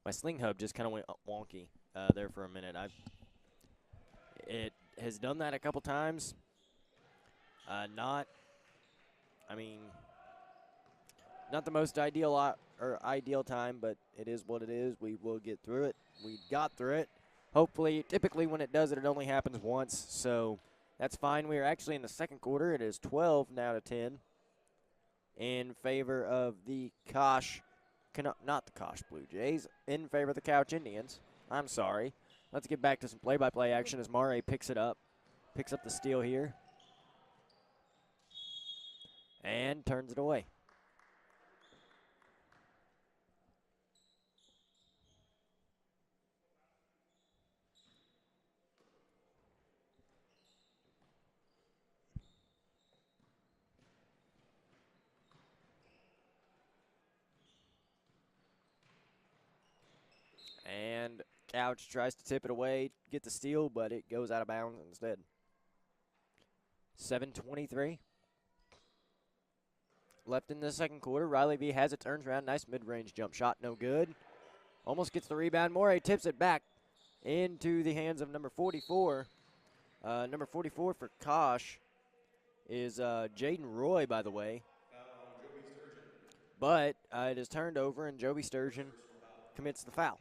My sling hub just kind of went wonky there for a minute. It has done that a couple times. Not, I mean, not the most ideal time, but it is what it is. We will get through it. We got through it. Hopefully, typically when it does it, it only happens once, so that's fine. We are actually in the second quarter. It is 12 now to 10 in favor of the not the Kosh Blue Jays, in favor of the Couch Indians. I'm sorry. Let's get back to some play-by-play action as Mare picks up the steal here, and turns it away. And Couch tries to tip it away, get the steal, but it goes out of bounds instead. 7:23 left in the second quarter. Riley V has it, turns around. Nice mid-range jump shot, no good. Almost gets the rebound. Morey tips it back into the hands of number 44. Number 44 for Kosh is Jaden Roy, by the way. But it is turned over, and Joby Sturgeon commits the foul.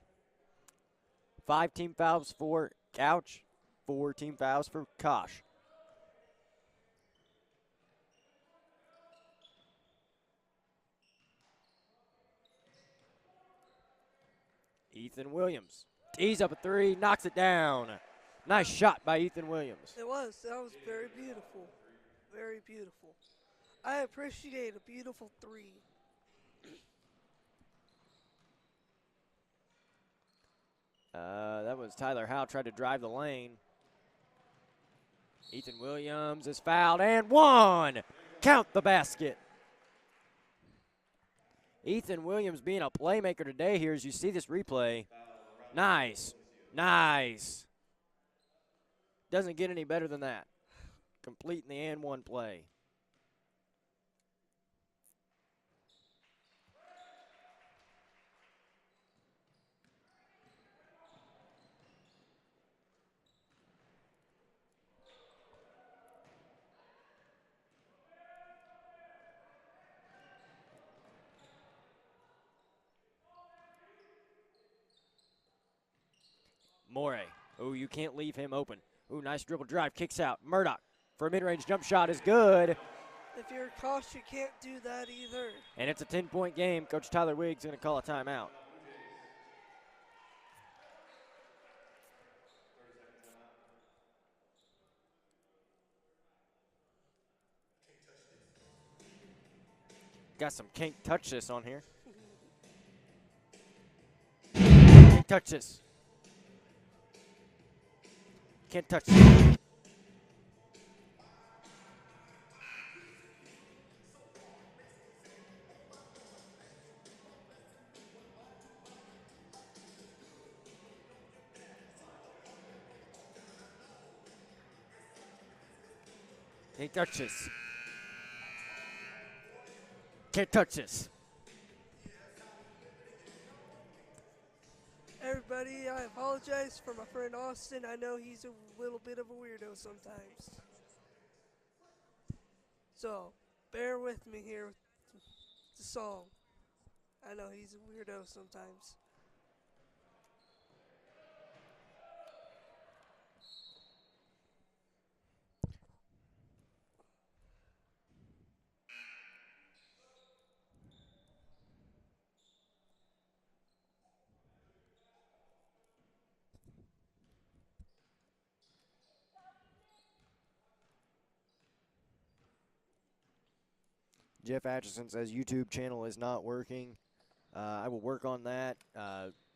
5 team fouls for Couch, 4 team fouls for Kosh. Ethan Williams tees up a 3, knocks it down. Nice shot by Ethan Williams. It was. That was very beautiful. Very beautiful. I appreciate a beautiful 3. That was Tyler Howe tried to drive the lane. Ethan Williams is fouled and one. Count the basket. Ethan Williams being a playmaker today here as you see this replay. Nice. Nice. Doesn't get any better than that. Completing the and one play. Morey. Oh, you can't leave him open. Ooh, nice dribble drive. Kicks out. Murdoch for a mid-range jump shot is good. If you're a Kosh, you can't do that either. And it's a 10-point game. Coach Tyler Wiggs going to call a timeout. Got some can't touch this on here. Can't touch this. Can't touch this. Can't touch this. Can't touch this. Everybody, I apologize for my friend Austin. I know he's a little bit of a weirdo sometimes. So, bear with me here with the song. I know he's a weirdo sometimes. Jeff Atchison says YouTube channel is not working. I will work on that.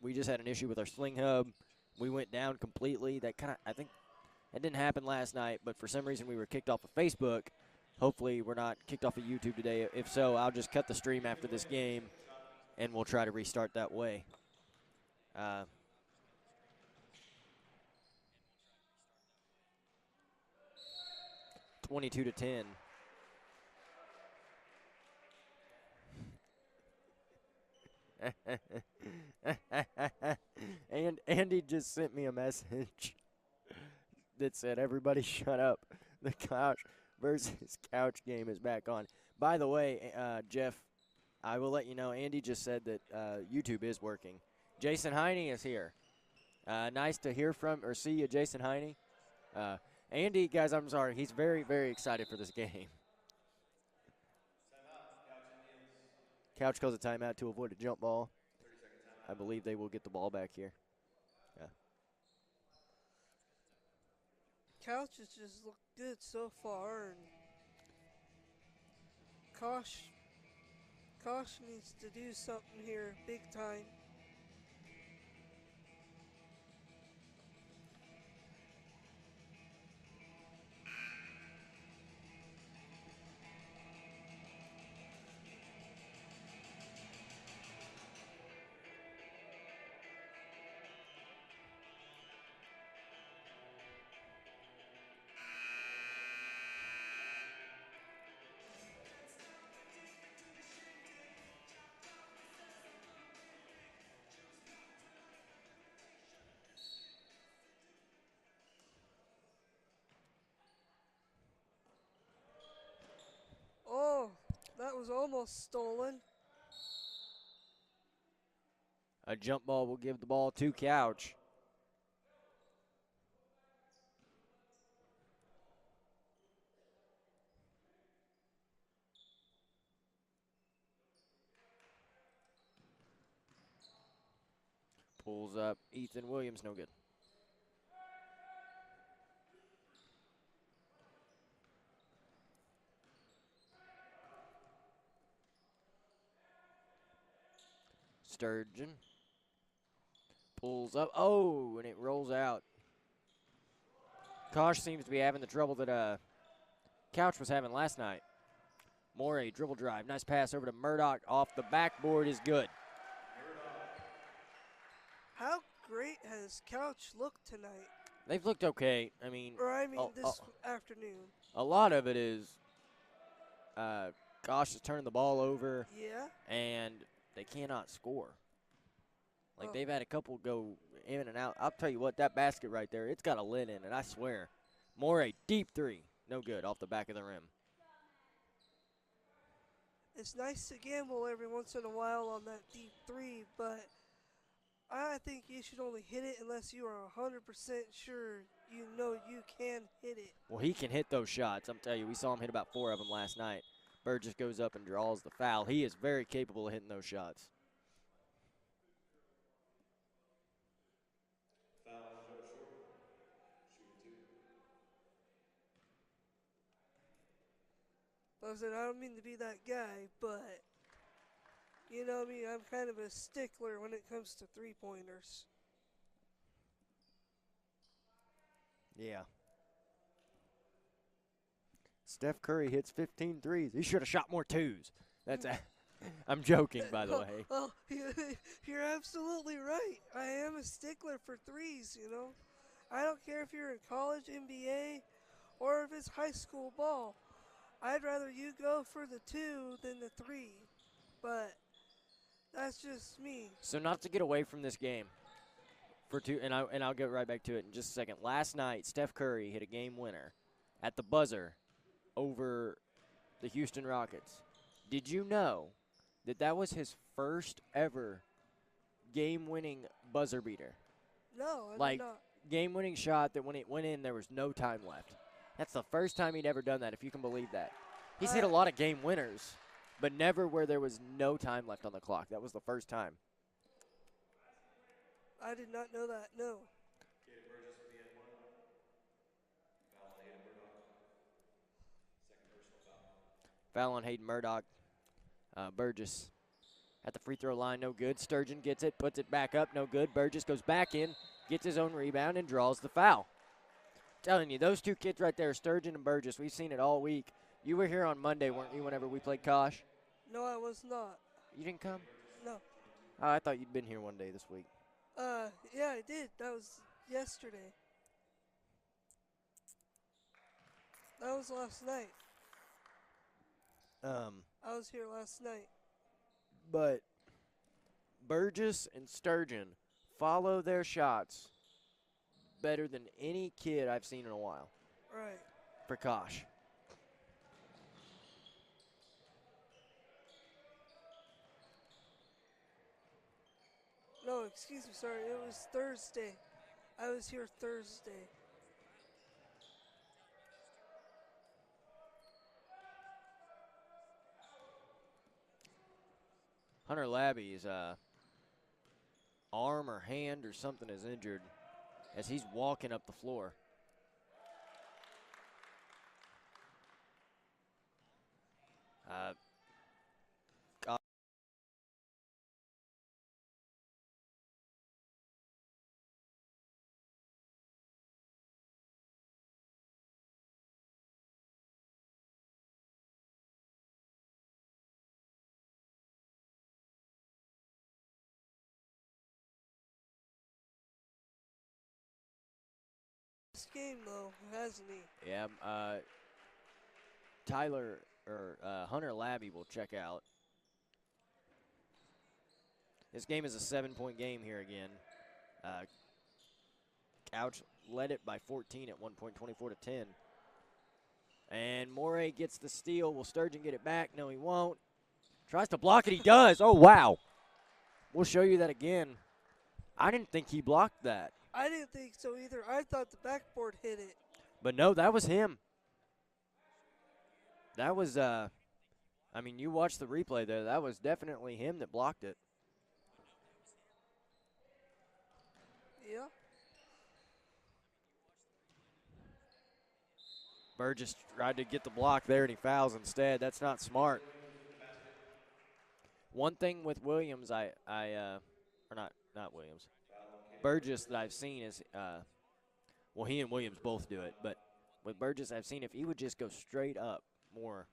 We just had an issue with our sling hub. We went down completely. I think that didn't happen last night, but for some reason we were kicked off of Facebook. Hopefully we're not kicked off of YouTube today. If so, I'll just cut the stream after this game, and we'll try to restart that way. 22-10. Andy just sent me a message that said, everybody shut up. The couch versus couch game is back on. By the way, Jeff, I will let you know, Andy just said that YouTube is working. Jason Heine is here. Nice to hear from or see you, Jason Heine. Andy, guys, I'm sorry. He's very, very excited for this game. Couch calls a timeout to avoid a jump ball. I believe they will get the ball back here. Yeah. Couches just look good so far, and Kosh needs to do something here big time. Oh, that was almost stolen. A jump ball will give the ball to Couch. Pulls up Ethan Williams, no good. Sturgeon pulls up. Oh, and it rolls out. Kosh seems to be having the trouble that Couch was having last night. Morey, dribble drive. Nice pass over to Murdoch. Off the backboard is good. How great has Couch looked tonight? They've looked okay. I mean, this afternoon. A lot of it is Kosh is turning the ball over. Yeah. And they cannot score. Like, they've had a couple go in and out. I'll tell you what, that basket right there, it's got a lid in it, I swear. Morey, deep three. No good, off the back of the rim. It's nice to gamble every once in a while on that deep three, but I think you should only hit it unless you are 100% sure you know you can hit it. Well, he can hit those shots. I'm telling you, we saw him hit about 4 of them last night. Burgess goes up and draws the foul. He is very capable of hitting those shots. Listen, I don't mean to be that guy, but you know me, I'm kind of a stickler when it comes to three-pointers. Yeah. Steph Curry hits 15 threes. He should have shot more twos. I'm joking, by the way. Oh, you're absolutely right. I am a stickler for threes, you know. I don't care if you're in college, NBA, or if it's high school ball. I'd rather you go for the 2 than the 3. But that's just me. So not to get away from this game for 2, and I'll get right back to it in just a second. Last night, Steph Curry hit a game winner at the buzzer over the Houston Rockets. Did you know that was his first ever game-winning buzzer beater? No, I did not. Game-winning shot that when it went in, there was no time left. That's the first time he'd ever done that, if you can believe that. He's hit a lot of game winners, but never where there was no time left on the clock. That was the first time. I did not know that, no. Foul on Hayden Murdoch. Burgess at the free throw line, no good. Sturgeon gets it, puts it back up, no good. Burgess goes back in, gets his own rebound, and draws the foul. Telling you, those two kids right there, Sturgeon and Burgess, we've seen it all week. You were here on Monday, weren't you, whenever we played Kosh? No, I was not. You didn't come? No. Oh, I thought you'd been here one day this week. Yeah, I did. That was yesterday. That was last night. I was here last night. But Burgess and Sturgeon follow their shots better than any kid I've seen in a while. Right. Prakash. No, excuse me, sorry. It was Thursday. I was here Thursday. Hunter Labby's arm or hand or something is injured as he's walking up the floor. This game, though, hasn't he? Yeah, Tyler or Hunter Labby will check out. This game is a 7-point game here again. Couch led it by 14 at one point, 24-10. And Morey gets the steal. Will Sturgeon get it back? No, he won't. Tries to block it. He does. Oh, wow. We'll show you that again. I didn't think he blocked that. I didn't think so either. I thought the backboard hit it. But no, that was him. That was, I mean, you watched the replay there. That was definitely him that blocked it. Yeah. Burgess tried to get the block there, and he fouls instead. That's not smart. One thing with Williams, or not Williams, Burgess that I've seen is, well, he and Williams both do it, but with Burgess, I've seen if he would just go straight up more,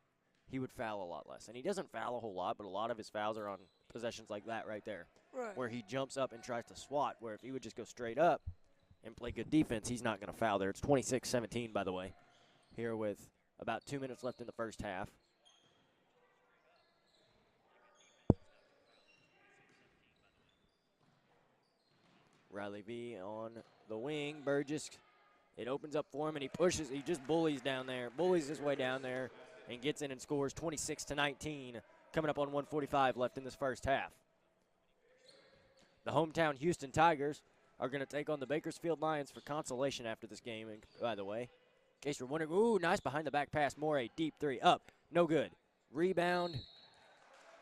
he would foul a lot less. And he doesn't foul a whole lot, but a lot of his fouls are on possessions like that right there, Right. where he jumps up and tries to swat, where if he would just go straight up and play good defense, he's not going to foul there. It's 26-17, by the way, here with about 2 minutes left in the first half. Riley V on the wing. Burgess, it opens up for him, and he pushes. He just bullies down there, bullies his way down there, and gets in and scores 26-19, coming up on 1:45 left in this first half. The hometown Houston Tigers are going to take on the Bakersfield Lions for consolation after this game, and by the way. In case you're wondering, ooh, nice behind-the-back pass. Morey, deep three, up, no good. Rebound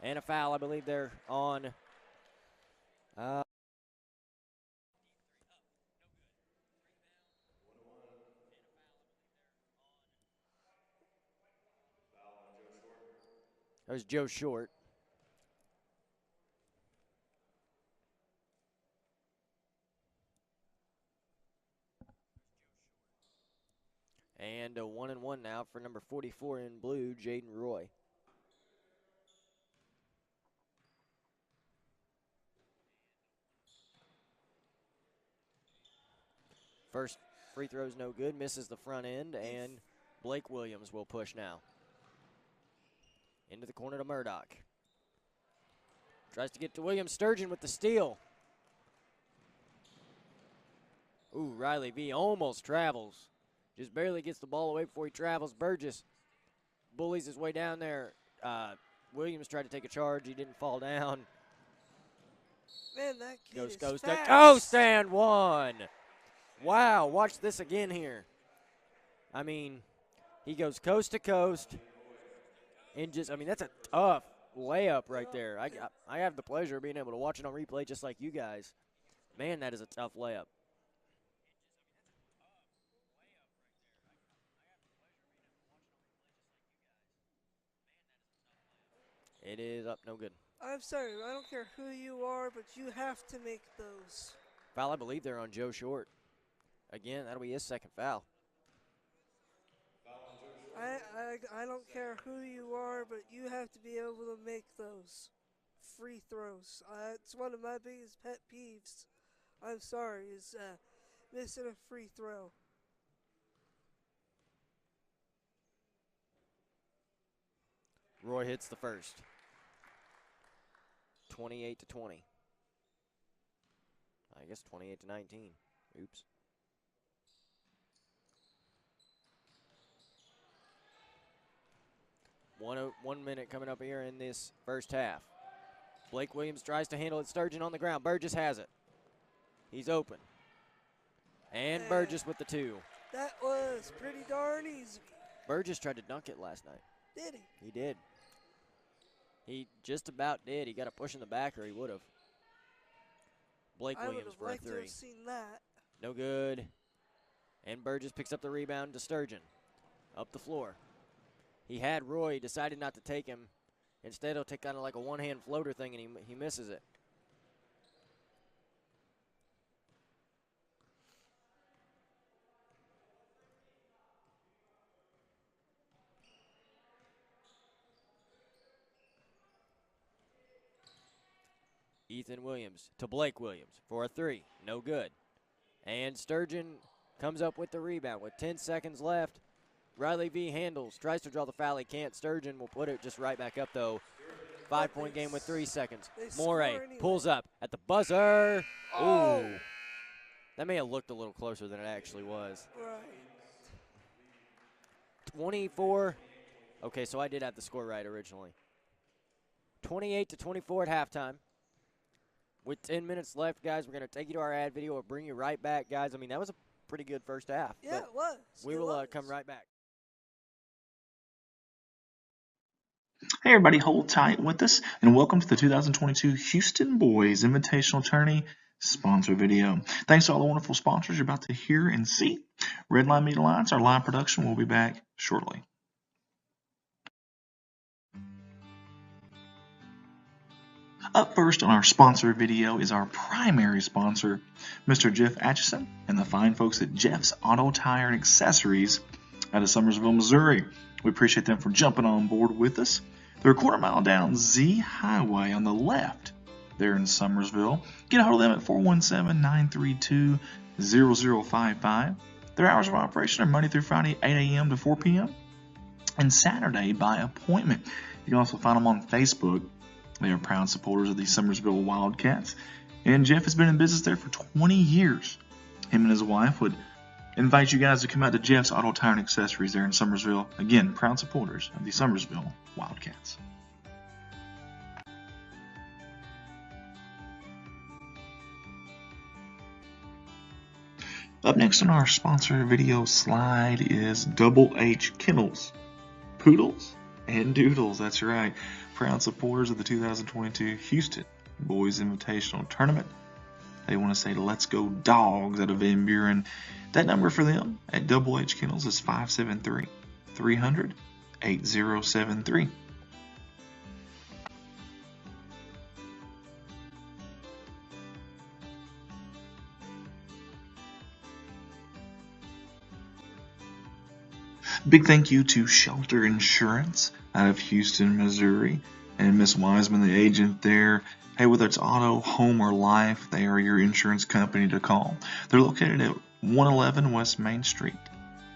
and a foul, I believe they're on. There's Joe Short. And a 1-1 now for number 44 in blue, Jaden Roy. First free throw's no good, misses the front end, and Blake Williams will push now. Into the corner to Murdoch. Tries to get to Williams. Sturgeon with the steal. Ooh, Riley V almost travels. Just barely gets the ball away before he travels. Burgess bullies his way down there. Williams tried to take a charge. He didn't fall down. Man, that kid Goes is coast to fast. coast and one. Wow, watch this again here. I mean, he goes coast to coast. And just, I mean, that's a tough layup right there. I have the pleasure of being able to watch it on replay just like you guys. Man, that is a tough layup. It is up, no good. I'm sorry, I don't care who you are, but you have to make those. Foul, I believe they're on Joe Short. Again, that'll be his second foul. I don't care who you are, but you have to be able to make those free throws. It's one of my biggest pet peeves. I'm sorry, is missing a free throw. Roy hits the first. 28-20. I guess 28-19. Oops. One minute coming up here in this first half. Blake Williams tries to handle it. Sturgeon on the ground. Burgess has it. He's open. And Burgess with the 2. That was pretty darn easy. Burgess tried to dunk it last night. Did he? He did. He just about did. He got a push in the back, or he would have. Blake Williams for a 3. I would have liked to have seen that. No good. And Burgess picks up the rebound to Sturgeon. Up the floor. He had Roy, decided not to take him. Instead, he'll take kind of like a one-hand floater thing, and he misses it. Ethan Williams to Blake Williams for a 3. No good. And Sturgeon comes up with the rebound with 10 seconds left. Riley V handles, tries to draw the foul. He can't. Sturgeon will put it just right back up, though. 5-point game with 3 seconds. Morey pulls up at the buzzer. Oh. Ooh. That may have looked a little closer than it actually was. Right. 24. Okay, so I did have the score right originally. 28-24 at halftime. With 10 minutes left, guys, we're going to take you to our ad video. We'll bring you right back, guys. I mean, that was a pretty good first half. Yeah, it was. We will come right back. Hey everybody, hold tight with us, and welcome to the 2022 Houston Boys Invitational Tourney sponsor video. Thanks to all the wonderful sponsors you're about to hear and see. Redline Media Alliance, our live production, will be back shortly. Up first on our sponsor video is our primary sponsor, Mr. Jeff Atchison and the fine folks at Jeff's Auto Tire and Accessories out of Summersville, Missouri. We appreciate them for jumping on board with us. They're a quarter mile down Z Highway on the left there in Summersville. Get a hold of them at 417-932-0055. Their hours of operation are Monday through Friday, 8 a.m. to 4 p.m. and Saturday by appointment. You can also find them on Facebook. They are proud supporters of the Summersville Wildcats. And Jeff has been in business there for 20 years. Him and his wife would invite you guys to come out to Jeff's Auto Tire and Accessories there in Summersville. Again, proud supporters of the Summersville Wildcats. Up next on our sponsor video slide is Double H Kennels, Poodles, and Doodles. That's right. Proud supporters of the 2022 Houston Boys Invitational Tournament. They want to say let's go dogs out of Van Buren. That number for them at Double H Kennels is 573-300-8073. Big thank you to Shelter Insurance out of Houston, Missouri, and Miss Wiseman, the agent there. Hey, whether it's auto, home, or life, they are your insurance company to call. They're located at 111 West Main Street,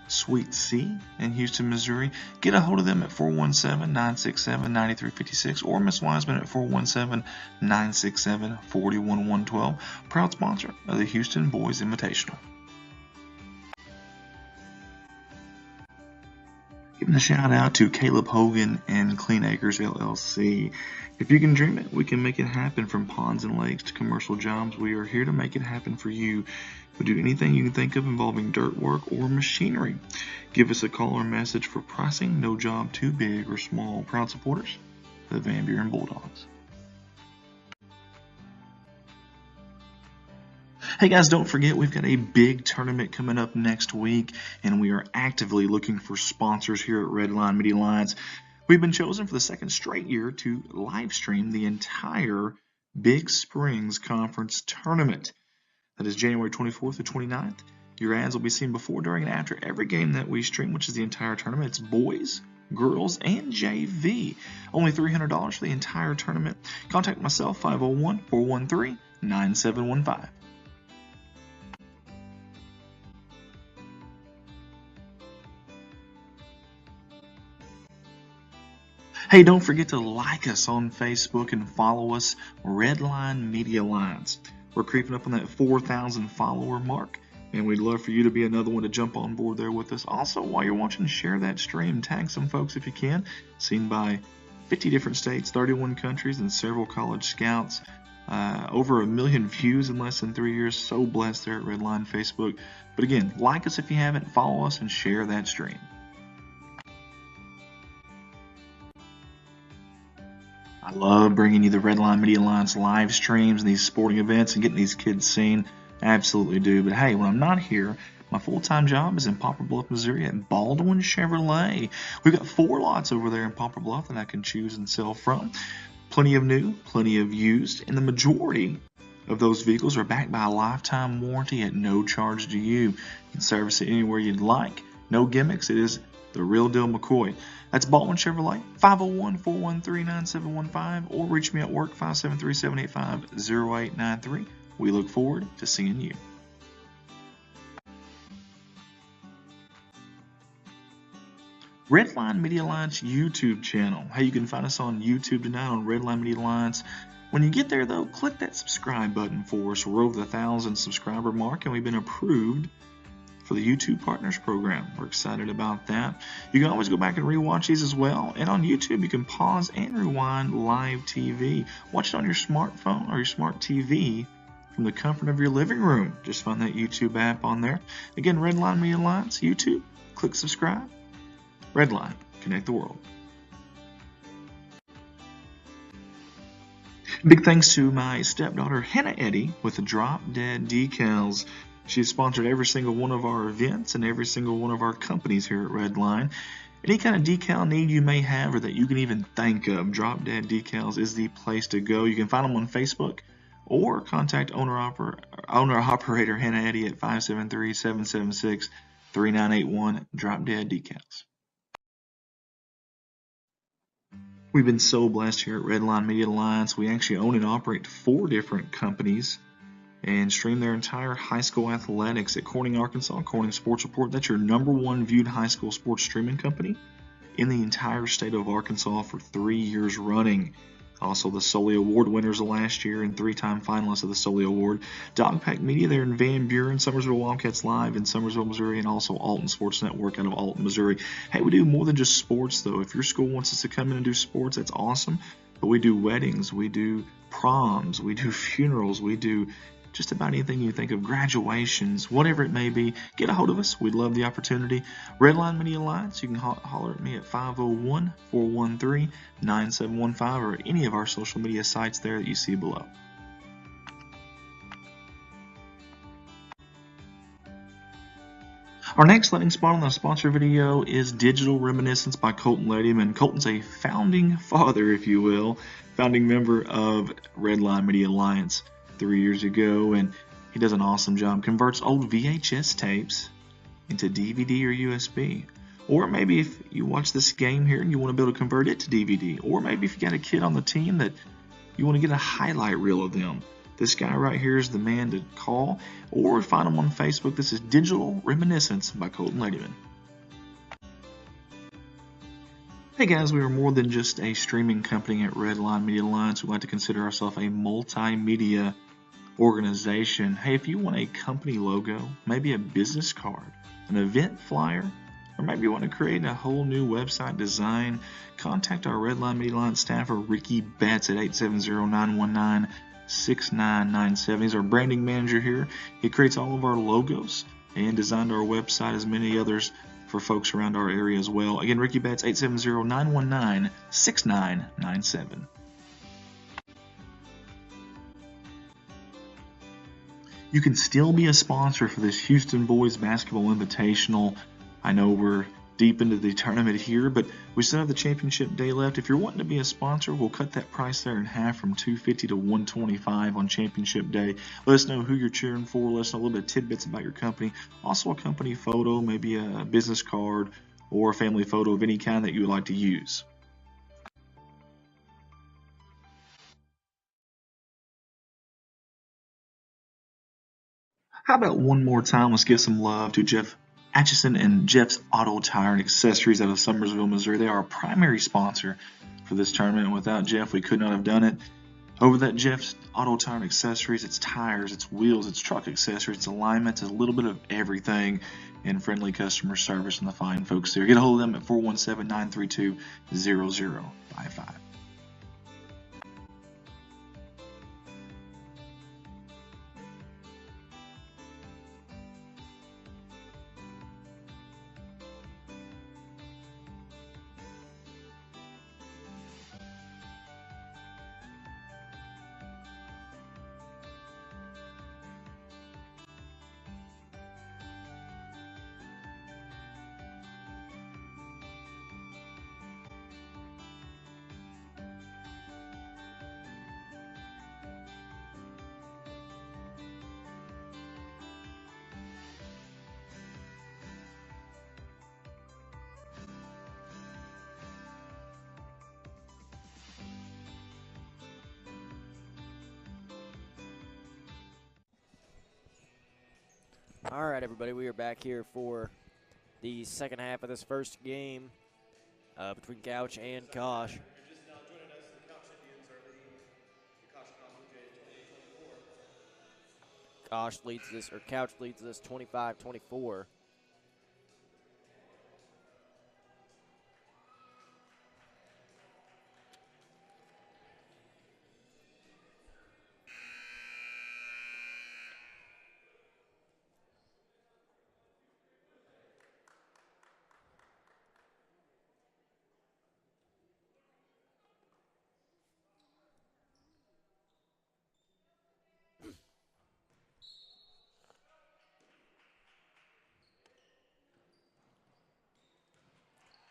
Suite C in Houston, Missouri. Get a hold of them at 417-967-9356 or Miss Wiseman at 417-967-41112. Proud sponsor of the Houston Boys Invitational. Giving a shout out to Caleb Hogan and Clean Acres LLC. If you can dream it, we can make it happen. From ponds and lakes to commercial jobs, we are here to make it happen for you. We do anything you can think of involving dirt work or machinery. Give us a call or message for pricing. No job too big or small. Proud supporters of the Van Buren Bulldogs. Hey guys, don't forget we've got a big tournament coming up next week, and we are actively looking for sponsors here at Redline Media Alliance. We've been chosen for the second straight year to live stream the entire Big Springs Conference tournament. That is January 24th to 29th. Your ads will be seen before, during, and after every game that we stream, which is the entire tournament. It's boys, girls, and JV. Only $300 for the entire tournament. Contact myself, 501-413-9715. Hey, don't forget to like us on Facebook and follow us, Redline Media Alliance. We're creeping up on that 4,000 follower mark, and we'd love for you to be another one to jump on board there with us. Also, while you're watching, share that stream. Tag some folks if you can. Seen by 50 different states, 31 countries, and several college scouts. Over 1 million views in less than 3 years. So blessed there at Redline Facebook. But again, like us if you haven't, follow us, and share that stream. I love bringing you the Redline Media Alliance live streams and these sporting events and getting these kids seen. Absolutely do. But hey, when I'm not here, my full-time job is in Poplar Bluff, Missouri at Baldwin Chevrolet. We've got 4 lots over there in Poplar Bluff that I can choose and sell from. Plenty of new, plenty of used, and the majority of those vehicles are backed by a lifetime warranty at no charge to you. You can service it anywhere you'd like. No gimmicks. It is the real deal McCoy. That's Baldwin Chevrolet, 501-413-9715, or reach me at work, 573-785-0893. We look forward to seeing you. Redline Media Alliance YouTube channel. Hey, you can find us on YouTube tonight on Redline Media Alliance. When you get there, though, click that subscribe button for us. We're over the 1,000 subscriber mark, and we've been approved for the YouTube Partners Program. We're excited about that. You can always go back and rewatch these as well. And on YouTube, you can pause and rewind live TV. Watch it on your smartphone or your smart TV from the comfort of your living room. Just find that YouTube app on there. Again, Redline Media Alliance, YouTube. Click subscribe. Redline, connect the world. Big thanks to my stepdaughter, Hannah Eddy, with the Drop Dead Decals. She's sponsored every single one of our events and every single one of our companies here at Redline. Any kind of decal need you may have or that you can even think of, Drop Dead Decals is the place to go. You can find them on Facebook or contact owner-operator Hannah Eddy at 573-776-3981, Drop Dead Decals. We've been so blessed here at Redline Media Alliance. We actually own and operate 4 different companies and stream their entire high school athletics at Corning, Arkansas. Corning Sports Report, that's your #1 viewed high school sports streaming company in the entire state of Arkansas for 3 years running. Also the Sully Award winners of last year and 3-time finalists of the Sully Award. Dogpack Media there in Van Buren, Summersville Wildcats Live in Summersville, Missouri, and also Alton Sports Network out of Alton, Missouri. Hey, we do more than just sports, though. If your school wants us to come in and do sports, that's awesome. But we do weddings, we do proms, we do funerals, we do just about anything you think of, graduations, whatever it may be. Get a hold of us. We'd love the opportunity. Redline Media Alliance, you can holler at me at 501-413-9715 or any of our social media sites there that you see below. Our next landing spot on the sponsor video is Digital Reminiscence by Colton Ladyman. Colton's a founding father, if you will, founding member of Redline Media Alliance 3 years ago, and he does an awesome job. Converts old VHS tapes into DVD or USB. Or maybe if you watch this game here and you want to be able to convert it to DVD. Or maybe if you got a kid on the team that you want to get a highlight reel of them. This guy right here is the man to call. Or find him on Facebook. This is Digital Reminiscence by Colton Ladyman. Hey guys, we are more than just a streaming company at Redline Media Alliance. We like to consider ourselves a multimedia organization. Hey, if you want a company logo, maybe a business card, an event flyer, or maybe you want to create a whole new website design, contact our Redline Media Alliance staffer, Ricky Betts, at 870-919-6997. He's our branding manager here. He creates all of our logos and designed our website, as many others for folks around our area as well. Again, Ricky Betts, 870-919-6997. You can still be a sponsor for this Houston Boys Basketball Invitational. I know we're deep into the tournament here, but we still have the championship day left. If you're wanting to be a sponsor, we'll cut that price there in half from $250 to $125 on championship day. Let us know who you're cheering for. Let us know a little bit of tidbits about your company. Also a company photo, maybe a business card or a family photo of any kind that you would like to use. How about one more time? Let's give some love to Jeff Atchison and Jeff's Auto Tire and Accessories out of Summersville, Missouri. They are our primary sponsor for this tournament. Without Jeff, we could not have done it. Over that Jeff's Auto Tire Accessories, it's tires, it's wheels, it's truck accessories, it's alignments, it's a little bit of everything, and friendly customer service from the fine folks there. Get a hold of them at 417-932-0055. All right, everybody, we are back here for the second half of this first game between Couch and Kosh. If you're just now joining us, the Couch Indians are leading the Kosh Consolation 28-24. Couch leads this 25-24.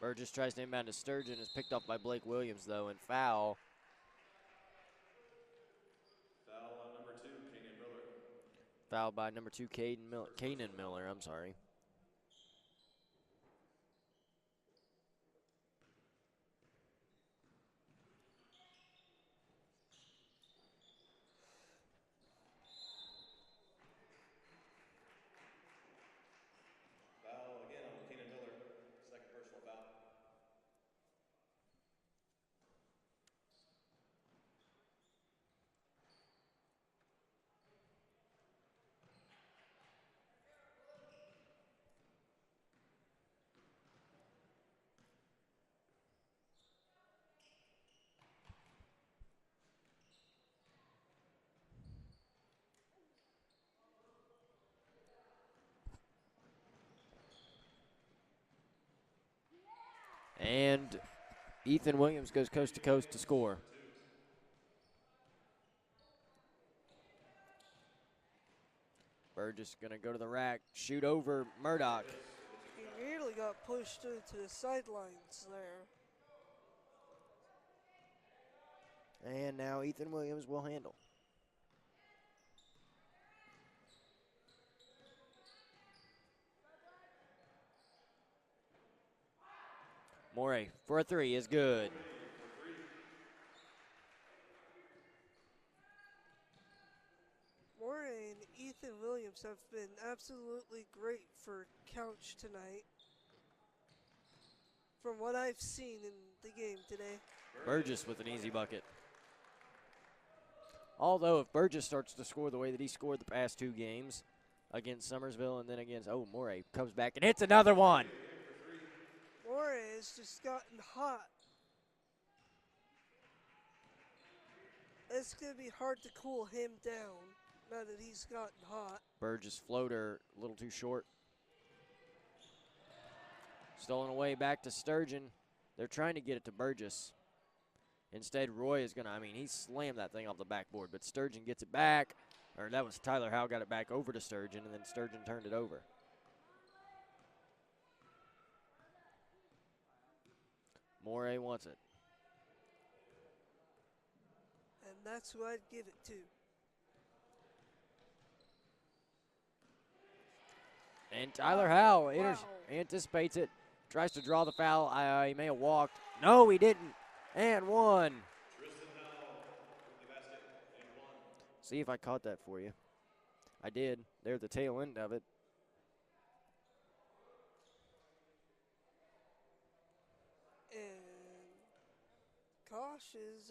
Burgess tries to inbound to Sturgeon, is picked up by Blake Williams, though, and foul. Foul on number 2, Kanan Miller. Fouled by number 2, Kanan Miller, I'm sorry. Foul again on Kanan Miller. Second personal foul. And Ethan Williams goes coast to coast to score. Burgess going to go to the rack, shoot over Murdoch. He nearly got pushed into the sidelines there. And now Ethan Williams will handle. Morey for a three is good. Moray and Ethan Williams have been absolutely great for Couch tonight. From what I've seen in the game today. Burgess with an easy bucket. Although if Burgess starts to score the way that he scored the past two games against Summersville and then against, Morey comes back and hits another one. Moray has just gotten hot. It's going to be hard to cool him down now that he's gotten hot. Burgess floater a little too short. Stolen away back to Sturgeon. They're trying to get it to Burgess. Instead, Roy is going to, he slammed that thing off the backboard, but Sturgeon gets it back. Or that was Tyler Howe got it back over to Sturgeon, and then Sturgeon turned it over. Morey wants it. And that's who I'd give it to. And Tyler Howe Wow. anticipates it, tries to draw the foul. He may have walked. No, he didn't. And one. Tristan Howe with the basket, and 1. See if I caught that for you. I did. They're at the tail end of it. And Kosh is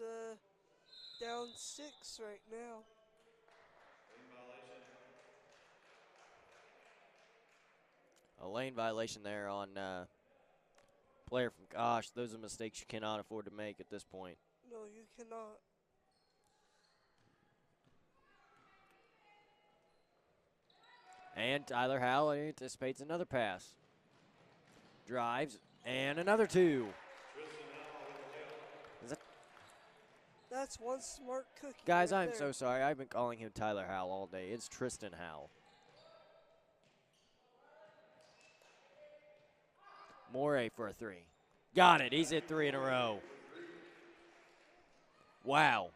Down 6 right now. Lane violation. A lane violation there on player from Gosh. Those are mistakes you cannot afford to make at this point. No, you cannot. And Tyler Howell anticipates another pass. Drives, and another two. Tristan Howell with the layup. Is that, That's one smart cookie guys, right I'm there. so sorry. I've been calling him Tyler Howell all day. It's Tristan Howell. Morey for a three. Got it. He's hit 3 in a row. Wow.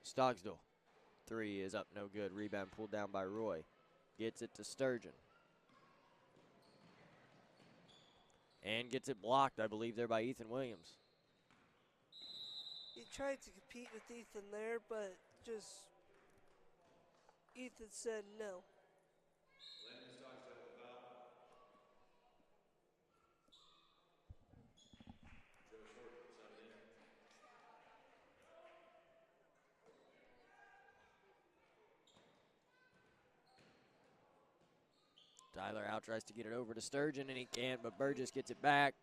Stogsdill. Three is up, no good. Rebound pulled down by Roy. Gets it to Sturgeon. And gets it blocked, I believe, there by Ethan Williams. He tried to compete with Ethan there, but just Ethan said no. Landon Stocksdale with a foul. Joe Short subbing in. Tyler out tries to get it over to Sturgeon, and he can't, but Burgess gets it back.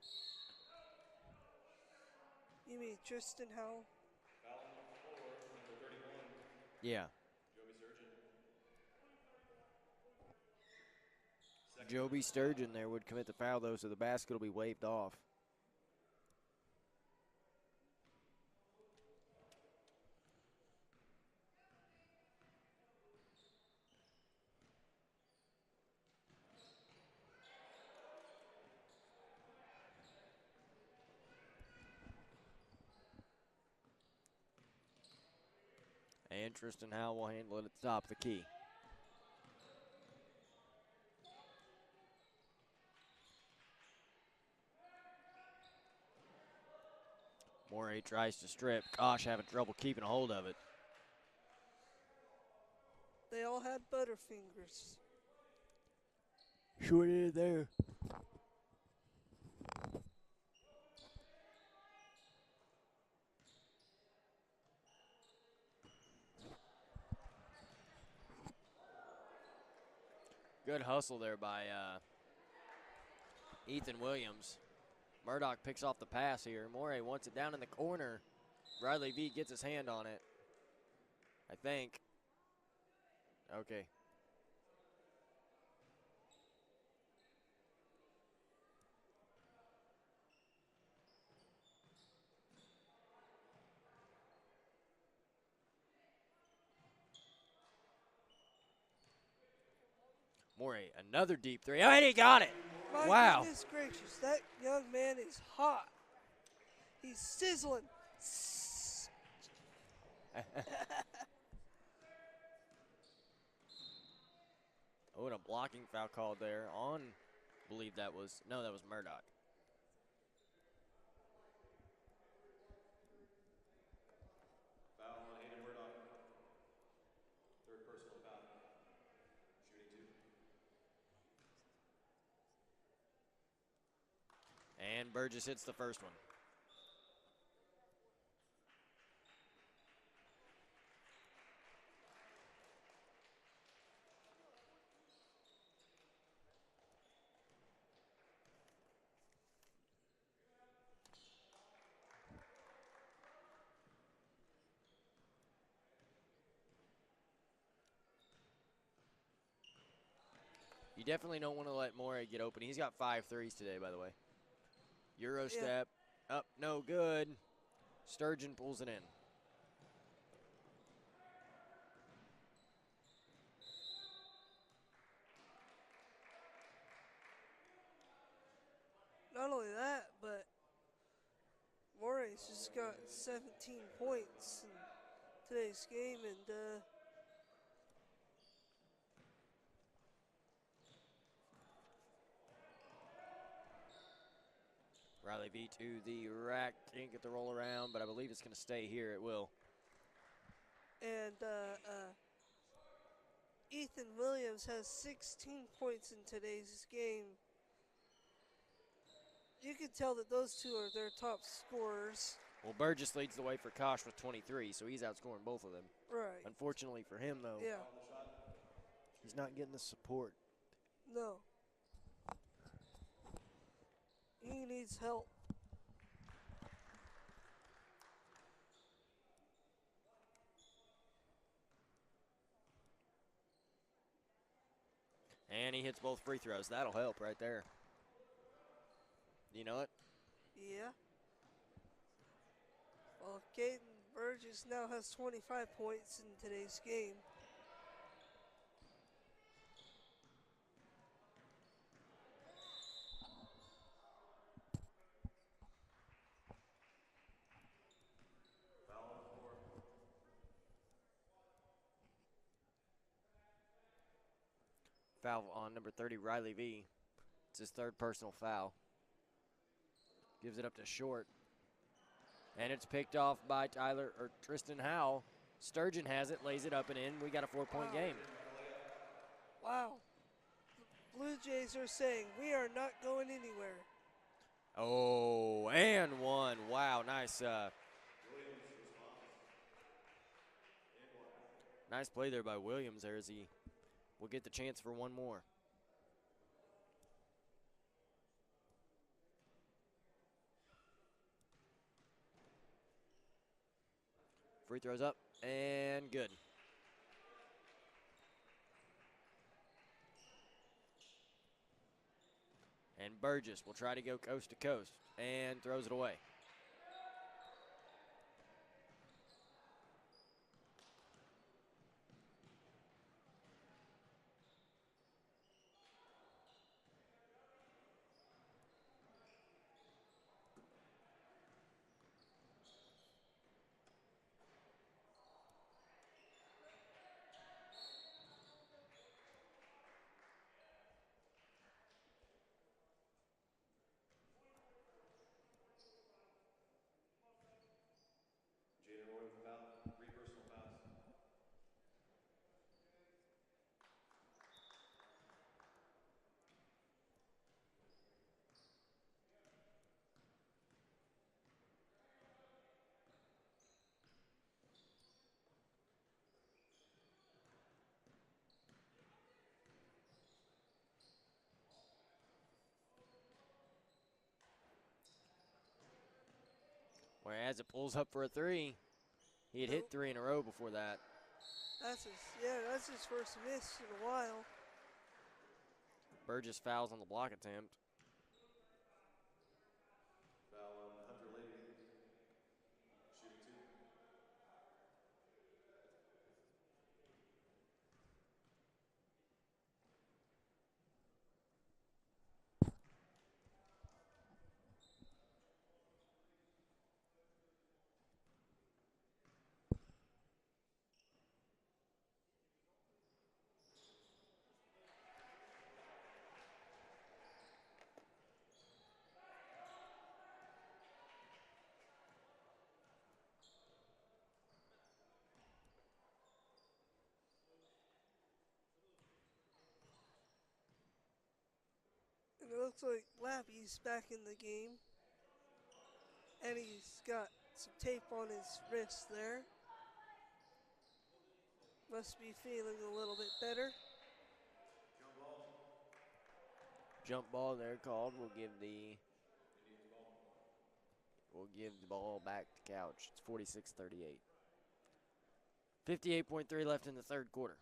You mean Tristan Howell? Foul on the floor, number 31, Yeah. Joey Surgeon. Second Joby personal Sturgeon foul. there would commit the foul, though, so the basket will be waved off. And Tristan Howell will handle it at the top of the key. Morey tries to strip. Gosh, having trouble keeping a hold of it. They all had butterfingers. Sure did there. Good hustle there by Ethan Williams. Murdoch picks off the pass here. Morey wants it down in the corner. Riley V gets his hand on it, I think. Okay. Morey, another deep three. Oh, and he got it. My Wow. goodness gracious, that young man is hot. He's sizzling. Oh, and a blocking foul called there on, I believe that was Murdoch. Foul on Hayden Murdoch. Third personal foul. Shooting two. And Burgess hits the first one. You definitely don't want to let Morey get open. He's got 5 threes today, by the way. Euro step. Up, no good. Sturgeon pulls it in. Not only that, but Morey's just got 17 points in today's game, and Riley V to the rack. Can't get the roll around, but I believe it's going to stay here. It will. And Ethan Williams has 16 points in today's game. You can tell that those two are their top scorers. Well, Burgess leads the way for Kosh with 23, so he's outscoring both of them. Right. Unfortunately for him, though, Yeah. he's not getting the support. No. He needs help. And he hits both free throws. That'll help right there. You know it? Yeah. Well, Caden Burgess now has 25 points in today's game. Foul on number 30, Riley V. It's his third personal foul. Gives it up to Short. And it's picked off by Tristan Howell. Sturgeon has it, lays it up and in. We got a 4-point game. Wow. Blue Jays are saying, we are not going anywhere. Oh, and one. Wow, nice. Nice play there by Williams there as he will get the chance for one more. Free throws up and good. And Burgess will try to go coast to coast and throws it away. Jaden Roy with a foul. 3 personal fouls. Whereas it pulls up for a three. He had hit 3 in a row before that. That's his first miss in a while. Burgess fouls on the block attempt. Foul on Hunter Levy. Shooting 2. And it looks like Lappy's back in the game. And he's got some tape on his wrist there. Must be feeling a little bit better. Jump ball there called. We'll give the ball back to Couch. It's 46-38. 58.3 left in the third quarter.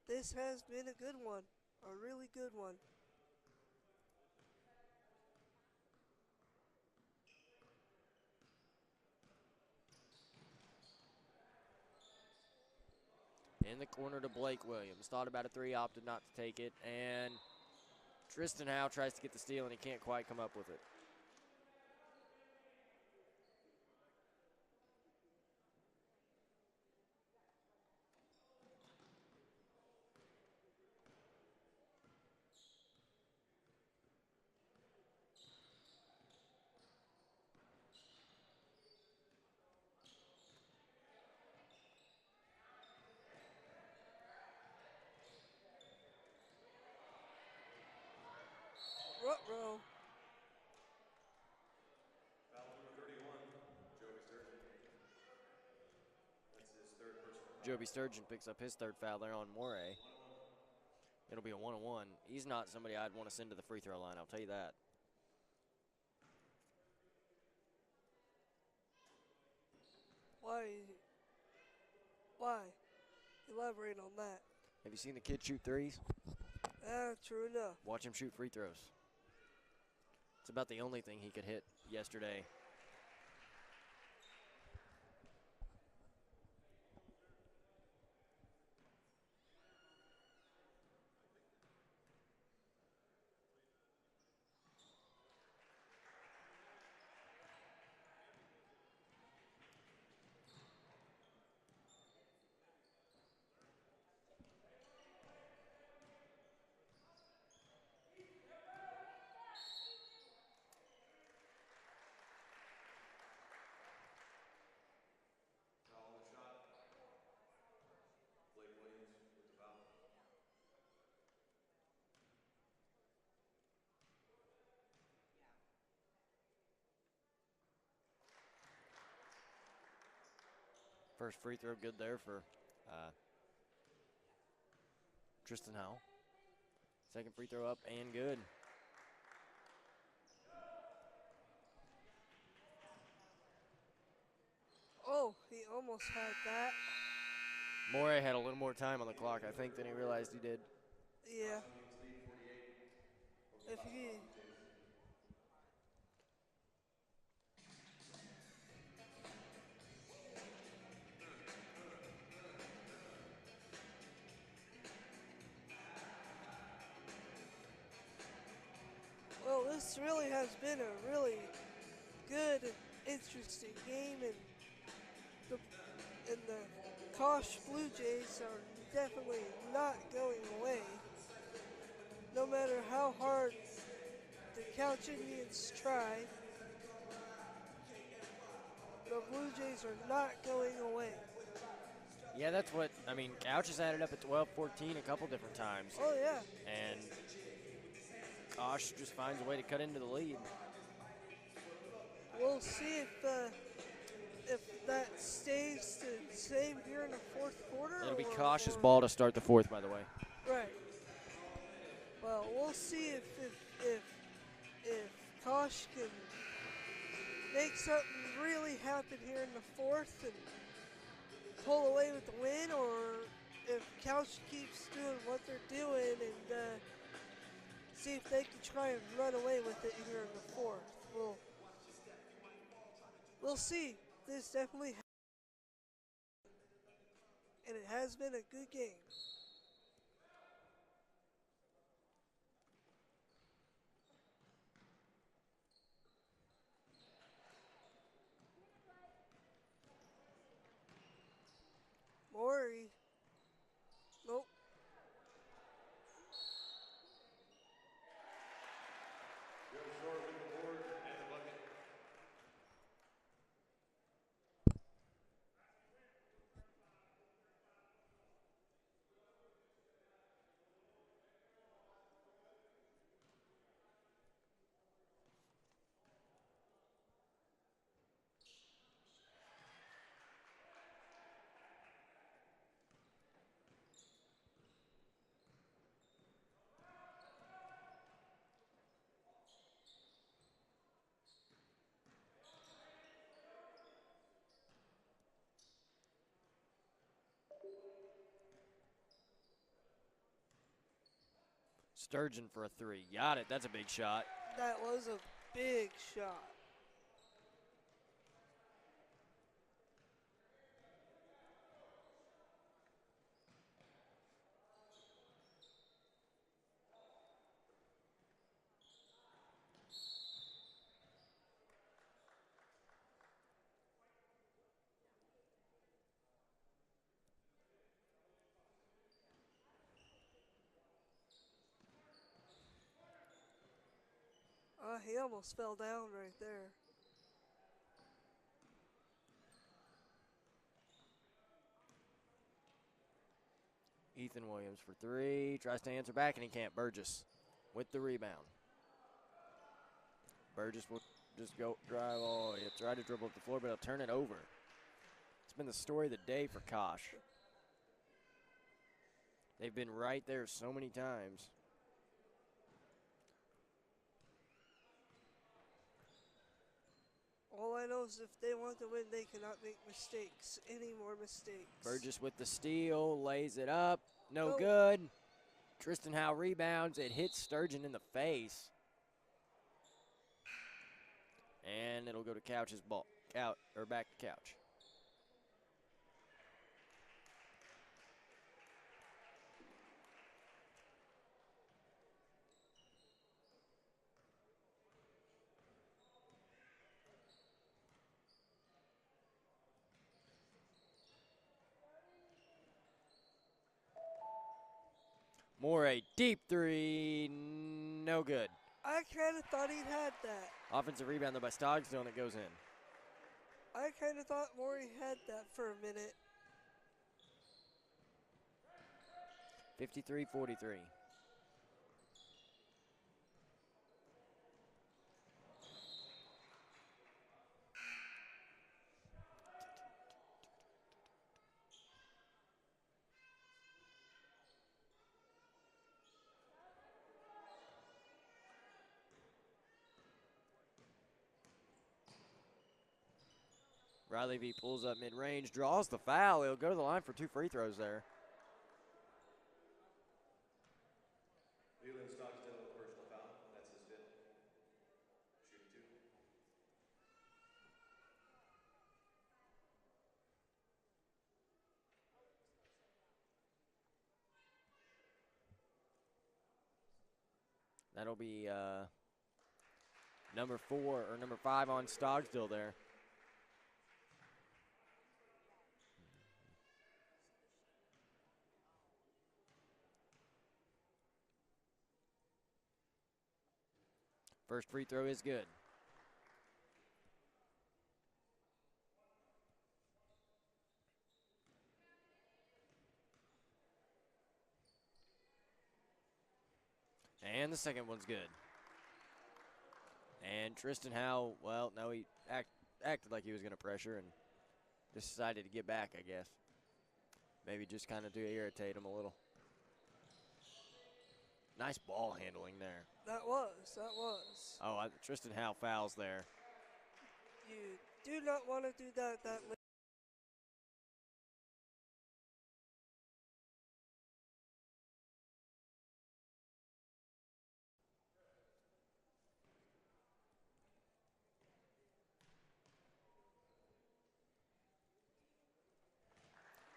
This has been a good one. A really good one. In the corner to Blake Williams. Thought about a three, opted not to take it. And Tristan Howe tries to get the steal, and he can't quite come up with it. Ruh-roh. Foul number 31, Joby Sturgeon. That's his third personal foul. Joby Sturgeon picks up his third foul there on Morey. 1-1. It'll be a 1-1. He's not somebody I'd want to send to the free throw line, I'll tell you that. Why? Why? Elaborate on that. Have you seen the kid shoot threes? True enough. Watch him shoot free throws. It's about the only thing he could hit yesterday. Foul on the shot. Blake Williams with the foul. First free throw good there for Tristan Howell. Second free throw up and good. Oh, he almost had that. Morey had a little more time on the clock, I think, than he realized he did. Yeah. Unions lead 48 over If Costa he Costa Jays. Well, this really has been a really good and interesting game, and the Kosh Blue Jays are definitely not going away. No matter how hard the Couch Indians try, the Blue Jays are not going away. Yeah, that's what, I mean, Couch has added up at 12-14 a couple different times. Oh yeah, And Kosh just finds a way to cut into the lead. we'll see if that stays the same here in the fourth quarter. It'll be or- Kosh's or- ball to start the fourth, by the way. Right. Well, we'll see if Kosh can make something really happen here in the fourth and pull away with the win, or if Couch keeps doing what they're doing and see if they can try and run away with it here in the fourth. We'll see. This definitely, and it has been a good game. Maury. Nope. Joe Short with the board and the bucket. Sturgeon for a three. Got it. That's a big shot. That was a big shot. He almost fell down right there. Ethan Williams for three. Tries to answer back, and he can't. Burgess with the rebound. Burgess will just go drive. Oh, he'll try to dribble up the floor, but he'll turn it over. It's been the story of the day for Kosh. They've been right there so many times. All I know is if they want to win, they cannot make mistakes. Any more mistakes. Burgess with the steal, lays it up. No Oh. good. Tristan Howe rebounds. It hits Sturgeon in the face. And it'll go to Couch's ball. Back to Couch. Moore, a deep three, no good. I kind of thought he'd had that. Offensive rebound though by Stogsdill, and it goes in. I kind of thought Maury had that for a minute. 53-43. Riley V pulls up mid-range, draws the foul. He'll go to the line for 2 free throws there. Leland Stocksdale with personal foul. That's his fifth. Shooting 2. That'll be number 5 on Stogsdill there. First free throw is good. And the second one's good. And Tristan Howe, well, no, he acted like he was going to pressure and decided to get back, I guess. Maybe just kind of to irritate him a little. Nice ball handling there. That was. Oh, Tristan Howe fouls there. You do not want to do that late.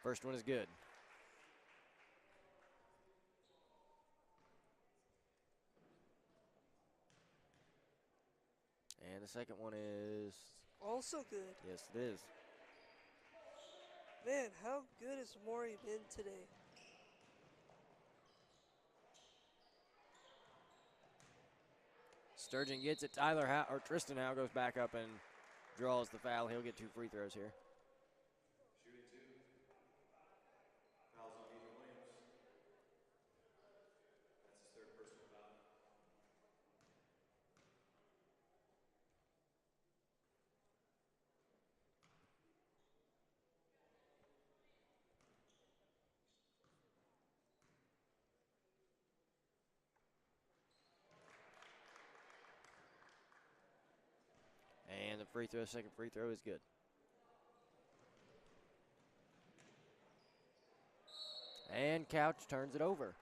First one is good. And the second one is Also good. yes, it is. Man, how good has Maury been today? Sturgeon gets it. Tristan Howe goes back up and draws the foul. He'll get 2 free throws here. Shooting 2. Fouls on Ethan Williams. That's his third personal foul. And the second free throw is good. And Couch turns it over.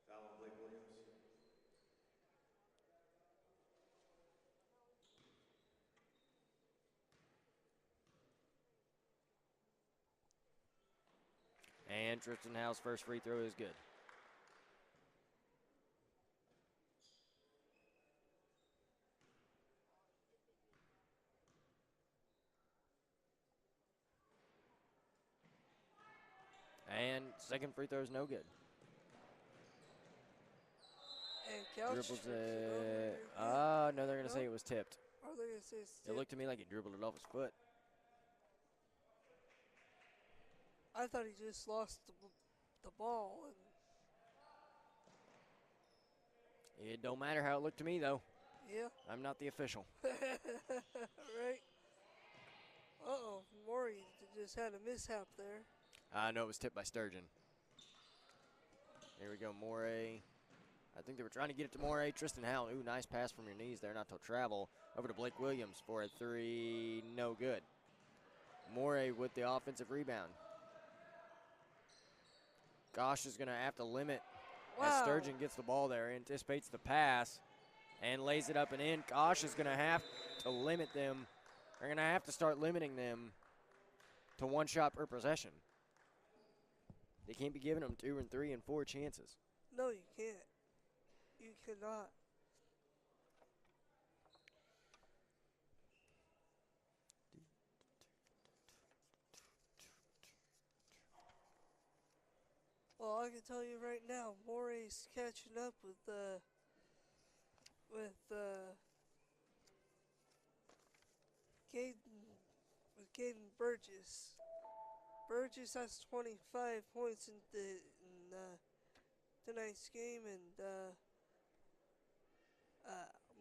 Foul on Blake Williams. And Tristan Howe's first free throw is good. And second free throw is no good. And Couch Dribbles trips it over. it. You're good. No, they're going to No? say it was tipped. Or they're going to say it's It looked to tipped. me like he dribbled it off his foot. I thought he just lost the ball. And It don't matter how it looked to me, though. yeah. I'm not the official. Right? Uh-oh. Maury just had a mishap there. I know it was tipped by Sturgeon. Here we go, Morey. I think they were trying to get it to Morey. Tristan Howell. Ooh, nice pass from your knees there, not to travel. Over to Blake Williams for a three. No good. Morey with the offensive rebound. Gosh is going to have to limit as Wow. Sturgeon gets the ball there, anticipates the pass, and lays it up and in. Gosh is going to have to limit them. They're going to have to start limiting them to one shot per possession. They can't be giving them 2 and 3 and 4 chances. No, you can't. You cannot. Well, I can tell you right now, Morey's catching up with Caden Burgess. Burgess has 25 points in tonight's game, and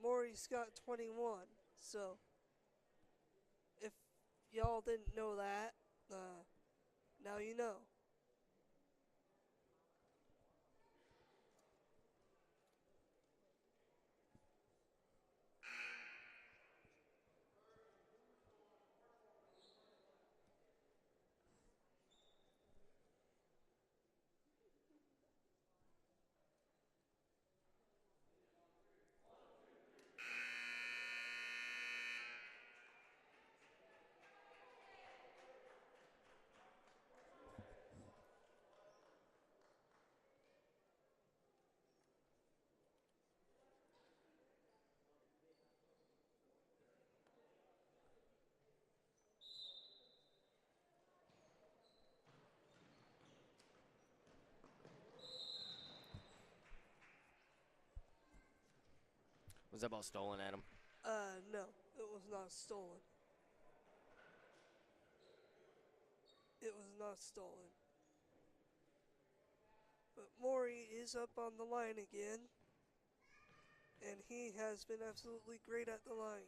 Morey's got 21. So, if y'all didn't know that, now you know. Was that ball stolen, Adam? No, it was not stolen. It was not stolen. But Morey is up on the line again, and he has been absolutely great at the line.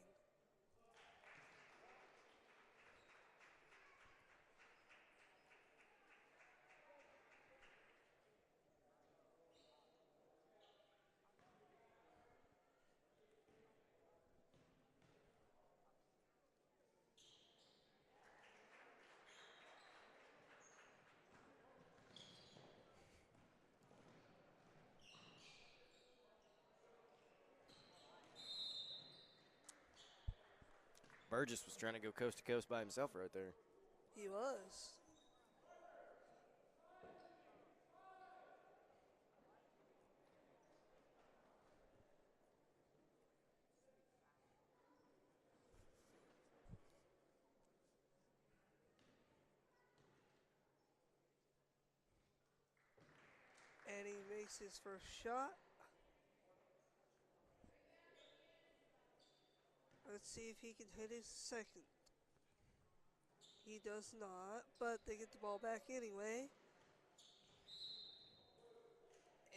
Burgess was trying to go coast to coast by himself right there. He was. And he makes his first shot. Let's see if he can hit his second. He does not, but they get the ball back anyway.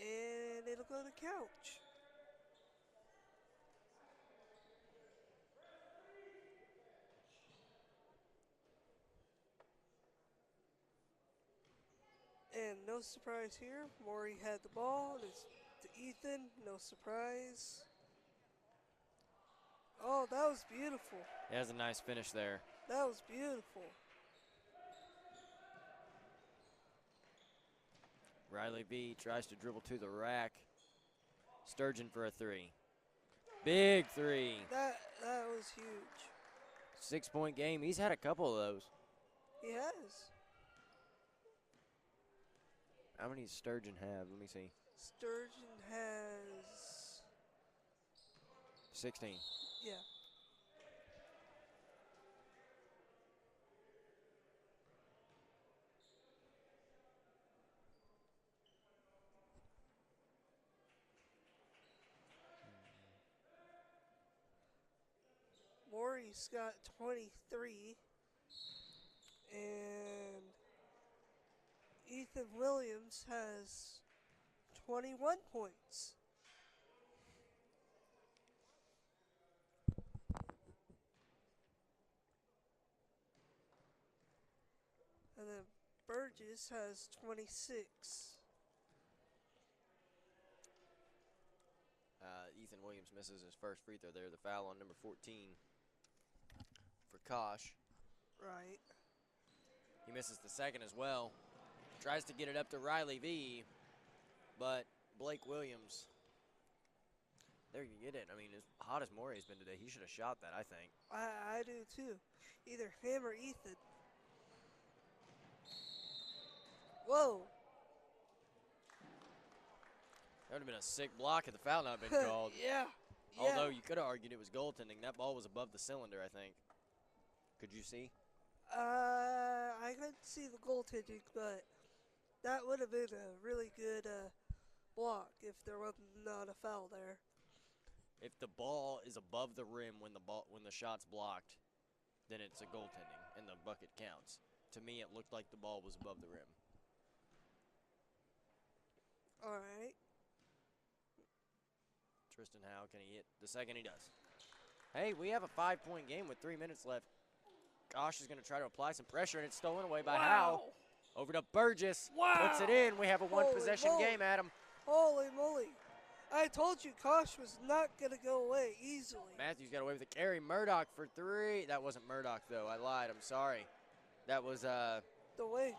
And it'll go to Couch. And no surprise here. Morey had the ball. It's to Ethan. No surprise. Oh, that was beautiful. He has a nice finish there. That was beautiful. Riley B tries to dribble to the rack. Sturgeon for a three. Big three. That was huge. 6-point game. He's had a couple of those. He has. How many does Sturgeon have? Let me see. Sturgeon has 16. yeah. Morey's got 23. And Ethan Williams has 21 points. And then Burgess has 26. Ethan Williams misses his first free throw there. The foul on number 14 for Kosh. Right. He misses the second as well. Tries to get it up to Riley V, but Blake Williams, there you get it. I mean, as hot as Morey's been today, he should have shot that, I think. I do too. Either him or Ethan. Whoa. That would have been a sick block had the foul not been called. Yeah. Although you could have argued it was goaltending. That ball was above the cylinder, I think. Could you see? I couldn't see the goaltending, but that would have been a really good block if there was not a foul there. If the ball is above the rim when the shot's blocked, then it's a goaltending and the bucket counts. To me, it looked like the ball was above the rim. All right. Tristan Howe, can he hit the second? He does. Hey, we have a 5-point game with 3 minutes left. Gosh is going to try to apply some pressure, and it's stolen away by Howe. Over to Burgess. Wow. Puts it in. We have a one-possession moly. game, Adam. Holy moly. I told you Kosh was not going to go away easily. Matthews got away with a carry. Murdoch for 3. That wasn't Murdoch, though. I lied. I'm sorry. That was, The way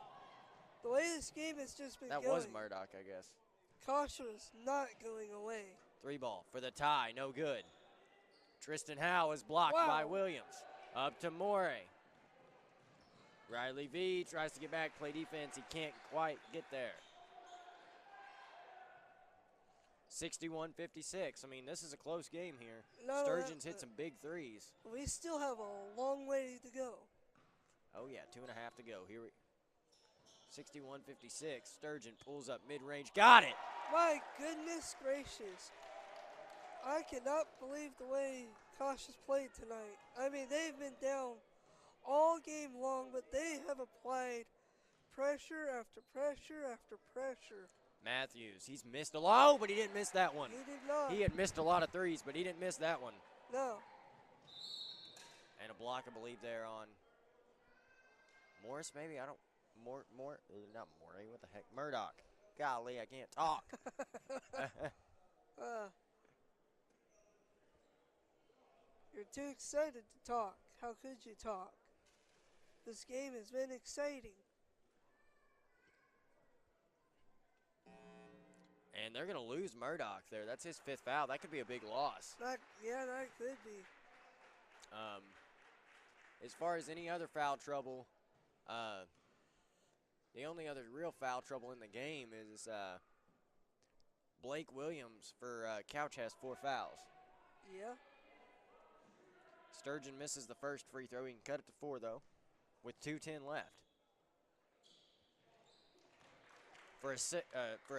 this game has just been that going. was Murdoch, I guess. Kosh was not going away. 3 ball for the tie. No good. Tristan Howe is blocked by Williams. Up to Morey. Riley V tries to get back, play defense. He can't quite get there. 61-56. I mean, this is a close game here. Sturgeon's hit some big threes. We still have a long way to go. Oh, yeah, 2.5 to go. Here we 61-56. Sturgeon pulls up mid-range. Got it! My goodness gracious. I cannot believe the way Kosh has played tonight. I mean, they've been down all game long, but they have applied pressure after pressure after pressure. Matthews, he's missed a lot, but he didn't miss that one. He did not. He had missed a lot of threes, but he didn't miss that one. No. And a block, I believe, there on Morris, maybe? I don't, not Morey, what the heck? Murdoch. Golly, I can't talk. You're too excited to talk. How could you talk? This game has been exciting. And they're going to lose Murdoch there. That's his 5th foul. That could be a big loss. That could be. As far as any other foul trouble, the only other real foul trouble in the game is Blake Williams for Couch has 4 fouls. Yeah. Sturgeon misses the first free throw. He can cut it to 4, though, with 2:10 left. For a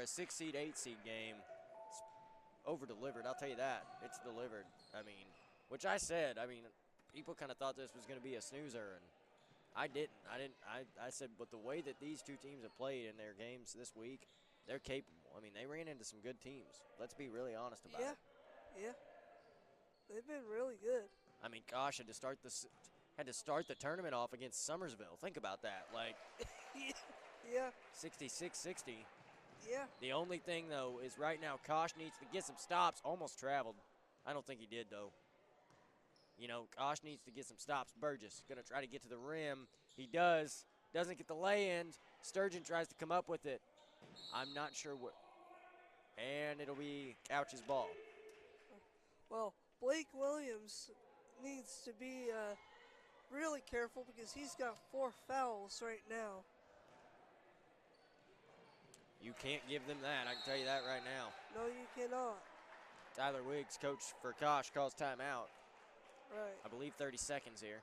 6 seed, 8 seed game, it's over-delivered. I'll tell you that. It's delivered. I mean, which I said. I mean, people kind of thought this was going to be a snoozer, and I didn't. I said, but the way that these two teams have played in their games this week, they're capable. I mean, they ran into some good teams. Let's be really honest about it. Yeah. They've been really good. I mean, gosh, had to start the tournament off against Summersville. Think about that. Like, yeah. 66-60. Yeah. The only thing, though, is right now Kosh needs to get some stops. Almost traveled. I don't think he did, though. You know, Kosh needs to get some stops. Burgess going to try to get to the rim. He does. Doesn't get the lay-in. Sturgeon tries to come up with it. I'm not sure what. And it'll be Couch's ball. Well, Blake Williams needs to be really careful because he's got 4 fouls right now. You can't give them that. I can tell you that right now. No, you cannot. Tyler Wiggs, coach for Kosh, calls timeout. Right. I believe 30 seconds here.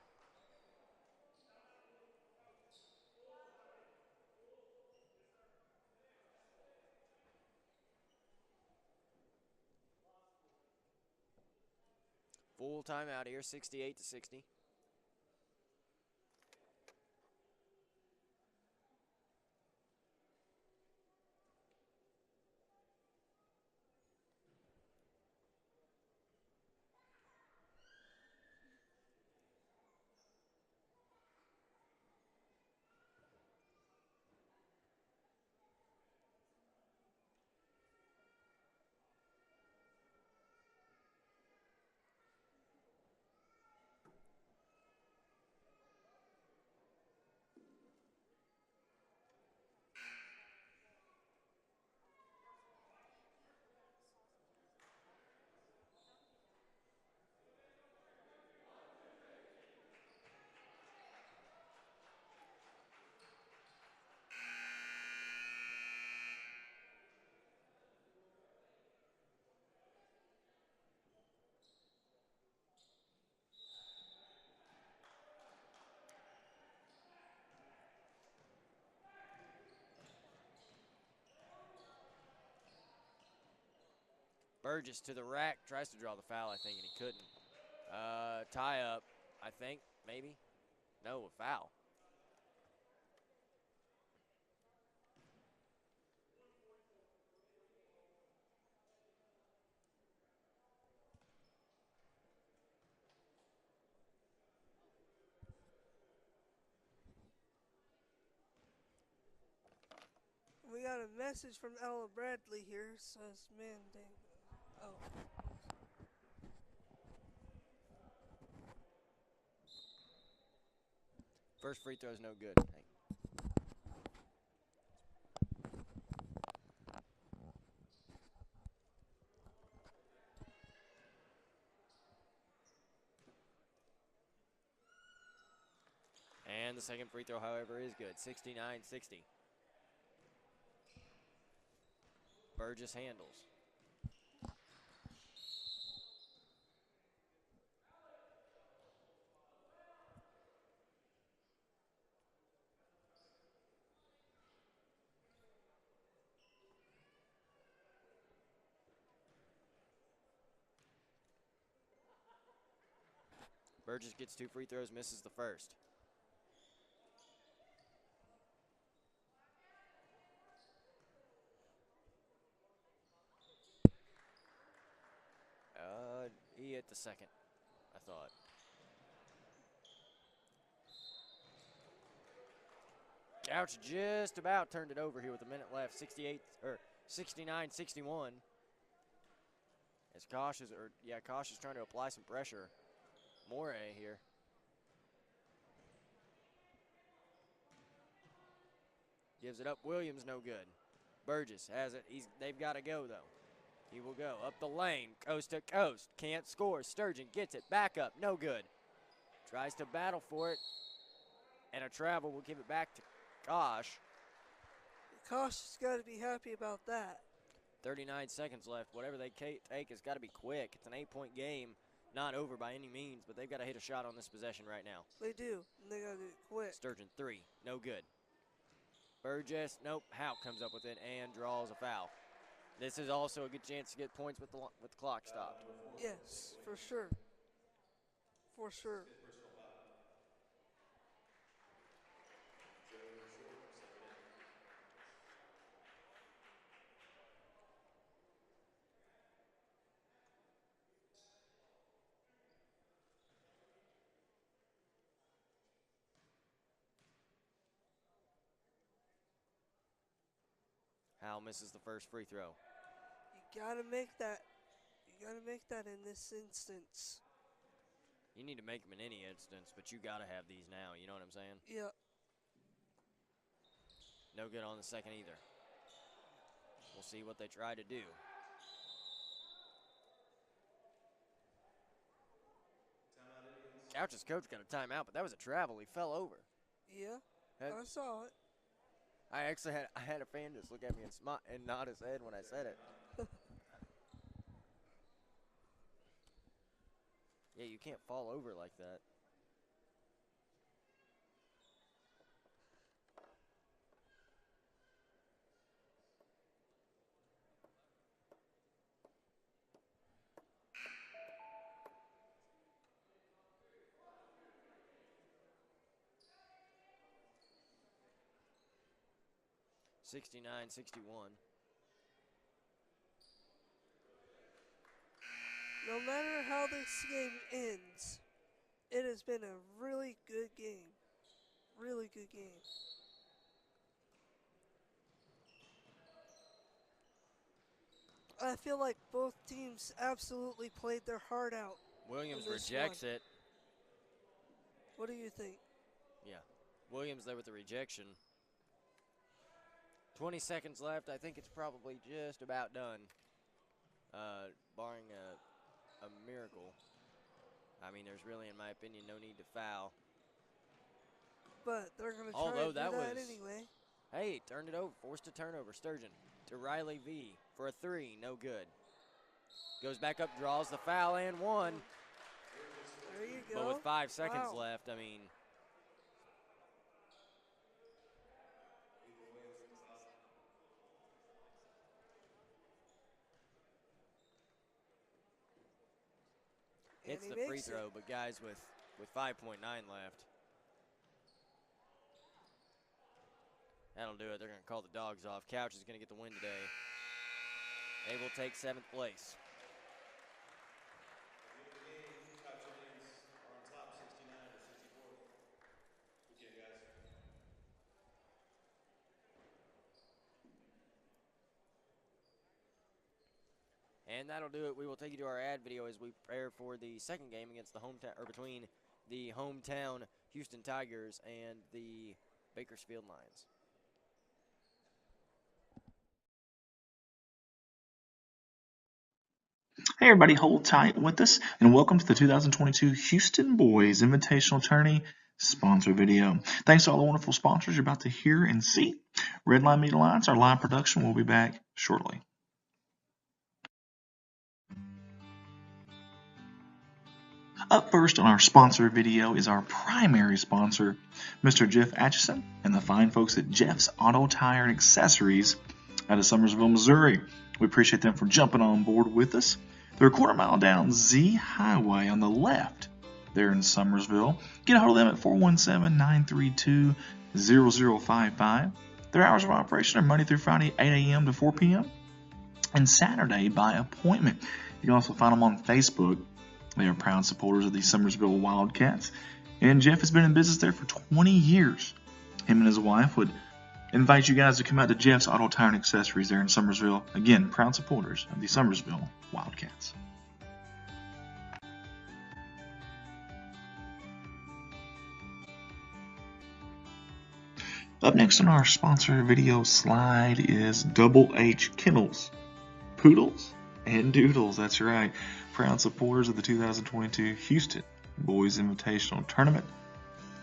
Full timeout here, 68-60. Burgess to the rack, tries to draw the foul, I think, and he couldn't. Tie up, I think, maybe. No, a foul. We got a message from Ella Bradley here. Says, man, dang. Oh. First free throw is no good. Hey. And the second free throw, however, is good. 69-60. Burgess handles. Burgess gets 2 free throws, misses the first. He hit the second, I thought. Couch just about turned it over here with a minute left. 69-61. As Kosh is trying to apply some pressure. Morey here. Gives it up. Williams no good. Burgess has it. They've got to go though. He will go up the lane, coast to coast. Can't score. Sturgeon gets it back up. No good. Tries to battle for it. And a travel will give it back to Kosh. Kosh has got to be happy about that. 39 seconds left. Whatever they take has got to be quick. It's an 8-point game. Not over by any means, but they've got to hit a shot on this possession right now. They do, and they got to do it quick. Sturgeon, 3. No good. Burgess, nope. Howe comes up with it and draws a foul. This is also a good chance to get points with the clock stopped. Yes, for sure. For sure. Howe misses the first free throw. You got to make that. You got to make that in this instance. You need to make them in any instance, but you got to have these now. You know what I'm saying? Yeah. No good on the second either. We'll see what they try to do. Couch's coach got a timeout, but that was a travel. He fell over. Yeah. I saw it. I actually had a fan just look at me and nod his head when I said it. Yeah, you can't fall over like that. 69-61. No matter how this game ends, it has been a really good game. Really good game. I feel like both teams absolutely played their heart out Williams in this rejects one. it. What do you think? Yeah. Williams there with the rejection. 20 seconds left. I think it's probably just about done. Barring a miracle. I mean, there's really, in my opinion, no need to foul. But they're going to try Although to do that that was, anyway. hey, turned it over. Forced a turnover. Sturgeon to Riley V for a 3. No good. Goes back up, draws the foul, and one. There you go. But with 5 seconds Wow. left, I mean, And hits he the free makes throw. it. But guys, with 5.9 left, that'll do it. They're going to call the dogs off. Couch is going to get the win today. They will take 7th place. And that'll do it. We will take you to our ad video as we prepare for the second game against the hometown, or between the hometown Houston Tigers and the Bakersfield Lions. Hey everybody, hold tight with us, and welcome to the 2022 Houston Boys Invitational Tourney sponsor video. Thanks to all the wonderful sponsors you're about to hear and see. Redline Media Lines, our live production, will be back shortly. Up first on our sponsor video is our primary sponsor, Mr. Jeff Atchison and the fine folks at Jeff's Auto Tire and Accessories out of Summersville, Missouri. We appreciate them for jumping on board with us. They're a quarter mile down Z Highway on the left there in Summersville. Get a hold of them at 417-932-0055. Their hours of operation are Monday through Friday, 8 a.m. to 4 p.m. and Saturday by appointment. You can also find them on Facebook. They are proud supporters of the Summersville Wildcats. And Jeff has been in business there for 20 years. Him and his wife would invite you guys to come out to Jeff's Auto Tire and Accessories there in Summersville. Again, proud supporters of the Summersville Wildcats. Up next on our sponsor video slide is Double H Kennels. Poodles and Doodles, that's right. Proud supporters of the 2022 Houston Boys Invitational Tournament.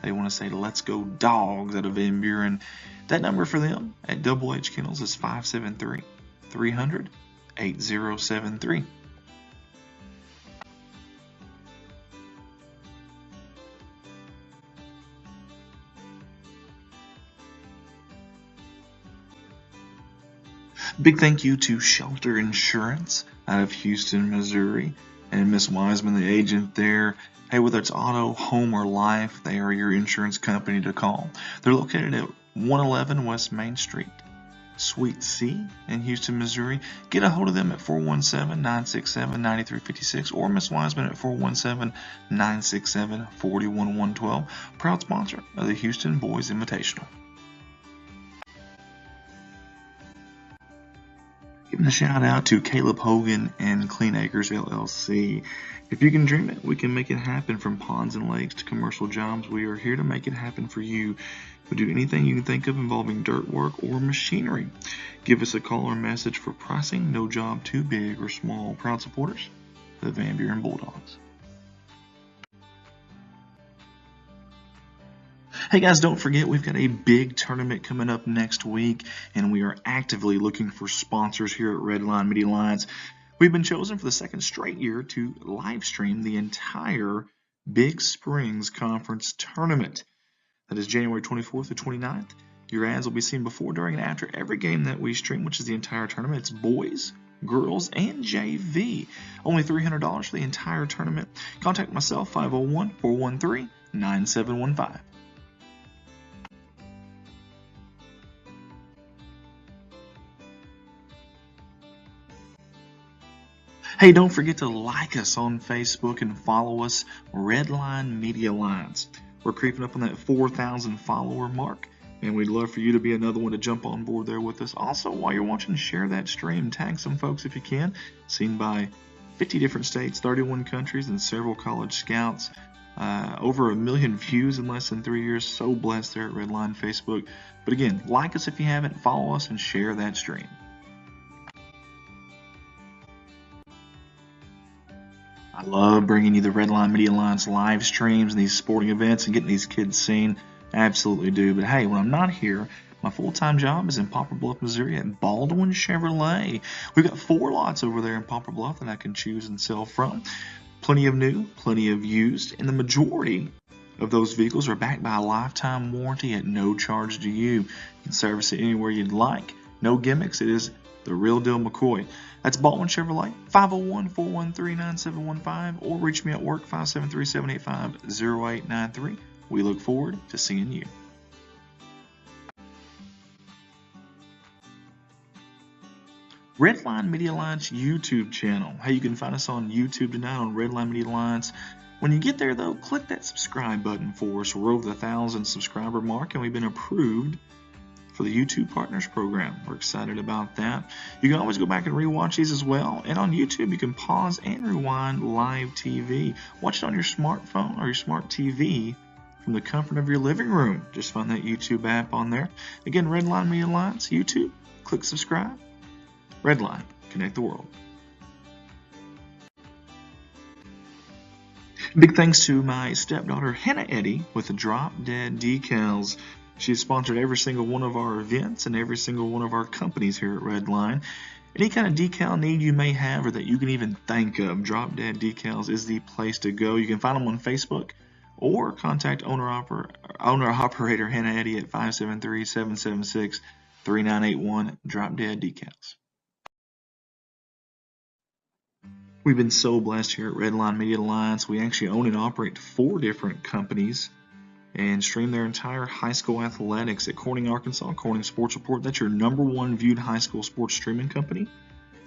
They want to say let's go dogs out of Van Buren. That number for them at Double H Kennels is 573-300-8073. Big thank you to Shelter Insurance out of Houston, Missouri, and Miss Wiseman, the agent there. Hey, whether it's auto, home, or life, they are your insurance company to call. They're located at 111 West Main Street, Suite C in Houston, Missouri. Get a hold of them at 417-967-9356 or Miss Wiseman at 417-967-41112. Proud sponsor of the Houston Boys Invitational. Giving a shout out to Caleb Hogan and Clean Acres LLC. If you can dream it, we can make it happen. From ponds and lakes to commercial jobs, we are here to make it happen for you. We do anything you can think of involving dirt work or machinery. Give us a call or message for pricing. No job too big or small. Proud supporters, the Van Buren Bulldogs. Hey guys, don't forget we've got a big tournament coming up next week, and we are actively looking for sponsors here at Redline Media Lines. We've been chosen for the second straight year to live stream the entire Big Springs Conference tournament. That is January 24th to 29th. Your ads will be seen before, during, and after every game that we stream, which is the entire tournament. It's boys, girls, and JV. Only $300 for the entire tournament. Contact myself, 501-413-9715. Hey, don't forget to like us on Facebook and follow us, Redline Media Alliance. We're creeping up on that 4,000 follower mark, and we'd love for you to be another one to jump on board there with us. Also, while you're watching, share that stream. Tag some folks if you can. Seen by 50 different states, 31 countries, and several college scouts. Over 1 million views in less than 3 years. So blessed there at Redline Facebook. But again, like us if you haven't, follow us, and share that stream. I love bringing you the Redline Media Alliance live streams and these sporting events and getting these kids seen. I absolutely do. But hey, when I'm not here, my full-time job is in Poplar Bluff, Missouri at Baldwin Chevrolet. We've got 4 lots over there in Poplar Bluff that I can choose and sell from. Plenty of new, plenty of used, and the majority of those vehicles are backed by a lifetime warranty at no charge to you. You can service it anywhere you'd like. No gimmicks. It is the real deal McCoy. That's Baldwin Chevrolet, 501-413-9715, or reach me at work, 573-785-0893. We look forward to seeing you. Redline Media Alliance YouTube channel. Hey, you can find us on YouTube tonight on Redline Media Alliance. When you get there, though, click that subscribe button for us. We're over the 1,000 subscriber mark, and we've been approved for the YouTube Partners Program. We're excited about that. You can always go back and rewatch these as well. And on YouTube, you can pause and rewind live TV. Watch it on your smartphone or your smart TV from the comfort of your living room. Just find that YouTube app on there. Again, Redline Media Alliance, YouTube. Click subscribe. Redline, connect the world. Big thanks to my stepdaughter, Hannah Eddy, with the Drop Dead Decals. She's sponsored every single one of our events and every single one of our companies here at Redline. Any kind of decal need you may have or that you can even think of, Drop Dead Decals is the place to go. You can find them on Facebook or contact owner-operator Hannah Eddy at 573-776-3981, Drop Dead Decals. We've been so blessed here at Redline Media Alliance. We actually own and operate 4 different companies and stream their entire high school athletics at Corning, Arkansas. Corning Sports Report, that's your #1 viewed high school sports streaming company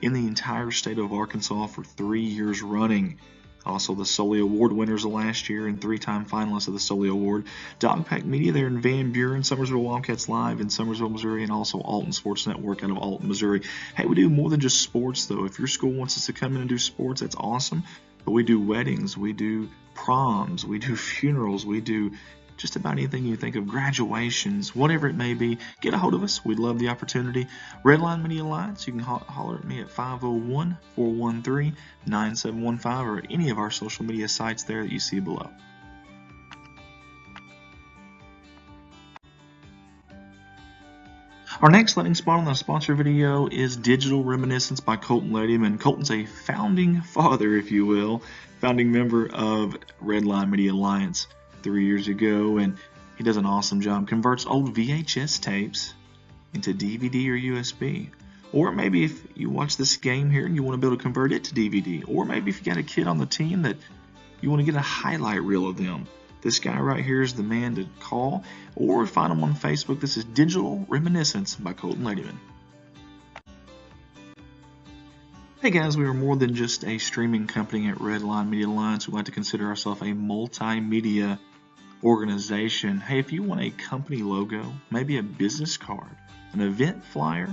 in the entire state of Arkansas for 3 years running. Also the Sully Award winners of last year and 3-time finalists of the Sully Award. Dogpack Media there in Van Buren, Summersville Wildcats Live in Summersville, Missouri, and also Alton Sports Network out of Alton, Missouri. Hey, we do more than just sports, though. If your school wants us to come in and do sports, that's awesome. But we do weddings, we do proms, we do funerals, we do just about anything you think of, graduations, whatever it may be. Get a hold of us. We'd love the opportunity. Redline Media Alliance, you can holler at me at 501-413-9715 or at any of our social media sites there that you see below. Our next landing spot on the sponsor video is Digital Reminiscence by Colton Ladyman. Colton's a founding father, if you will, founding member of Redline Media Alliance 3 years ago, and he does an awesome job. Converts old VHS tapes into DVD or USB. Or maybe if you watch this game here and you want to be able to convert it to DVD. Or maybe if you got a kid on the team that you want to get a highlight reel of them. This guy right here is the man to call. Or find him on Facebook. This is Digital Reminiscence by Colton Ladyman. Hey guys, we are more than just a streaming company at Redline Media Alliance. We like to consider ourselves a multimedia organization. Hey, if you want a company logo, maybe a business card, an event flyer,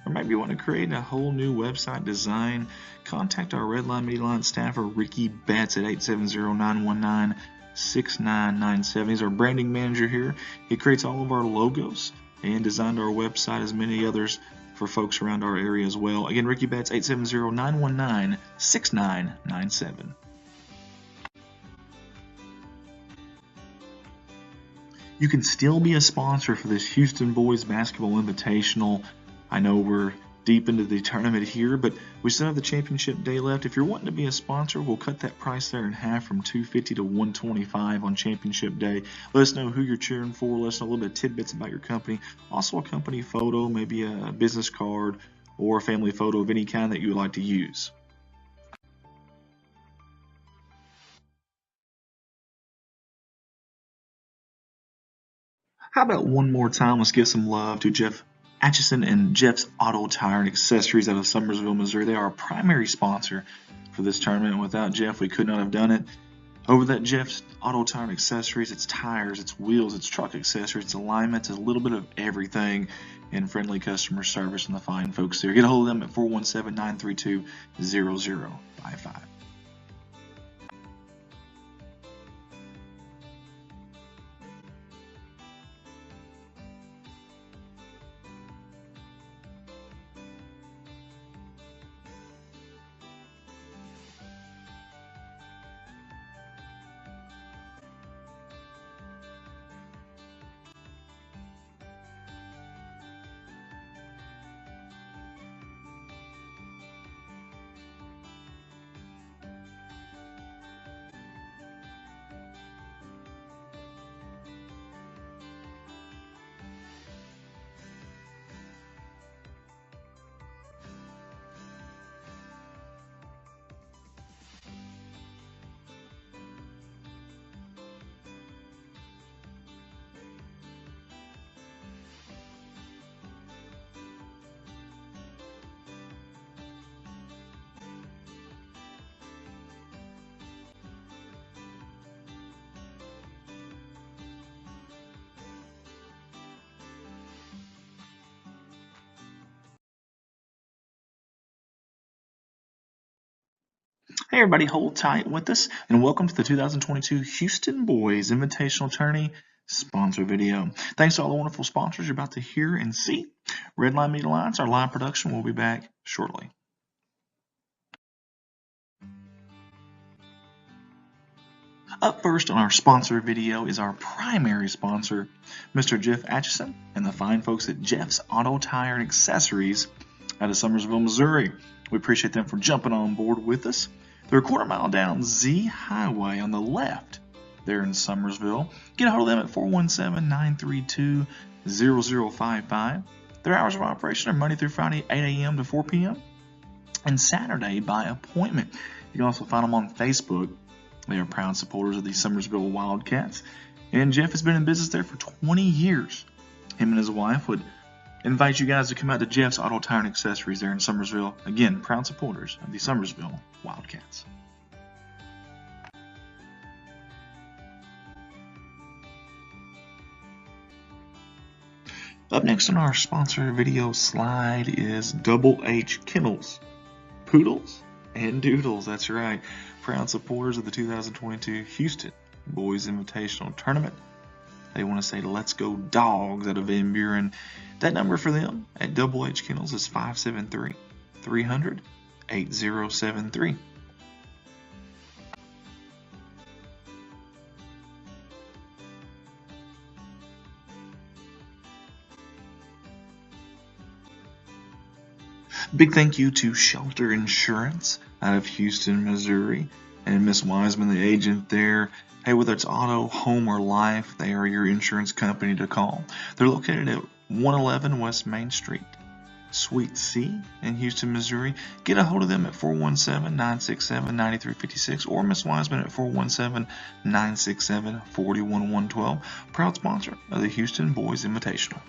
or maybe you want to create a whole new website design, contact our Redline Media Alliance staffer, Ricky Betts, at 870-919-6997. He's our branding manager here. He creates all of our logos and designed our website, as many others for folks around our area as well. Again, Ricky Betts, 870-919-6997. You can still be a sponsor for this Houston Boys Basketball Invitational. I know we're deep into the tournament here, but we still have the championship day left. If you're wanting to be a sponsor, we'll cut that price there in half from $250 to $125 on championship day. Let us know who you're cheering for. Let us know a little bit of tidbits about your company. Also a company photo, maybe a business card or a family photo of any kind that you would like to use. How about one more time? Let's give some love to Jeff Atchison and Jeff's Auto Tire and Accessories out of Summersville, Missouri. They are our primary sponsor for this tournament. Without Jeff, we could not have done it. Over that Jeff's Auto Tire and Accessories, it's tires, it's wheels, it's truck accessories, it's alignments, it's a little bit of everything, and friendly customer service and the fine folks there. Get a hold of them at 417-932-0055. Hey everybody, hold tight with us, and welcome to the 2022 Houston Boys Invitational Tourney sponsor video. Thanks to all the wonderful sponsors you're about to hear and see. Redline Media Alliance, our live production, will be back shortly. Up first on our sponsor video is our primary sponsor, Mr. Jeff Atchison and the fine folks at Jeff's Auto Tire and Accessories out of Summersville, Missouri. We appreciate them for jumping on board with us. They're a quarter mile down Z Highway on the left there in Summersville. Get a hold of them at 417-932-0055. Their hours of operation are Monday through Friday, 8 a.m. to 4 p.m. and Saturday by appointment. You can also find them on Facebook. They are proud supporters of the Summersville Wildcats. And Jeff has been in business there for 20 years. Him and his wife would invite you guys to come out to Jeff's Auto Tire and Accessories there in Summersville. Again, proud supporters of the Summersville Wildcats. Up next on our sponsor video slide is Double H Kennels, Poodles and Doodles. That's right, proud supporters of the 2022 Houston Boys Invitational Tournament. They want to say let's go dogs out of Van Buren. That number for them at Double H Kennels is 573-300-8073. Big thank you to Shelter Insurance out of Houston, Missouri, and Miss Wiseman, the agent there. Hey, whether it's auto, home, or life, they are your insurance company to call. They're located at 111 West Main Street, Suite C in Houston, Missouri. Get a hold of them at 417-967-9356 or Miss Wiseman at 417-967-41112. Proud sponsor of the Houston Boys Invitational.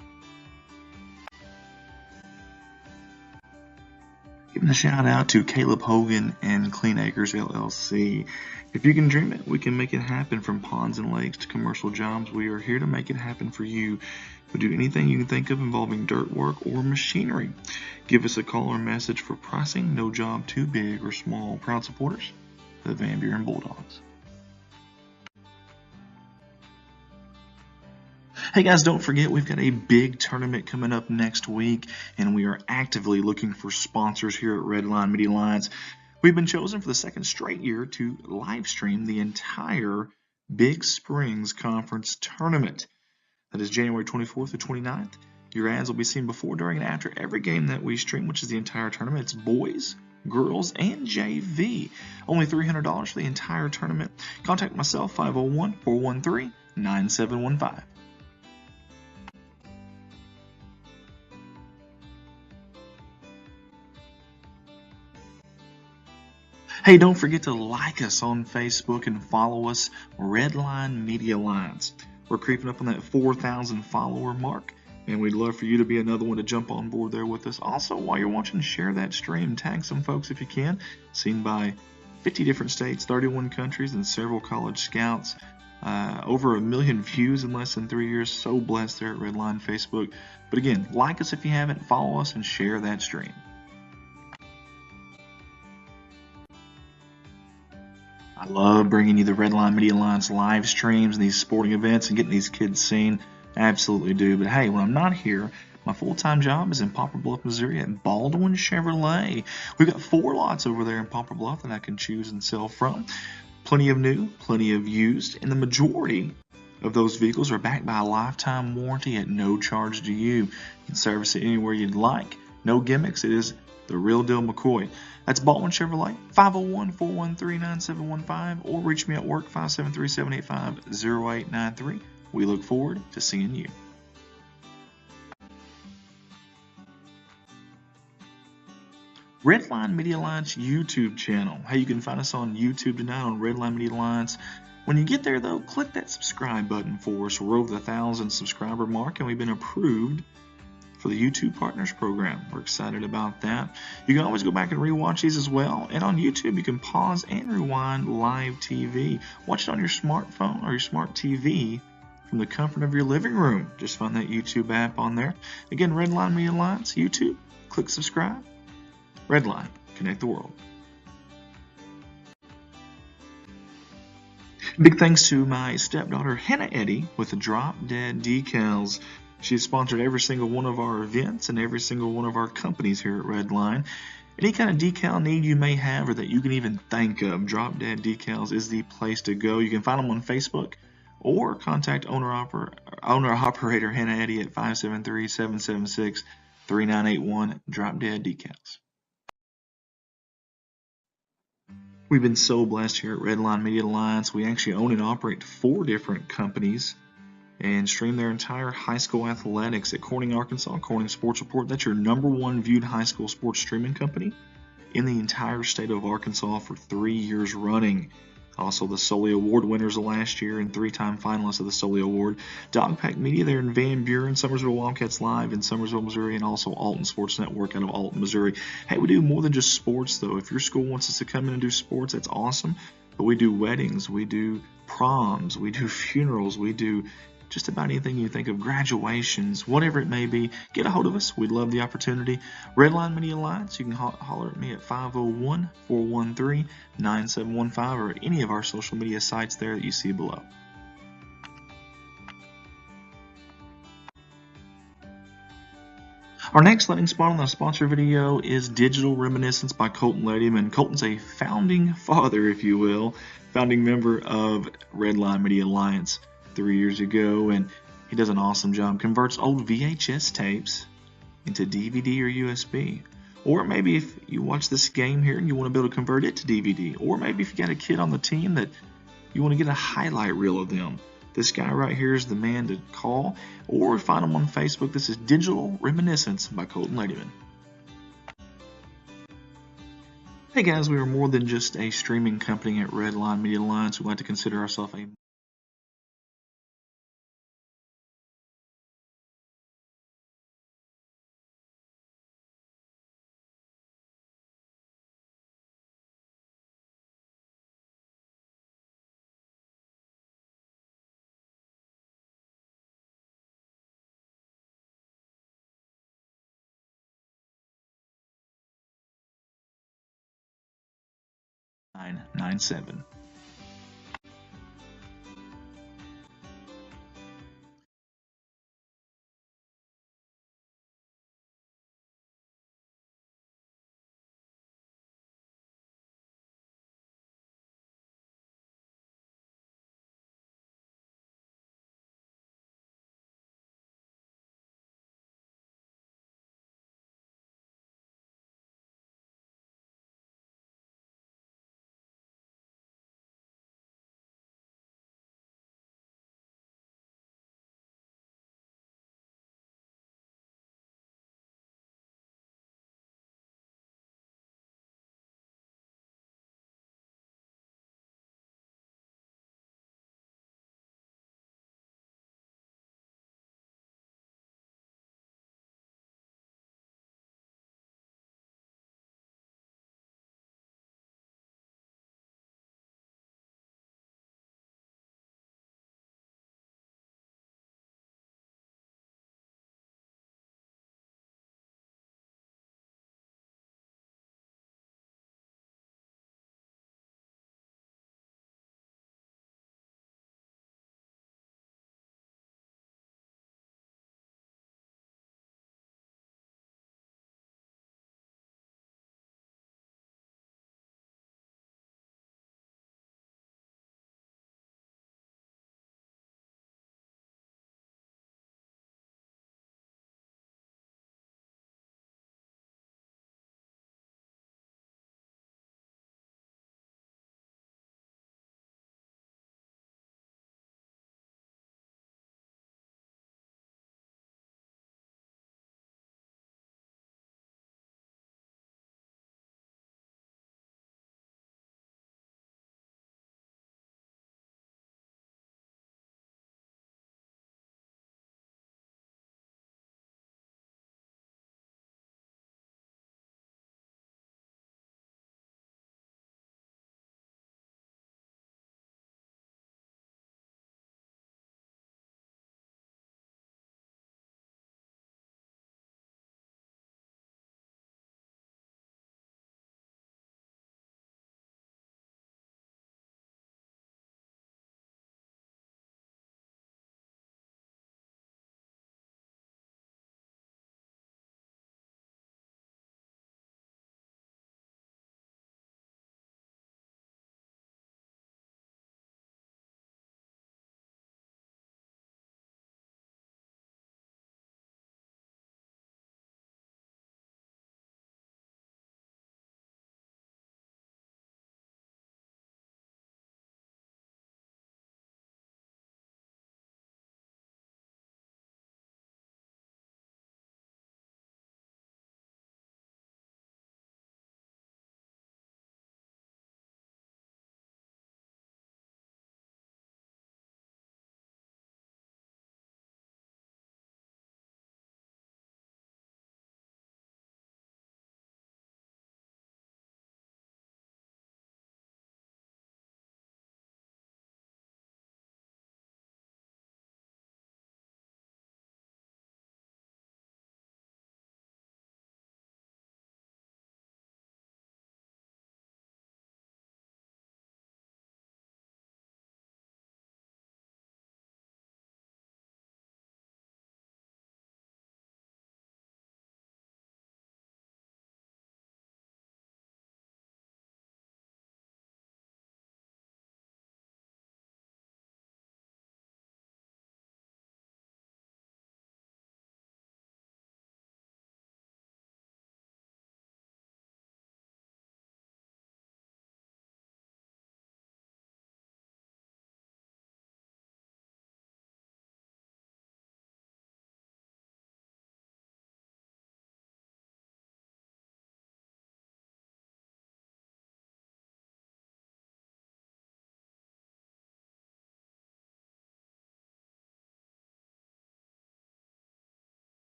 Giving a shout out to Caleb Hogan and Clean Acres LLC. If you can dream it, we can make it happen. From ponds and lakes to commercial jobs, we are here to make it happen for you. We do anything you can think of involving dirt work or machinery. Give us a call or message for pricing. No job too big or small. Proud supporters of the Van Buren Bulldogs. Hey guys, don't forget we've got a big tournament coming up next week, and we are actively looking for sponsors here at Redline Media Alliance. We've been chosen for the second straight year to live stream the entire Big Springs Conference Tournament. That is January 24th to 29th. Your ads will be seen before, during, and after every game that we stream, which is the entire tournament. It's boys, girls, and JV. Only $300 for the entire tournament. Contact myself, 501-413-9715. Hey, don't forget to like us on Facebook and follow us, Redline Media Alliance. We're creeping up on that 4,000 follower mark, and we'd love for you to be another one to jump on board there with us. Also, while you're watching, share that stream. Tag some folks if you can. Seen by 50 different states, 31 countries, and several college scouts. Over 1 million views in less than 3 years. So blessed there at Redline Facebook. But again, like us if you haven't, follow us, and share that stream. I love bringing you the Redline Media Alliance live streams and these sporting events and getting these kids seen. I absolutely do. But hey, when I'm not here, my full-time job is in Poplar Bluff, Missouri at Baldwin Chevrolet. We've got 4 lots over there in Poplar Bluff that I can choose and sell from. Plenty of new, plenty of used, and the majority of those vehicles are backed by a lifetime warranty at no charge to you. You can service it anywhere you'd like. No gimmicks. It is the real deal McCoy. That's Baldwin Chevrolet, 501-413-9715, or reach me at work, 573-785-0893. We look forward to seeing you. Redline Media Alliance YouTube channel. Hey, you can find us on YouTube tonight on Redline Media Alliance. When you get there, though, click that subscribe button for us. We're over the 1,000 subscriber mark, and we've been approved for the YouTube Partners Program. We're excited about that. You can always go back and rewatch these as well. And on YouTube, you can pause and rewind live TV. Watch it on your smartphone or your smart TV from the comfort of your living room. Just find that YouTube app on there. Again, Redline Media Alliance, YouTube. Click subscribe. Redline, connect the world. Big thanks to my stepdaughter, Hannah Eddy, with the Drop Dead Decals. She's sponsored every single one of our events and every single one of our companies here at Redline. Any kind of decal need you may have or that you can even think of, Drop Dead Decals is the place to go. You can find them on Facebook or contact owner-operator Hannah Eddy at 573-776-3981, Drop Dead Decals. We've been so blessed here at Redline Media Alliance. We actually own and operate 4 different companies and stream their entire high school athletics at Corning, Arkansas. Corning Sports Report, that's your #1 viewed high school sports streaming company in the entire state of Arkansas for 3 years running. Also the Sully Award winners of last year and 3-time finalists of the Sully Award. Dogpack Media there in Van Buren, Summersville Wildcats Live in Summersville, Missouri, and also Alton Sports Network out of Alton, Missouri. Hey, we do more than just sports, though. If your school wants us to come in and do sports, that's awesome. But we do weddings, we do proms, we do funerals, we do just about anything you think of, graduations, whatever it may be. Get a hold of us. We'd love the opportunity. Redline Media Alliance, you can holler at me at 501-413-9715 or at any of our social media sites there that you see below. Our next landing spot on the sponsor video is Digital Reminiscence by Colton Ladyman. Colton's a founding father, if you will, founding member of Redline Media Alliance 3 years ago, and he does an awesome job. Converts old VHS tapes into DVD or USB. Or maybe if you watch this game here and you want to be able to convert it to DVD. Or maybe if you got a kid on the team that you want to get a highlight reel of them. This guy right here is the man to call. Or find him on Facebook. This is Digital Reminiscence by Colton Ladyman. Hey guys, we are more than just a streaming company at Redline Media Alliance. We like to consider ourselves a .997.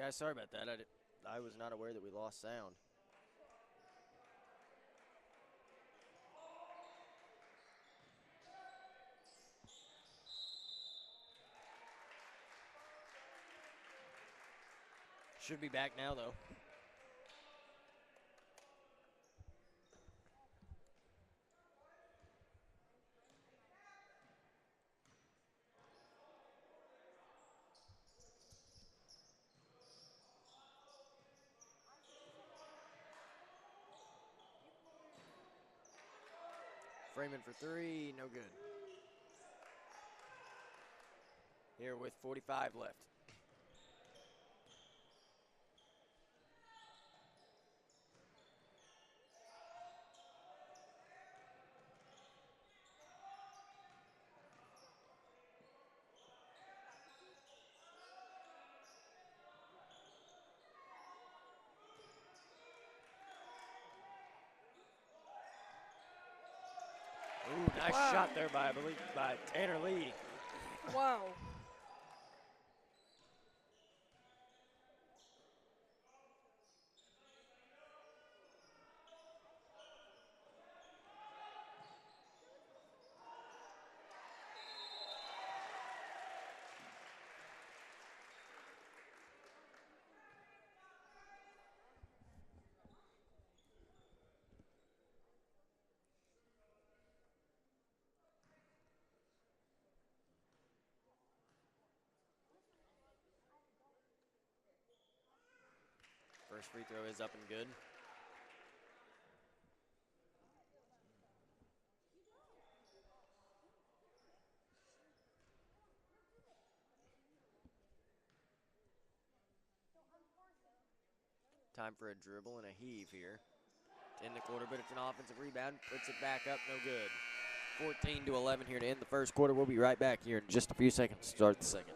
Guys, sorry about that. I was not aware that we lost sound. Should be back now, though. Freeman for three, no good. Here with 45 left. Ooh, nice Wow. shot there by Tanner Lee. Wow. First free throw is up and good. Time for a dribble and a heave here. In the quarter, but it's an offensive rebound. Puts it back up, no good. 14-11 here to end the first quarter. We'll be right back here in just a few seconds to start the second.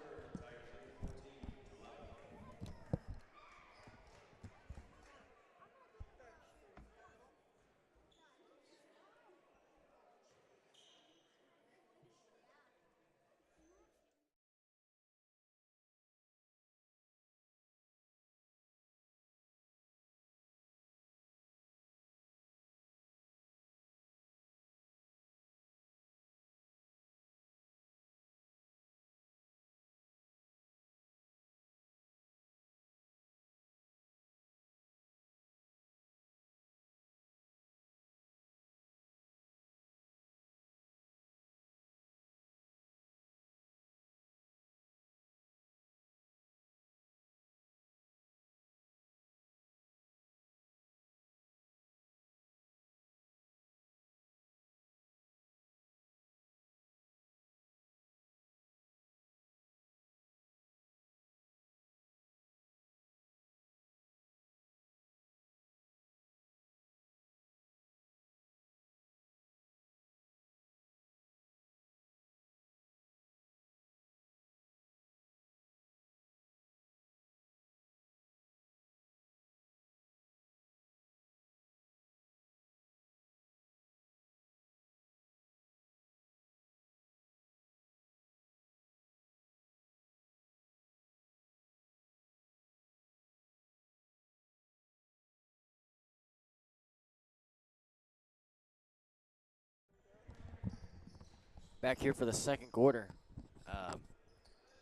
Back here for the second quarter.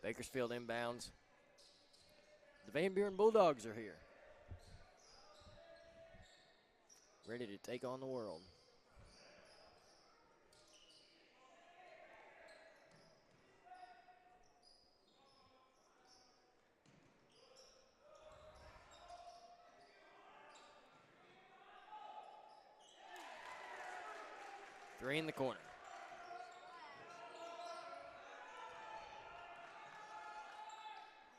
Bakersfield inbounds. The Van Buren Bulldogs are here. Ready to take on the world. Three in the corner.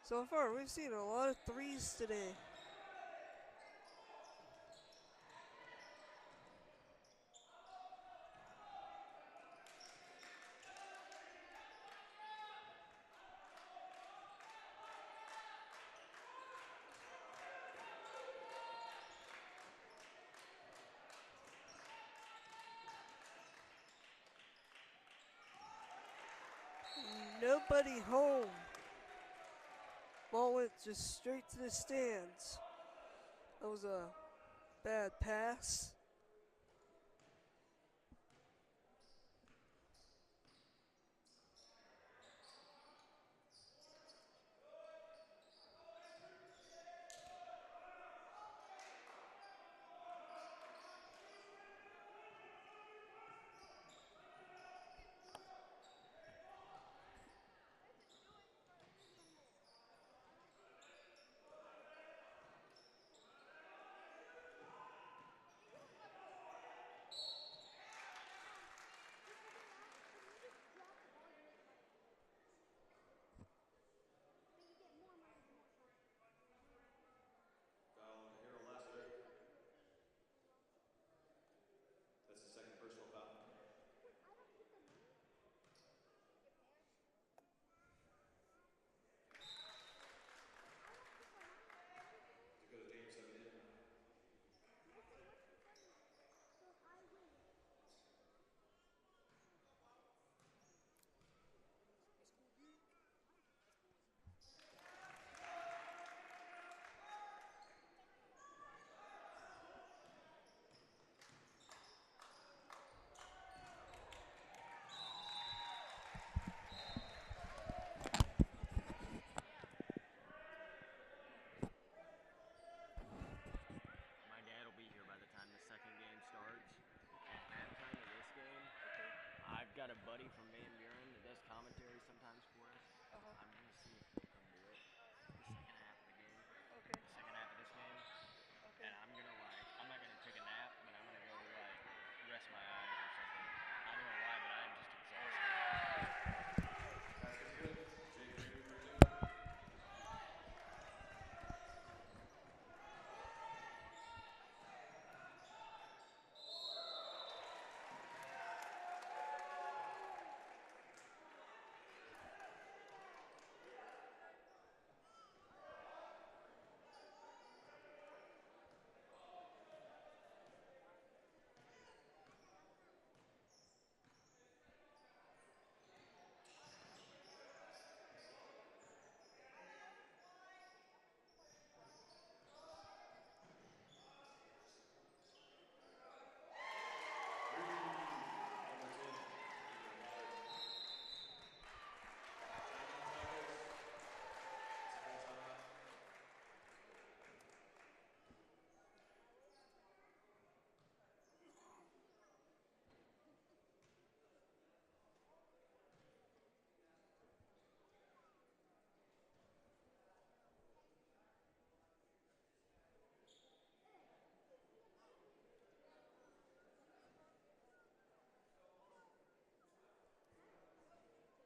So far, we've seen a lot of threes today. Nobody home. Ball went just straight to the stands. That was a bad pass. Foul on Kahiro Lassiter. That's the second personal foul. Dakota James subbing in. My dad will be here by the time the second game starts. At halftime of this game, I've got a buddy from Van Buren that does commentary sometimes for us. Uh-huh. I'm going to see if he'll come do it the second half of the game, Okay. the second half of this game. Okay. And I'm going to, I'm not going to take a nap, but I'm going to go, rest my eyes or something. I don't know why, but I'm just exhausted. That's good. Jake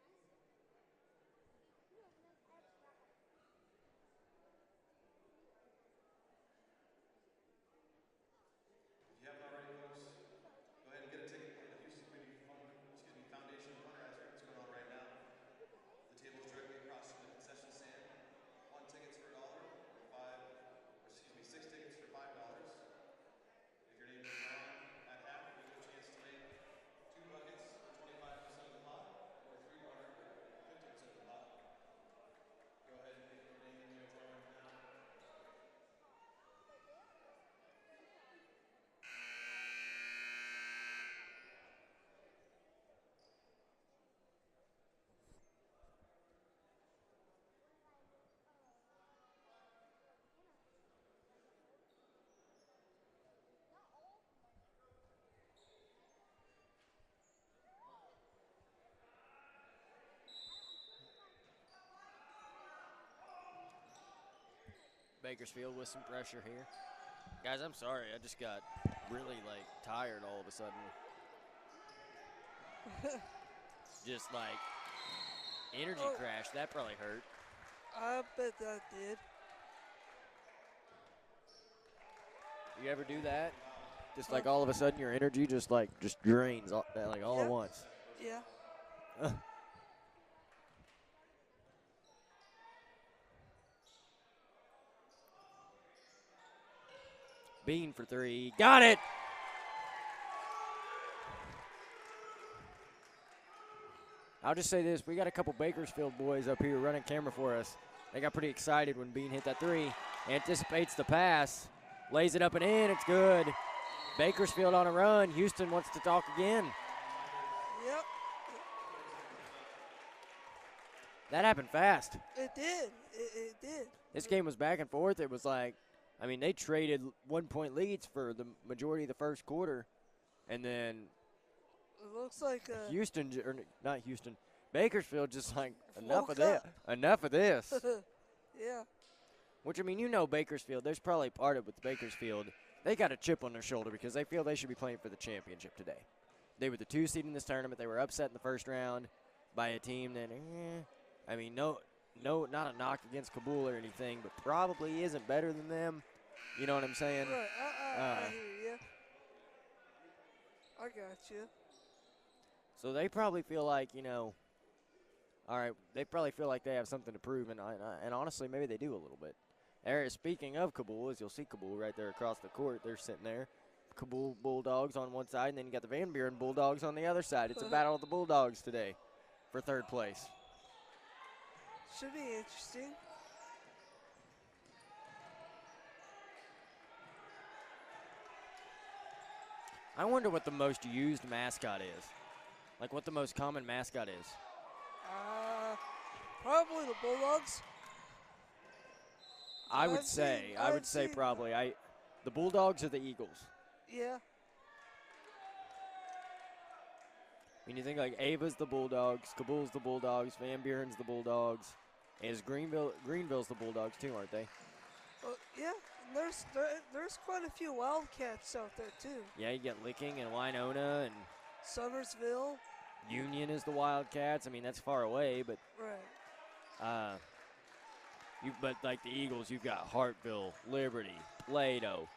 Green for two. If you haven't already, folks, go ahead and get a ticket for the Houston Community Foundation fundraiser. It's going on right now. The table is directly across from the concession stand. 1 ticket's for $1, or six tickets for $5. If your name is drawn at half, you get a chance to make 2 buckets for 25% of the pot, or 3 buckets for 50% of the pot. Go ahead and get your name in the drawing now. Bakersfield with some pressure here. Guys, I'm sorry. I just got really, tired all of a sudden. Just, energy crash. That probably hurt. I bet that did. You ever do that? Just, all of a sudden your energy just drains, all Yeah. at once. Yeah. Bean for three. Got it! I'll just say this. We got a couple Bakersfield boys up here running camera for us. They got pretty excited when Bean hit that three. Anticipates the pass. Lays it up and in. It's good. Bakersfield on a run. Houston wants to talk again. Yep, That happened fast. it did. It did. This game was back and forth. It was like, I mean, they traded 1-point leads for the majority of the first quarter. And then It looks like Houston, or not Houston, Bakersfield just like, enough Woke of this. up. Enough of this. yeah. Which, I mean, you know Bakersfield. There's probably part of it with Bakersfield. They got a chip on their shoulder because they feel they should be playing for the championship today. They were the 2 seed in this tournament. They were upset in the first round by a team that, I mean, no, not a knock against Kabul or anything, but probably isn't better than them. You know what I'm saying? Right. I hear you. I got you. So they probably feel like, all right, they probably feel like they have something to prove, and honestly, maybe they do a little bit. Speaking of Kabul, as you'll see Kabul right there across the court, they're sitting there. Kabul Bulldogs on one side, and then you got the Van Buren Bulldogs on the other side. It's a battle of the Bulldogs today for third place. Should be interesting. I wonder what the most used mascot is. Like what the most common mascot is. Probably the Bulldogs. I would I've say seen- I've seen- probably. The Bulldogs or the Eagles. Yeah. When you think like Ava's the Bulldogs, Kabul's the Bulldogs, Van Buren's the Bulldogs, and is Greenville's the Bulldogs too, aren't they? Yeah. And there's quite a few Wildcats out there too. Yeah, you get Licking and Winona and Summersville. Union is the Wildcats. I mean, that's far away, but Right. but like the Eagles, you've got Hartville, Liberty, Plato.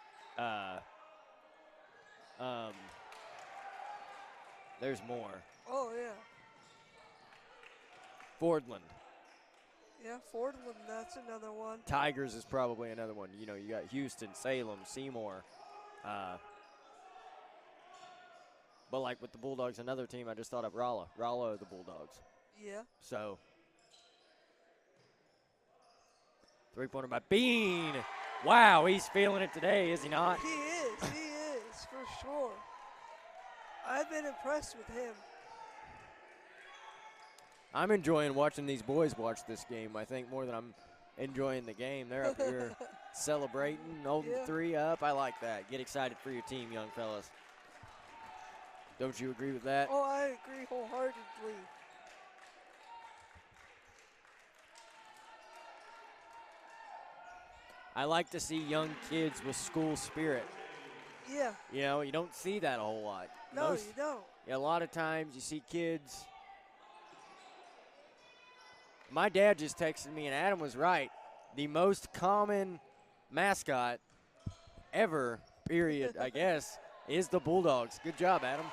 There's more. Oh yeah. Fordland. Yeah. Fordland. That's another one. Tigers is probably another one. You got Houston, Salem, Seymour. But like with the Bulldogs, another team I just thought of, Rolla. Rolla are the Bulldogs. Yeah. So, 3-pointer by Bean. Wow, he's feeling it today, is he not? He is for sure. I've been impressed with him. I'm enjoying watching these boys watch this game, I think, more than I'm enjoying the game. They're up here celebrating, holding Yeah. 3 up. I like that. Get excited for your team, young fellas. Don't you agree with that? Oh, I agree wholeheartedly. I like to see young kids with school spirit. Yeah. You don't see that a whole lot. No, you don't. A lot of times you see kids. My dad just texted me, and Adam was right. The most common mascot ever, period, I guess, is the Bulldogs. Good job, Adam.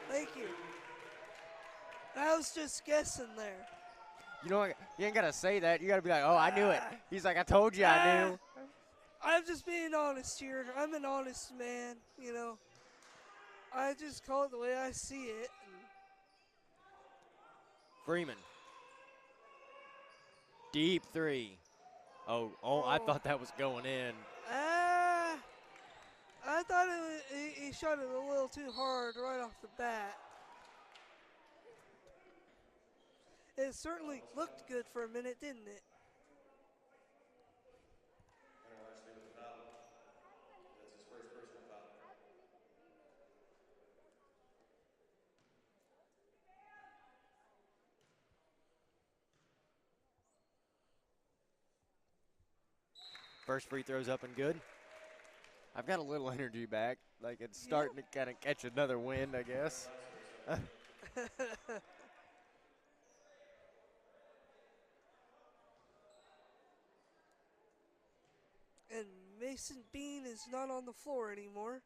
Thank you. I was just guessing there. You know what? You ain't got to say that. You got to be like, oh, I knew it. He's like, I told you I knew. I'm just being honest here. I'm an honest man, I just call it the way I see it. Freeman. Deep 3. Oh, I thought that was going in. I thought he shot it a little too hard right off the bat. It certainly looked good for a minute, didn't it? That's his first personal foul. First free throw's up and good. I've got a little energy back. Like it's starting to kind of catch another wind, I guess. And Mason Bean is not on the floor anymore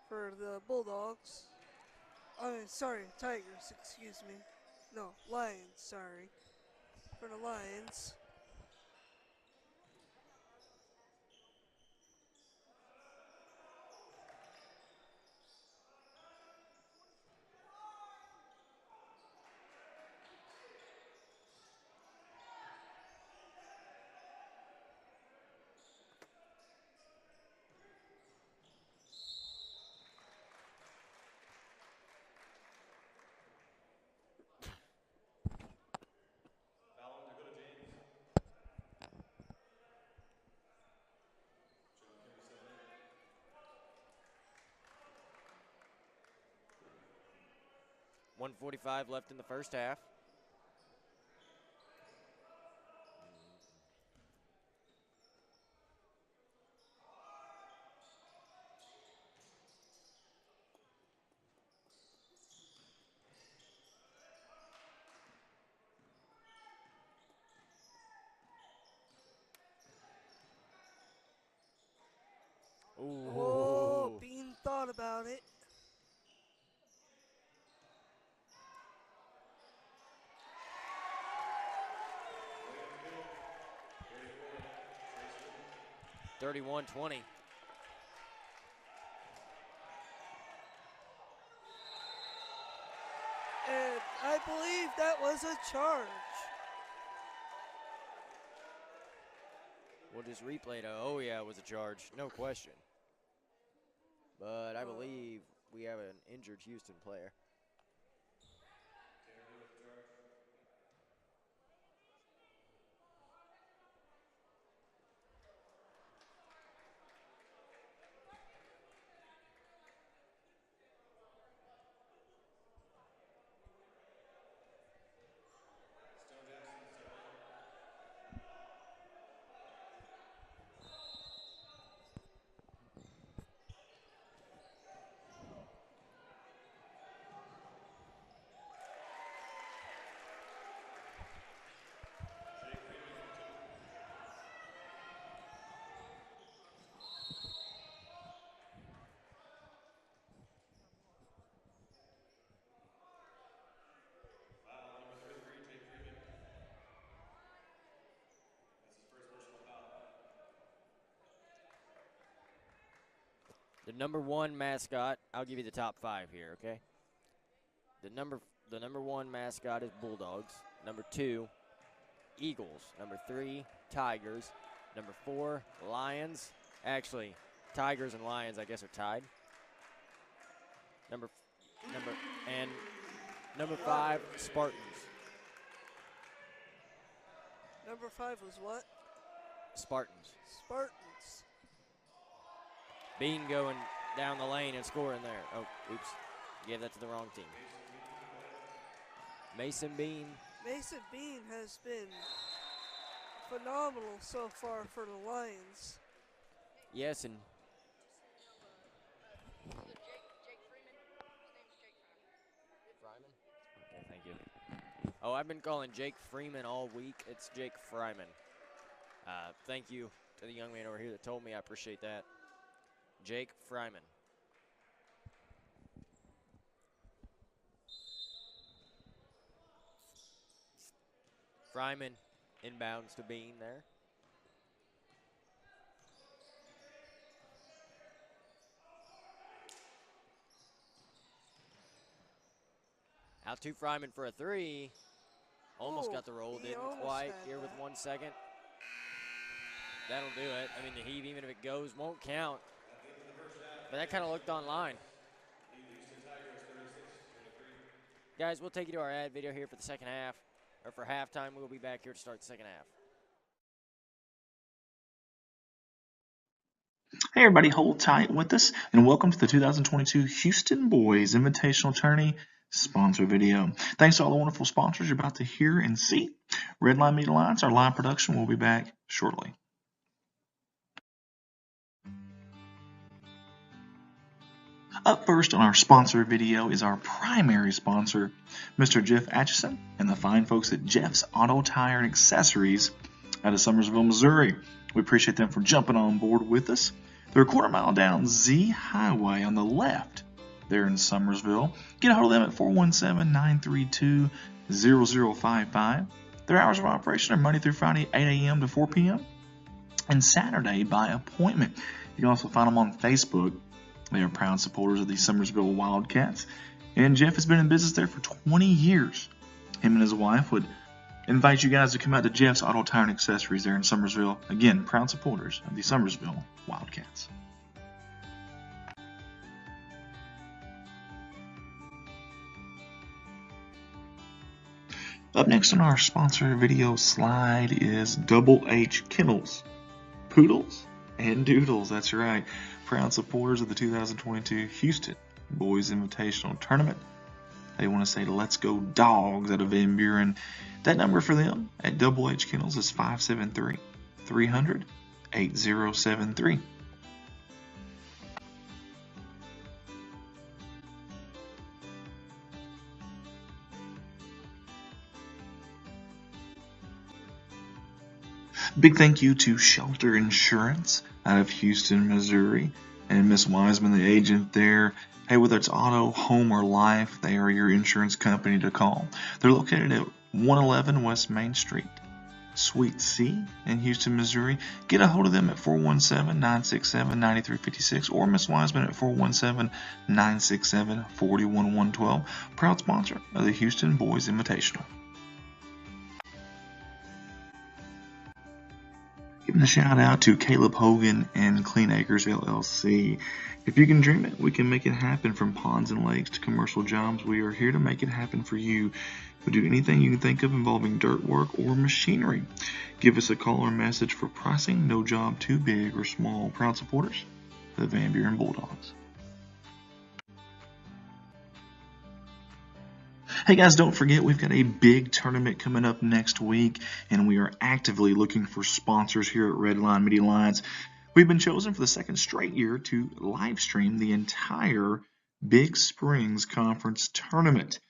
for the Bulldogs. I mean, sorry, Tigers, excuse me. No, Lions, sorry. For the Lions. 1:45 left in the first half. Oh, Ooh. Bean thought about it. Way to go. 31-20. And I believe that was a charge. We'll just replay it. Oh, yeah, it was a charge. No question. But I believe we have an injured Houston player. Stone Jackson, step in. Jake Freeman for 2. Foul on number 33, Jake Freeman. That's his first personal foul. The number 1 mascot, I'll give you the top 5 here, okay? The number 1 mascot is Bulldogs. Number 2, Eagles. Number 3, Tigers. Number 4, Lions. Actually, Tigers and Lions, I guess, are tied. Number 5, Spartans. Number 5 was what? Spartans. Spartans. Bean going down the lane and scoring there. Oh, oops. Gave that to the wrong team. Mason Bean. Mason Bean has been phenomenal so far for the Lions. Yes, and Fryman? Okay, thank you. Oh, I've been calling Jake Freeman all week. It's Jake Fryman. Thank you to the young man over here that told me. I appreciate that. Jake Fryman. Fryman inbounds to Bean there. Out to Fryman for a 3. Almost Oh, got the roll, he didn't almost quite had here with that. 1 second. That'll do it. I mean, the heave, even if it goes, won't count. At the end of the first half, But that kind of looked online. lead the Houston Tigers 36-23. Guys, we'll take you to our ad video here for the second half. Or for halftime, we'll be back here to start the second half. Hey everybody, hold tight with us, and welcome to the 2022 Houston Boys Invitational Tourney sponsor video. Thanks to all the wonderful sponsors you're about to hear and see. Redline Media Alliance, our live production, will be back shortly. Up first on our sponsor video is our primary sponsor, Mr. Jeff Atchison and the fine folks at Jeff's Auto Tire and Accessories out of Summersville, Missouri. We appreciate them for jumping on board with us. They're a quarter mile down Z Highway on the left there in Summersville. Get a hold of them at 417-932-0055. Their hours of operation are Monday through Friday, 8 a.m. to 4 p.m. and Saturday by appointment. You can also find them on Facebook. They are proud supporters of the Summersville Wildcats. And Jeff has been in business there for 20 years. Him and his wife would invite you guys to come out to Jeff's Auto Tire and Accessories there in Summersville. Again, proud supporters of the Summersville Wildcats. Up next on our sponsor video slide is Double H Kennels. Poodles and Doodles, that's right. Proud supporters of the 2022 Houston Boys Invitational Tournament. They want to say let's go dogs out of Van Buren. That number for them at Double H Kennels is 573 300 8073. Big thank you to Shelter Insurance out of Houston, Missouri, and Miss Wiseman, the agent there. Hey, whether it's auto, home, or life, they are your insurance company to call. They're located at 111 West Main Street, Suite C in Houston, Missouri. Get a hold of them at 417-967-9356 or Miss Wiseman at 417-967-41112. Proud sponsor of the Houston Boys Invitational. Giving a shout out to Caleb Hogan and Clean Acres LLC. If you can dream it, we can make it happen. From ponds and lakes to commercial jobs, we are here to make it happen for you. We do anything you can think of involving dirt work or machinery. Give us a call or message for pricing. No job too big or small. Proud supporters, the Van Buren Bulldogs. Hey guys, don't forget we've got a big tournament coming up next week, and we are actively looking for sponsors here at Redline Media Alliance. We've been chosen for the second straight year to live stream the entire Big Springs Conference tournament.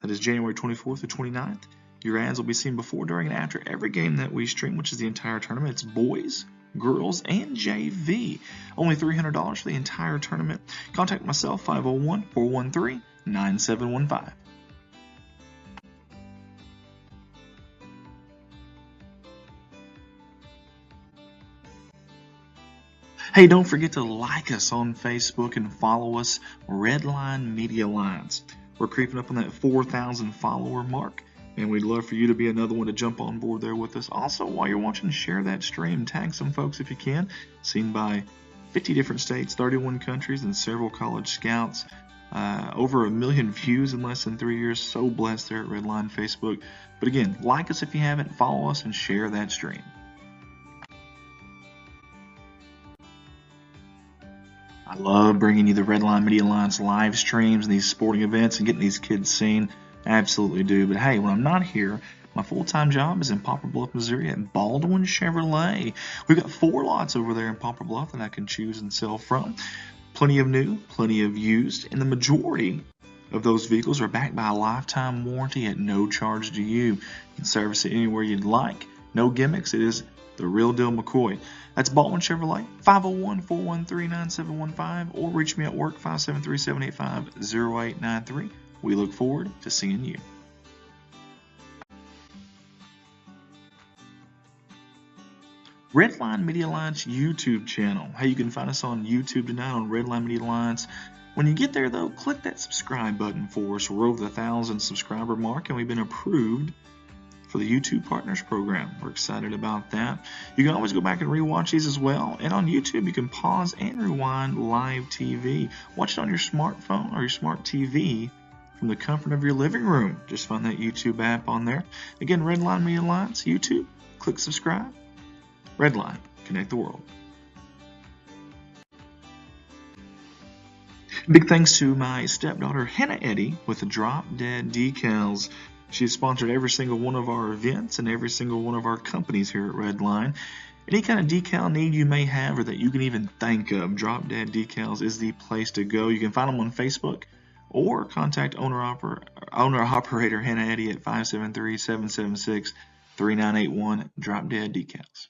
That is January 24th to 29th. Your ads will be seen before, during, and after every game that we stream, which is the entire tournament. It's boys, girls, and JV. Only $300 for the entire tournament. Contact myself, 501-413-9715. Hey, don't forget to like us on Facebook and follow us, Redline Media Alliance. We're creeping up on that 4,000 follower mark, and we'd love for you to be another one to jump on board there with us. Also, while you're watching, share that stream. Tag some folks if you can. Seen by 50 different states, 31 countries, and several college scouts. Over 1 million views in less than 3 years. So blessed there at Redline Facebook. But again, like us if you haven't, follow us, and share that stream. I love bringing you the Redline Media Alliance live streams and these sporting events and getting these kids seen. I absolutely do. But hey, when I'm not here, my full-time job is in Poplar Bluff, Missouri at Baldwin Chevrolet. We've got 4 lots over there in Poplar Bluff that I can choose and sell from. Plenty of new, plenty of used, and the majority of those vehicles are backed by a lifetime warranty at no charge to you. You can service it anywhere you'd like. No gimmicks. It is the real deal McCoy. That's Baldwin Chevrolet, 501-413-9715, or reach me at work, 573-785-0893. We look forward to seeing you. Redline Media Alliance YouTube channel. Hey, you can find us on YouTube tonight on Redline Media Alliance. When you get there, though, click that subscribe button for us. We're over the 1,000 subscriber mark, and we've been approved for the YouTube Partners Program. We're excited about that. You can always go back and rewatch these as well. And on YouTube, you can pause and rewind live TV. Watch it on your smartphone or your smart TV from the comfort of your living room. Just find that YouTube app on there. Again, Redline Media Alliance, YouTube. Click subscribe. Redline, connect the world. Big thanks to my stepdaughter, Hannah Eddy, with the Drop Dead Decals. She's sponsored every single one of our events and every single one of our companies here at Redline. Any kind of decal need you may have or that you can even think of, Drop Dead Decals is the place to go. You can find them on Facebook or contact owner-operator Hannah Eddy at 573-776-3981, Drop Dead Decals.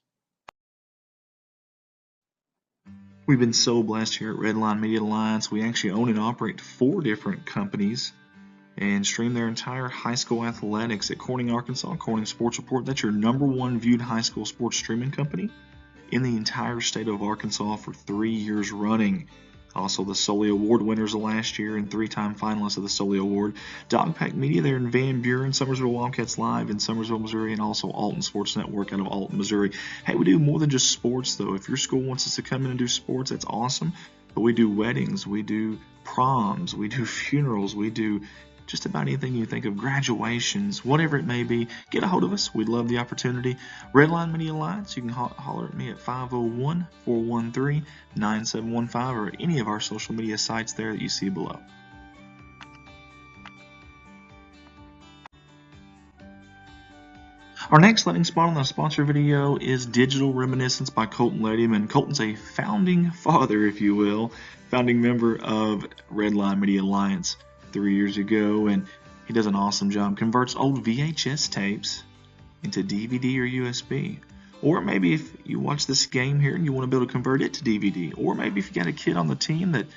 We've been so blessed here at Redline Media Alliance. We actually own and operate 4 different companies and stream their entire high school athletics at Corning, Arkansas. Corning Sports Report, that's your #1 viewed high school sports streaming company in the entire state of Arkansas for 3 years running. Also the Sully Award winners of last year and 3-time finalists of the Sully Award. Dogpack Media there in Van Buren, Summersville Wildcats Live in Summersville, Missouri, and also Alton Sports Network out of Alton, Missouri. Hey, we do more than just sports, though. If your school wants us to come in and do sports, that's awesome. But we do weddings, we do proms, we do funerals, we do just about anything you think of, graduations, whatever it may be. Get a hold of us. We'd love the opportunity. Redline Media Alliance, you can holler at me at 501-413-9715 or at any of our social media sites there that you see below. Our next landing spot on the sponsor video is Digital Reminiscence by Colton Ladyman. Colton's a founding father, if you will, founding member of Redline Media Alliance 3 years ago, and he does an awesome job. Converts old VHS tapes into DVD or USB. Or maybe if you watch this game here and you want to be able to convert it to DVD. Or maybe if you got a kid on the team that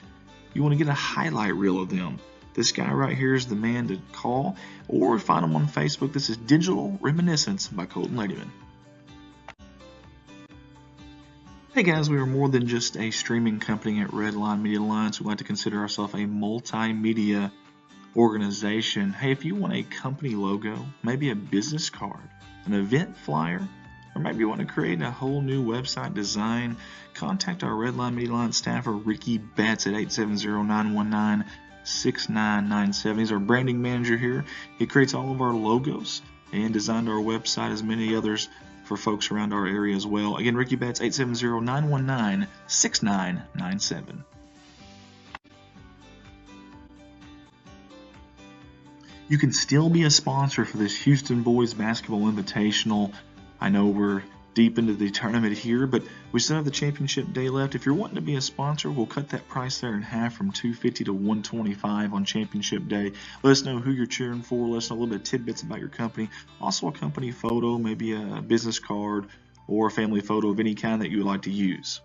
you want to get a highlight reel of them. This guy right here is the man to call, or find him on Facebook. This is Digital Reminiscence by Colton Ladyman. Hey guys, we are more than just a streaming company at Redline Media Alliance. We like to consider ourselves a multimedia organization. Hey, if you want a company logo, maybe a business card, an event flyer, or maybe you want to create a whole new website design, contact our Redline Media Alliance staffer, Ricky Betts, at 870-919-6997. He's our branding manager here. He creates all of our logos and designed our website, as many others for folks around our area as well. Again, Ricky Betts, 870-919-6997. You can still be a sponsor for this Houston Boys Basketball Invitational. I know we're deep into the tournament here, but we still have the championship day left. If you're wanting to be a sponsor, we'll cut that price there in half from $250 to $125 on championship day. Let us know who you're cheering for. Let us know a little bit of tidbits about your company. Also a company photo, maybe a business card or a family photo of any kind that you would like to use.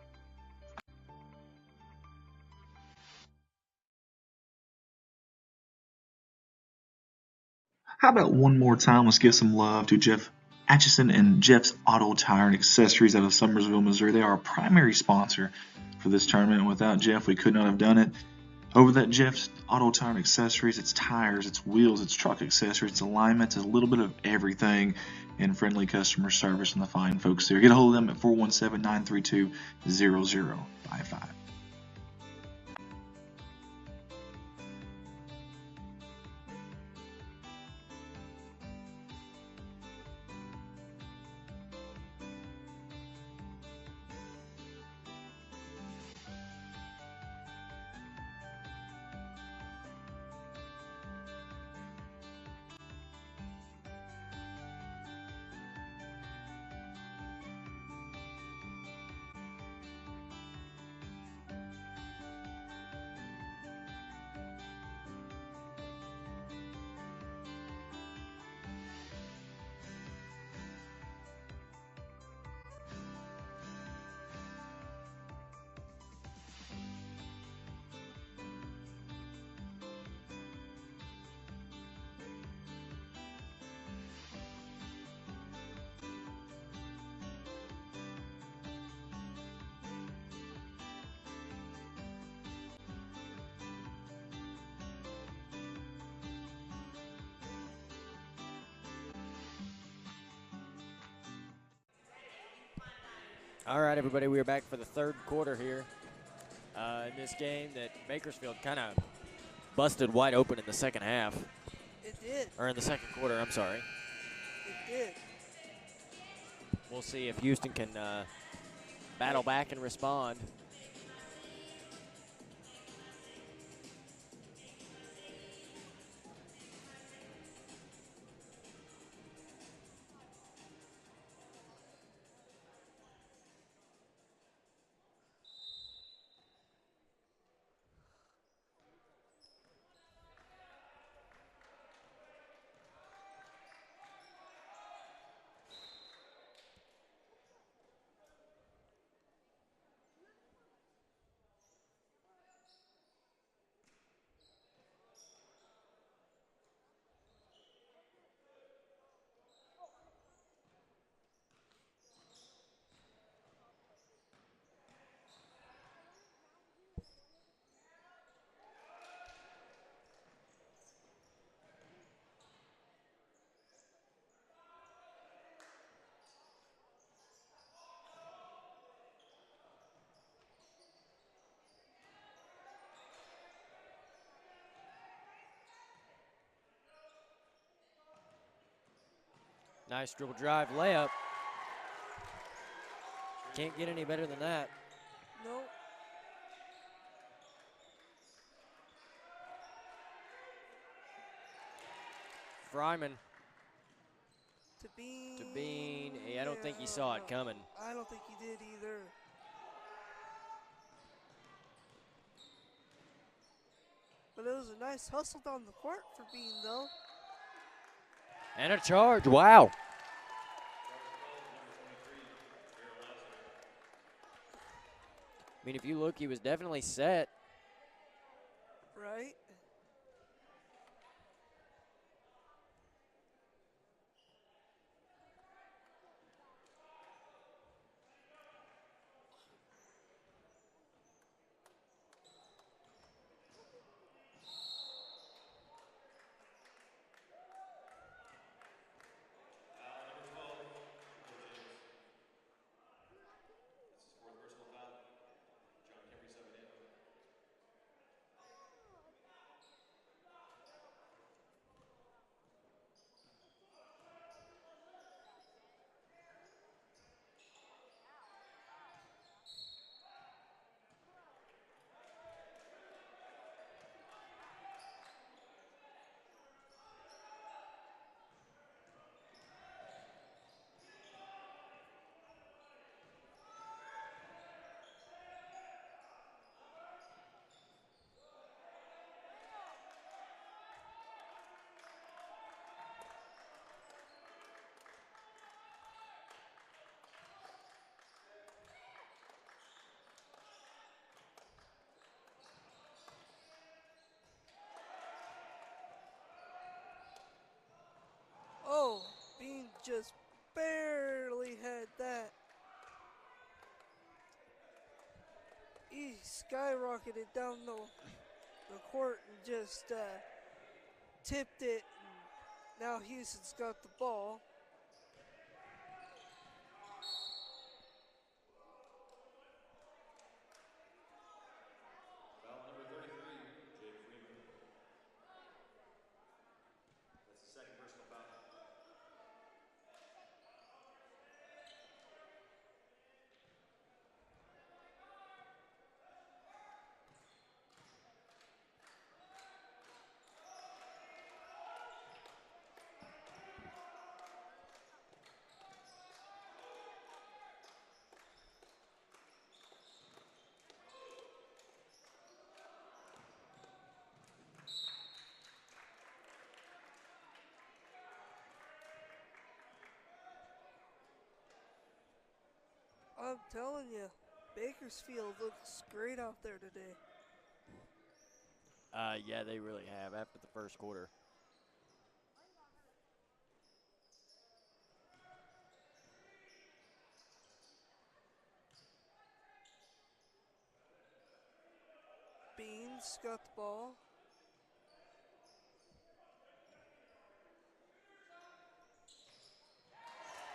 How about one more time? Let's give some love to Jeff Atchison and Jeff's Auto Tire and Accessories out of Summersville, Missouri. They are our primary sponsor for this tournament, and without Jeff, we could not have done it. Over that Jeff's Auto Tire and Accessories, it's tires, it's wheels, it's truck accessories, it's alignments, it's a little bit of everything, and friendly customer service and the fine folks there. Get a hold of them at 417-932-0055. All right, everybody, we are back for the third quarter here in this game that Bakersfield kind of busted wide open in the second half. It did. Or in the second quarter, I'm sorry. It did. We'll see if Houston can battle back and respond. Nice dribble drive layup. Can't get any better than that. No. Fryman To Bean. To Bean. I don't think he saw it coming. I don't think he did either. But it was a nice hustle down the court for Bean, though. And a charge. Wow. I mean, if you look, he was definitely set. Right? Oh, Bean just barely had that. He skyrocketed down the court and just tipped it. And now Houston's got the ball. Foul number 33, Jake Freeman. That's the second personal foul. I'm telling you, Bakersfield looks great out there today. Yeah, they really have after the first quarter. Beans got the ball.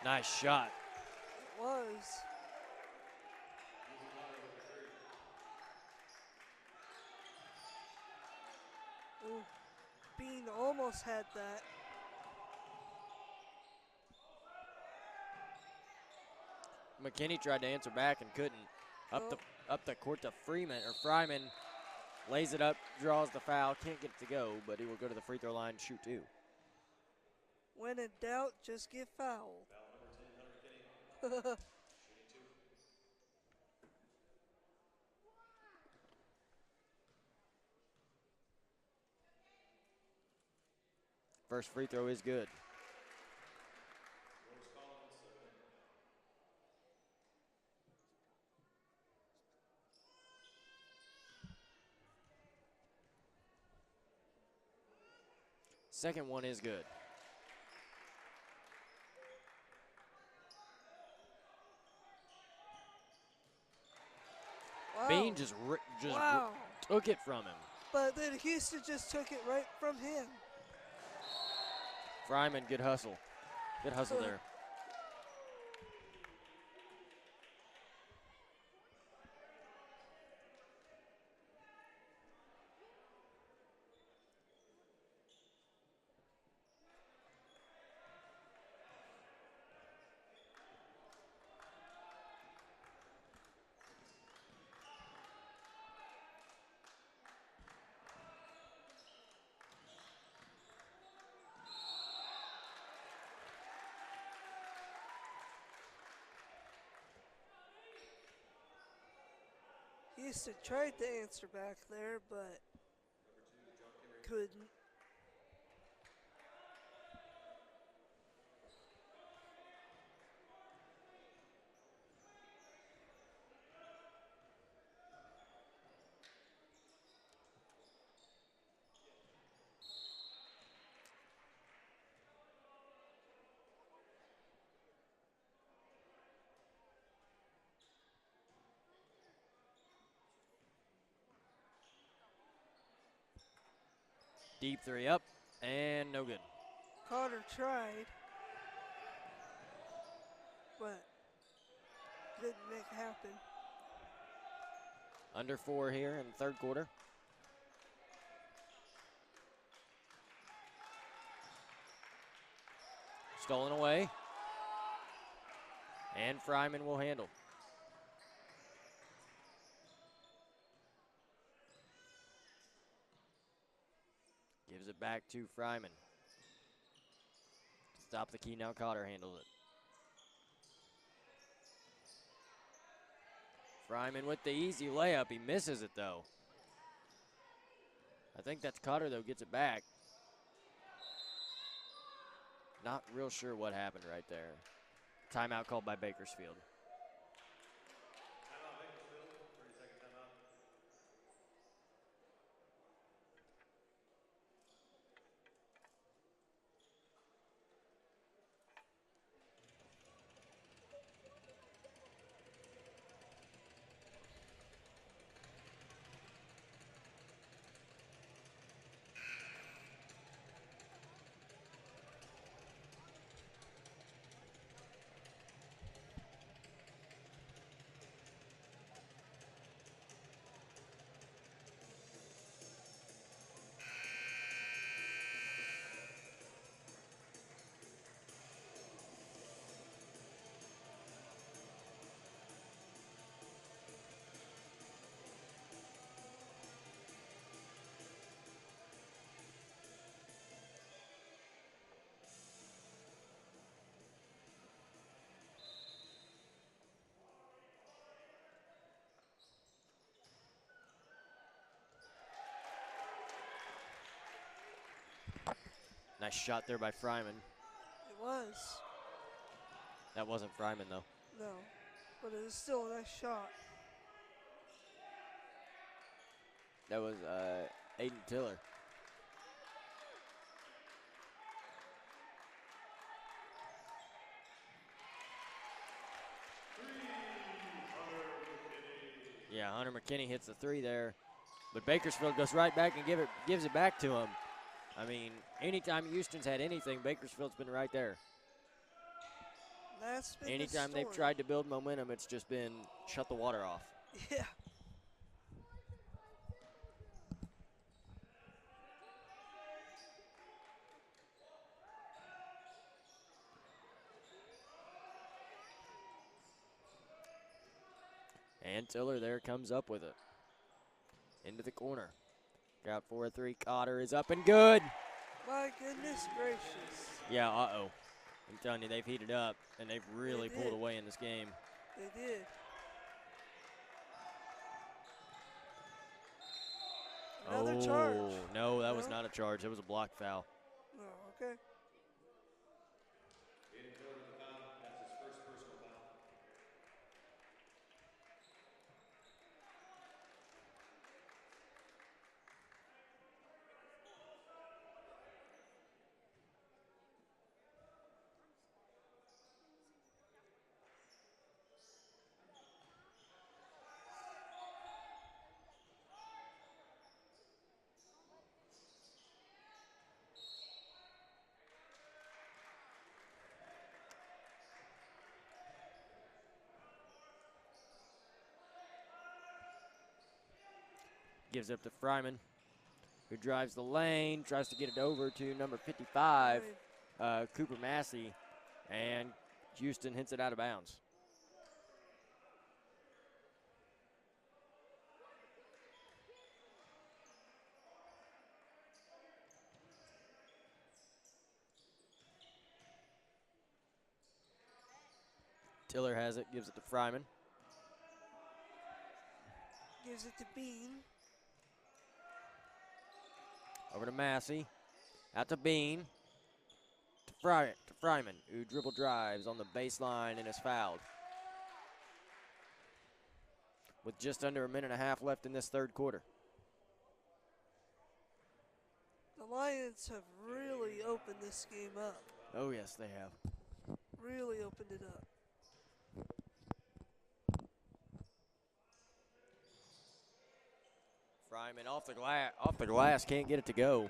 Nice shot. It was. Ooh, Bean almost had that. McKinney tried to answer back and couldn't. Oh, Up the court to Freeman or Fryman. Lays it up, draws the foul, can't get it to go, but he will go to the free throw line and shoot two. when in doubt, just get fouled. Foul number 10, Hunter McKinney. Shooting two. First free throw is good. Rose Collins, second. Second one is good. Wow. Bean just wow. took it from him. But then Houston just took it right from him. Fryman, good hustle. Good hustle there. Houston tried to answer back there, but couldn't. Deep three up, and no good. Connor tried, but didn't make it happen. Under 4 here in the third quarter. Stolen away. And Fryman will handle. Gives it back to Fryman. Stop the key, now Cotter handles it. Fryman with the easy layup. He misses it, though. I think that's Cotter, though, gets it back. Not real sure what happened right there. Timeout called by Bakersfield. Timeout, Bakersfield. 30-second timeout. Nice shot there by Fryman. It was. That wasn't Fryman, though. No, but it was still a nice shot. That was Aiden Tiller. Yeah, Hunter McKinney hits the 3 there. But Bakersfield goes right back and gives it back to him. I mean, anytime Houston's had anything, Bakersfield's been right there. That's been Anytime the they've story. tried to build momentum, it's just been shut the water off. Yeah. And Tiller there comes up with it. Into the corner. Got 4-3. Cotter is up and good. My goodness gracious. Yeah, uh-oh. I'm telling you, they've heated up, and they've really They pulled did. away in this game. They did. Another charge. No, that was No? not a charge. It was a blocked foul. No, okay. Aiden Tiller with the foul. That's his first personal foul. Gives it up to Fryman, who drives the lane, tries to get it over to number 55, Cooper Massey, and Houston hits it out of bounds. Tiller has it, gives it to Fryman. gives it to Bean. Over to Massey. Out to Bean. To Fryman, who dribble drives on the baseline and is fouled. With just under a minute and a half left in this third quarter. The Lions have really opened this game up. Oh, yes, they have. Really opened it up. Fryman off the glass, can't get it to go.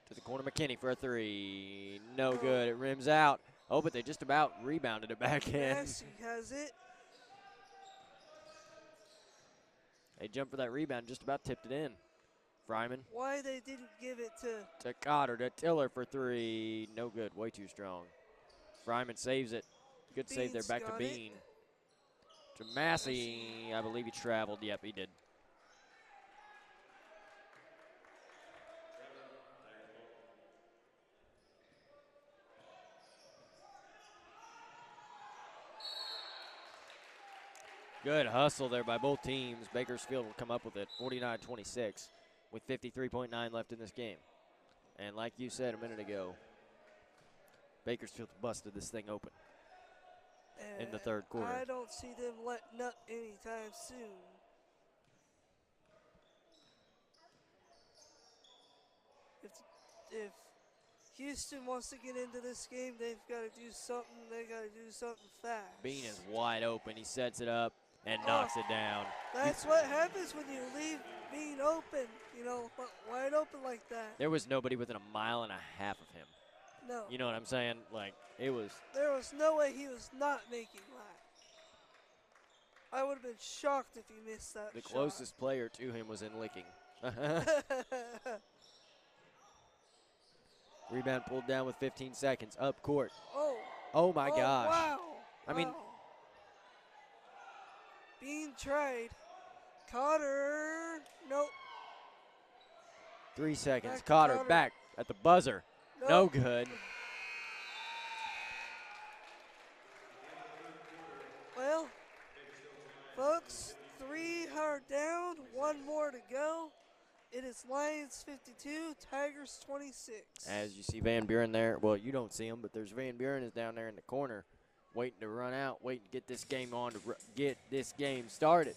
To the corner, McKinney for a three. No good, it rims out. Oh, but they just about rebounded it back in. Massey has it. They jumped for that rebound, just about tipped it in. Fryman. Why they didn't give it to Cotter, to Tiller for three. No good, way too strong. Fryman saves it. Good save there, back to Bean. To Massey, I believe he traveled. Yep, he did. Good hustle there by both teams. Bakersfield will come up with it, 49-26, with 53.9 left in this game. And like you said a minute ago, Bakersfield busted this thing open in the third quarter. I don't see them letting up anytime soon. If Houston wants to get into this game, they've got to do something. They got to do something fast. Bean is wide open. He sets it up and knocks it down. That's what happens when you leave Bean open, you know, wide open like that. There was nobody within a mile and a half of him. No. You know what I'm saying? Like, it was. There was no way he was not making that. I would have been shocked if he missed that The shot. closest player to him was in licking. Rebound pulled down with 15 seconds. Up court. Oh my gosh. Wow. I mean. Bean tried. Cotter. Nope. 3 seconds. Back Cotter Cotter. back at the buzzer. Nope. No good. Well, folks, 3 are down, 1 more to go. It is Lions 52, Tigers 26. As you see Van Buren there, well, you don't see him, but there's Van Buren is down there in the corner, waiting to run out, waiting to get this game on, to get this game started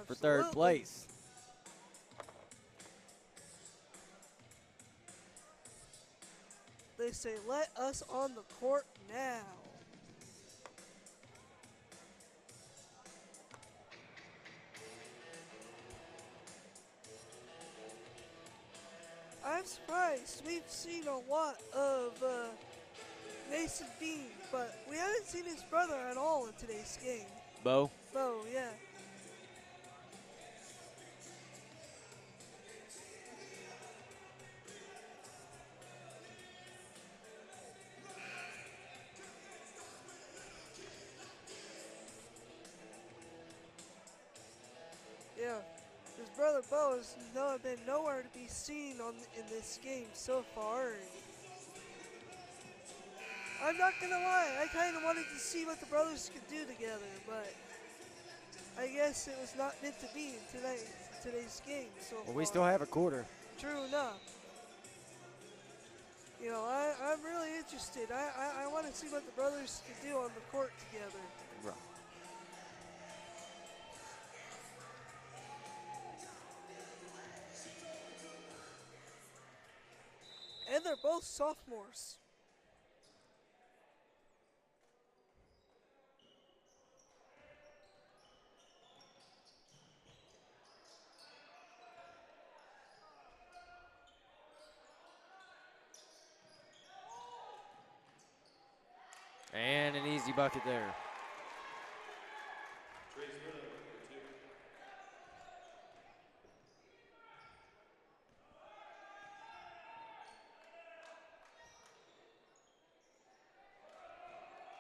for third place. They say, let us on the court now. I'm surprised. We've seen a lot of Mason Bean, but we haven't seen his brother at all in today's game. Bo? Bo, yeah. Yeah. His brother Bo has been nowhere to be seen in this game so far. I'm not gonna lie, I kind of wanted to see what the brothers could do together, but I guess it was not meant to be in today's game so far. Well, we still have a quarter. True enough. You know, I'm really interested. I want to see what the brothers can do on the court together. Right. And they're both sophomores. And an easy bucket there.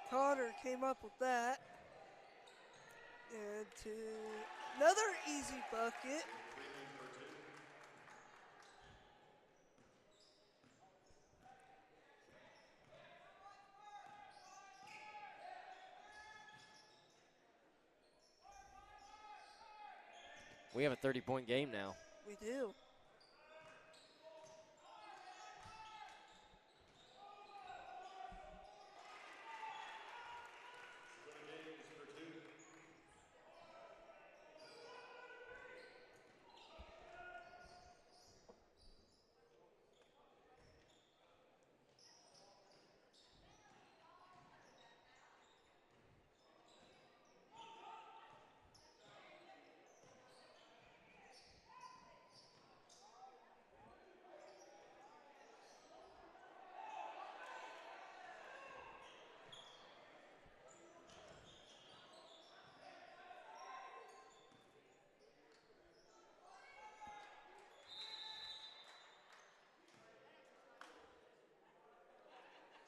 Connor came up with that. And to another easy bucket. We have a 30-point game now. We do.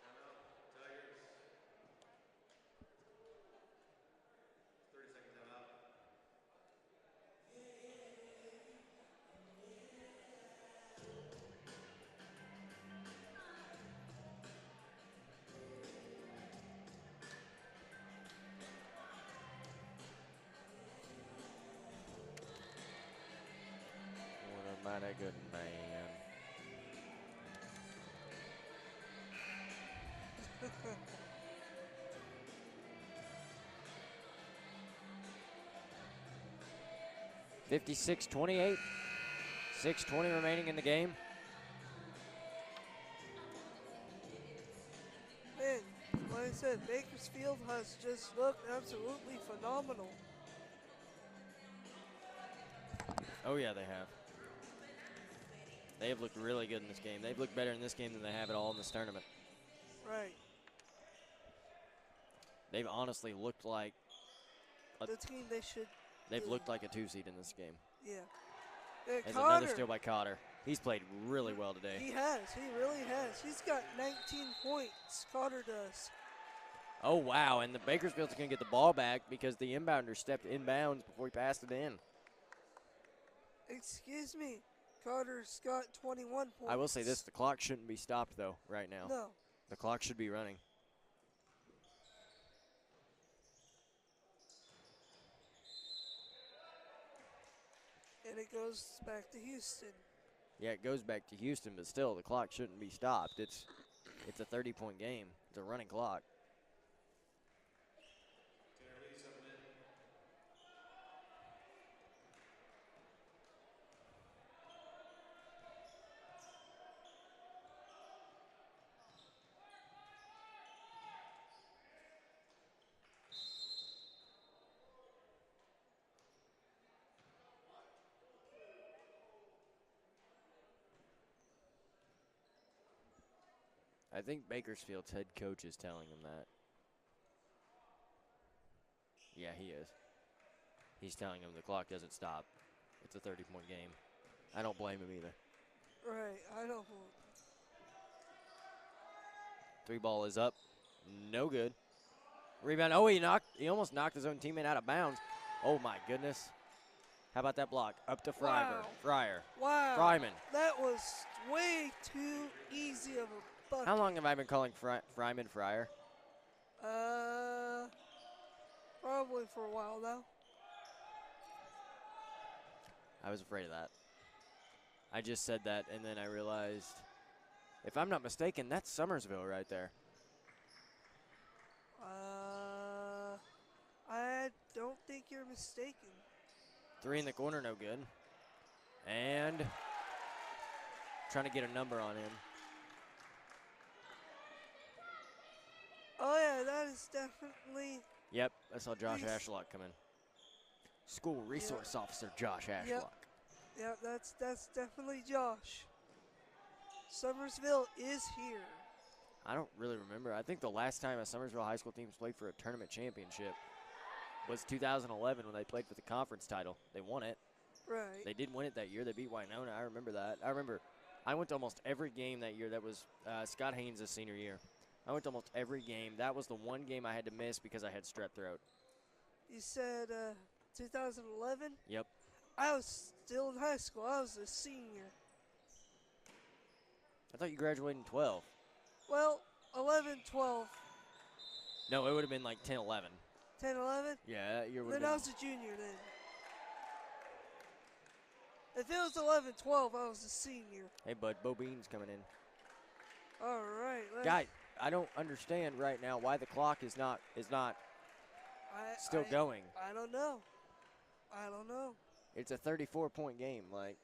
Timeout. Tigers. 30-second timeout. What a mighty good man. (56-28). 6:20 remaining in the game. Man, like I said, Bakersfield has just looked absolutely phenomenal. Oh, yeah, they have. They have looked really good in this game. They've looked better in this game than they have at all in this tournament. Right. They've honestly looked like The team they should. they've Yeah. looked like a 2-seed in this game. Yeah. And As Cotter, another steal by Cotter. He's played really well today. he has. He really has. He's got 19 points. Cotter does. Oh, wow, and the Bakersfield's going to get the ball back because the inbounder stepped inbounds before he passed it in. Excuse me. Cotter's got 21 points. I will say this, the clock shouldn't be stopped, though, right now. No. The clock should be running. And it goes back to Houston. Yeah, it goes back to Houston, but still, the clock shouldn't be stopped. It's a 30-point game. It's a running clock. Tanner Lee stepping in. I think Bakersfield's head coach is telling him that. Yeah, he is. He's telling him the clock doesn't stop. It's a 30-point game. I don't blame him either. Right. I don't. Three ball is up. No good. Rebound. Oh, he almost knocked his own teammate out of bounds. Oh, my goodness. How about that block? Up to Wow. Fryer. Wow. Fryman. That was way too easy of a bucket. How long have I been calling Fryman Fryer? Probably for a while now. I was afraid of that. I just said that, and then I realized, if I'm not mistaken, that's Summersville right there. I don't think you're mistaken. Three in the corner, no good. And trying to get a number on him. Oh, yeah, that is definitely. Yep, I saw Josh Nice. Ashlock come in. School Resource Officer Josh Ashlock. Yeah, that's definitely Josh. Summersville is here. I don't really remember. I think the last time a Summersville high school team played for a tournament championship was 2011 when they played for the conference title. They won it. Right. They did win it that year. They beat Winona. I remember that. I went to almost every game that year. That was Scott Haynes' senior year. I went to almost every game. That was the one game I had to miss because I had strep throat. You said 2011? Yep. I was still in high school. I was a senior. I thought you graduated in 12. Well, 11, 12, No, it would have been like 10, 11. 10, 11. Yeah, that year would Then have I been. was a junior then. If it was 11-12, I was a senior. Hey, bud, Bo Bean's coming in. All right, Guy, I don't understand right now why the clock is not still going. I don't know. I don't know. It's a 34-point game. Like,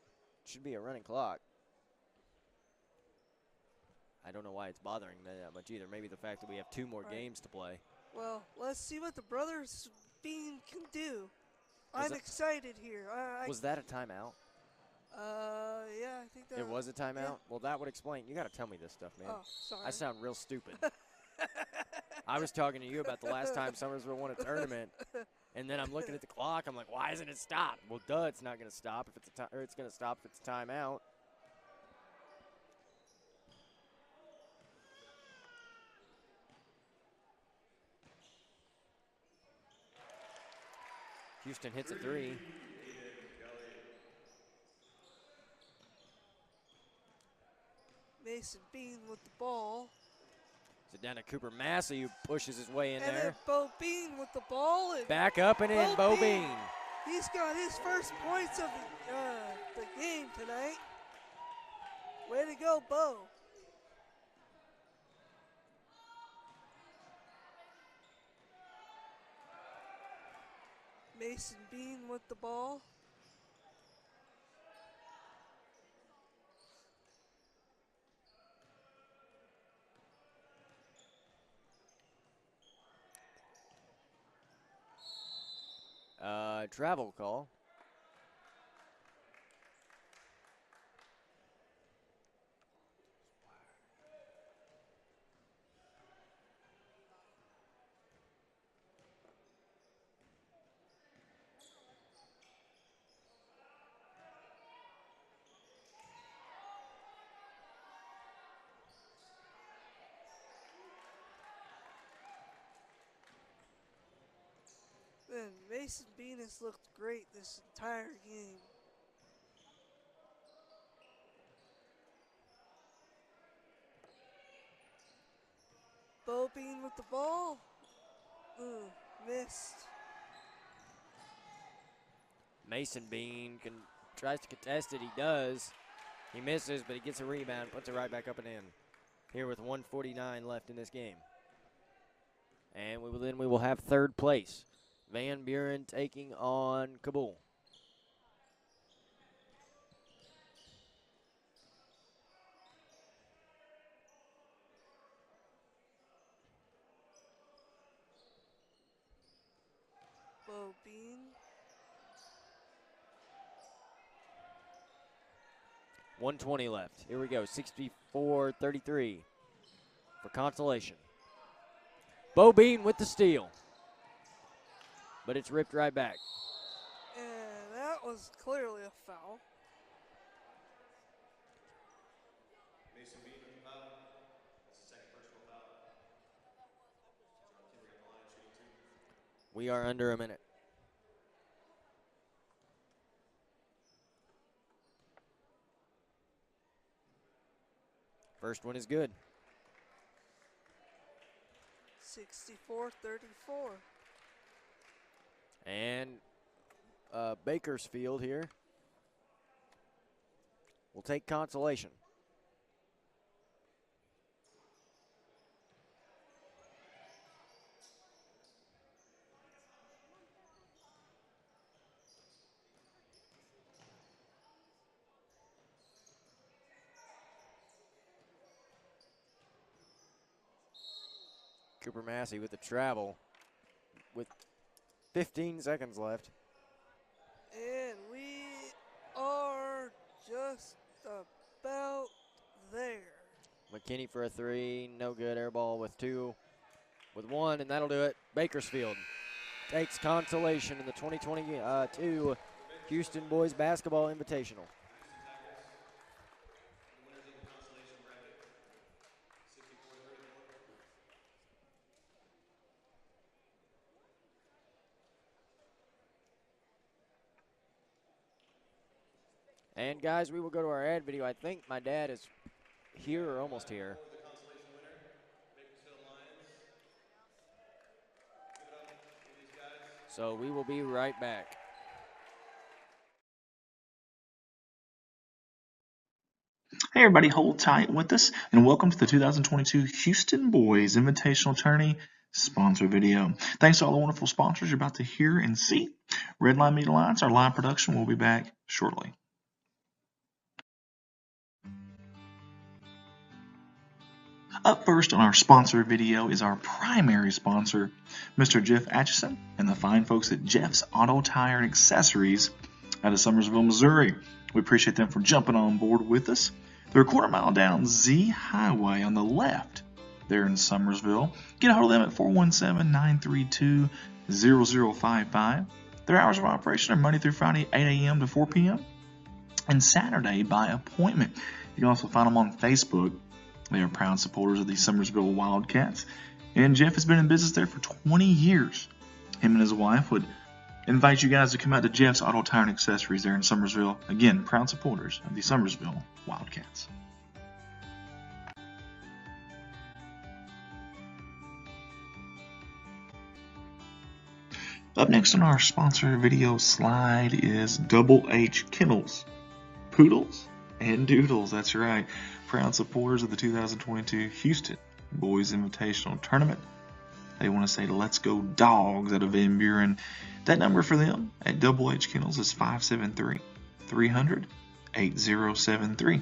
it should be a running clock. I don't know why it's bothering me that much either. Maybe the fact that we have 2 more Right. games to play. Well, let's see what the brothers Bean can do. Was I'm it- excited here. Was that a timeout? Yeah, I think that. It was a timeout? Yeah. Well, that would explain. You got to tell me this stuff, man. Oh, sorry. I sound real stupid. I was talking to you about the last time Summersville won a tournament, and then I'm looking at the clock. I'm like, why isn't it stopped? Well, duh, it's not going to stop if it's or it's going to stop if it's a timeout. Houston hits a 3. Mason Bean with the ball. So down to Cooper Massey, who pushes his way in And then there. Bo Bean with the ball. And Back up and in, Bo Bean. He's got his first points of the game tonight. Way to go, Bo. Mason Bean with the ball. Travel call. Man, Mason Bean has looked great this entire game. Bo Bean with the ball. Missed. Mason Bean tries to contest it. He does. He misses, but he gets a rebound, puts it right back up and in. Here with 1:49 left in this game. And we will have third place. Van Buren taking on Kabul. Bo Bean. 1:20 left. Here we go. 64-33 for consolation. Bo Bean with the steal. But it's ripped right back. And that was clearly a foul. Mason Bean with the foul. That's the second personal foul. John Kinnear at the line shooting 2. We are under a minute. First one is good. 64-34. And Bakersfield here will take consolation. Cooper Massey with the travel with 15 seconds left. And we are just about there. McKinney for a 3, no good. Air ball with 2, with 1, and that'll do it. Bakersfield takes consolation in the 2022 Houston Boys Basketball Invitational. The winners of the consolation bracket. 64-34. And guys, we will go to our ad video. I think my dad is here or almost here. The consolation winner, Bakersfield Lions. Give it up for these guys. So we will be right back. Hey everybody, hold tight with us and welcome to the 2022 Houston Boys Invitational Tourney sponsor video. Thanks to all the wonderful sponsors you're about to hear and see. Redline Media Alliance, our live production, will be back shortly. Up first on our sponsor video is our primary sponsor, Mr. Jeff Atchison and the fine folks at Jeff's Auto Tire and Accessories out of Summersville, Missouri. We appreciate them for jumping on board with us. They're a quarter mile down Z Highway on the left there in Summersville. Get a hold of them at 417-932-0055. Their hours of operation are Monday through Friday, 8 a.m. to 4 p.m. and Saturday by appointment. You can also find them on Facebook. They are proud supporters of the Summersville Wildcats. And Jeff has been in business there for 20 years. Him and his wife would invite you guys to come out to Jeff's Auto Tire and Accessories there in Summersville. Again, proud supporters of the Summersville Wildcats. Up next on our sponsor video slide is Double H Kennels, Poodles, and Doodles. That's right. Proud supporters of the 2022 Houston Boys Invitational Tournament. They want to say let's go dogs out of Van Buren. That number for them at Double H Kennels is 573-300-8073.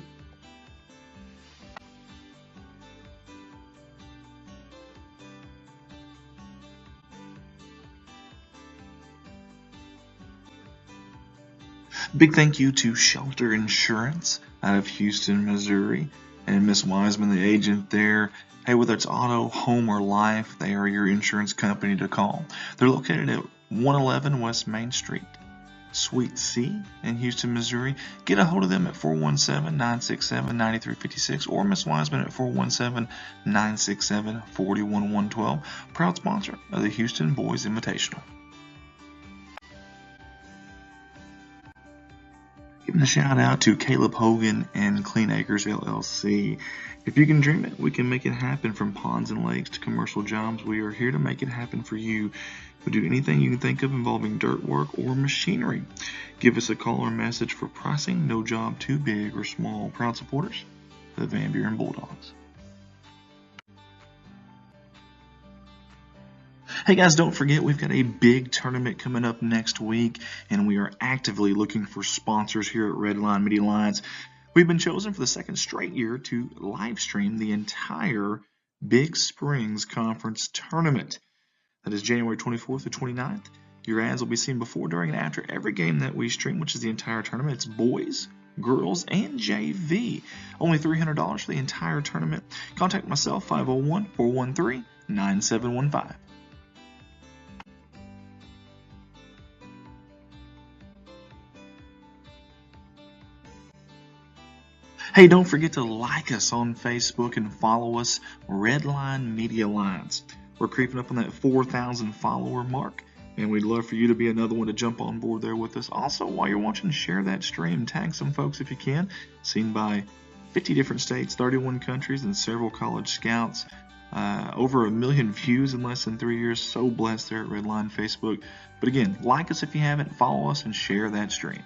Big thank you to Shelter Insurance out of Houston, Missouri, and Miss Wiseman, the agent there. Hey, whether it's auto, home, or life, they are your insurance company to call. They're located at 111 West Main Street, Suite C in Houston, Missouri. Get a hold of them at 417-967-9356 or Miss Wiseman at 417-967-41112. Proud sponsor of the Houston Boys Invitational. Giving a shout out to Caleb Hogan and Clean Acres LLC. If you can dream it, we can make it happen. From ponds and lakes to commercial jobs, we are here to make it happen for you. We do anything you can think of involving dirt work or machinery. Give us a call or message for pricing. No job too big or small. Proud supporters of the Van Buren Bulldogs. Hey guys, don't forget we've got a big tournament coming up next week, and we are actively looking for sponsors here at Redline Media Alliance. We've been chosen for the second straight year to live stream the entire Big Springs Conference tournament. That is January 24th to 29th. Your ads will be seen before, during, and after every game that we stream, which is the entire tournament. It's boys, girls, and JV. Only $300 for the entire tournament. Contact myself, 501-413-9715. Hey, don't forget to like us on Facebook and follow us, Redline Media Alliance. We're creeping up on that 4,000 follower mark, and we'd love for you to be another one to jump on board there with us. Also, while you're watching, share that stream. Tag some folks if you can. Seen by 50 different states, 31 countries, and several college scouts. Over 1 million views in less than 3 years. So blessed there at Redline Facebook. But again, like us if you haven't, follow us, and share that stream.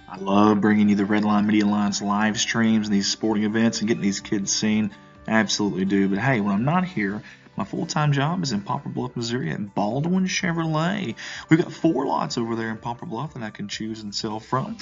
I love bringing you the Redline Media Alliance live streams and these sporting events and getting these kids seen. I absolutely do. But hey, when I'm not here, my full-time job is in Poplar Bluff, Missouri at Baldwin Chevrolet. We've got 4 lots over there in Poplar Bluff that I can choose and sell from.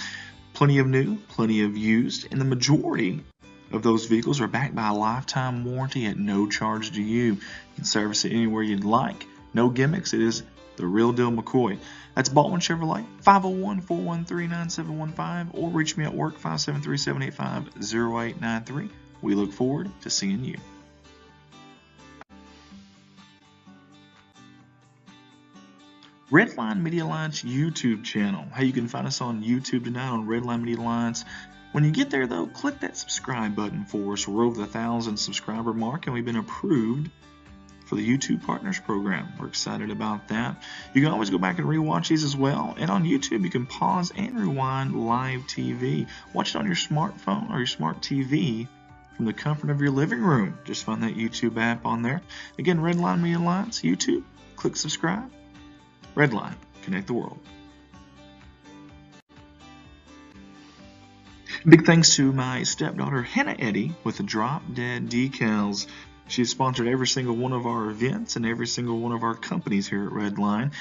Plenty of new, plenty of used, and the majority of those vehicles are backed by a lifetime warranty at no charge to you. You can service it anywhere you'd like. No gimmicks. It is the real deal McCoy. That's Baldwin Chevrolet, 501-413-9715, or reach me at work, 573-785-0893. We look forward to seeing you. Redline Media Alliance YouTube channel. Hey, you can find us on YouTube tonight on Redline Media Alliance. When you get there, though, click that subscribe button for us. We're over the 1,000 subscriber mark, and we've been approved for the YouTube Partners Program. We're excited about that. You can always go back and rewatch these as well. And on YouTube, you can pause and rewind live TV. Watch it on your smartphone or your smart TV from the comfort of your living room. Just find that YouTube app on there. Again, Redline Media Alliance, YouTube. Click subscribe. Redline, connect the world. Big thanks to my stepdaughter Hannah Eddy with the Drop Dead Decals. She's sponsored every single one of our events and every single one of our companies here at Redline.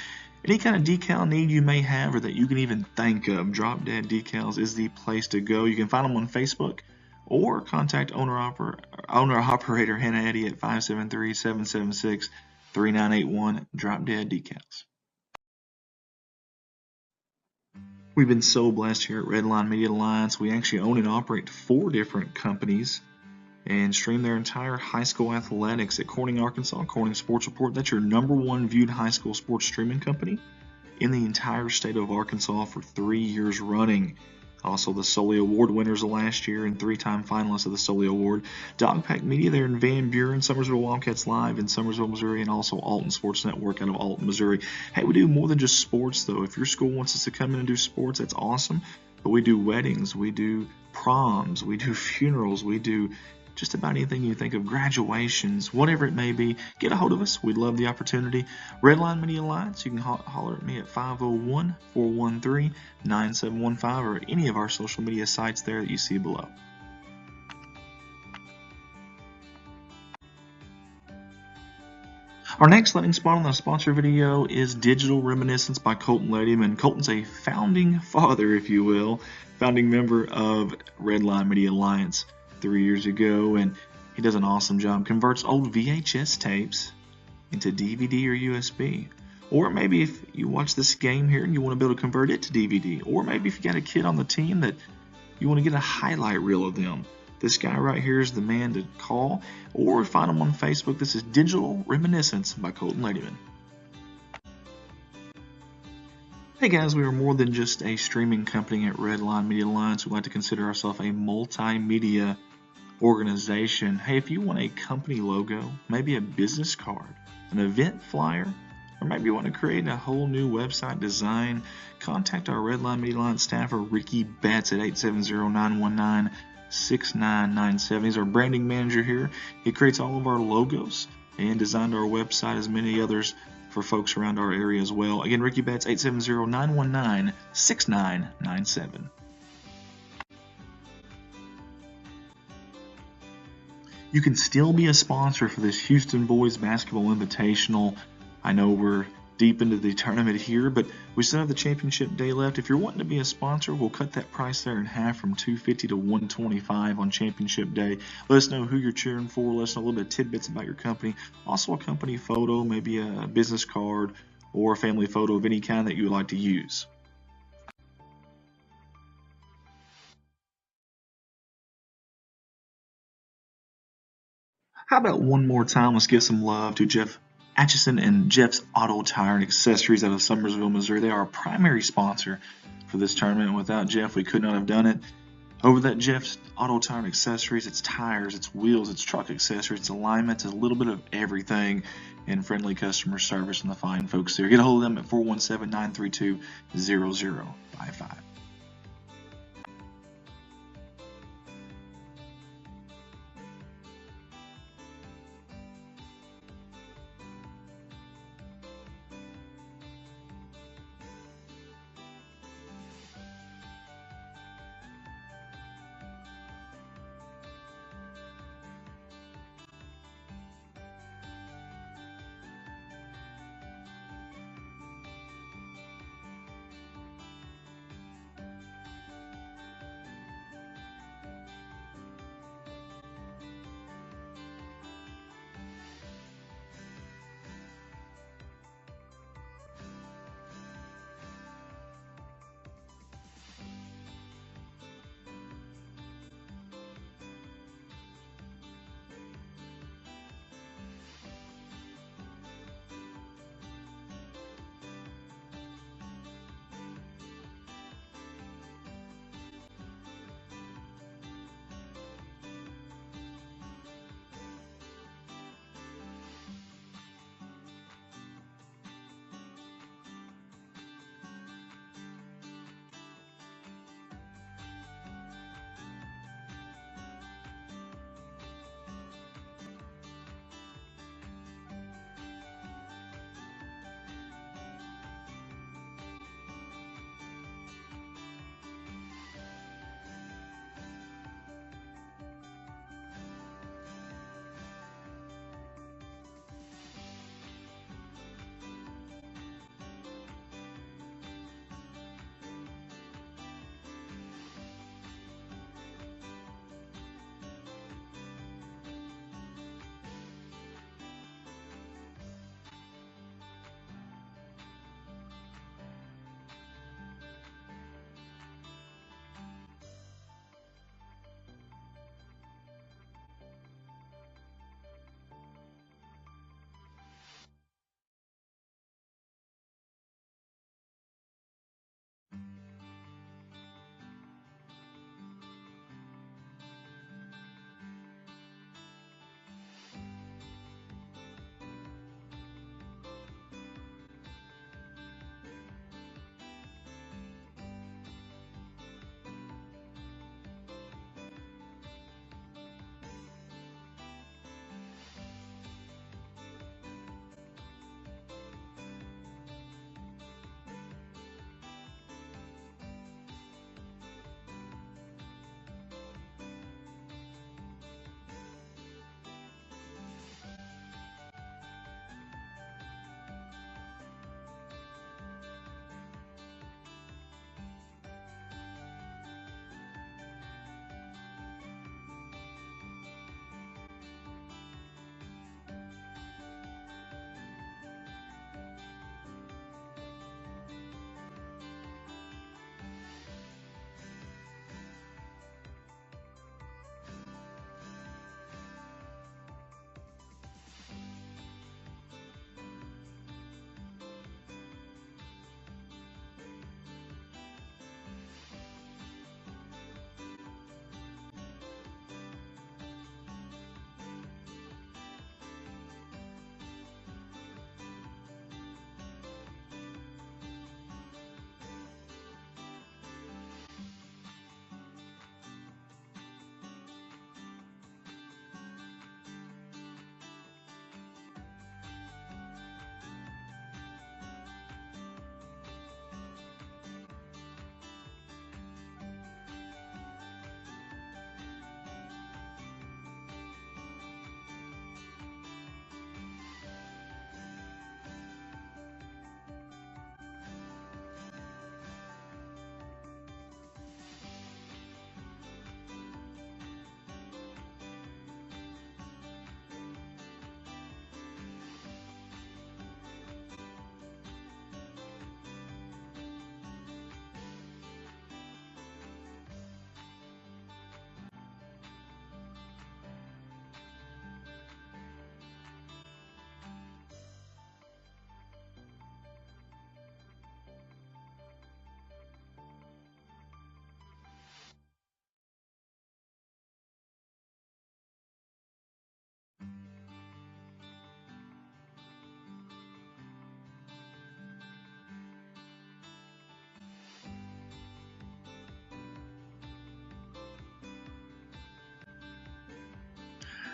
Any kind of decal need you may have or that you can even think of, Drop Dead Decals is the place to go. You can find them on Facebook or contact owner-operator Hannah Eddy at 573-776-3981, Drop Dead Decals. We've been so blessed here at Redline Media Alliance. We actually own and operate 4 different companies and stream their entire high school athletics at Corning, Arkansas. Corning Sports Report, that's your #1 viewed high school sports streaming company in the entire state of Arkansas for 3 years running. Also the Sully Award winners of last year and 3-time finalists of the Sully Award. Dogpack Media, they're in Van Buren, Summersville Wildcats Live in Summersville, Missouri, and also Alton Sports Network out of Alton, Missouri. Hey, we do more than just sports, though. If your school wants us to come in and do sports, that's awesome. But we do weddings, we do proms, we do funerals, we do just about anything you think of, graduations, whatever it may be. Get a hold of us. We'd love the opportunity. Redline Media Alliance, you can holler at me at 501-413-9715 or at any of our social media sites there that you see below. Our next landing spot on the sponsor video is Digital Reminiscence by Colton Ladyman. Colton's a founding father, if you will, founding member of Redline Media Alliance 3 years ago, and he does an awesome job. Converts old VHS tapes into DVD or USB. Or maybe if you watch this game here and you want to be able to convert it to DVD. Or maybe if you got a kid on the team that you want to get a highlight reel of them. This guy right here is the man to call, or find him on Facebook. This is Digital Reminiscence by Colton Ladyman. Hey guys, we are more than just a streaming company at Redline Media Alliance. We like to consider ourselves a multimedia organization. Hey, if you want a company logo, maybe a business card, an event flyer, or maybe you want to create a whole new website design, contact our Redline Media Alliance staffer Ricky Betts at 870-919-6997. He's our branding manager here. He creates all of our logos and designed our website, as many others for folks around our area as well. Again, Ricky Betts, 870-919-6997. You can still be a sponsor for this Houston Boys Basketball Invitational. I know we're deep into the tournament here, but we still have the championship day left. If you're wanting to be a sponsor, we'll cut that price there in half from $250 to $125 on championship day. Let us know who you're cheering for. Let us know a little bit of tidbits about your company. Also a company photo, maybe a business card or a family photo of any kind that you would like to use. How about one more time? Let's give some love to Jeff Atchison and Jeff's Auto Tire and Accessories out of Summersville, Missouri. They are our primary sponsor for this tournament. Without Jeff, we could not have done it. Over at Jeff's Auto Tire and Accessories, it's tires, it's wheels, it's truck accessories, it's alignments, it's a little bit of everything, and friendly customer service and the fine folks there. Get a hold of them at 417-932-0055.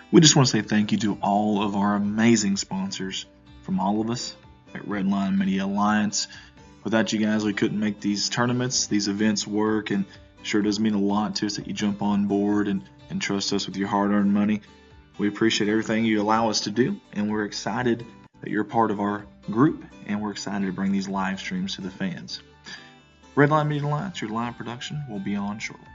We just want to say thank you to all of our amazing sponsors from all of us at Redline Media Alliance. Without you guys, we couldn't make these tournaments, these events work, and sure does mean a lot to us that you jump on board and trust us with your hard-earned money. We appreciate everything you allow us to do, and we're excited that you're part of our group, and we're excited to bring these live streams to the fans. Redline Media Alliance, your live production will be on shortly.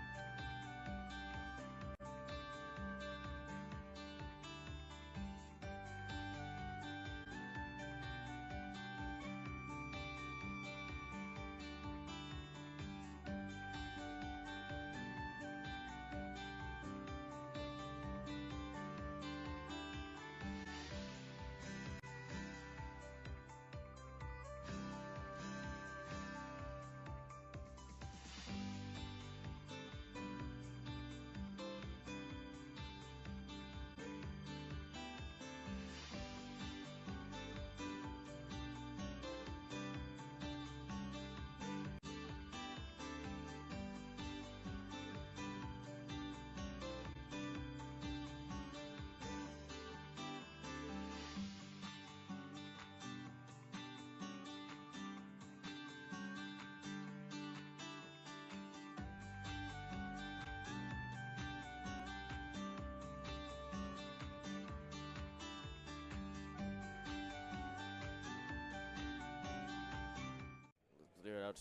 Let's do it out.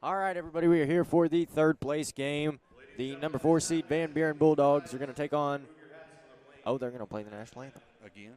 All right, everybody, we are here for the third place game. The number 4 seed Van Buren Bulldogs are going to take on. Oh, they're going to play the national anthem again.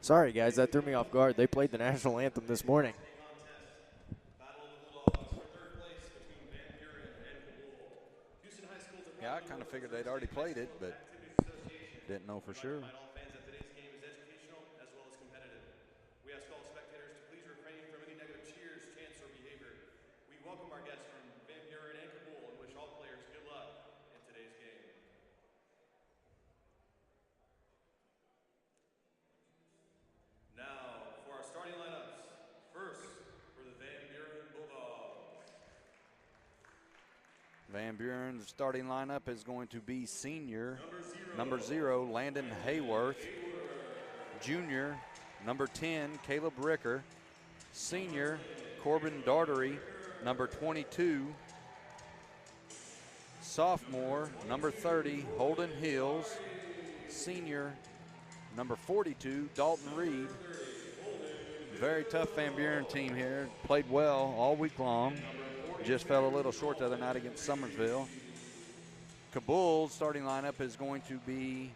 Sorry, guys, that threw me off guard. They played the national anthem this morning. Yeah, I kind of figured they'd already played it, but didn't know for sure. All fans that today's game is educational as well as competitive. We ask all spectators to please refrain from any negative cheers, chants, or behavior. We welcome our guests from Van Buren and Kabul and wish all players good luck in today's game. Now for our starting lineups. First, for the Van Buren Bulldogs. Van Buren's starting lineup is going to be senior, number 0, Landon Hayworth. Junior, number 10, Caleb Ricker. Senior, Corbin Dartery, number 22. Sophomore, number 30, Holden Hills. Senior, number 42, Dalton Reed. Very tough Van Buren team here. Played well all week long. Just fell a little short the other night against Summersville. Kabul's starting lineup is going to be,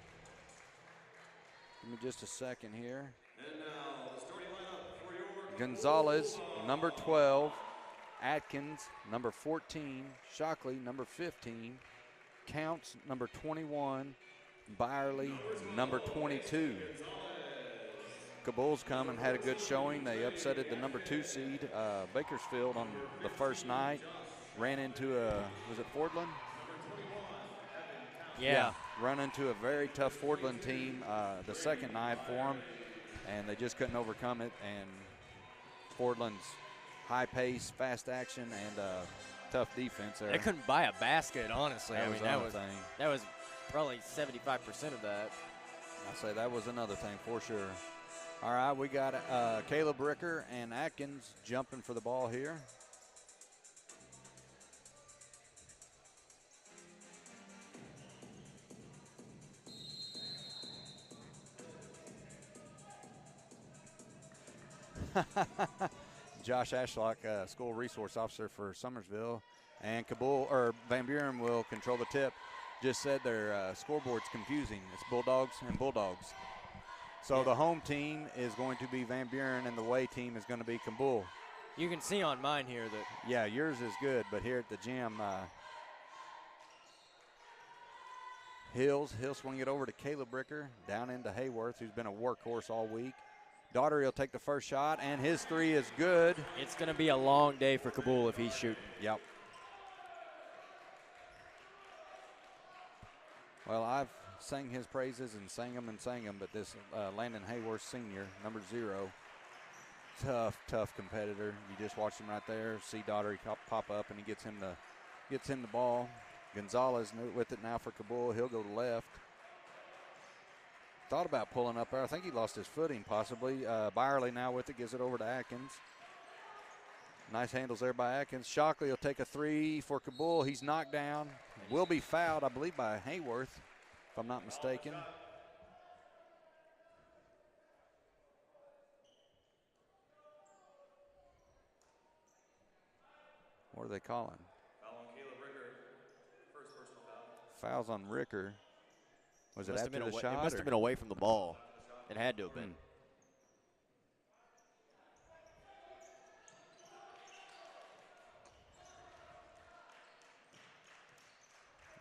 give me just a second here. And now the starting lineup for your Gonzalez, number 12. Atkins, number 14. Shockley, number 15. Counts, number 21. Byerly, number 22. Kabul's come and had a good showing. They upsetted the number 2 seed, Bakersfield, on the first night. Ran into was it Fordland? Yeah. Run into a very tough Fordland team the second night for them, and they just couldn't overcome it. And Fordland's high pace, fast action, and tough defense there. They couldn't buy a basket, honestly. That I was mean, another thing. that was probably 75% of that. I say that was another thing for sure. All right, we got Caleb Ricker and Atkins jumping for the ball here. Josh Ashlock, school resource officer for Summersville, and Van Buren will control the tip. Just said their scoreboard's confusing. It's Bulldogs and Bulldogs. So the home team is going to be Van Buren, and the away team is going to be Kabul. You can see on mine here that. Yeah, yours is good, but here at the gym, he'll swing it over to Caleb Ricker, down into Hayworth, who's been a workhorse all week. Daughtery will take the first shot, and his three is good. It's going to be a long day for Kabul if he's shooting. Yep. Well, I've sang his praises and sang them, but this Landon Hayworth Sr., number 0, tough competitor. You just watch him right there, see Daughtery pop up, and he gets him the ball. Gonzalez with it now for Kabul. He'll go to left. Thought about pulling up there. I think he lost his footing possibly. Byerly now with it, gives it over to Atkins. Nice handles there by Atkins. Shockley will take a three for Kabul. He's knocked down. Will be fouled, I believe, by Hayworth, if I'm not mistaken. What are they calling? Foul on Caleb Ricker. First personal foul. Fouls on Ricker. Was it after the shot? It must have been away from the ball. It had to have been.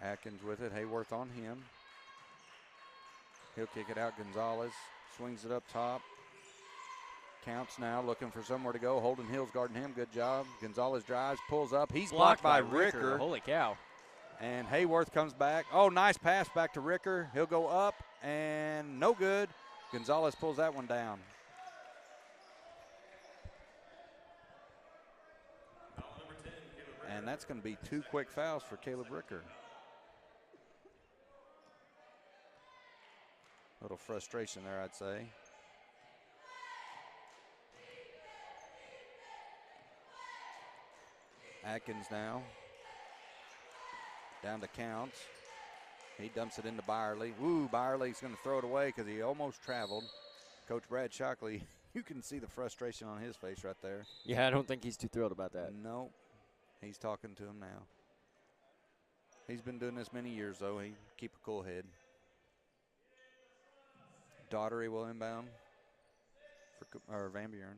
Atkins with it. Hayworth on him. He'll kick it out. Gonzalez swings it up top. Counts now, looking for somewhere to go. Holden Hill's guarding him. Good job. Gonzalez drives, pulls up. He's blocked by Ricker. Holy cow. And Hayworth comes back. Oh, nice pass back to Ricker. He'll go up, and no good. Gonzalez pulls that one down. And that's going to be 2 quick fouls for Caleb Ricker. A little frustration there, I'd say. Atkins now. Down to Counts. He dumps it into Byerly. Woo, Byerly's going to throw it away because he almost traveled. Coach Brad Shockley, you can see the frustration on his face right there. Yeah, I don't think he's too thrilled about that. Nope. He's talking to him now. He's been doing this many years, though. He keep a cool head. Daughtery will inbound for Van Buren.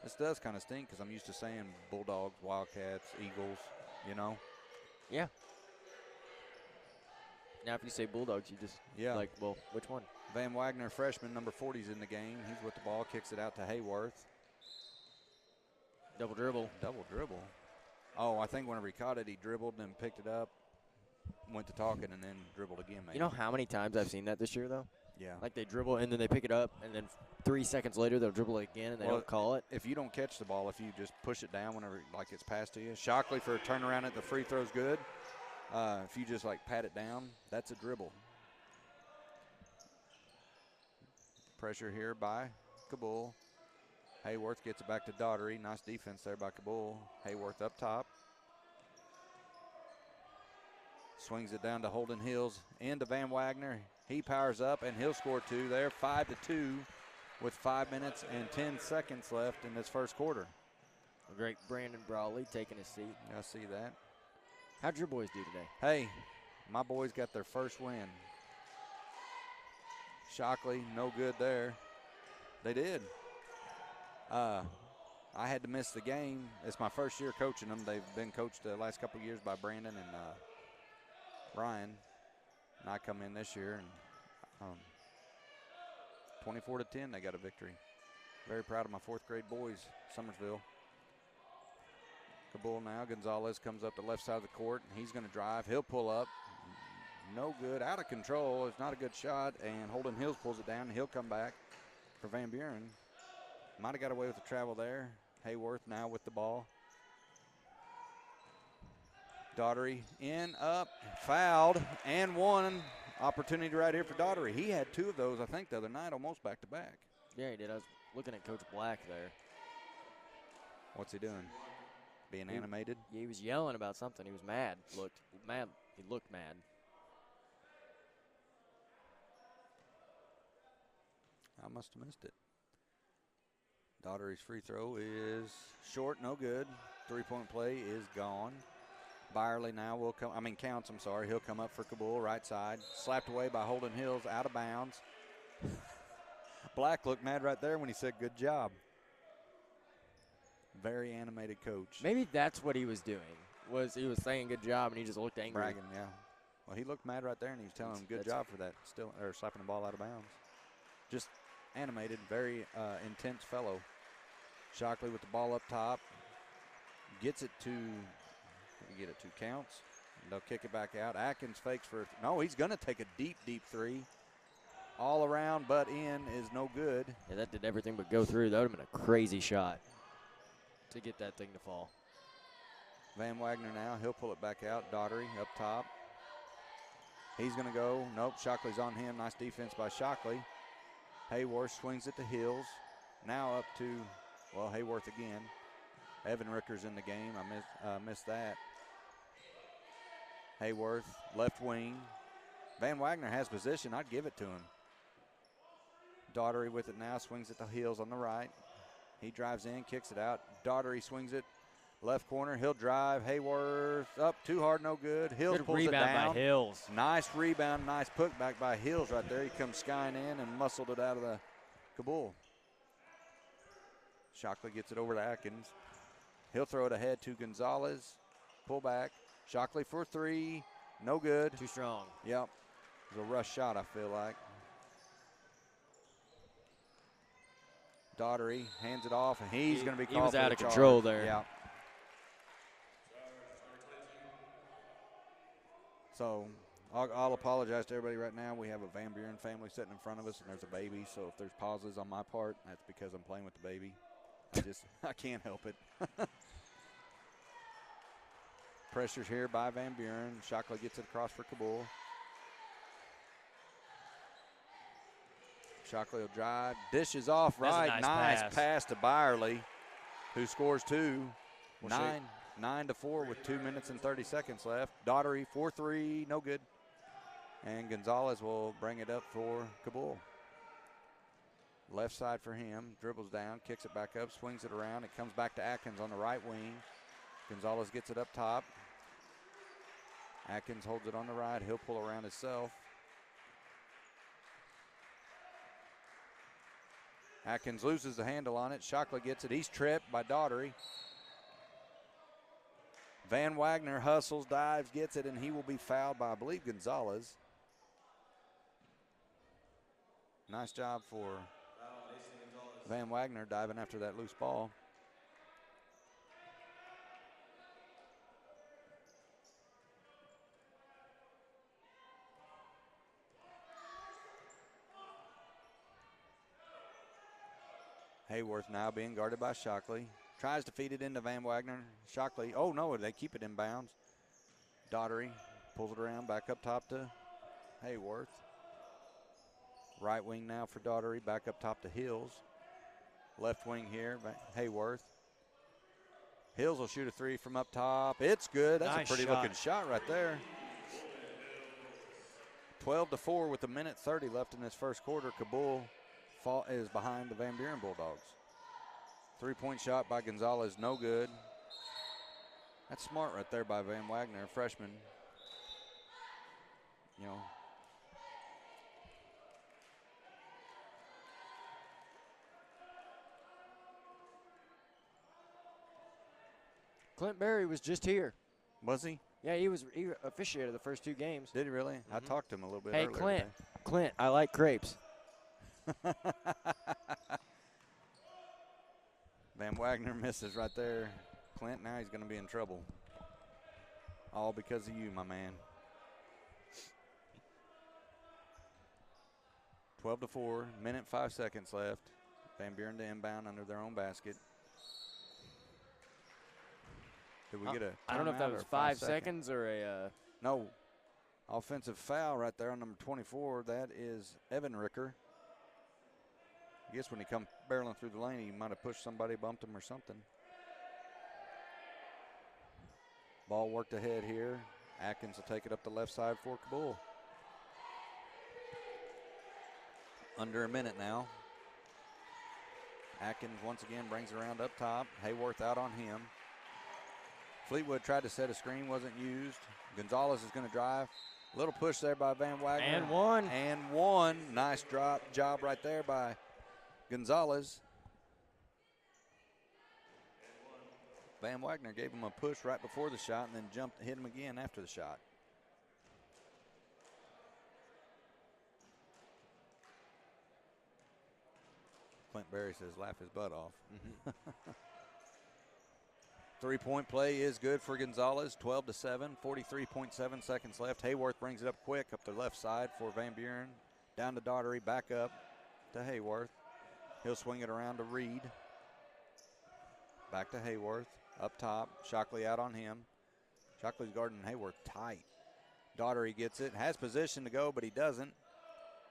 This does kind of stink because I'm used to saying Bulldogs, Wildcats, Eagles, you know. Yeah. Now if you say Bulldogs, you just like, well, which one? Van Wagner, freshman, number 40 is in the game. He's with the ball, kicks it out to Hayworth. Double dribble. Double dribble. Oh, I think whenever he caught it, he dribbled and picked it up, went to talking, and then dribbled again, maybe. You know how many times I've seen that this year, though? Yeah. Like they dribble, and then they pick it up, and then 3 seconds later, they'll dribble it again, and they don't call it. If you don't catch the ball, if you just push it down whenever like it's passed to you. Shockley for a turnaround at the free throw's good. If you just like pat it down, that's a dribble. Pressure here by Kabul. Hayworth gets it back to Daughtery. Nice defense there by Kabul. Hayworth up top. Swings it down to Holden Hills. Into Van Wagner. He powers up, and he'll score 2 there. 5-2 with 5 minutes and 10 seconds left in this first quarter. A great Brandon Brawley taking his seat. I see that. How'd your boys do today? Hey, my boys got their first win. Shockley, no good there. They did. I had to miss the game. It's my first year coaching them. They've been coached the last couple of years by Brandon and Ryan. And I come in this year, and 24-10, they got a victory. Very proud of my 4th grade boys, Summersville. Kabul now. Gonzalez comes up the left side of the court, and he's going to drive. He'll pull up. No good. Out of control. It's not a good shot, and Holden Hills pulls it down, and he'll come back for Van Buren. Might have got away with the travel there. Hayworth now with the ball. Daughtery in, up, fouled, and one. Opportunity right here for Daughtery. He had 2 of those, I think, the other night, almost back-to-back. Yeah, he did. I was looking at Coach Black there. What's he doing? Being animated? He was yelling about something. He was mad. Looked mad. He looked mad. I must have missed it. Daughtery's free throw is short, no good. 3-point play is gone. Byerly now will come, Counts, I'm sorry. He'll come up for Kabul, right side. Slapped away by Holden Hills, out of bounds. Black looked mad right there when he said, good job. Very animated coach. Maybe that's what he was doing. He was saying good job and he just looked angry. Bragging, yeah. Well, he looked mad right there and he was telling him good job for that. Or slapping the ball out of bounds. Just animated, very intense fellow. Shockley with the ball up top. Gets it to, Counts. And they'll kick it back out. Atkins fakes for, no, he's going to take a deep, deep 3. All around, but in is no good. Yeah, that did everything but go through. That would have been a crazy shot to get that thing to fall. Van Wagner now, he'll pull it back out. Daughtery up top. He's going to go. Nope, Shockley's on him. Nice defense by Shockley. Hayworth swings it to Hills. Now up to, Hayworth again. Evan Ricker's in the game. I missed that. Hayworth, left wing. Van Wagner has position. I'd give it to him. Daughtery with it now, swings it to Hills on the right. He drives in, kicks it out. Daughtery swings it left corner. He'll drive. Hayworth up too hard, no good. Hills Good pulls it rebound down. by Hills. Nice rebound, nice putback by Hills right there. He comes skying in and muscled it out of the Kabul. Shockley gets it over to Atkins. He'll throw it ahead to Gonzalez. Pull back. Shockley for 3. No good. Too strong. Yep. It was a rush shot, I feel like. Daughtery hands it off, and he's going to be called. He was for out the of control charge. there. Yeah. So I'll apologize to everybody right now. We have a Van Buren family sitting in front of us, and there's a baby. So if there's pauses on my part, that's because I'm playing with the baby. I can't help it. Pressure's here by Van Buren. Shockley gets it across for Kabul. Shockley will drive, dishes off right. That's a nice pass to Byerly, who scores 2. 9-4 with 2 minutes and 30 seconds left. Daughtery 4-3, no good. And Gonzalez will bring it up for Kabul. Left side for him, dribbles down, kicks it back up, swings it around. It comes back to Atkins on the right wing. Gonzalez gets it up top. Atkins holds it on the right. He'll pull around himself. Atkins loses the handle on it. Shockley gets it. He's tripped by Daughtery. Van Wagner hustles, dives, gets it, and he will be fouled by, I believe, Gonzalez. Nice job for Van Wagner diving after that loose ball. Hayworth now being guarded by Shockley. Tries to feed it into Van Wagner. Shockley, oh no, they keep it in bounds. Daughtery pulls it around, back up top to Hayworth. Right wing now for Daughtery, back up top to Hills. Left wing here, Hayworth. Hills will shoot a 3 from up top. It's good. That's Nice a pretty looking shot right there. 12-4 with 1:30 left in this first quarter. Kabul is behind the Van Buren Bulldogs. 3-point shot by Gonzalez, no good. That's smart right there by Van Wagner, freshman. You know. Clint Berry was just here. Was he? Yeah, he officiated the first 2 games. Did he really? I talked to him a little bit Hey, earlier Clint, I like crepes. today. Van Wagner misses right there. Clint, now he's going to be in trouble. All because of you, my man. 12-4, 1:05 left. Van Buren to inbound under their own basket. Did we get a I don't know if that timeout was or 5 seconds? seconds or a. No. Offensive foul right there on number 24. That is Evan Ricker. I guess when he come barreling through the lane, he might have pushed somebody, bumped him or something. Ball worked ahead here. Atkins will take it up the left side for Kabul. Under a minute now. Atkins once again brings it around up top. Hayworth out on him. Fleetwood tried to set a screen, wasn't used. Gonzalez is going to drive. A little push there by Van Wagner. And one. And one. Nice job right there by Gonzalez. Van Wagner gave him a push right before the shot and then hit him again after the shot. Clint Berry says laugh his butt off. Three-point play is good for Gonzalez, 12-7, 43.7 seconds left. Hayworth brings it up quick up the left side for Van Buren. Down to Daughtery, back up to Hayworth. He'll swing it around to Reed. Back to Hayworth, up top. Shockley out on him. Shockley's guarding Hayworth tight. Daughtery gets it, has position to go, but he doesn't.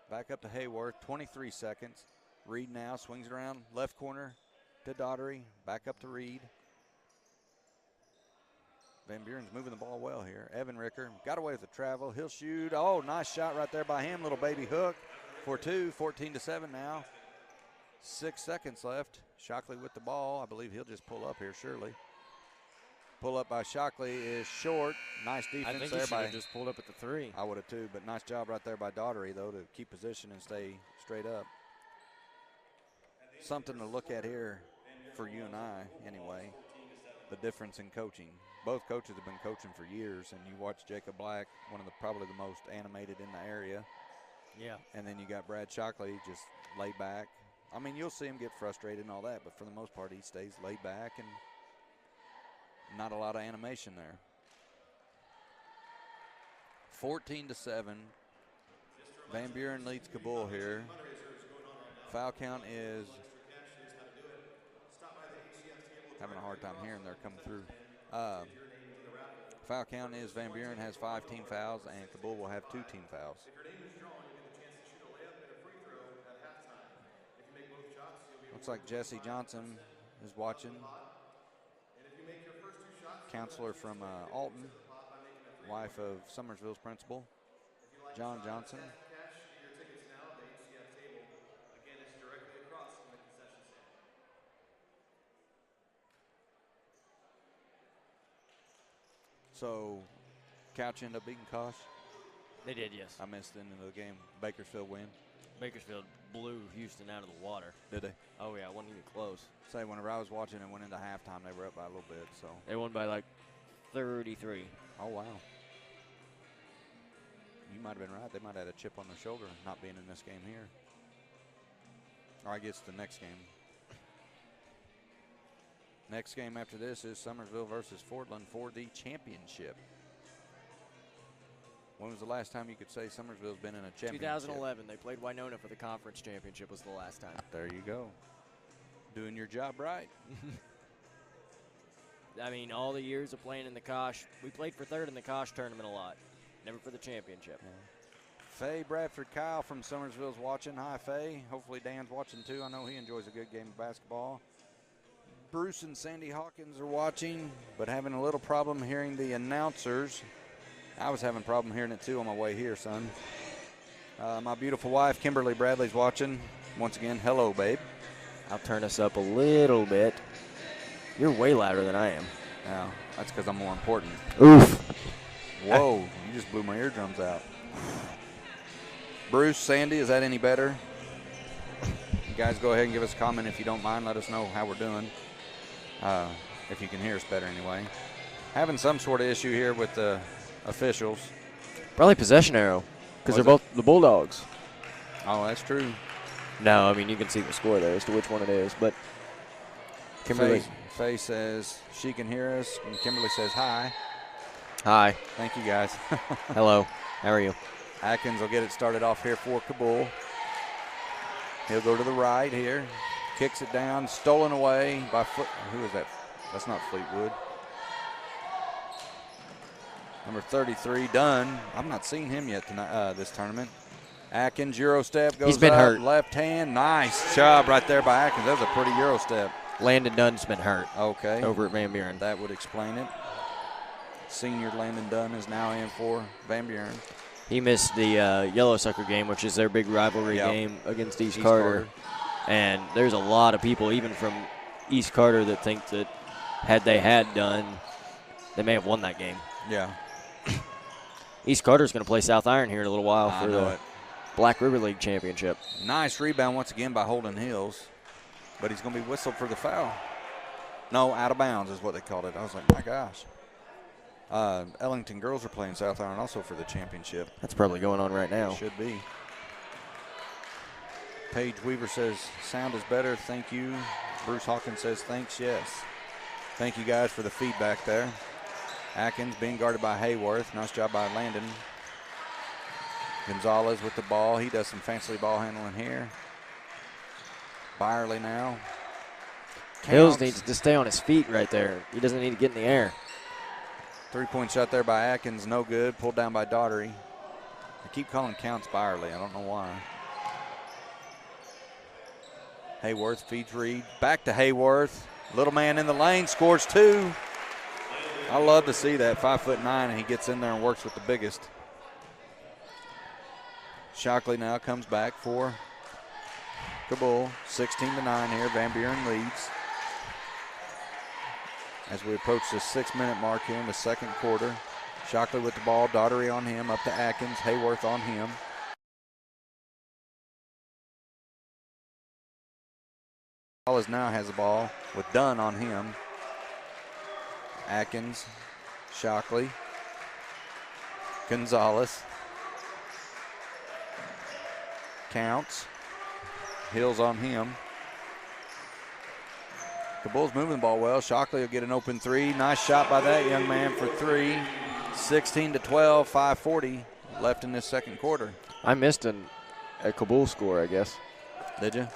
Back up to Hayworth, 23 seconds. Reed now swings it around left corner to Daughtery, back up to Reed. Van Buren's moving the ball well here. Evan Ricker got away with the travel. He'll shoot. Oh, nice shot right there by him. Little baby hook for two. 14-7 now. 6 seconds left. Shockley with the ball. I believe he'll just pull up here, surely. Pull up by Shockley is short. Nice defense I think there he should by. have just pulled up at the 3. I would have too, but nice job right there by Daughtery, though, to keep position and stay straight up. Something to look at here for you and I, anyway, the difference in coaching. Both coaches have been coaching for years, and you watch Jacob Black, one of the probably the most animated in the area. Yeah. And then you got Brad Shockley just laid back. I mean, you'll see him get frustrated and all that, but for the most part, he stays laid back and not a lot of animation there. 14-7. Van Buren leads Kabul here. Foul count is having a hard time hearing they're coming through. Foul count is Van Buren has 5 team fouls and Kabul will have 2 team fouls. Looks like Jesse Johnson is watching. Counselor from Alton, wife of Summersville's principal, John Johnson. So, Couch end up beating Kosh? They did, yes. I missed the end of the game. Bakersfield win. Bakersfield blew Houston out of the water. Did they? Oh, yeah, it wasn't even close. Say, whenever I was watching and went into halftime, they were up by a little bit. So They won by like 33. Oh, wow. You might have been right. They might have had a chip on their shoulder not being in this game here. Or I guess the next game. Next game after this is Summersville versus Fordland for the championship. When was the last time you could say Summersville's been in a championship? 2011. They played Winona for the conference championship was the last time. There you go. Doing your job right. I mean, all the years of playing in the Kosh, we played for third in the Kosh tournament a lot. Never for the championship. Yeah. Faye Bradford Kyle from Summersville's watching. Hi, Faye. Hopefully Dan's watching too. I know he enjoys a good game of basketball. Bruce and Sandy Hawkins are watching, but having a little problem hearing the announcers. I was having a problem hearing it too on my way here, son. My beautiful wife, Kimberly Bradley's watching. Once again, hello, babe. I'll turn us up a little bit. You're way louder than I am. Yeah, that's because I'm more important. Oof. Whoa, you just blew my eardrums out. Bruce, Sandy, is that any better? You guys go ahead and give us a comment if you don't mind. Let us know how we're doing. If you can hear us better anyway. Having some sort of issue here with the officials. Probably possession arrow, because they're both the Bulldogs. Oh, that's true. No, I mean, you can see the score there as to which one it is, but Kimberly. Faye says she can hear us, and Kimberly says hi. Hi. Thank you, guys. Hello. How are you? Atkins will get it started off here for Kabul. He'll go to the right here. Kicks it down, stolen away by Who is that? That's not Fleetwood. Number 33, Dunn. I've not seen him yet tonight, this tournament. Atkins, Euro step, goes He's been up, hurt. left hand. Nice job right there by Atkins. That was a pretty Euro step. Landon Dunn's been hurt. Okay. Over at Van Buren. That would explain it. Senior Landon Dunn is now in for Van Buren. He missed the Yellow Sucker game, which is their big rivalry game against East Carter. And there's a lot of people, even from East Carter, that think that had they had Dunn, they may have won that game. Yeah. East Carter's going to play South Iron here in a little while for the Black River League Championship. Nice rebound once again by Holden Hills, but he's going to be whistled for the foul. No, out of bounds is what they called it. I was like, my gosh. Ellington girls are playing South Iron also for the championship. That's probably going on right now. Should be. Paige Weaver says, sound is better, thank you. Bruce Hawkins says, thanks, yes. Thank you guys for the feedback there. Atkins being guarded by Hayworth. Nice job by Landon. Gonzalez with the ball. He does some fancy ball handling here. Byerly now. Hills needs to stay on his feet right there. He doesn't need to get in the air. Three-point shot there by Atkins, no good. Pulled down by Daughtery. I keep calling counts Byerly. I don't know why. Hayworth feeds Reed. Back to Hayworth. Little man in the lane, scores 2. I love to see that, 5'9", and he gets in there and works with the biggest. Shockley now comes back for Kabul. 16-9 here, Van Buren leads. As we approach the 6-minute mark here in the second quarter. Shockley with the ball, Daughtery on him, up to Atkins, Hayworth on him. Gonzalez now has the ball with Dunn on him. Atkins, Shockley, Gonzalez. Counts. Hills on him. Kabul's moving the ball well. Shockley will get an open 3. Nice shot by that young man for 3. 16-12, 5:40 left in this second quarter. I missed a Kabul score, I guess. Did you?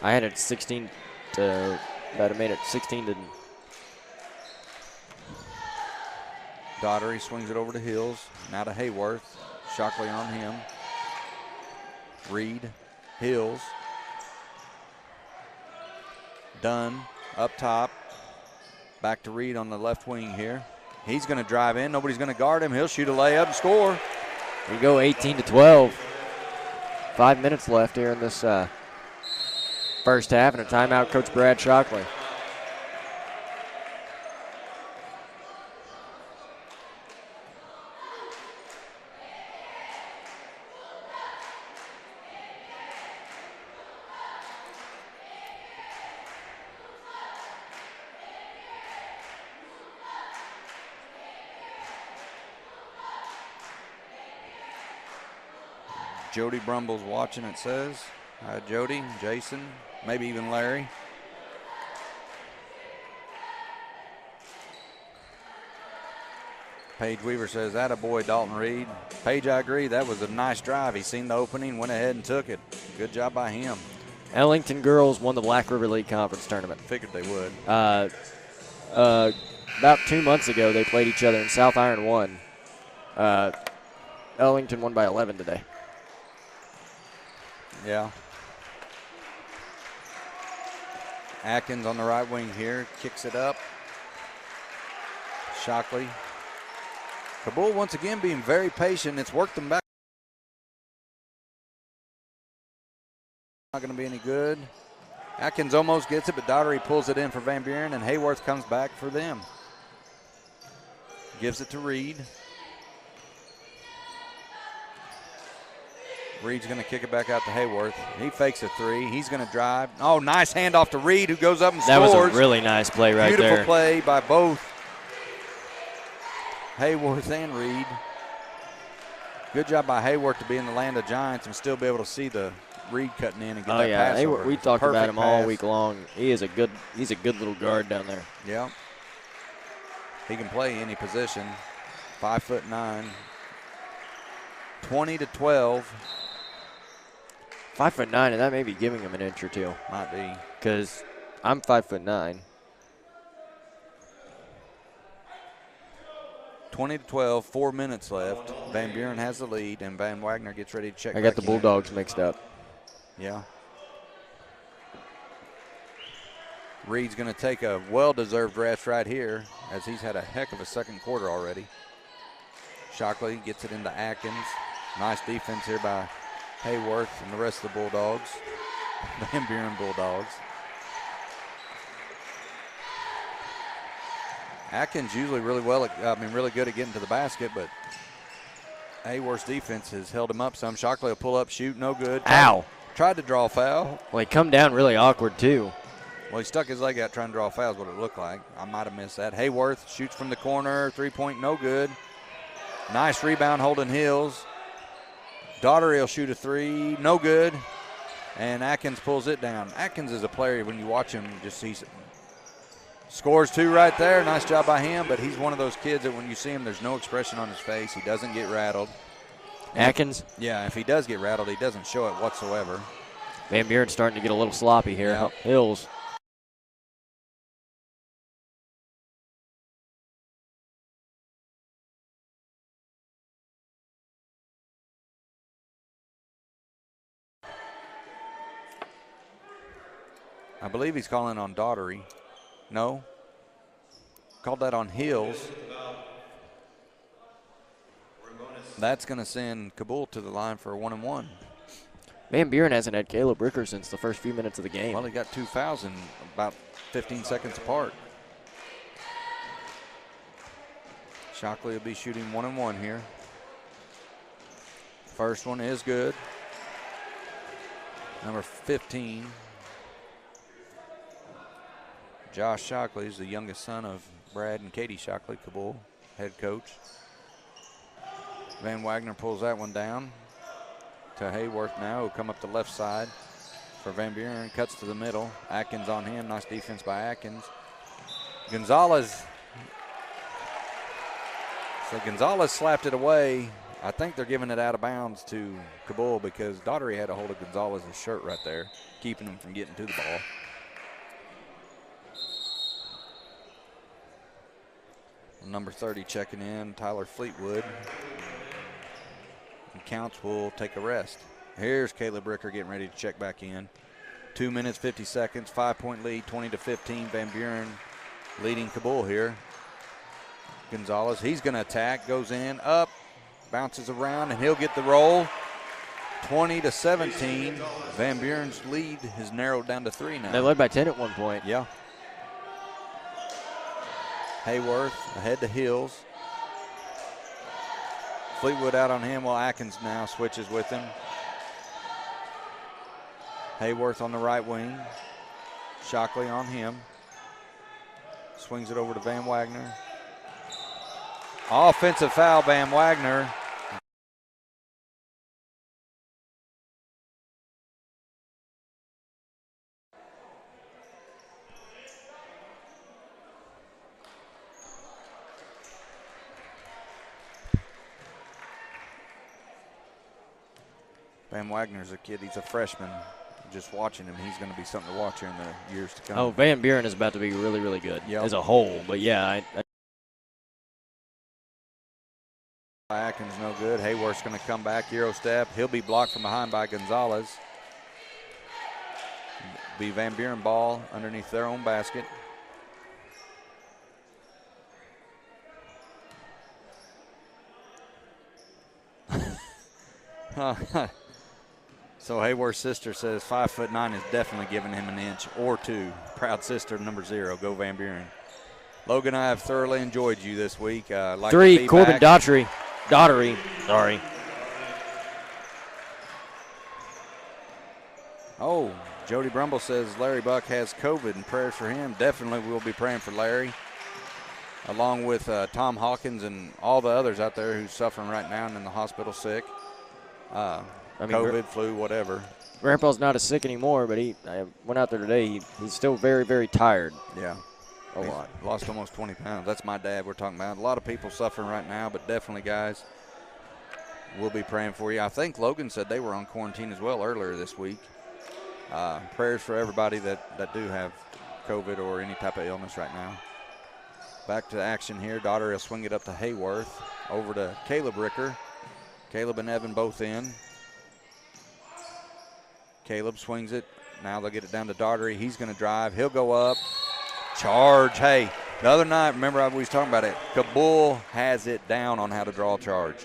I had it 16 to, that have made it 16 to. Daughtery swings it over to Hills. Now to Hayworth. Shockley on him. Reed, Hills. Dunn up top. Back to Reed on the left wing here. He's going to drive in. Nobody's going to guard him. He'll shoot a layup and score. We go 18-12. 5 minutes left here in this first half, and a timeout, Coach Brad Shockley. Jody Brumble's watching, it says. Jody, Jason, maybe even Larry. Paige Weaver says, attaboy, Dalton Reed. Paige, I agree. That was a nice drive. He seen the opening, went ahead and took it. Good job by him. Ellington girls won the Black River League Conference tournament. Figured they would. About 2 months ago, they played each other, and South Iron won. Ellington won by 11 today. Yeah. Atkins on the right wing here, kicks it up. Shockley. Kabul once again being very patient. It's worked them back. Not going to be any good. Atkins almost gets it, but Daughtery pulls it in for Van Buren, and Hayworth comes back for them. Gives it to Reed. Reed's going to kick it back out to Hayworth. He fakes a 3. He's going to drive. Oh, nice handoff to Reed, who goes up and that scores. That was a really nice play right Beautiful there. Beautiful play by both Hayworth and Reed. Good job by Hayworth to be in the land of giants and still be able to see the Reed cutting in and get that pass over. We talked Perfect about him pass. all week long. He's a good little guard down there. Yeah. He can play any position. 5'9". 20-12. 5'9", and that may be giving him an inch or two. Might be. Because I'm 5'9". 20-12, 4 minutes left. Van Buren has the lead, and Van Wagner gets ready to check I got back the in. Bulldogs mixed up. Yeah. Reed's going to take a well-deserved rest right here, as he's had a heck of a second quarter already. Shockley gets it into Atkins. Nice defense here by Hayworth and the rest of the Bulldogs. Van Buren Bulldogs. Atkins usually really good at getting to the basket, but Hayworth's defense has held him up some. Shockley will pull up, shoot, no good. Ow. Tried to draw a foul. Well, he come down really awkward, too. Well, he stuck his leg out trying to draw a foul is what it looked like. I might have missed that. Hayworth shoots from the corner, three-point, no good. Nice rebound, Holden Hills. Daughtery will shoot a three, no good. And Atkins pulls it down. Atkins is a player, when you watch him, just he scores two right there. Nice job by him, but he's one of those kids that when you see him, there's no expression on his face. He doesn't get rattled. Atkins? Yeah, if he does get rattled, he doesn't show it whatsoever. Van Buren's starting to get a little sloppy here. Yeah. Hills. I believe he's calling on Daughtery. No. Called that on Hills. That's going to send Kabul to the line for a 1-and-1. Van Buren hasn't had Caleb Ricker since the first few minutes of the game. Well, he got 2 fouls in about 15 seconds apart. Shockley will be shooting 1-and-1 here. First one is good. Number 15. Josh Shockley is the youngest son of Brad and Katie Shockley, Kabul, head coach. Van Wagner pulls that one down to Hayworth now, who'll come up the left side for Van Buren. Cuts to the middle. Atkins on him. Nice defense by Atkins. Gonzalez. So Gonzalez slapped it away. I think they're giving it out of bounds to Kabul because Daughtery had a hold of Gonzalez's shirt right there, keeping him from getting to the ball. Number 30 checking in, Tyler Fleetwood. And Counts will take a rest. Here's Caleb Ricker getting ready to check back in. 2 minutes, 50 seconds, 5-point lead, 20-15. Van Buren leading Kabul here. Gonzalez, he's going to attack, goes in, up, bounces around, and he'll get the roll. 20-17. Van Buren's lead has narrowed down to 3 now. They led by 10 at one point. Yeah. Hayworth ahead to Hills. Fleetwood out on him while Atkins now switches with him. Hayworth on the right wing. Shockley on him. Swings it over to Van Wagner. Offensive foul, Van Wagner. Van Wagner's a kid. He's a freshman. Just watching him, he's going to be something to watch here in the years to come. Oh, Van Buren is about to be really, really good as a whole. But, yeah, Atkins no good. Hayworth's going to come back, Euro step. He'll be blocked from behind by Gonzalez. Be Van Buren ball underneath their own basket. So Hayworth's sister says 5'9" is definitely giving him an inch or two. Proud sister number 0. Go Van Buren. Logan, I have thoroughly enjoyed you this week. Like 3, Corbin Daughtery. Sorry. Oh, Jody Brumble says Larry Buck has COVID and prayers for him. Definitely we'll be praying for Larry, along with Tom Hawkins and all the others out there who's suffering right now and in the hospital sick. COVID, flu, whatever. Grandpa's not as sick anymore, but I went out there today. He's still very, very tired. Yeah. A lot. Lost almost 20 pounds. That's my dad we're talking about. A lot of people suffering right now, but definitely, guys, we'll be praying for you. I think Logan said they were on quarantine as well earlier this week. Prayers for everybody that do have COVID or any type of illness right now. Back to action here. Daugherty will swing it up to Hayworth. Over to Caleb Ricker. Caleb and Evan both in. Caleb swings it. Now they'll get it down to Daugherty. He's going to drive. He'll go up. Charge. Hey, the other night, remember we was talking about it. Kabul has it down on how to draw a charge.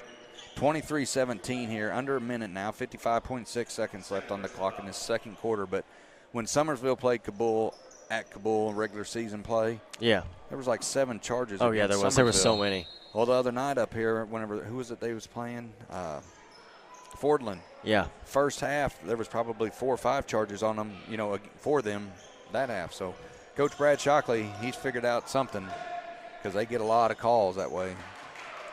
23-17 here, under a minute now. 55.6 seconds left on the clock in this second quarter. But when Summersville played Kabul at Kabul in regular season play, yeah, there was like 7 charges. Oh yeah, there was. There was so many. Well, the other night up here, who was it they was playing? Fordland. Yeah. First half, there was probably 4 or 5 charges on them, for them that half. So Coach Brad Shockley, he's figured out something because they get a lot of calls that way.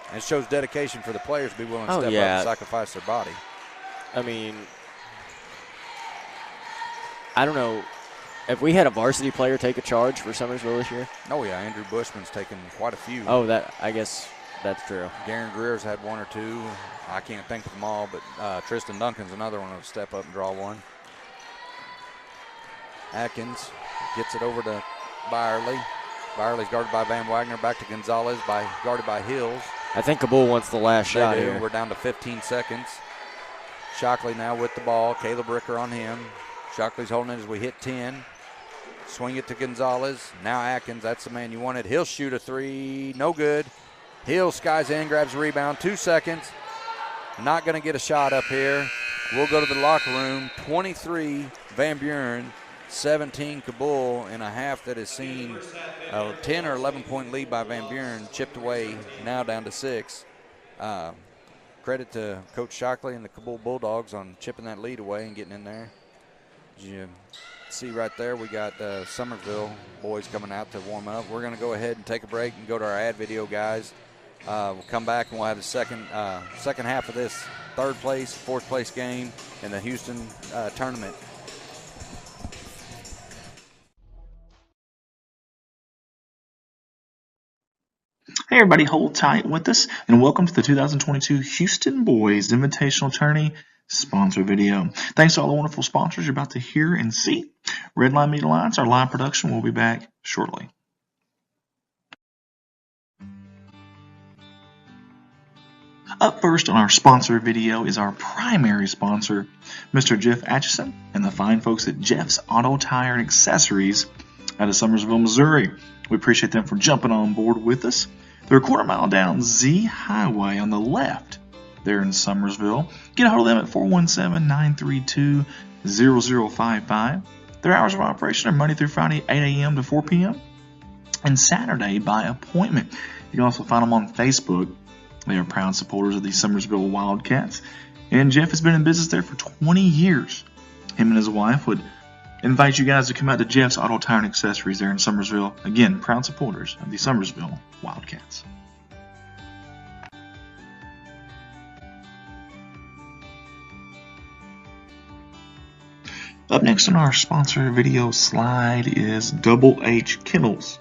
And it shows dedication for the players to be willing to step up and sacrifice their body. I mean, I don't know. Have we had a varsity player take a charge for Summersville this year? Oh, yeah. Andrew Bushman's taken quite a few. Oh, I guess that's true. Garen Greer's had 1 or 2. I can't think of them all, but Tristan Duncan's another one who'll step up and draw one. Atkins gets it over to Byerly. Byerly's guarded by Van Wagner. Back to Gonzalez, guarded by Hills. I think Kabul wants the last shot here. We're down to 15 seconds. Shockley now with the ball. Caleb Ricker on him. Shockley's holding it as we hit 10. Swing it to Gonzalez. Now Atkins, that's the man you wanted. He'll shoot a 3. No good. Hill skies in, grabs a rebound. 2 seconds. Not going to get a shot up here. We'll go to the locker room. 23 Van Buren, 17 Kabul in a half that has seen a 10 or 11-point lead by Van Buren, chipped away, now down to 6. Credit to Coach Shockley and the Kabul Bulldogs on chipping that lead away and getting in there. As you see right there, we got Summersville boys coming out to warm up. We're going to go ahead and take a break and go to our ad video, guys. We'll come back and we'll have the second half of this third place, fourth place game in the Houston tournament. Hey everybody, hold tight with us and welcome to the 2022 Houston Boys Invitational Tourney sponsor video. Thanks to all the wonderful sponsors you're about to hear and see. Redline Media Alliance, our live production, will be back shortly. Up first on our sponsor video is our primary sponsor, Mr. Jeff Atchison and the fine folks at Jeff's Auto Tire and Accessories out of Summersville, Missouri. We appreciate them for jumping on board with us. They're a quarter mile down Z Highway on the left there in Summersville. Get a hold of them at 417-932-0055. Their hours of operation are Monday through Friday, 8 a.m. to 4 p.m. and Saturday by appointment. You can also find them on Facebook. They are proud supporters of the Summersville Wildcats. And Jeff has been in business there for 20 years. Him and his wife would invite you guys to come out to Jeff's Auto Tire and Accessories there in Summersville. Again, proud supporters of the Summersville Wildcats. Up next on our sponsor video slide is Double H Kennels.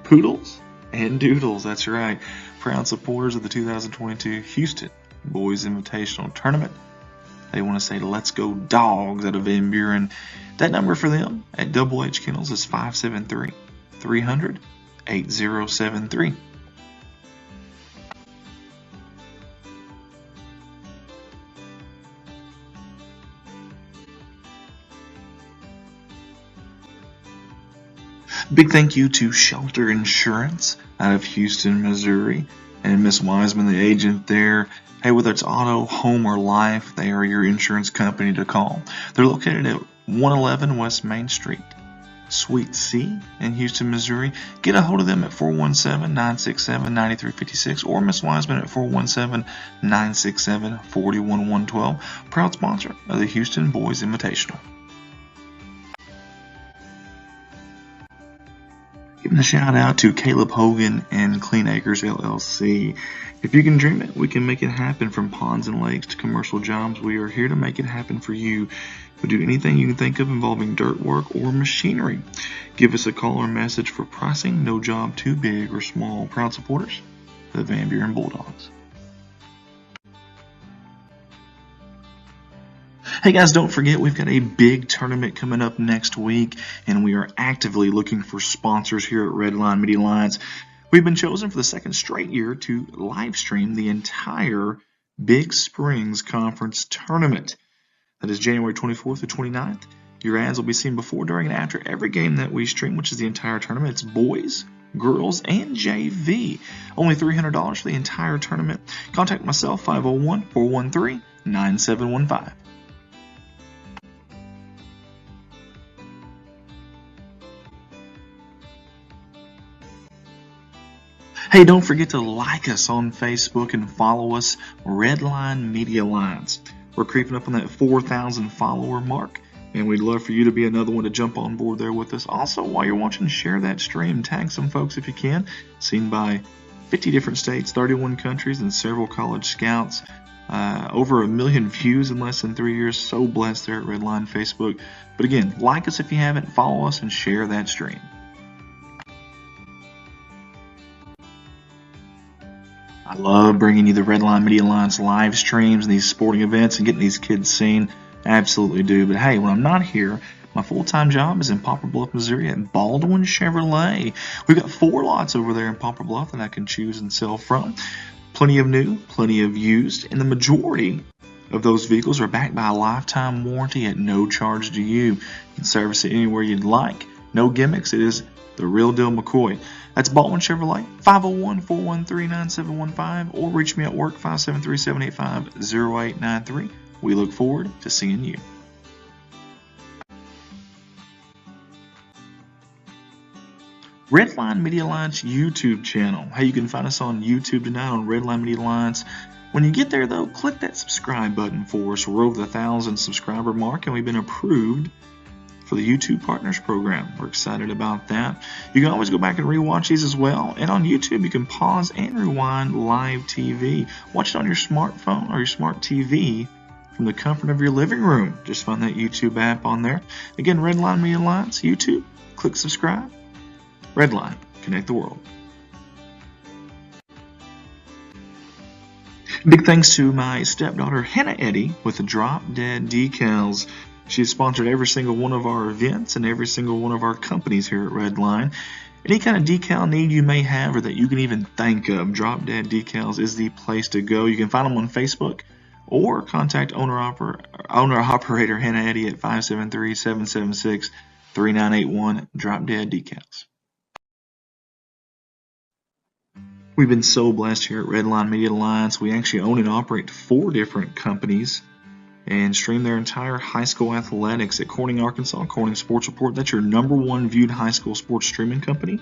Poodles and Doodles, that's right. Proud supporters of the 2022 Houston Boys Invitational Tournament. They want to say let's go dogs out of Van Buren. That number for them at Double H Kennels is 573-300-8073. Big thank you to Shelter Insurance out of Houston, Missouri, and Miss Wiseman, the agent there. Hey, whether it's auto, home, or life, they are your insurance company to call. They're located at 111 West Main Street, Suite C in Houston, Missouri. Get a hold of them at 417-967-9356 or Miss Wiseman at 417-967-41112. Proud sponsor of the Houston Boys Invitational. Giving a shout out to Caleb Hogan and Clean Acres LLC. If you can dream it, we can make it happen. From ponds and lakes to commercial jobs, we are here to make it happen for you. We do anything you can think of involving dirt work or machinery. Give us a call or message for pricing. No job too big or small. Proud supporters, the Van Buren Bulldogs. Hey guys, don't forget we've got a big tournament coming up next week, and we are actively looking for sponsors here at Redline Media Alliance. We've been chosen for the second straight year to live stream the entire Big Springs Conference Tournament. That is January 24th to 29th. Your ads will be seen before, during, and after every game that we stream, which is the entire tournament. It's boys, girls, and JV. Only $300 for the entire tournament. Contact myself, 501-413-9715. Hey, don't forget to like us on Facebook and follow us, Redline Media Alliance. We're creeping up on that 4,000 follower mark, and we'd love for you to be another one to jump on board there with us. Also, while you're watching, share that stream. Tag some folks if you can. Seen by 50 different states, 31 countries, and several college scouts. Over 1 million views in less than 3 years. So blessed there at Redline Facebook. But again, like us if you haven't, follow us, and share that stream. I love bringing you the Redline Media Alliance live streams and these sporting events and getting these kids seen. I absolutely do. But hey, when I'm not here, my full-time job is in Poplar Bluff, Missouri at Baldwin Chevrolet. We've got 4 lots over there in Poplar Bluff that I can choose and sell from. Plenty of new, plenty of used, and the majority of those vehicles are backed by a lifetime warranty at no charge to you. You can service it anywhere you'd like. No gimmicks. It is the real deal McCoy. That's Baldwin Chevrolet, 501-413-9715, or reach me at work, 573-785-0893. We look forward to seeing you. Redline Media Alliance YouTube channel. Hey, you can find us on YouTube tonight on Redline Media Alliance. When you get there, though, click that subscribe button for us. We're over the 1,000 subscriber mark, and we've been approved for the YouTube Partners Program. We're excited about that. You can always go back and rewatch these as well. And on YouTube, you can pause and rewind live TV. Watch it on your smartphone or your smart TV from the comfort of your living room. Just find that YouTube app on there. Again, Redline Media Alliance, YouTube. Click subscribe. Redline, connect the world. Big thanks to my stepdaughter, Hannah Eddy, with the Drop Dead Decals. She's sponsored every single one of our events and every single one of our companies here at Redline. Any kind of decal need you may have or that you can even think of, Drop Dead Decals is the place to go. You can find them on Facebook or contact owner-operator Hannah Eddy at 573-776-3981, Drop Dead Decals. We've been so blessed here at Redline Media Alliance. We actually own and operate 4 different companies and stream their entire high school athletics at Corning, Arkansas. Corning Sports Report, that's your #1 viewed high school sports streaming company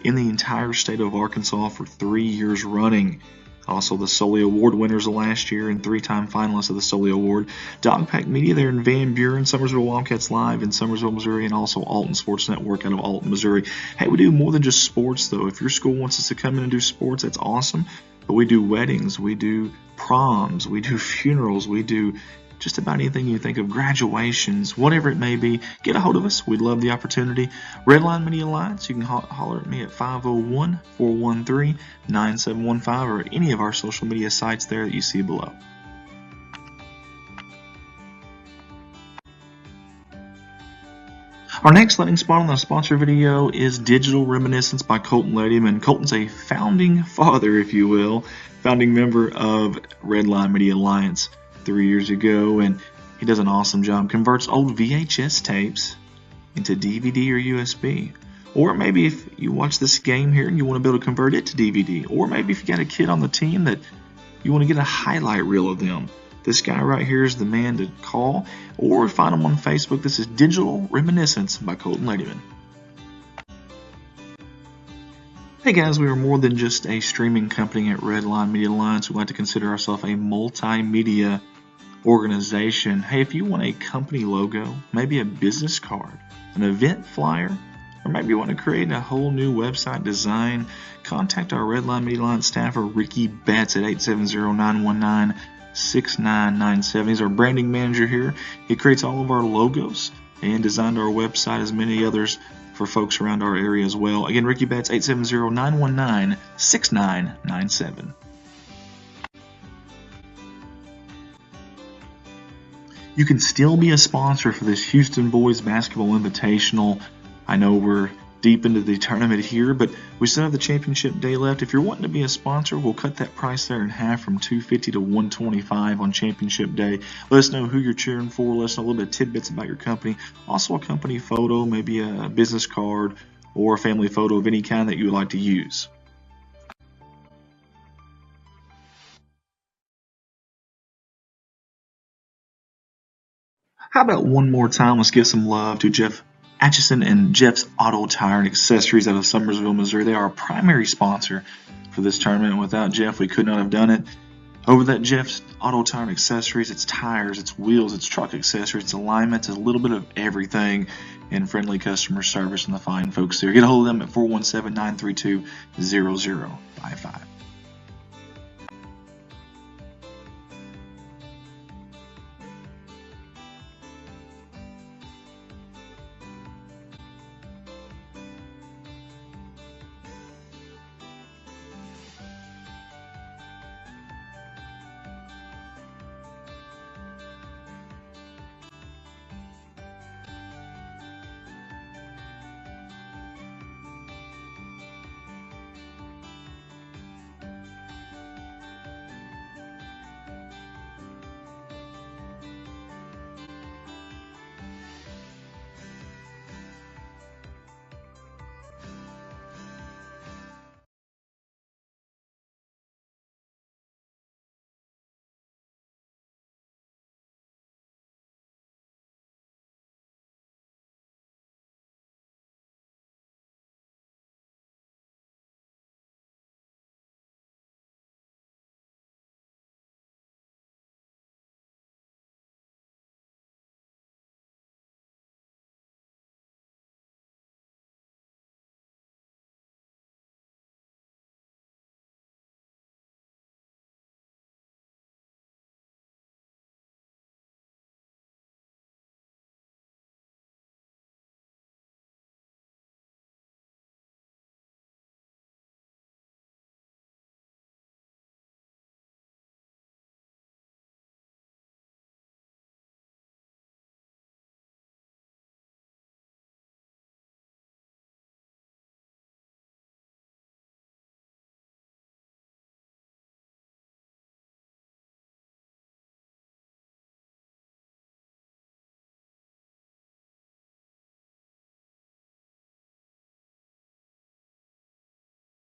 in the entire state of Arkansas for 3 years running. Also the Sully Award winners of last year and 3-time finalists of the Sully Award. Dogpack Media there in Van Buren, Summersville Wildcats Live in Summersville, Missouri, and also Alton Sports Network out of Alton, Missouri. Hey, we do more than just sports, though. If your school wants us to come in and do sports, that's awesome. But we do weddings, we do proms, we do funerals, we do just about anything you think of, graduations, whatever it may be. Get a hold of us. We'd love the opportunity. Redline Media Alliance, you can holler at me at 501-413-9715 or at any of our social media sites there that you see below. Our next landing spot on the sponsor video is Digital Reminiscence by Colton Ladyman. Colton's a founding father, if you will, founding member of Redline Media Alliance 3 years ago, and he does an awesome job. Converts old VHS tapes into DVD or USB. Or maybe if you watch this game here and you want to be able to convert it to DVD. Or maybe if you got a kid on the team that you want to get a highlight reel of them. This guy right here is the man to call. Or find him on Facebook. This is Digital Reminiscence by Colton Ladyman. Hey guys, we are more than just a streaming company at Redline Media Alliance. We like to consider ourselves a multimedia organization. Hey, if you want a company logo, maybe a business card, an event flyer, or maybe you want to create a whole new website design, contact our Redline Media Alliance staffer, Ricky Betts, at 870-919-6997. He's our branding manager here. He creates all of our logos and designed our website, as many others for folks around our area as well. Again, Ricky Betts, 870-919-6997. You can still be a sponsor for this Houston Boys Basketball Invitational. I know we're deep into the tournament here, but we still have the championship day left. If you're wanting to be a sponsor, we'll cut that price there in half from $250 to $125 on championship day. Let us know who you're cheering for. Let us know a little bit of tidbits about your company. Also, a company photo, maybe a business card or a family photo of any kind that you would like to use. How about one more time? Let's give some love to Jeff Atchison and Jeff's Auto Tire and Accessories out of Summersville, Missouri. They are our primary sponsor for this tournament. Without Jeff, we could not have done it. Over that Jeff's Auto Tire and Accessories, it's tires, it's wheels, it's truck accessories, it's alignments, it's a little bit of everything, and friendly customer service and the fine folks there. Get a hold of them at 417-932-0055.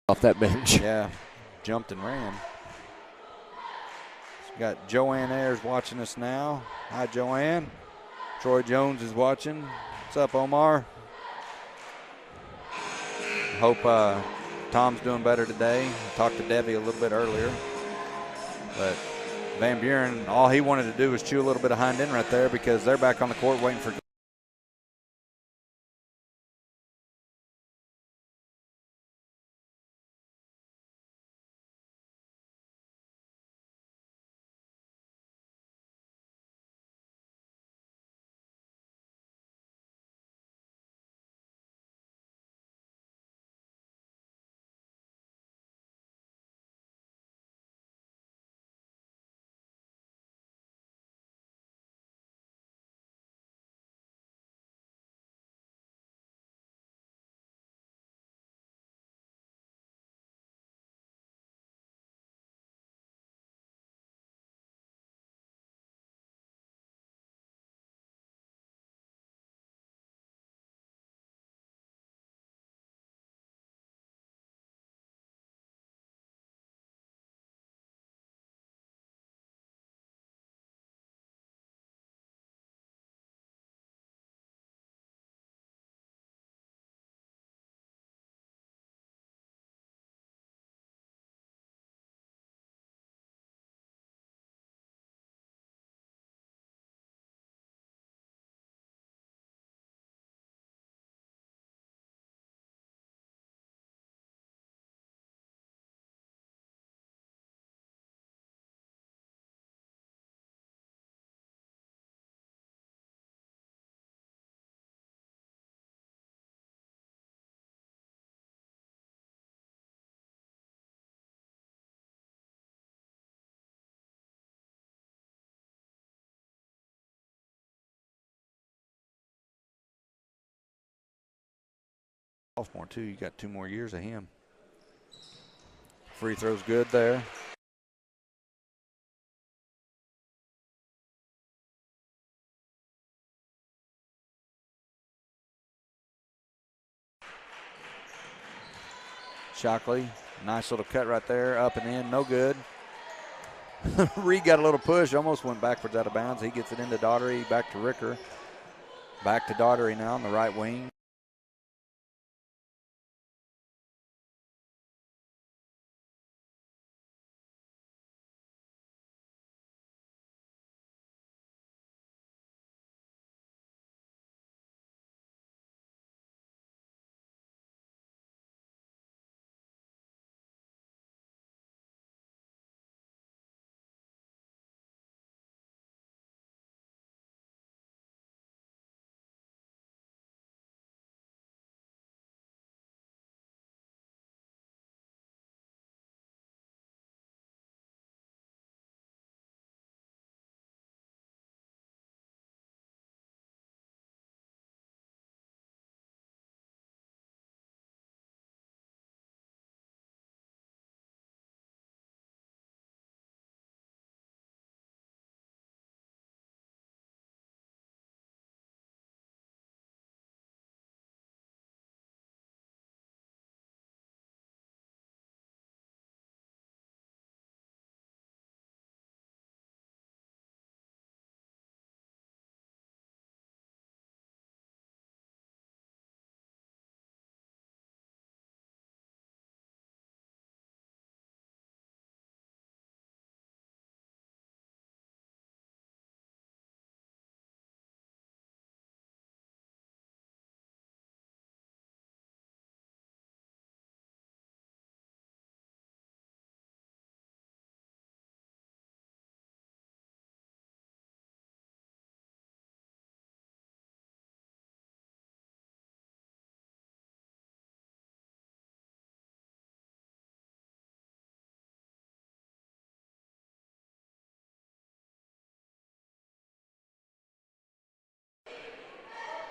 Off that bench. Yeah, jumped and ran. Got Joanne Ayers watching us now. Hi, Joanne. Troy Jones is watching. What's up, Omar? Hope Tom's doing better today. I talked to Debbie a little bit earlier. But Van Buren, all he wanted to do was chew a little bit of hind end right there because they're back on the court waiting for Sophomore, too. You got 2 more years of him. Free throw's good there. Shockley, nice little cut right there, up and in, no good. Reed got a little push, almost went backwards out of bounds. He gets it into Daughtery, back to Ricker. Back to Daughtery now on the right wing.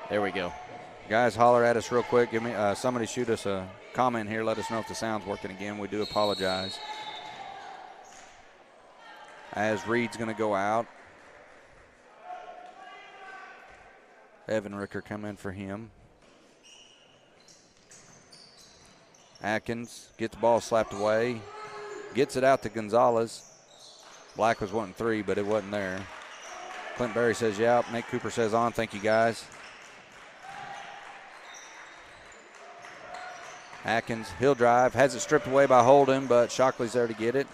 There we go. Guys, holler at us real quick. Give me somebody shoot us a comment here. Let us know if the sound's working again. We do apologize. As Reed's going to go out. Evan Ricker come in for him. Atkins gets the ball slapped away. Gets it out to Gonzalez. Black was wanting 3, but it wasn't there. Clint Berry says, yeah. Nate Cooper says on. Thank you, guys. Atkins, he'll drive. Has it stripped away by Holden, but Shockley's there to get it.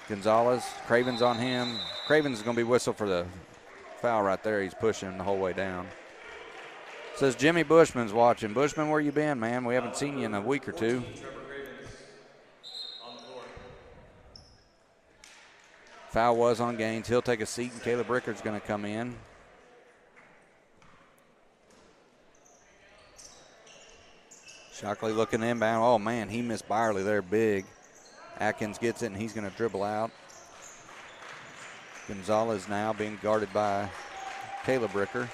Gonzalez, Craven's on him. Craven's going to be whistled for the foul right there. He's pushing the whole way down. Says Jimmy Bushman's watching. Bushman, where you been, man? We haven't seen you in a week or 2. Foul was on Gaines. He'll take a seat, and Caleb Rickard's going to come in. Shockley looking inbound. Oh, man, he missed Byerly there big. Atkins gets it, and he's going to dribble out. Gonzalez now being guarded by Caleb Ricker.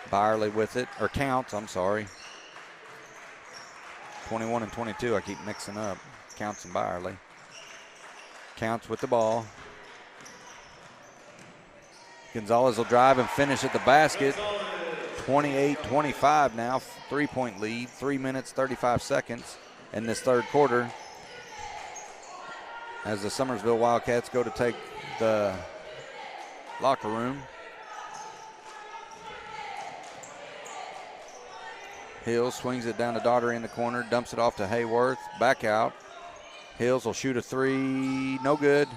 Byerly with it, or Counts, I'm sorry. 21 and 22, I keep mixing up. Counts and Byerly. Counts with the ball. Gonzalez will drive and finish at the basket. 28-25 now, 3-point lead, 3 minutes, 35 seconds in this third quarter. As the Summersville Wildcats go to take the locker room. Hills swings it down to Daughtery in the corner, dumps it off to Hayworth, back out. Hills will shoot a 3, no good.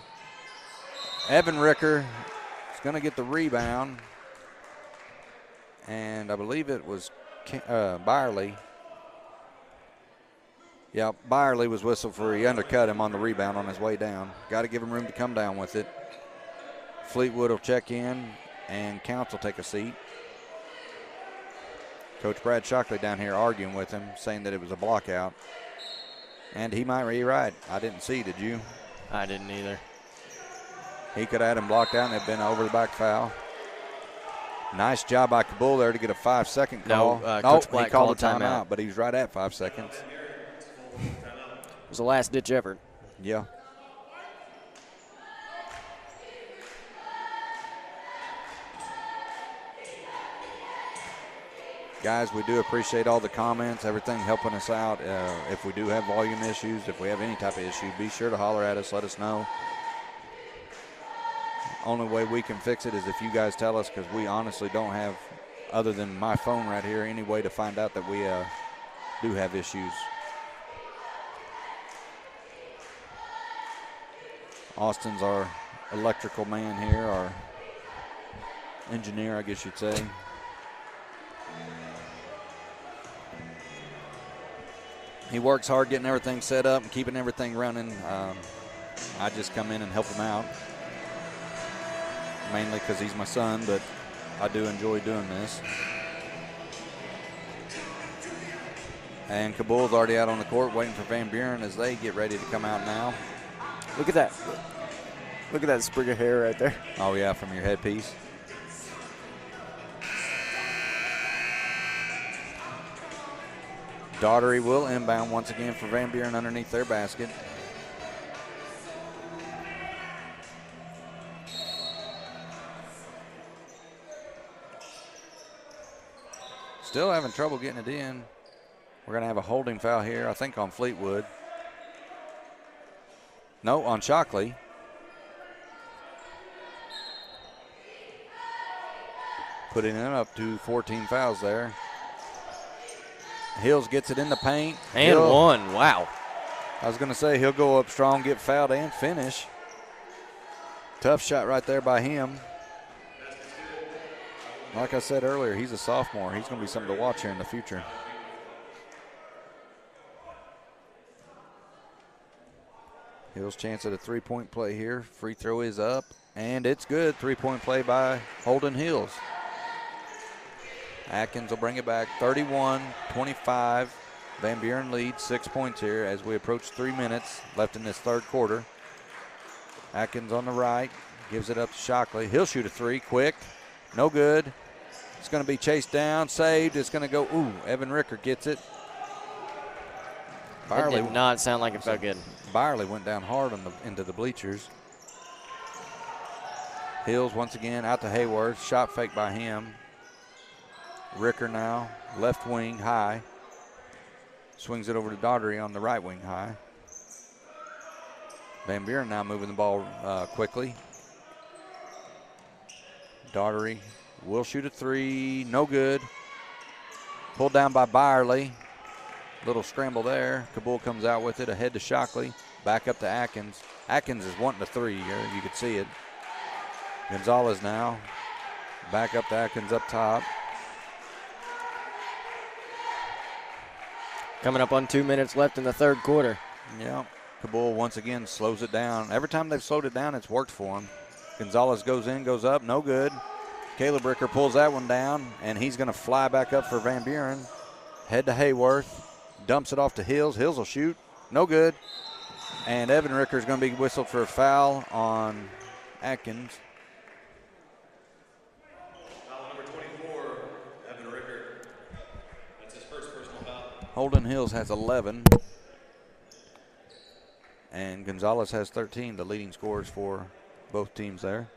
Evan Ricker is going to get the rebound. And I believe it was Byerly. Yeah, Byerly was whistled for. He undercut him on the rebound on his way down. Got to give him room to come down with it. Fleetwood will check in, and Counts will take a seat. Coach Brad Shockley down here arguing with him, saying that it was a block out. And he might be right. I didn't see, did you? I didn't either. He could have had him blocked out and it had been an over-the-back foul. Nice job by Kabul there to get a 5-second No, call. Coach He Black called a called timeout, timeout. but he was right at 5 seconds. It was a last-ditch effort. Yeah. Guys, we do appreciate all the comments, everything helping us out. If we do have volume issues, if we have any type of issue, be sure to holler at us, let us know. Only way we can fix it is if you guys tell us, because we honestly don't have, other than my phone right here, any way to find out that we do have issues. Austin's our electrical man here, our engineer, I guess you'd say. He works hard getting everything set up and keeping everything running. I just come in and help him out, mainly because he's my son, but I do enjoy doing this. And Kabul's already out on the court waiting for Van Buren as they get ready to come out now. Look at that. Look at that sprig of hair right there. Oh, yeah, from your headpiece. Daughtery will inbound once again for Van Buren underneath their basket. Still having trouble getting it in. We're going to have a holding foul here, I think on Fleetwood. No, on Shockley. Putting him up to 14 fouls there. Hills gets it in the paint. And one, wow. I was going to say he'll go up strong, get fouled, and finish. Tough shot right there by him. Like I said earlier, he's a sophomore. He's going to be something to watch here in the future. Hills' chance at a three-point play here. Free throw is up, and it's good. Three-point play by Holden Hills. Atkins will bring it back, 31-25. Van Buren leads 6 points here as we approach 3 minutes left in this third quarter. Atkins on the right, gives it up to Shockley. He'll shoot a three, quick, no good. It's going to be chased down, saved. It's going to go, Evan Ricker gets it. That did not sound like it felt good. Byerly went down hard into the bleachers. Hills once again out to Hayworth, shot fake by him. Ricker now, left wing high. Swings it over to Daughtery on the right wing high. Van Buren now moving the ball quickly. Daughtery will shoot a three, no good. Pulled down by Byerly. Little scramble there. Kabul comes out with it, ahead to Shockley. Back up to Atkins. Atkins is wanting a three here, you can see it. Gonzalez now. Back up to Atkins up top. Coming up on 2 minutes left in the third quarter. Yeah, Kabul once again slows it down. Every time they've slowed it down, it's worked for him. Gonzalez goes in, goes up, no good. Caleb Ricker pulls that one down, and he's going to fly back up for Van Buren. Head to Hayworth, dumps it off to Hills. Hills will shoot, no good. And Evan Ricker is going to be whistled for a foul on Atkins. Foul number 24, Evan Ricker. That's his first personal foul. Holden Hills has 11. And Gonzalez has 13, the leading scorers for both teams there.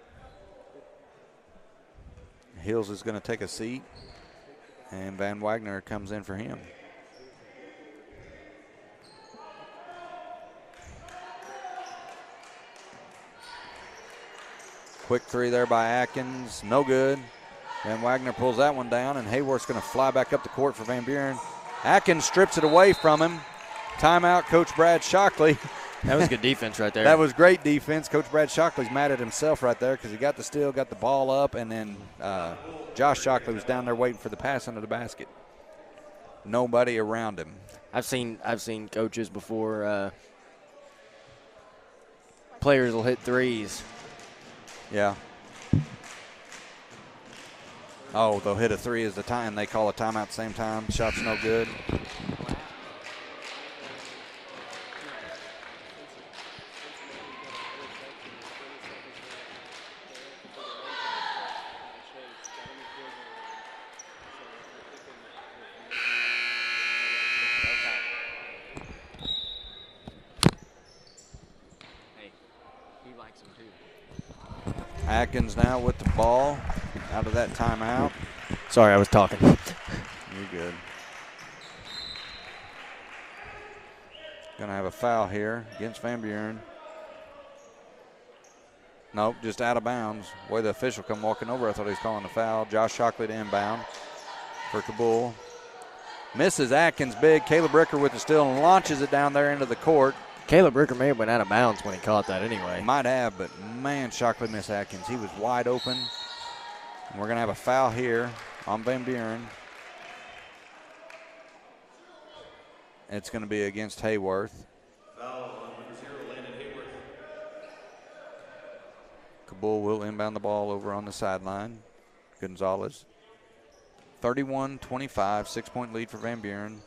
Hills is going to take a seat, and Van Wagner comes in for him. Quick three there by Atkins, no good. Van Wagner pulls that one down, and Hayworth's going to fly back up the court for Van Buren. Atkins strips it away from him. Timeout, Coach Brad Shockley. That was good defense right there. That was great defense. Coach Brad Shockley's mad at himself right there because he got the steal, got the ball up, and then Josh Shockley was down there waiting for the pass under the basket. Nobody around him. I've seen coaches before. Players will hit threes. Yeah. Oh, they'll hit a three as the time. They call a timeout at the same time. Shot's no good. Atkins now with the ball out of that timeout. Sorry, I was talking. You're good. Going to have a foul here against Van Buren. Nope, just out of bounds. The way the official come walking over, I thought he was calling the foul. Josh Shockley to inbound for Kabul. Misses Atkins big. Caleb Ricker with the steal and launches it down there into the court. Caleb Ricker may have went out of bounds when he caught that anyway. Might have, but man, Shockley missed Atkins. He was wide open. And we're going to have a foul here on Van Buren. It's going to be against Hayworth. Foul on number 0, Landon Hayworth. Kabul will inbound the ball over on the sideline. Gonzalez. 31-25, 6-point lead for Van Buren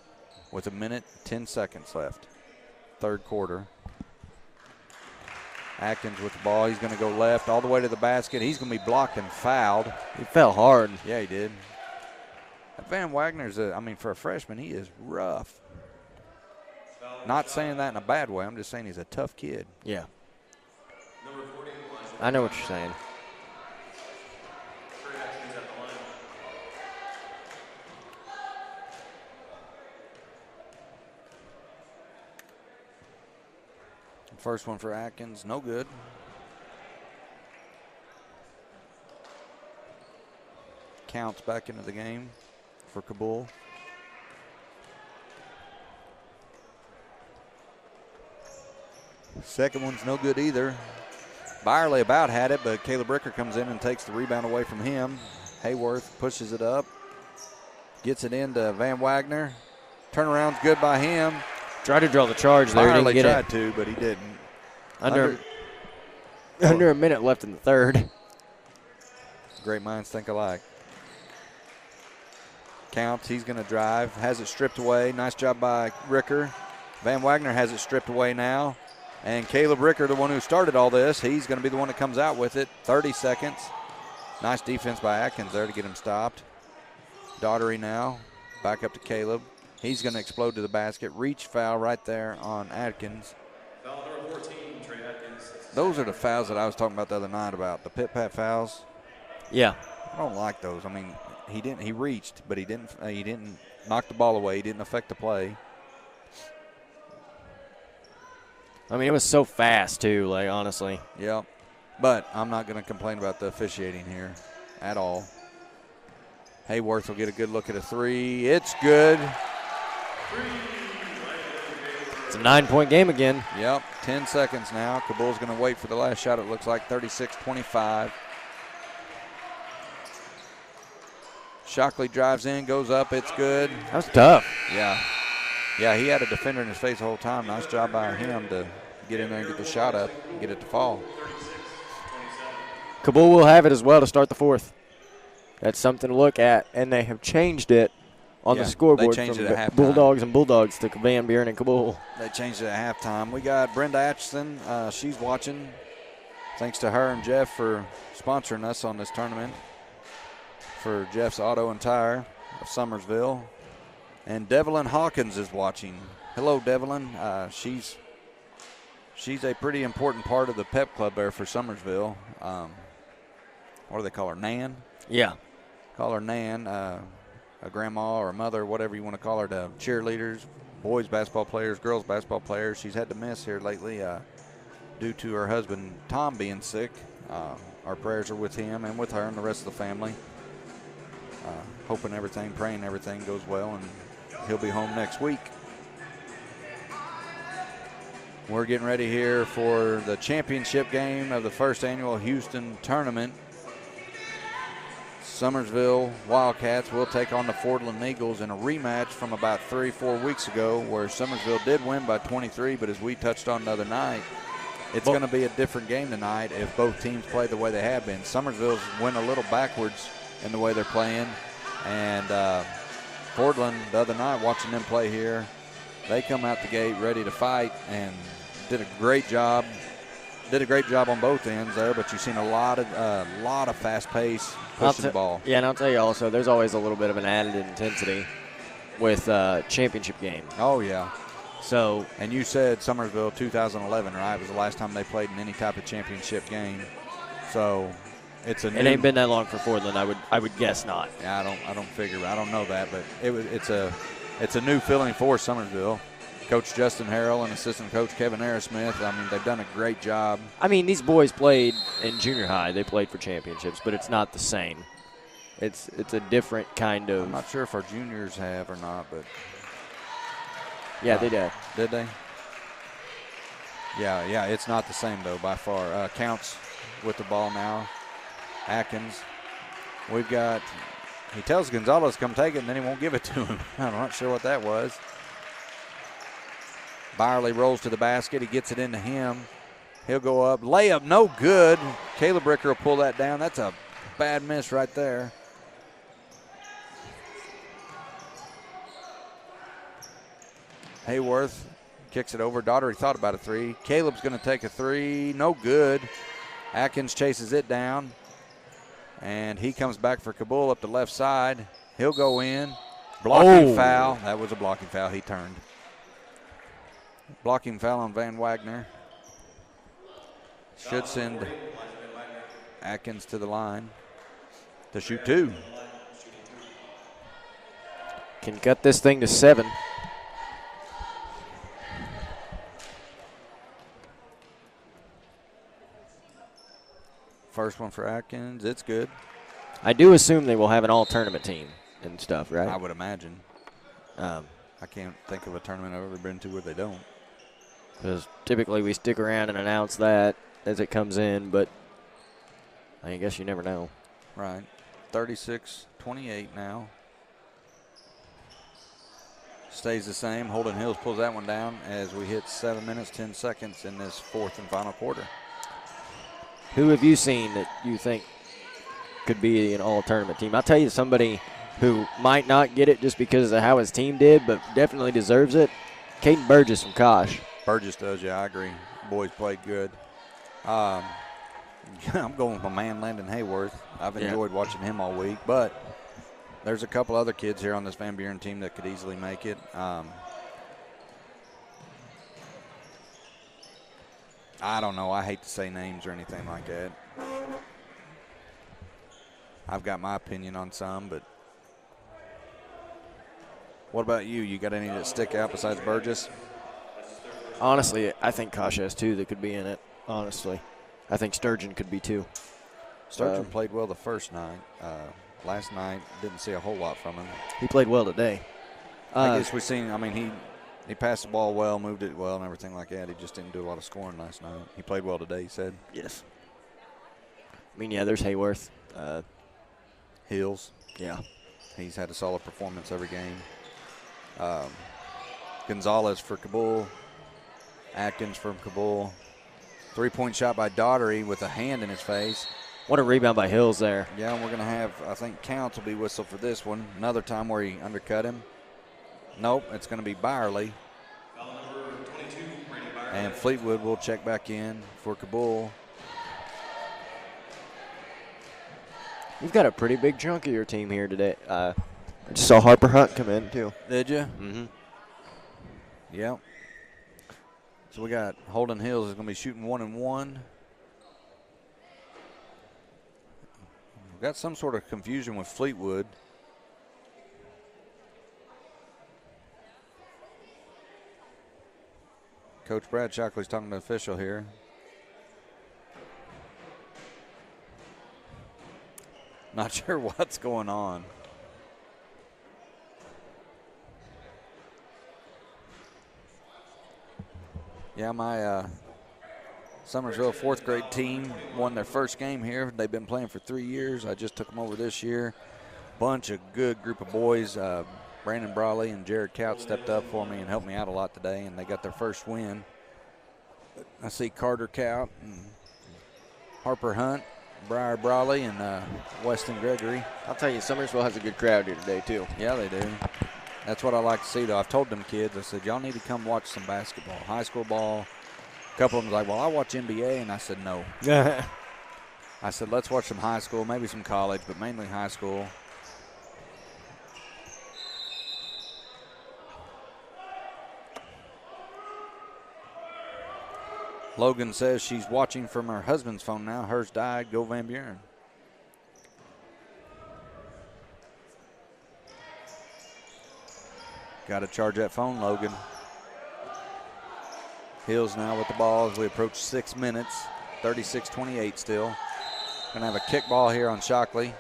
with 1:10 left. Third quarter. Atkins with the ball. He's going to go left all the way to the basket. He's going to be blocked and fouled. He fell hard. Yeah, he did. Van Wagner's, for a freshman, he is rough. Not saying that in a bad way. I'm just saying he's a tough kid. Yeah. Number 40, I know what you're saying. Trey Atkins at the line. First one for Atkins, no good. Counts back into the game for Kabul. Second one's no good either. Byerly about had it, but Caleb Ricker comes in and takes the rebound away from him. Hayworth pushes it up, gets it into Van Wagner. Turnaround's good by him. Tried to draw the charge there. Byerly Didn't get tried it. to, but he didn't. Under a minute left in the third. Great minds think alike. Counts, he's going to drive, has it stripped away. Nice job by Ricker. Van Wagner has it stripped away now. And Caleb Ricker, the one who started all this, he's going to be the one that comes out with it. 30 seconds. Nice defense by Atkins there to get him stopped. Daughtery now, back up to Caleb. He's going to explode to the basket. Reach foul right there on Atkins. Foul number 14, Trey Atkins. Those are the fouls that I was talking about the other night about, the pit-pat fouls. Yeah. I don't like those. He reached, but he didn't knock the ball away. He didn't affect the play. It was so fast too, honestly. Yep. But I'm not going to complain about the officiating here at all. Hayworth will get a good look at a three. It's good. It's a 9-point game again. Yep. 10 seconds now. Kabul's going to wait for the last shot. It looks like 36-25. Shockley drives in, goes up. It's good. That was tough. Yeah. Yeah, he had a defender in his face the whole time. Nice job by him to get in there and get the shot up and get it to fall. Kabul will have it as well to start the fourth. That's something to look at, and they have changed it on the scoreboard they changed from it at halftime. Bulldogs and Bulldogs to Van Buren and Kabul. They changed it at halftime. We got Brenda Atchison. She's watching. Thanks to her and Jeff for sponsoring us on this tournament for Jeff's Auto and Tire of Summersville. And Devlin Hawkins is watching. Hello, Devlin. She's a pretty important part of the pep club there for Summersville. What do they call her, Nan? Yeah. Call her Nan, a grandma or a mother, whatever you want to call her, to cheerleaders, boys basketball players, girls basketball players. She's had to miss here lately due to her husband Tom being sick. Our prayers are with him and with her and the rest of the family. Hoping everything, praying everything goes well, and he'll be home next week. We're getting ready here for the championship game of the first annual Houston tournament. Summersville Wildcats will take on the Fordland Eagles in a rematch from about 3-4 weeks ago, where Summersville did win by 23, but as we touched on the other night, it's going to be a different game tonight if both teams play the way they have been. Summersville's went a little backwards in the way they're playing, and Fordland the other night, watching them play here, they come out the gate ready to fight and did a great job. Did a great job on both ends there, but you've seen a lot of fast pace pushing the ball. Yeah, and I'll tell you also, there's always a little bit of an added intensity with championship game. Oh yeah. So, and you said Summersville 2011, right? Was the last time they played in any type of championship game. So It's a It new. ain't been that long for Fordland. I would guess not. Yeah, I don't figure. I don't know that, but it's a new feeling for Summersville. Coach Justin Harrell and assistant coach Kevin Aerosmith. I mean, they've done a great job. I mean, these boys played in junior high. They played for championships, but it's not the same. It's a different kind of. I'm not sure if our juniors have or not, but Yeah, they did. Did they? Yeah, it's not the same, though, by far. Counts with the ball now. Atkins. We've got, he tells Gonzalez to come take it, and then he won't give it to him. I'm not sure what that was. Byerly rolls to the basket. He gets it into him. He'll go up. Layup, no good. Caleb Ricker will pull that down. That's a bad miss right there. Hayworth kicks it over. Daugherty thought about a three. Caleb's going to take a three. No good. Atkins chases it down. And he comes back for Kabul up the left side. He'll go in. Blocking foul. That was a blocking foul. He turned. Blocking foul on Van Wagner. Should send Atkins to the line to shoot two. Can cut this thing to 7. First one for Atkins. It's good. I do assume they will have an all-tournament team and stuff, right? I would imagine. I can't think of a tournament I've ever been to where they don't. Because typically we stick around and announce that as it comes in, but I guess you never know. Right. 36-28 now. Stays the same. Holden Hills pulls that one down as we hit 7 minutes, 10 seconds in this fourth and final quarter. Who have you seen that you think could be an all-tournament team? I'll tell you somebody who might not get it just because of how his team did, but definitely deserves it. Caden Burgess from Kosh. Burgess does, yeah, I agree. Boys played good. I'm going with my man Landon Hayworth. I've enjoyed watching him all week, but there's a couple other kids here on this Van Buren team that could easily make it. I don't know. I hate to say names or anything like that. I've got my opinion on some, but what about you? You got any that stick out besides Burgess? Honestly, I think Kosh has 2 that could be in it, honestly. I think Sturgeon could be 2. Sturgeon played well the first night. Last night, didn't see a whole lot from him. He played well today. I guess we've seen, I mean, he passed the ball well, moved it well, and everything like that. He just didn't do a lot of scoring last night. He played well today, he said. Yes. I mean, yeah, there's Hayworth. Hills. Yeah. He's had a solid performance every game. Gonzalez for Kabul. Atkins from Kabul. 3-point shot by Daugherty with a hand in his face. What a rebound by Hills there. Yeah, and we're going to have, I think, Counts will be whistled for this one. Another time where he undercut him. Nope, it's going to be Byerly. And Fleetwood will check back in for Kabul. You've got a pretty big chunk of your team here today. I just saw Harper Hunt come in, too. Did you? Mm-hmm. Yep. So we got Holden Hills is going to be shooting 1 and 1. We've got some sort of confusion with Fleetwood. Coach Brad Shockley's talking to the official here. Not sure what's going on. Yeah, my Summersville fourth grade team won their first game here. They've been playing for 3 years. I just took them over this year. Bunch of good group of boys. Brandon Brawley and Jared Couch stepped up for me and helped me out a lot today, and they got their first win. I see Carter Couch and Harper Hunt, Briar Brawley, and Weston Gregory. I'll tell you, Summersville has a good crowd here today, too. Yeah, they do. That's what I like to see, though. I've told them kids, I said, y'all need to come watch some basketball, high school ball. A couple of them was like, well, I watch NBA, and I said, no. I said, let's watch some high school, maybe some college, but mainly high school. Logan says she's watching from her husband's phone now. Hers died. Go Van Buren. Got to charge that phone, Logan. Hills now with the ball as we approach 6 minutes. 36-28 still. Going to have a kick ball here on Shockley.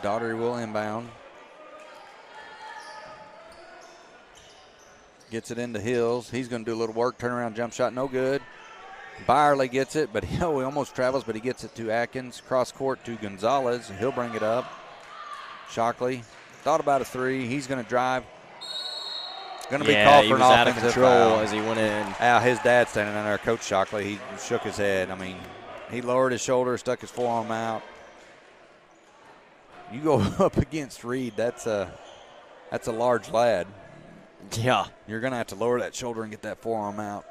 Daugherty will inbound. Gets it into Hills. He's going to do a little work. Turnaround jump shot, no good. Byerly gets it, but he almost travels, but he gets it to Atkins. Cross court to Gonzalez. He'll bring it up. Shockley thought about a three. He's going to drive. Going to be called for an offensive foul as he went in. His dad standing in there, Coach Shockley. He shook his head. I mean, he lowered his shoulder, stuck his forearm out. You go up against Reed, that's a large lad. Yeah. You're going to have to lower that shoulder and get that forearm out.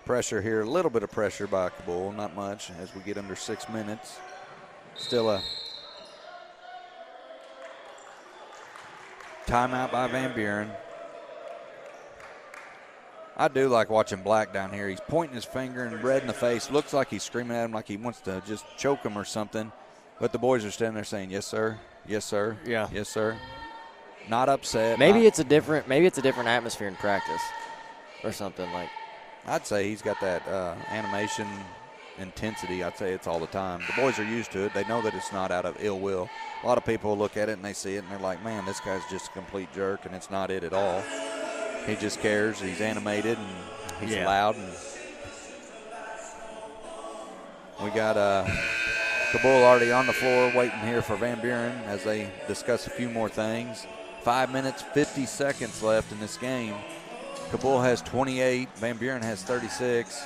Pressure here, a little bit of pressure by Kabul, not much as we get under 6 minutes. Still a timeout by Van Buren. I do like watching Black down here. He's pointing his finger and red in the face. Looks like he's screaming at him like he wants to just choke him or something. But the boys are standing there saying, yes, sir. Yes, sir. Yeah. Yes, sir. Not upset. Maybe it's a different atmosphere in practice or something like. I'd say he's got that animation intensity. I'd say it's all the time. The boys are used to it. They know that it's not out of ill will. A lot of people look at it and they see it and they're like, man, this guy's just a complete jerk, and it's not it at all. He just cares. He's animated and he's loud. And we got Kabul already on the floor waiting here for Van Buren as they discuss a few more things. 5 minutes, 50 seconds left in this game. Kabul has 28. Van Buren has 36.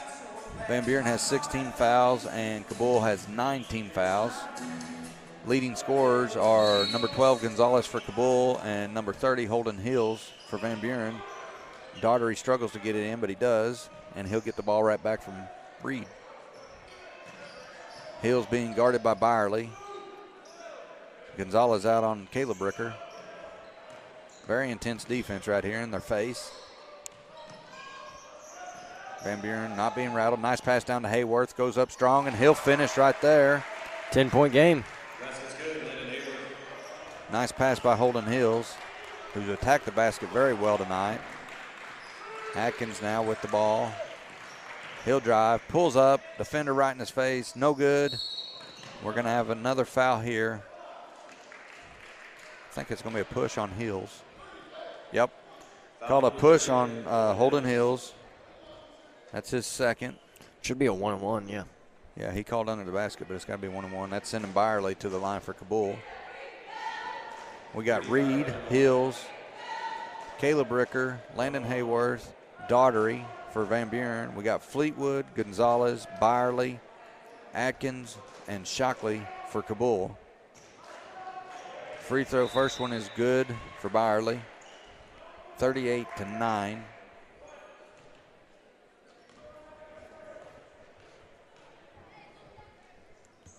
Van Buren has 16 fouls, and Kabul has 19 fouls. Leading scorers are number 12, Gonzalez for Kabul, and number 30, Holden Hills for Van Buren. Daugherty struggles to get it in, but he does, and he'll get the ball right back from Reed. Hills being guarded by Byerly. Gonzalez out on Caleb Ricker. Very intense defense right here in their face. Van Buren not being rattled. Nice pass down to Hayworth. Goes up strong, and he'll finish right there. 10-point game. Nice pass by Holden Hills, who's attacked the basket very well tonight. Atkins now with the ball. He'll drive, pulls up, defender right in his face, no good. We're going to have another foul here. I think it's going to be a push on Hills. Yep. Called a push on Holden Hills. That's his second. Should be a 1-1, yeah. Yeah, he called under the basket, but it's got to be 1-1. That's sending Byerly to the line for Kabul. We got Reed, Hills, Caleb Ricker, Landon Hayworth, Daugherty for Van Buren. We got Fleetwood, Gonzalez, Byerly, Atkins, and Shockley for Kabul. Free throw, first one is good for Byerly. 38-9.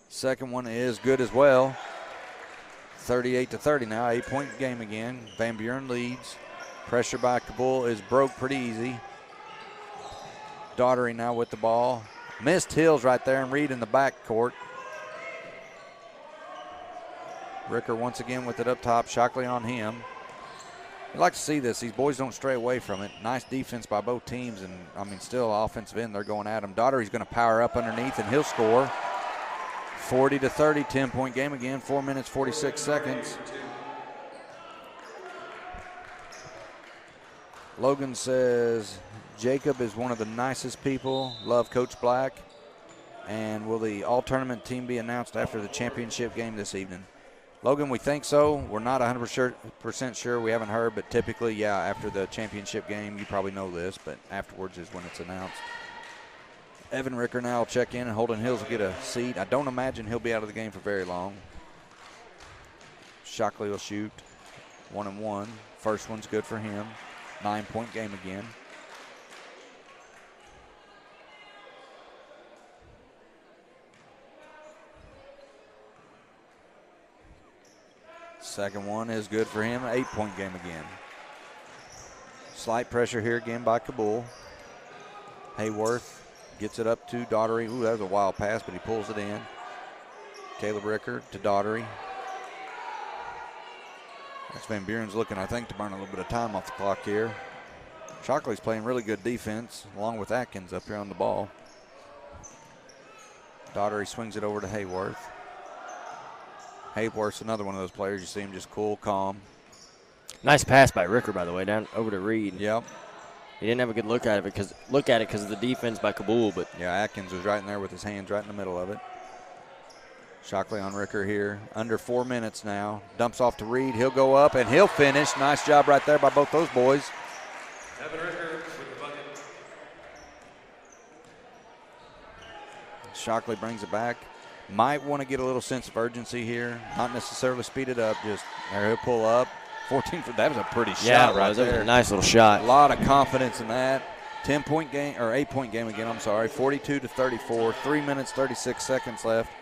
Second one is good as well. 38-30 now, 8-point game again. Van Buren leads. Pressure by Kabul is broke pretty easy. Daugherty now with the ball. Missed Hills right there and Reed in the backcourt. Ricker once again with it up top. Shockley on him. I'd like to see this. These boys don't stray away from it. Nice defense by both teams, and I mean, still offensive end. They're going at him. Daugherty's going to power up underneath, and he'll score. 40-30, 10-point game again. 4 minutes, 46 seconds. Logan says Jacob is one of the nicest people. Love Coach Black. And will the all-tournament team be announced after the championship game this evening? Logan, we think so. We're not 100% sure. We haven't heard, but typically, yeah, after the championship game, you probably know this, but afterwards is when it's announced. Evan Ricker now will check in, and Holden Hills will get a seat. I don't imagine he'll be out of the game for very long. Shockley will shoot. 1-1. First one's good for him. 9-point game again. Second one is good for him. 8-point game again. Slight pressure here again by Kabul. Hayworth gets it up to Daughtery. Ooh, that was a wild pass, but he pulls it in. Caleb Ricker to Daughtery. That's Van Buren's looking, I think, to burn a little bit of time off the clock here. Shockley's playing really good defense, along with Atkins up here on the ball. Daughtery swings it over to Hayworth. Hayworth's another one of those players you see him just cool, calm. Nice pass by Ricker, by the way, down over to Reed. Yep. He didn't have a good look at it because of the defense by Kabul, but yeah, Atkins was right in there with his hands right in the middle of it. Shockley on Ricker here. Under 4 minutes now. Dumps off to Reed. He'll go up and he'll finish. Nice job right there by both those boys. Evan Ricker with the bucket. Shockley brings it back. Might want to get a little sense of urgency here. Not necessarily speed it up. Just there he'll pull up. 14 for that was a pretty shot right there. That was a nice little shot. A lot of confidence in that. 10-point game or 8-point game again. I'm sorry. 42-34. 3 minutes 36 seconds left.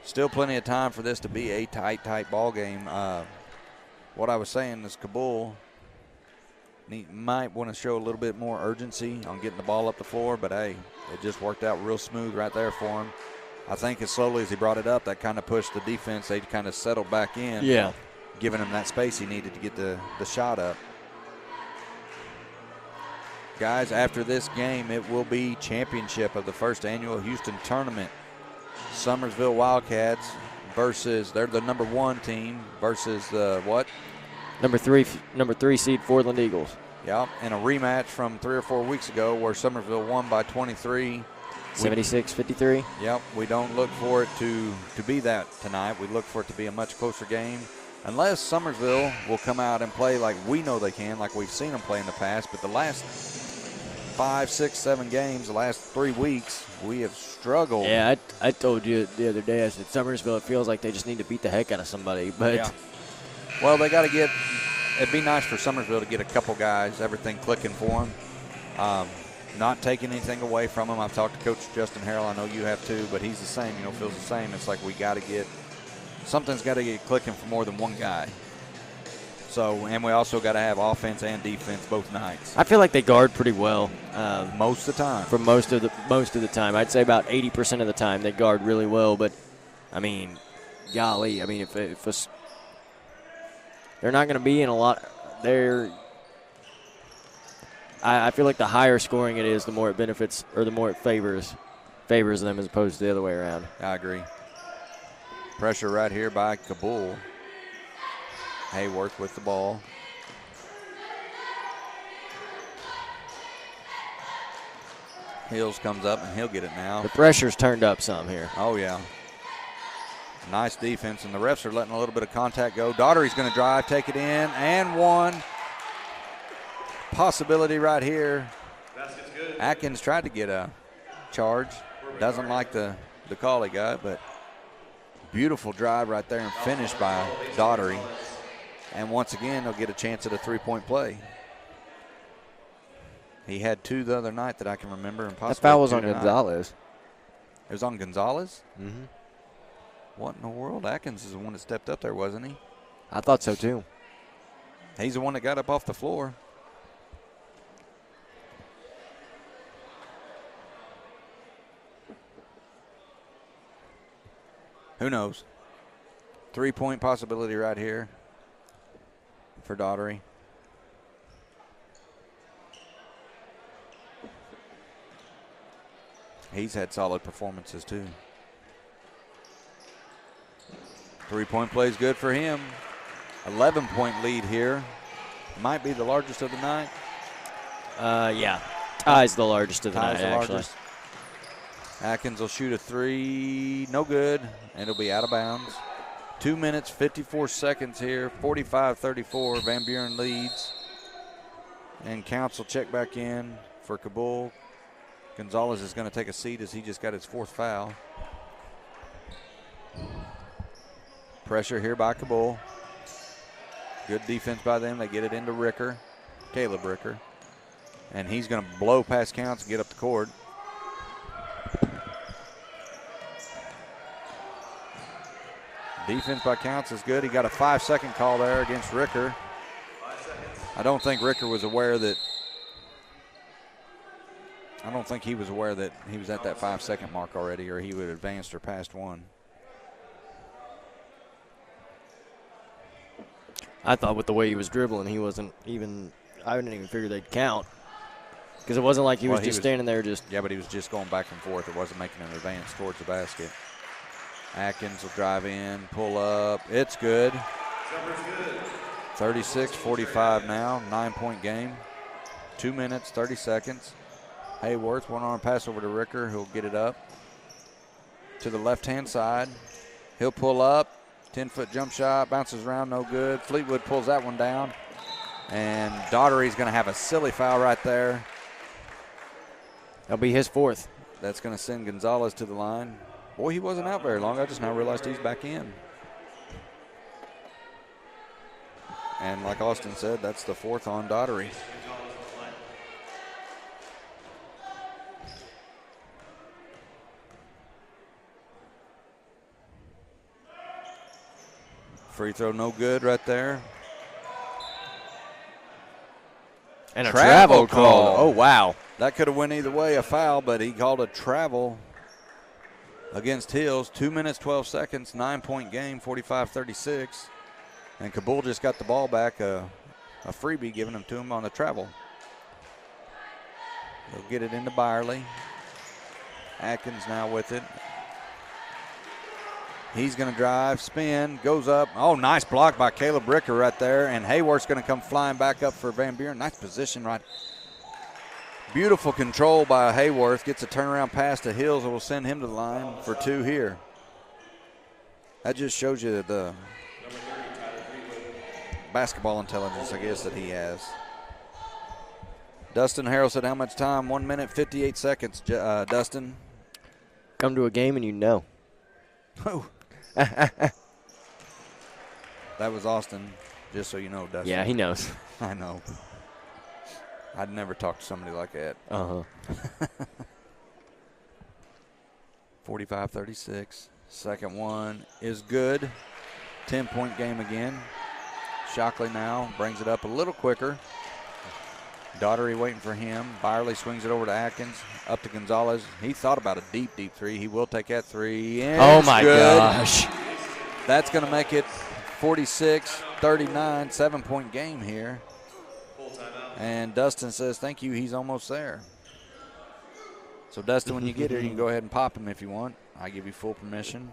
Still plenty of time for this to be a tight ball game. What I was saying is Kabul might want to show a little bit more urgency on getting the ball up the floor, but hey, it just worked out real smooth right there for him. I think as slowly as he brought it up, that kind of pushed the defense. They kind of settled back in. Yeah. Giving him that space he needed to get the shot up. Guys, after this game, it will be championship of the first annual Houston tournament. Summersville Wildcats versus, they're the number 1 team versus the what? Number three seed Fordland Eagles. Yeah, and a rematch from 3 or 4 weeks ago where Summersville won by 23. 76-53. Yep, we don't look for it to be that tonight. We look for it to be a much closer game. Unless Summersville will come out and play like we know they can, like we've seen them play in the past. But the last 5, 6, 7 games, the last 3 weeks, we have struggled. Yeah, I told you the other day, I said Summersville, it feels like they just need to beat the heck out of somebody. But yeah. Well, they got to get – it'd be nice for Summersville to get a couple guys, everything clicking for them. Not taking anything away from them. I've talked to Coach Justin Harrell. I know you have too, but he's the same, feels the same. It's like we got to get – something's got to get clicking for more than one guy. So, and we also got to have offense and defense both nights. I feel like they guard pretty well. Most of the time. For most of the time. I'd say about 80% of the time they guard really well. But, I mean, golly, I mean, if they're not going to be in a lot – I feel like the higher scoring it is, the more it benefits or the more it favors them as opposed to the other way around. I agree. Pressure right here by Kabul. Hayworth with the ball. Hills comes up and he'll get it now. The pressure's turned up some here. Oh, yeah. Nice defense, and the refs are letting a little bit of contact go. Daughtery's going to drive, take it in, and one. Possibility right here. Basket's good. Atkins tried to get a charge. Doesn't like the call he got, but beautiful drive right there and finish by Daughtery. And once again, he'll get a chance at a three-point play. He had 2 the other night that I can remember. And possibly that foul was 2 on tonight. Gonzalez. It was on Gonzalez? Mm-hmm. What in the world? Atkins is the one that stepped up there, wasn't he? I thought so, too. He's the one that got up off the floor. Who knows? 3-point possibility right here for Daughtery. He's had solid performances too. 3-point play is good for him. 11-point lead here. Might be the largest of the night. Yeah. Tie's the largest of the night, actually. Largest. Atkins will shoot a 3. No good. And it'll be out of bounds. 2 minutes, 54 seconds here. 45-34. Van Buren leads. And Counts will check back in for Kabul. Gonzalez is going to take a seat as he just got his 4th foul. Pressure here by Kabul. Good defense by them. They get it into Ricker, Caleb Ricker. And he's going to blow past Counts and get up the court. Defense by Counts is good. He got a 5-second call there against Ricker. I don't think Ricker was aware that. I don't think he was aware that he was at that 5-second mark already, or he would have advanced or passed one. I thought with the way he was dribbling, he wasn't even. I didn't even figure they'd count because it wasn't like he was just standing there just. Yeah, but he was just going back and forth. It wasn't making an advance towards the basket. Atkins will drive in, pull up. It's good. 36-45 now, 9-point game. 2 minutes, 30 seconds. Hayworth, one-arm pass over to Ricker, who'll get it up to the left-hand side. He'll pull up, 10-foot jump shot, bounces around, no good. Fleetwood pulls that one down, and Daughtery's going to have a silly foul right there. That'll be his 4th. That's going to send Gonzalez to the line. Boy, he wasn't out very long. I just now realized he's back in. And like Austin said, that's the 4th on Daughtery. Free throw no good right there. And a travel call. Oh, wow. That could have went either way, a foul, but he called a travel against Hills. 2 minutes, 12 seconds, 9-point game, 45-36. And Kabul just got the ball back, a freebie given him to him on the travel. They'll get it into Byerly. Atkins now with it. He's going to drive, spin, goes up. Oh, nice block by Caleb Ricker right there. And Hayworth's going to come flying back up for Van Buren. Nice position right. Beautiful control by Hayworth. Gets a turnaround pass to Hills that will send him to the line for 2 here. That just shows you the basketball intelligence, I guess, that he has. Dustin Harrell said how much time? 1 minute, 58 seconds, Dustin. Come to a game and you know. Oh. That was Austin, just so you know, Dustin. Yeah, he knows. I know. I'd never talk to somebody like that. 45-36. Second one is good. 10-point game again. Shockley now brings it up a little quicker. Daughtery waiting for him. Byerly swings it over to Atkins. Up to Gonzalez. He thought about a deep, deep three. He will take that three. And oh, my gosh. That's going to make it 46-39, 7-point game here. And Dustin says, thank you, he's almost there. So, Dustin, when you get here, you can go ahead and pop him if you want. I give you full permission.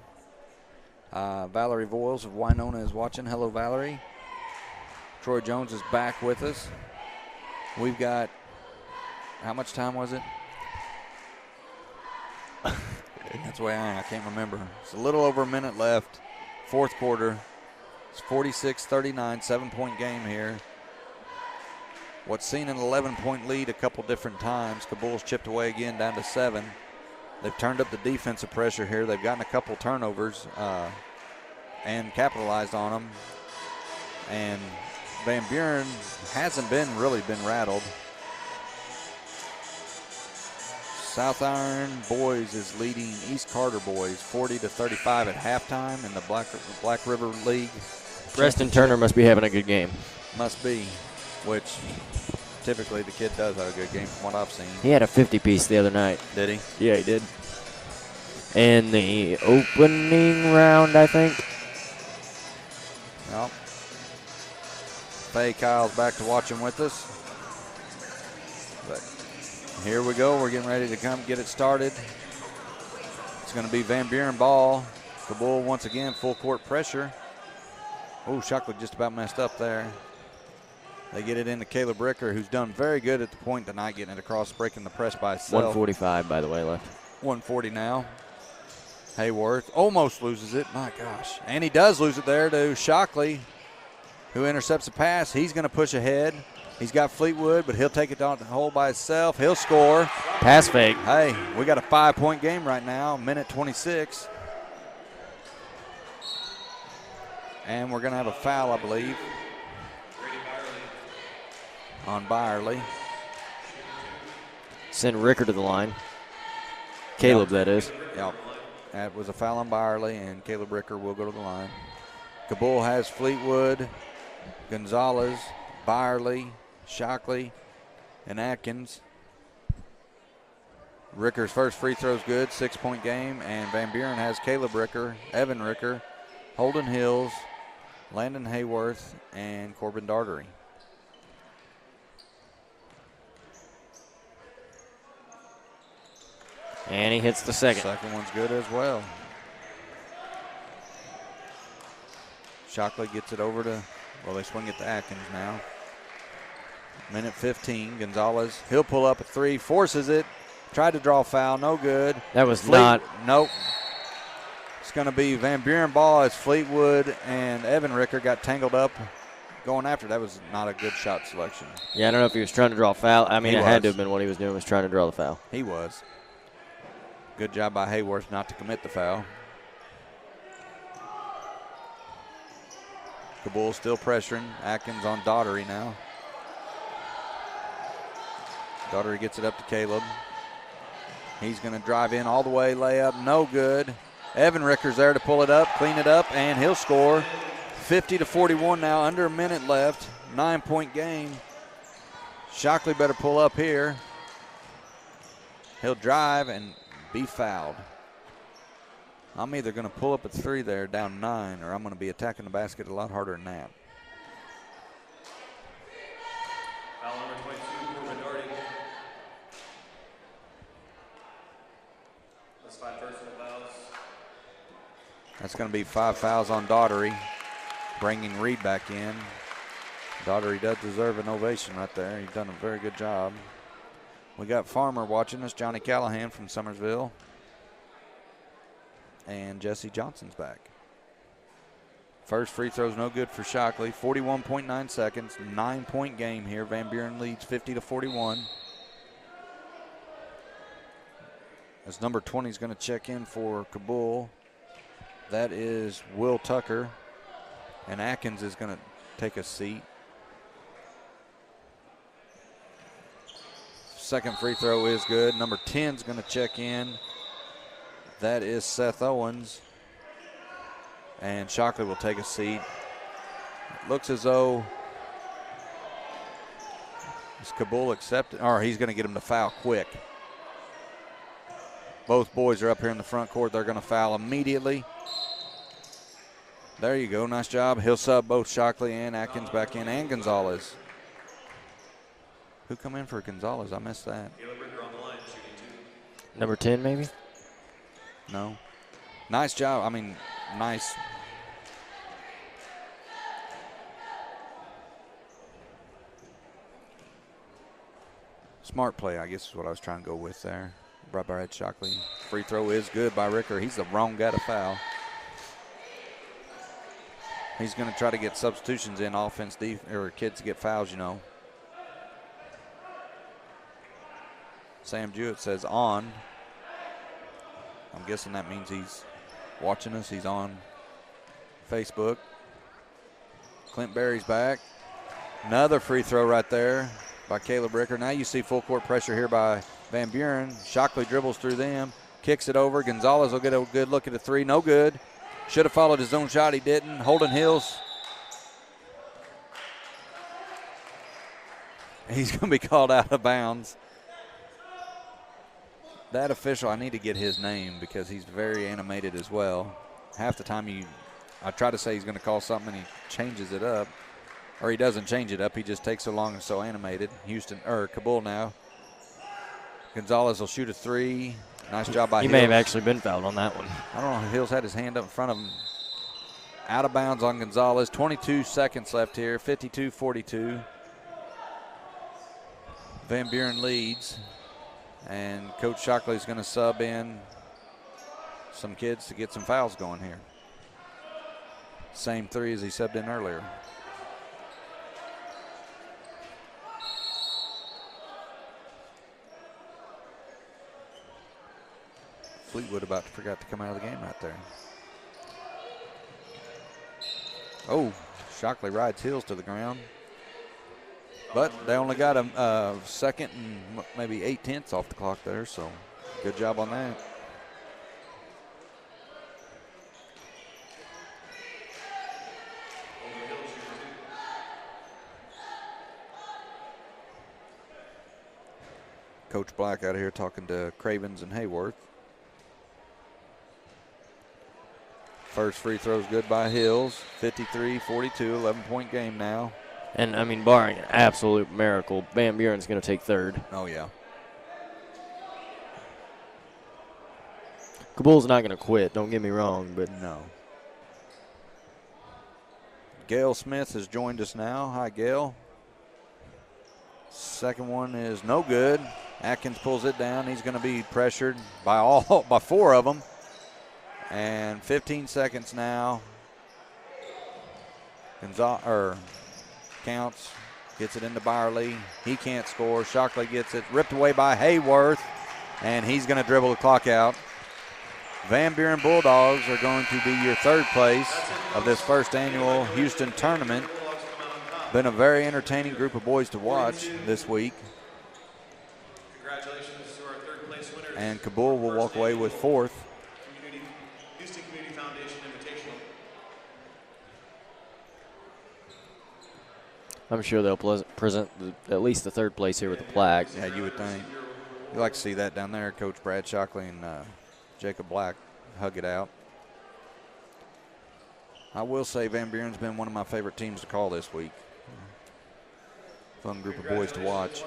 Valerie Voiles of Winona is watching. Hello, Valerie. Troy Jones is back with us. We've got, how much time was it? That's the way I can't remember. It's a little over a minute left. 4th quarter. It's 46-39, 7-point game here. What's seen an 11-point lead a couple different times. Kabul's chipped away again down to 7. They've turned up the defensive pressure here. They've gotten a couple turnovers and capitalized on them. And Van Buren hasn't really been rattled. South Iron Boys is leading East Carter Boys 40-35 at halftime in the Black River League. Preston Turner must be having a good game. Must be, which typically the kid does have a good game from what I've seen. He had a 50-piece the other night. Did he? Yeah, he did. In the opening round, I think. Yep. Faye Kyle's back to watching with us. But here we go. We're getting ready to come get it started. It's going to be Van Buren ball. Kabul once again, full court pressure. Oh, Shockley just about messed up there. They get it into Caleb Ricker, who's done very good at the point tonight, getting it across, breaking the press by himself. 145, by the way, left. 140 now. Hayworth almost loses it. My gosh. And he does lose it there to Shockley, who intercepts the pass. He's going to push ahead. He's got Fleetwood, but he'll take it down the hole by himself. He'll score. Pass fake. Hey, we got a 5-point game right now, minute 26. And we're going to have a foul, I believe, on Byerly. Send Ricker to the line. Caleb, that is. Yep. That was a foul on Byerly, and Caleb Ricker will go to the line. Kabul has Fleetwood, Gonzalez, Byerly, Shockley, and Atkins. Ricker's first free throw is good, 6-point game, and Van Buren has Caleb Ricker, Evan Ricker, Holden Hills, Landon Hayworth, and Corbin Dartery. And he hits the second. Second one's good as well. Shockley gets it over to, well, they swing it to Atkins now. Minute 15, Gonzalez, he'll pull up a three, forces it, tried to draw a foul, no good. That was not. Nope. It's going to be Van Buren ball as Fleetwood and Evan Ricker got tangled up going after. That was not a good shot selection. Yeah, I don't know if he was trying to draw a foul. I mean, He it had was. to have been what he was doing, was trying to draw the foul. He was. Good job by Hayworth not to commit the foul. Kabul still pressuring. Atkins on Daughtery now. Daughtery gets it up to Caleb. He's going to drive in all the way, layup, no good. Evan Ricker's there to pull it up, clean it up, and he'll score. 50-41 now, under a minute left. 9-point game. Shockley better pull up here. He'll drive and be fouled. I'm either going to pull up a three there, down 9, or I'm going to be attacking the basket a lot harder than that. Foul number 22, Corbin Darty. That's 5 personal fouls. That's going to be 5 fouls on Daughtery, bringing Reed back in. Daughtery does deserve an ovation right there. He's done a very good job. We got Farmer watching us, Johnny Callahan from Summersville. And Jesse Johnson's back. First free throw's no good for Shockley. 41.9 seconds, 9-point game here. Van Buren leads 50-41. As number 20 is going to check in for Kabul. That is Will Tucker. And Atkins is going to take a seat. Second free throw is good. Number 10 is going to check in. That is Seth Owens. And Shockley will take a seat. It looks as though is Kabul accepted, or he's going to get him to foul quick. Both boys are up here in the front court. They're going to foul immediately. There you go. Nice job. He'll sub both Shockley and Atkins back in, and Gonzalez. Who come in for Gonzalez? I missed that. Number 10, maybe? No. Nice job. I mean, nice. Smart play, I guess is what I was trying to go with there. Brought by Ed Shockley. Free throw is good by Ricker. He's the wrong guy to foul. He's going to try to get substitutions in offense, or kids to get fouls, you know. Sam Jewett says on. I'm guessing that means he's watching us. He's on Facebook. Clint Berry's back. Another free throw right there by Caleb Ricker. Now you see full court pressure here by Van Buren. Shockley dribbles through them, kicks it over. Gonzalez will get a good look at the three. No good. Should have followed his own shot. He didn't. Holden Hills. He's going to be called out of bounds. That official, I need to get his name because he's very animated as well. Half the time I try to say he's going to call something and he changes it up. Or he doesn't change it up. He just takes so long and so animated. Kabul now. Gonzalez will shoot a three. Nice job by Hills. He may have actually been fouled on that one. I don't know. Hills had his hand up in front of him. Out of bounds on Gonzalez. 22 seconds left here. 52-42. Van Buren leads. And Coach Shockley is going to sub in some kids to get some fouls going here. Same three as he subbed in earlier. Fleetwood about to forgot to come out of the game right there. Oh, Shockley rides Hills to the ground. But they only got a second and maybe 8/10 off the clock there, so good job on that. Coach Black out here talking to Cravens and Hayworth. First free throw's good by Hills. 53-42, 11-point game now. And, I mean, barring an absolute miracle, Van Buren's going to take third. Oh, yeah. Kabul's not going to quit, don't get me wrong, but No. Gail Smith has joined us now. Hi, Gail. Second one is no good. Atkins pulls it down. He's going to be pressured by four of them. And 15 seconds now. Counts, gets it into Byerly. He can't score. Shockley gets it ripped away by Hayworth, and he's going to dribble the clock out. Van Buren Bulldogs are going to be your third place of this first annual Houston tournament. Been a very entertaining group of boys to watch this week. Congratulations to our third place winners. And Kabul will walk away with fourth. Houston Community Foundation Invitational. I'm sure they'll present at least the third place here with the plaque. Yeah, you would think. You like to see that down there. Coach Brad Shockley and Jacob Black hug it out. I will say Van Buren's been one of my favorite teams to call this week. Fun group of boys to watch.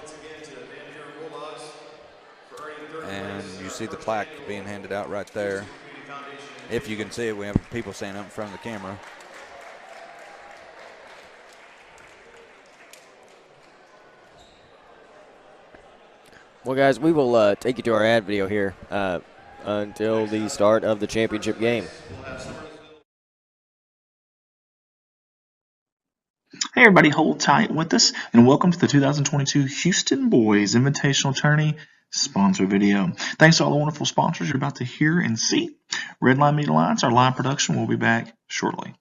And you see the plaque being handed out right there. If you can see it, we have people standing up in front of the camera. Well, guys, we will take you to our ad video here until the start of the championship game. Hey everybody, hold tight with us, and welcome to the 2022 Houston Boys Invitational Tourney sponsor video. Thanks to all the wonderful sponsors you're about to hear and see. Redline Media Alliance, our live production, will be back shortly.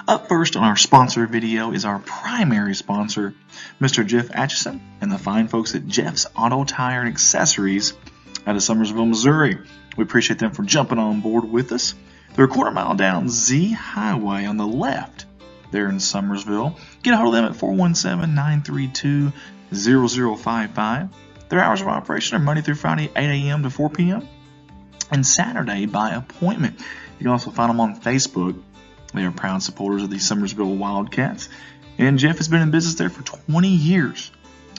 Up first on our sponsor video is our primary sponsor, Mr. Jeff Atchison and the fine folks at Jeff's Auto Tire and Accessories out of Summersville, Missouri. We appreciate them for jumping on board with us. They're a quarter mile down Z Highway on the left there in Summersville. Get a hold of them at 417-932-0055. Their hours of operation are Monday through Friday, 8 a.m. to 4 p.m. and Saturday by appointment. You can also find them on Facebook. They are proud supporters of the Summersville Wildcats. And Jeff has been in business there for 20 years.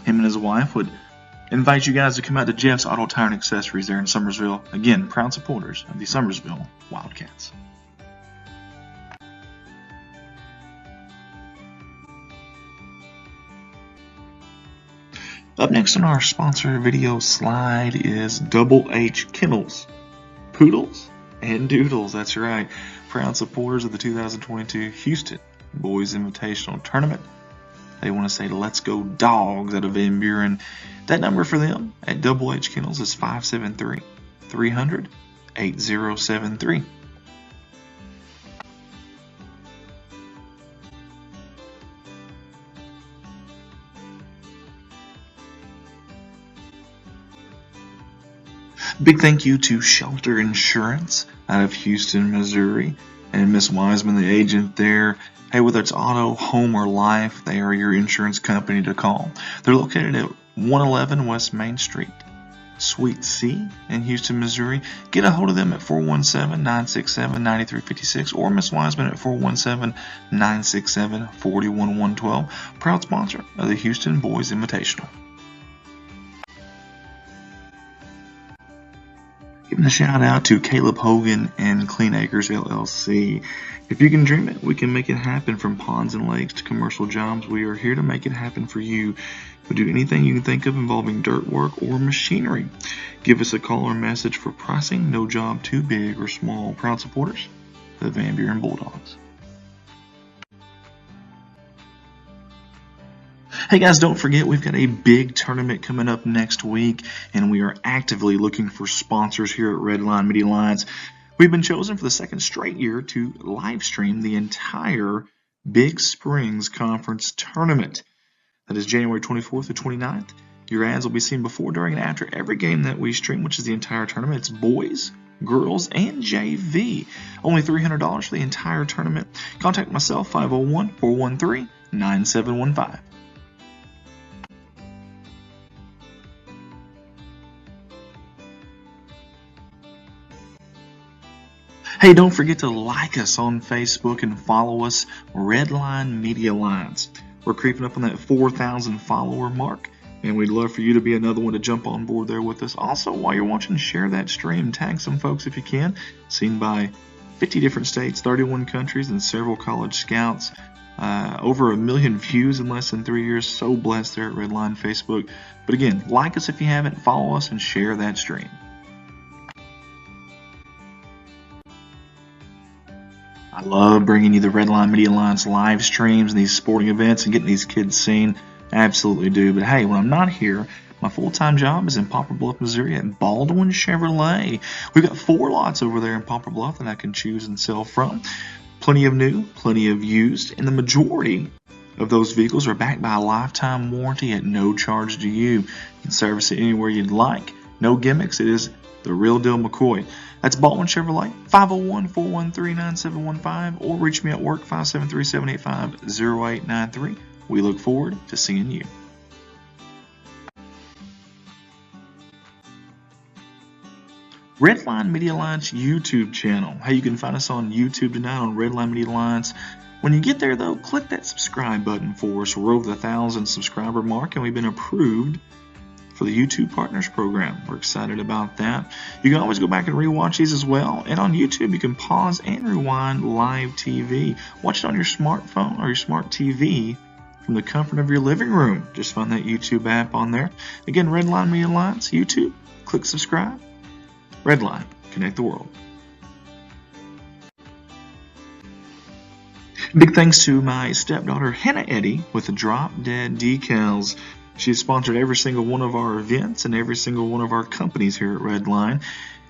Him and his wife would invite you guys to come out to Jeff's Auto Tire and Accessories there in Summersville. Again, proud supporters of the Summersville Wildcats. Up next on our sponsor video slide is Double H Kennels, Poodles, and Doodles. That's right. Proud supporters of the 2022 Houston Boys Invitational Tournament. They want to say let's go dogs out of Van Buren. That number for them at Double H Kennels is 573-300-8073. Big thank you to Shelter Insurance out of Houston, Missouri, and Miss Wiseman, the agent there. Hey, whether it's auto, home, or life, they are your insurance company to call. They're located at 111 West Main Street, Suite C in Houston, Missouri. Get a hold of them at 417-967-9356 or Miss Wiseman at 417-967-41112. Proud sponsor of the Houston Boys Invitational. Giving a shout out to Caleb Hogan and Clean Acres LLC. If you can dream it, we can make it happen. From ponds and lakes to commercial jobs, we are here to make it happen for you. We do anything you can think of involving dirt work or machinery. Give us a call or message for pricing. No job too big or small. Proud supporters, the Van Buren Bulldogs. Hey guys, don't forget we've got a big tournament coming up next week, and we are actively looking for sponsors here at Redline Media Alliance. We've been chosen for the second straight year to live stream the entire Big Springs Conference tournament. That is January 24th to 29th. Your ads will be seen before, during, and after every game that we stream, which is the entire tournament. It's boys, girls, and JV. Only $300 for the entire tournament. Contact myself, 501-413 9715. Hey, don't forget to like us on Facebook and follow us, Redline Media Alliance. We're creeping up on that 4,000 follower mark, and we'd love for you to be another one to jump on board there with us. Also, while you're watching, share that stream. Tag some folks if you can. Seen by 50 different states, 31 countries, and several college scouts. Over 1 million views in less than 3 years. So blessed there at Redline Facebook. But again, like us if you haven't, follow us, and share that stream. I love bringing you the Redline Media Alliance live streams and these sporting events and getting these kids seen. I absolutely do. But hey, when I'm not here, my full-time job is in Poplar Bluff, Missouri at Baldwin Chevrolet. We've got 4 lots over there in Poplar Bluff that I can choose and sell from. Plenty of new, plenty of used, and the majority of those vehicles are backed by a lifetime warranty at no charge to you. You can service it anywhere you'd like. No gimmicks. It is the real deal McCoy. That's Baldwin Chevrolet, 501-413-9715, or reach me at work, 573-785-0893. We look forward to seeing you. Redline Media Alliance YouTube channel. Hey, you can find us on YouTube tonight on Redline Media Alliance. When you get there, though, click that subscribe button for us. We're over the 1,000 subscriber mark, and we've been approved for the YouTube Partners Program. We're excited about that. You can always go back and rewatch these as well. And on YouTube, you can pause and rewind live TV. Watch it on your smartphone or your smart TV from the comfort of your living room. Just find that YouTube app on there. Again, Redline Media Alliance, YouTube. Click subscribe. Redline, connect the world. Big thanks to my stepdaughter, Hannah Eddy, with the Drop Dead Decals. She's sponsored every single one of our events and every single one of our companies here at Redline.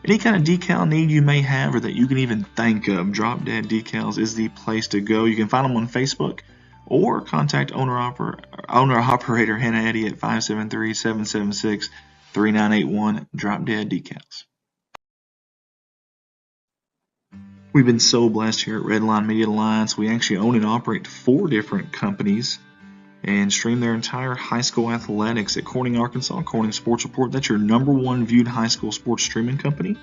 Any kind of decal need you may have or that you can even think of, Drop Dead Decals is the place to go. You can find them on Facebook or contact owner-operator Hannah Eddy at 573-776-3981, Drop Dead Decals. We've been so blessed here at Redline Media Alliance. We actually own and operate 4 different companies and stream their entire high school athletics at Corning, Arkansas. Corning Sports Report, that's your #1 viewed high school sports streaming company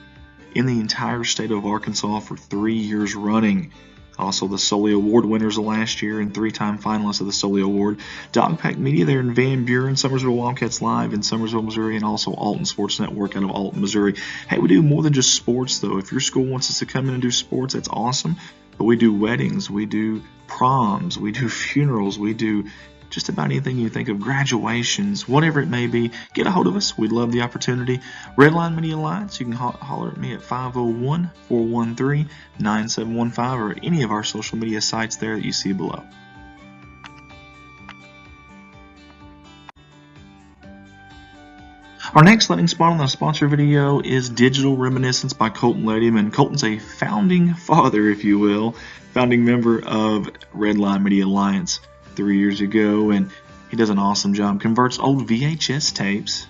in the entire state of Arkansas for 3 years running. Also the Sully Award winners of last year and 3-time finalists of the Sully Award. Dogpack Media there in Van Buren, Summersville Wildcats Live in Summersville, Missouri, and also Alton Sports Network out of Alton, Missouri. Hey, we do more than just sports, though. If your school wants us to come in and do sports, that's awesome. But we do weddings, we do proms, we do funerals, we do just about anything you think of, graduations, whatever it may be. Get a hold of us. We'd love the opportunity. Redline Media Alliance, you can holler at me at 501-413-9715 or at any of our social media sites there that you see below. Our next landing spot on the sponsor video is Digital Reminiscence by Colton Ladyman. Colton's a founding father, if you will, founding member of Redline Media Alliance 3 years ago, and he does an awesome job. Converts old VHS tapes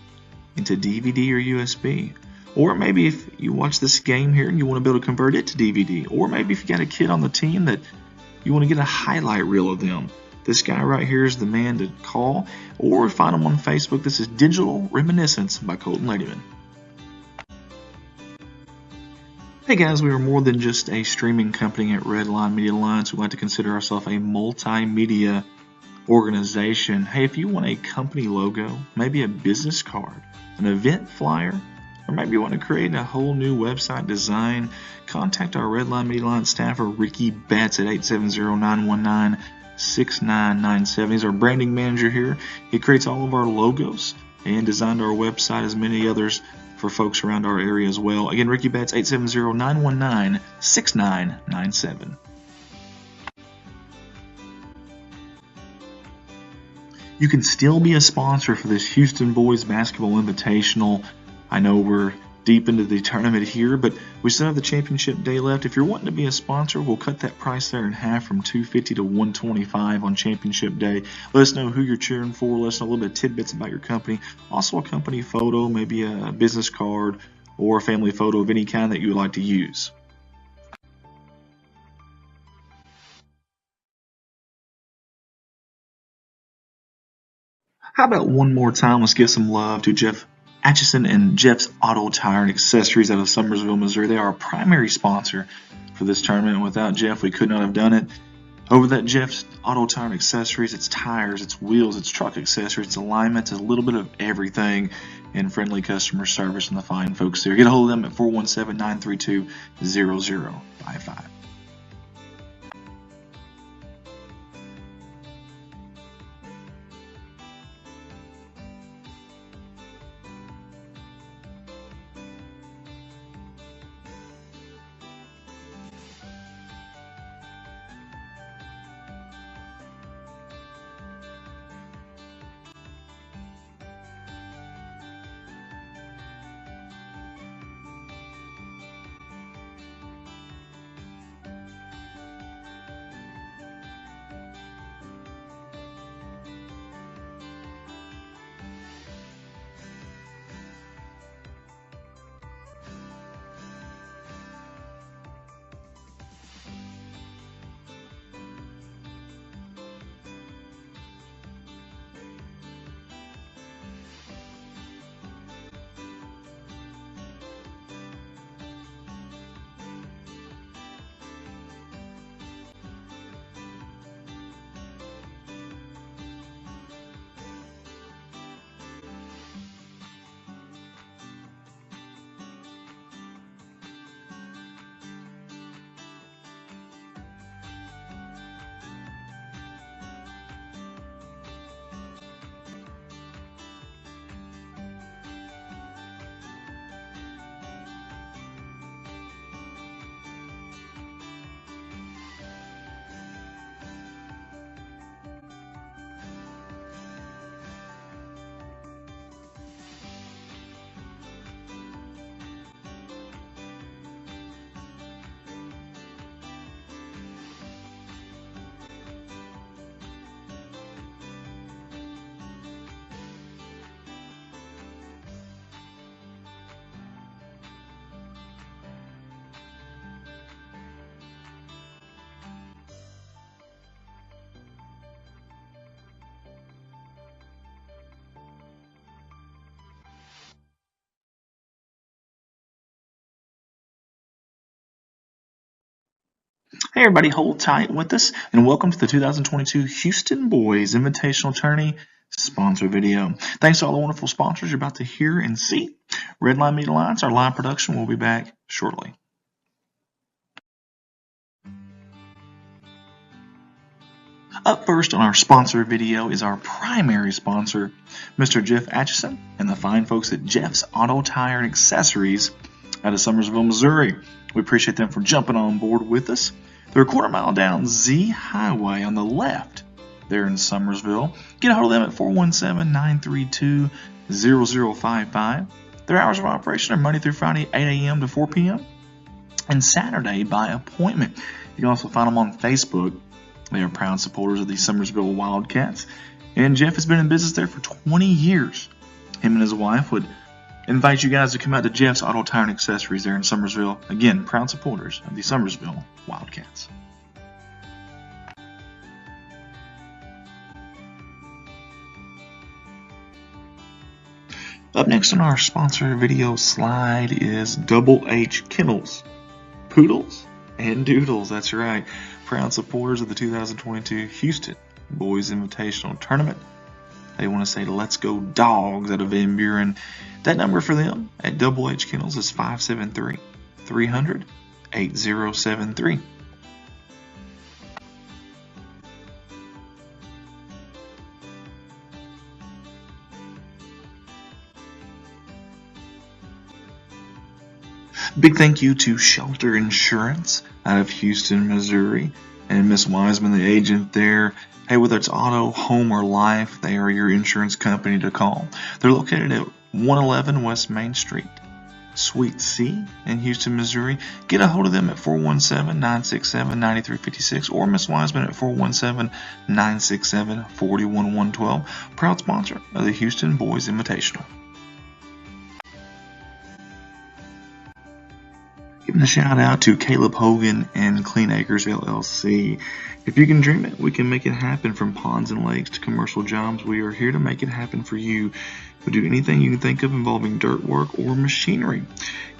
into DVD or USB. Or maybe if you watch this game here and you want to be able to convert it to DVD. Or maybe if you got a kid on the team that you want to get a highlight reel of them. This guy right here is the man to call. Or find him on Facebook. This is Digital Reminiscence by Colton Ladyman. Hey guys, we are more than just a streaming company at Redline Media Alliance. We like to consider ourselves a multimedia organization. Hey, if you want a company logo, maybe a business card, an event flyer, or maybe you want to create a whole new website design, contact our Redline Media Alliance staffer, Ricky Betts, at 870-919-6997. He's our branding manager here. He creates all of our logos and designed our website, as many others for folks around our area as well. Again, Ricky Betts, 870-919-6997. You can still be a sponsor for this Houston Boys Basketball Invitational. I know we're deep into the tournament here, but we still have the championship day left. If you're wanting to be a sponsor, we'll cut that price there in half from $250 to $125 on championship day. Let us know who you're cheering for. Let us know a little bit of tidbits about your company. Also a company photo, maybe a business card or a family photo of any kind that you would like to use. How about one more time? Let's give some love to Jeff Atchison and Jeff's Auto Tire and Accessories out of Summersville, Missouri. They are our primary sponsor for this tournament. Without Jeff, we could not have done it. Over that Jeff's Auto Tire and Accessories, it's tires, it's wheels, it's truck accessories, it's alignments, it's a little bit of everything, and friendly customer service from the fine folks there. Get a hold of them at 417-932-0055. Hey everybody, hold tight with us, and welcome to the 2022 Houston Boys Invitational Tourney sponsor video. Thanks to all the wonderful sponsors you're about to hear and see. Redline Media Alliance, our live production, will be back shortly. Up first on our sponsor video is our primary sponsor, Mr. Jeff Atchison and the fine folks at Jeff's Auto Tire and Accessories out of Summersville, Missouri. We appreciate them for jumping on board with us. They're a quarter mile down Z Highway on the left there in Summersville. Get a hold of them at 417-932-0055. Their hours of operation are Monday through Friday, 8 a.m. to 4 p.m. and Saturday by appointment. You can also find them on Facebook. They are proud supporters of the Summersville Wildcats. And Jeff has been in business there for 20 years. Him and his wife would invite you guys to come out to Jeff's Auto Tire and Accessories there in Summersville. Again, proud supporters of the Summersville Wildcats. Up next on our sponsor video slide is Double H Kennels, Poodles, and Doodles. That's right. Proud supporters of the 2022 Houston Boys Invitational Tournament. They want to say let's go dogs out of Van Buren. That number for them at Double H Kennels is 573-300-8073. Big thank you to Shelter Insurance out of Houston, Missouri, and Miss Wiseman, the agent there. Hey, whether it's auto, home, or life, they are your insurance company to call. They're located at 111 West Main Street, Suite C in Houston, Missouri. Get a hold of them at 417-967-9356 or Miss Wiseman at 417-967-41112. Proud sponsor of the Houston Boys Invitational. Giving a shout out to Caleb Hogan and Clean Acres LLC. If you can dream it, we can make it happen. From ponds and lakes to commercial jobs, we are here to make it happen for you. We do anything you can think of involving dirt work or machinery.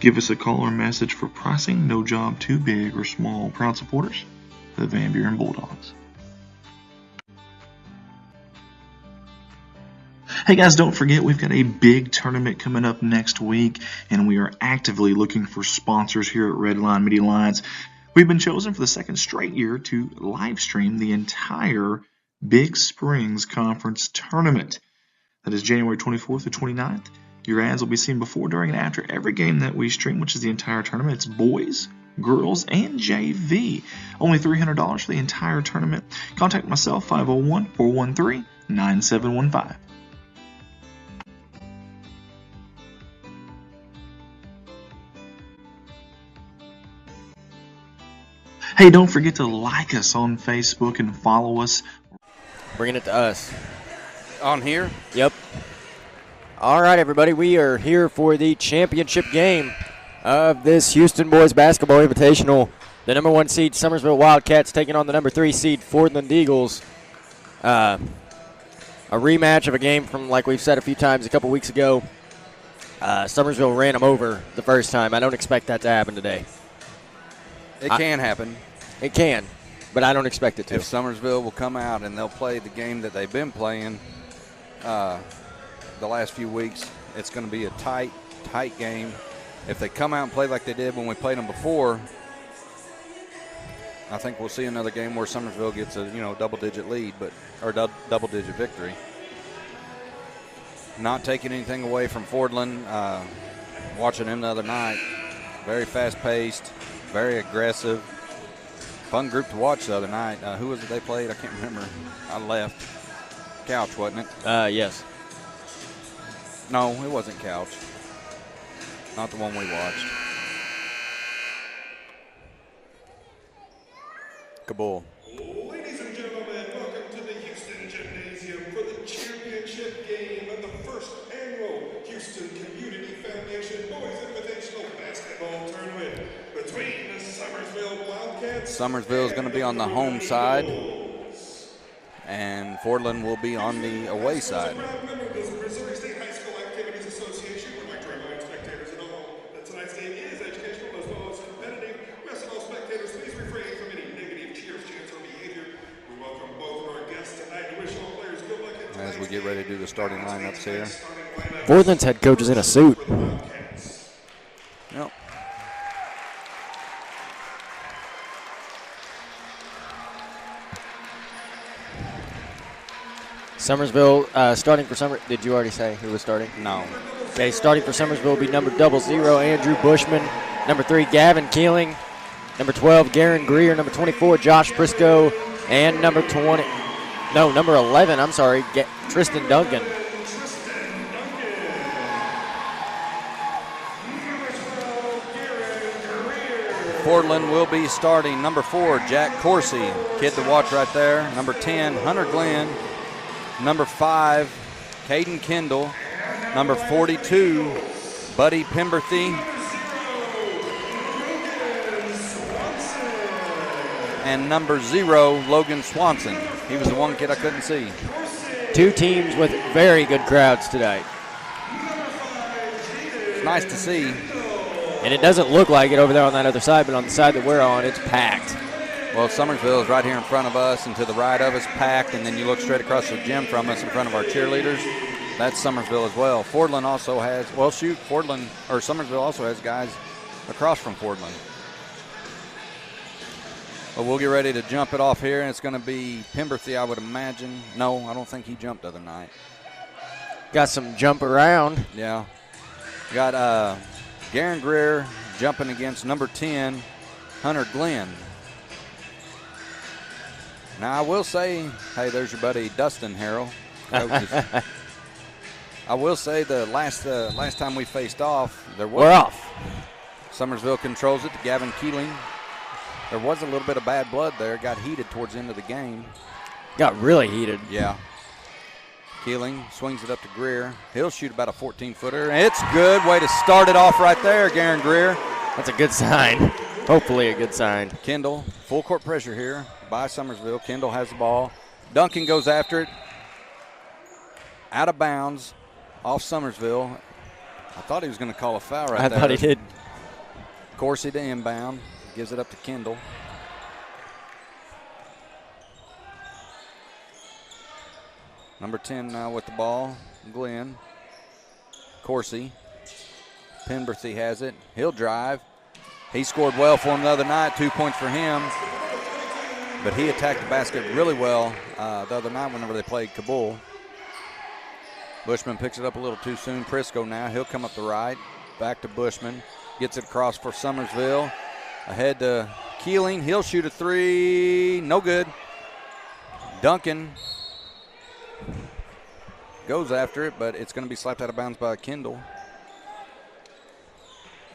Give us a call or message for pricing. No job too big or small. Proud supporters, the Van Buren Bulldogs. Hey guys, don't forget we've got a big tournament coming up next week, and we are actively looking for sponsors here at Redline Media Alliance. We've been chosen for the second straight year to live stream the entire Big Springs Conference tournament. That is January 24th to 29th. Your ads will be seen before, during, and after every game that we stream, which is the entire tournament. It's boys, girls, and JV. Only $300 for the entire tournament. Contact myself, 501-413-9715. Hey, don't forget to like us on Facebook and follow us. Bringing it to us. On here? Yep. All right, everybody. We are here for the championship game of this Houston Boys Basketball Invitational. The number 1 seed Summersville Wildcats taking on the number 3 seed Fordland Eagles. A rematch of a game from, like we've said a few times, a couple weeks ago. Summersville ran them over the first time. I don't expect that to happen today. It can happen. It can, but I don't expect it to. If Summersville will come out and they'll play the game that they've been playing the last few weeks, it's going to be a tight game. If they come out and play like they did when we played them before, I think we'll see another game where Summersville gets a double-digit lead, or double-digit victory. Not taking anything away from Fordland. Watching them the other night, very fast-paced, very aggressive. Fun group to watch the other night. Who was it they played? I can't remember. I left. Couch, wasn't it? Yes. No, it wasn't Couch. Not the one we watched. Kabul. Ladies and gentlemen, welcome to the Houston Gymnasium for the championship game of the first annual Houston Community Foundation Boys Invitational Basketball Tournament between the Summersville Wildcats. Summersville is going to be on the home side, and Fordland will be on the away side. As a proud member of the Missouri State High School Activities Association, we'd like to remind spectators and all that tonight's game is educational as well as competitive. We ask that all spectators please refrain from any negative cheers, chants, or behavior. We welcome both of our guests tonight and wish all players good luck in tonight's As we get ready to do the starting lineups here. Fordland's head coach is in a suit. Yep. Summersville starting for Summer. Did you already say who was starting? No. Okay, starting for Summersville will be number 00, Andrew Bushman. Number 3, Gavin Keeling. Number 12, Garen Greer. Number 24, Josh Briscoe. And number 11, I'm sorry, Tristan Duncan. Fordland will be starting number 4, Jack Coursey, kid to watch right there. Number 10, Hunter Glenn. Number 5, Caden Kendall. Number 42, Buddy Pemberthy. And number 0, Logan Swanson. He was the one kid I couldn't see. 2 teams with very good crowds tonight. It's nice to see. And it doesn't look like it over there on that other side, but on the side that we're on, it's packed. Well, Summersville is right here in front of us, and to the right of us, packed, and then you look straight across the gym from us in front of our cheerleaders. That's Summersville as well. Fordland also has, Summersville also has guys across from Fordland. But we'll get ready to jump it off here, and it's going to be Pemberthy, I would imagine. No, I don't think he jumped the other night. Got some jump around. Yeah. Got Garen Greer jumping against number 10, Hunter Glenn. Now, I will say, hey, there's your buddy Dustin Harrell. I will say the last time we faced off, we're off. Summersville controls it to Gavin Keeling. There was a little bit of bad blood there. Got heated towards the end of the game. Got really heated. Yeah. Keeling swings it up to Greer. He'll shoot about a 14-footer. It's good. Way to start it off right there, Garen Greer. That's a good sign. Hopefully a good sign. Kendall, full court pressure here by Summersville. Kendall has the ball. Duncan goes after it. Out of bounds, off Summersville. I thought he was going to call a foul right there. I thought he did. Coursey to inbound. Gives it up to Kendall. Number 10 now with the ball. Glenn. Coursey. Penberthy has it. He'll drive. He scored well for him the other night. 2 points for him. But he attacked the basket really well the other night whenever they played Kabul. Bushman picks it up a little too soon. Prisco now. He'll come up the right. Back to Bushman. Gets it across for Summersville. Ahead to Keeling. He'll shoot a three. No good. Duncan goes after it, but it's going to be slapped out of bounds by Kendall.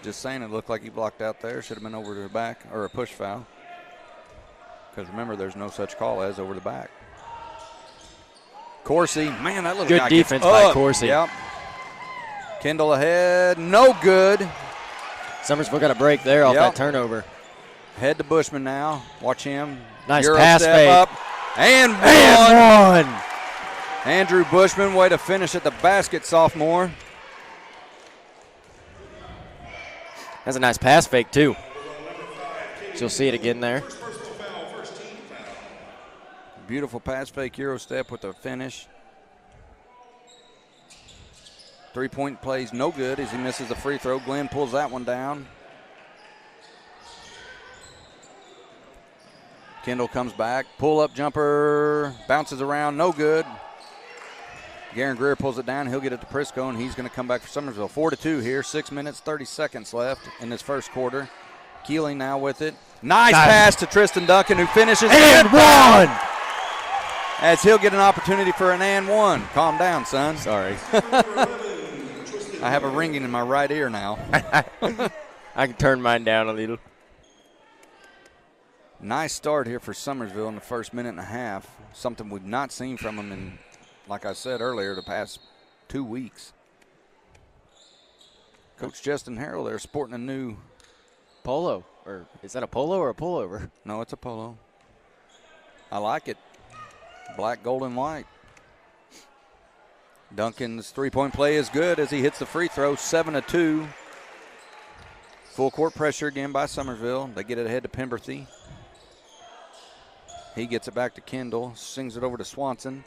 Just saying, it looked like he blocked out there. Should have been over to the back, or a push foul. Because remember, there's no such call as over the back. Coursey, man, that little Good guy defense gets by up. Coursey. Yep. Kendall ahead, no good. Summersville got a break there off that turnover. Head to Bushman now. Watch him. Nice Euro pass step fake. up. And one. Andrew Bushman, way to finish at the basket, sophomore. That's a nice pass fake, too. So you'll see it again there. Beautiful pass fake, Euro step with the finish. 3-point plays no good as he misses the free throw. Glenn pulls that one down. Kendall comes back. Pull-up jumper. Bounces around. No good. Garen Greer pulls it down. He'll get it to Prisco, and he's going to come back for Summersville. 4-2 here. 6 minutes, 30 seconds left in this first quarter. Keeling now with it. Nice pass to Tristan Duncan, who finishes. And one! As he'll get an opportunity for an and one. Calm down, son. Sorry. I have a ringing in my right ear now. I can turn mine down a little. Nice start here for Summersville in the first minute and a half. Something we've not seen from them in, like I said earlier, the past 2 weeks. Coach Justin Harrell there sporting a new Polo. Or is that a polo or a pullover? No, it's a polo. I like it. Black, gold, and white. Duncan's three-point play is good as he hits the free throw, 7-2. Full court pressure again by Summersville. They get it ahead to Penberthy. He gets it back to Kendall, sings it over to Swanson.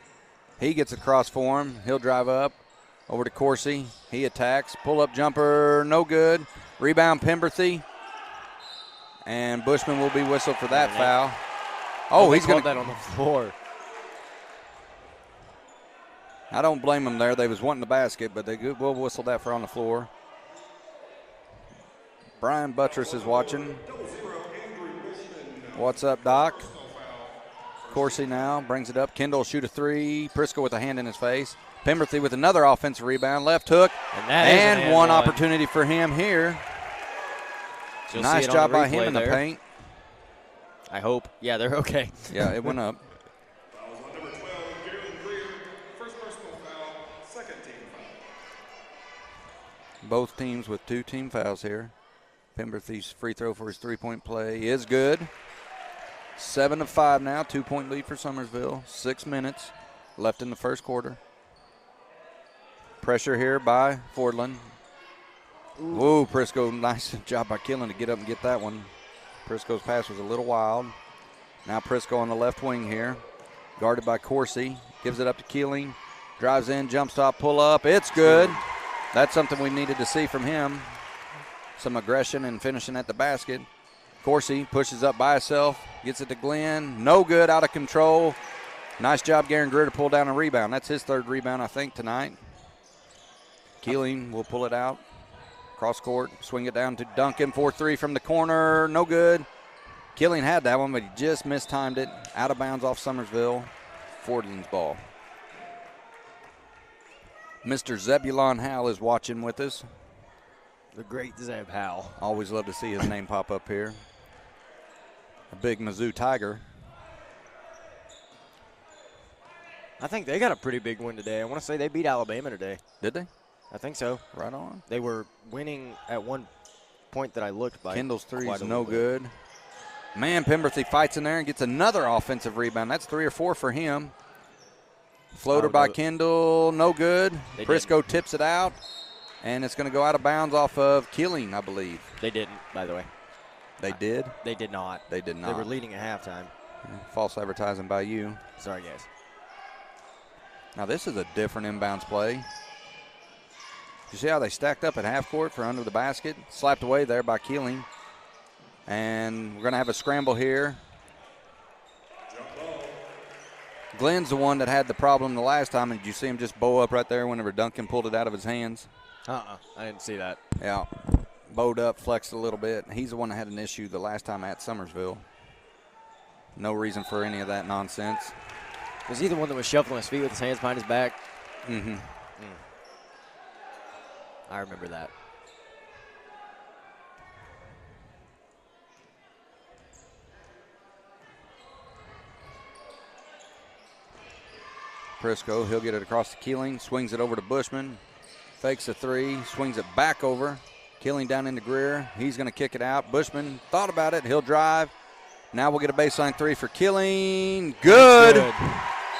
He gets across for him. He'll drive up over to Coursey. He attacks. Pull-up jumper, no good. Rebound, Penberthy. And Bushman will be whistled for that foul. Oh, he's going to that on the floor. I don't blame them there. They was wanting the basket, but they will whistle that for on the floor. Brian Buttress is watching. What's up, Doc? Coursey now brings it up. Kendall shoot a three. Prisco with a hand in his face. Penberthy with another offensive rebound. Left hook. And one opportunity for him here. Nice job by him in the paint. I hope. Yeah, they're okay. Yeah, it went up. Both teams with 2 team fouls here. Penberthy's free throw for his three-point play is good. 7-5 now, 2-point lead for Summersville. 6 minutes left in the first quarter. Pressure here by Fordland. Whoa, Prisco, nice job by Killen to get up and get that one. Prisco's pass was a little wild. Now Prisco on the left wing here. Guarded by Coursey. Gives it up to Keeling. Drives in, jump stop, pull up. It's good. That's something we needed to see from him. Some aggression and finishing at the basket. Coursey pushes up by himself. Gets it to Glenn. No good, out of control. Nice job, Garen Greer, to pull down a rebound. That's his third rebound, I think, tonight. Keeling will pull it out. Cross court, swing it down to Duncan. 4-3 from the corner, no good. Keeling had that one, but he just mistimed it. Out of bounds off Summersville. Fordland's ball. Mr. Zebulon Howell is watching with us. The great Zeb Howell. Always love to see his name pop up here. A big Mizzou Tiger. I think they got a pretty big win today. I want to say they beat Alabama today. Did they? I think so. Right on. They were winning at one point that I looked by. Kendall's three quite is a no little bit. good. Man, Pemberthy fights in there and gets another offensive rebound. That's 3 or 4 for him. Floater Oh, by no. Kendall, no good. They Prisco tips it out, and it's going to go out of bounds off of Keeling, I believe. They didn't, by the way. They did? They did not. They did not. They were leading at halftime. False advertising by you. Sorry, guys. Now, this is a different inbounds play. You see how they stacked up at half court for under the basket? Slapped away there by Keeling. And we're going to have a scramble here. Glenn's the one that had the problem the last time, and did you see him just bow up right there whenever Duncan pulled it out of his hands? I didn't see that. Yeah. Bowed up, flexed a little bit. He's the one that had an issue the last time at Summersville. No reason for any of that nonsense. Was he the one that was shuffling his feet with his hands behind his back? Mm-hmm. I remember that. Prisco, he'll get it across to Keeling, swings it over to Bushman, fakes a three, swings it back over. Keeling down into Greer. He's going to kick it out. Bushman thought about it. He'll drive. Now we'll get a baseline three for Keeling. Good.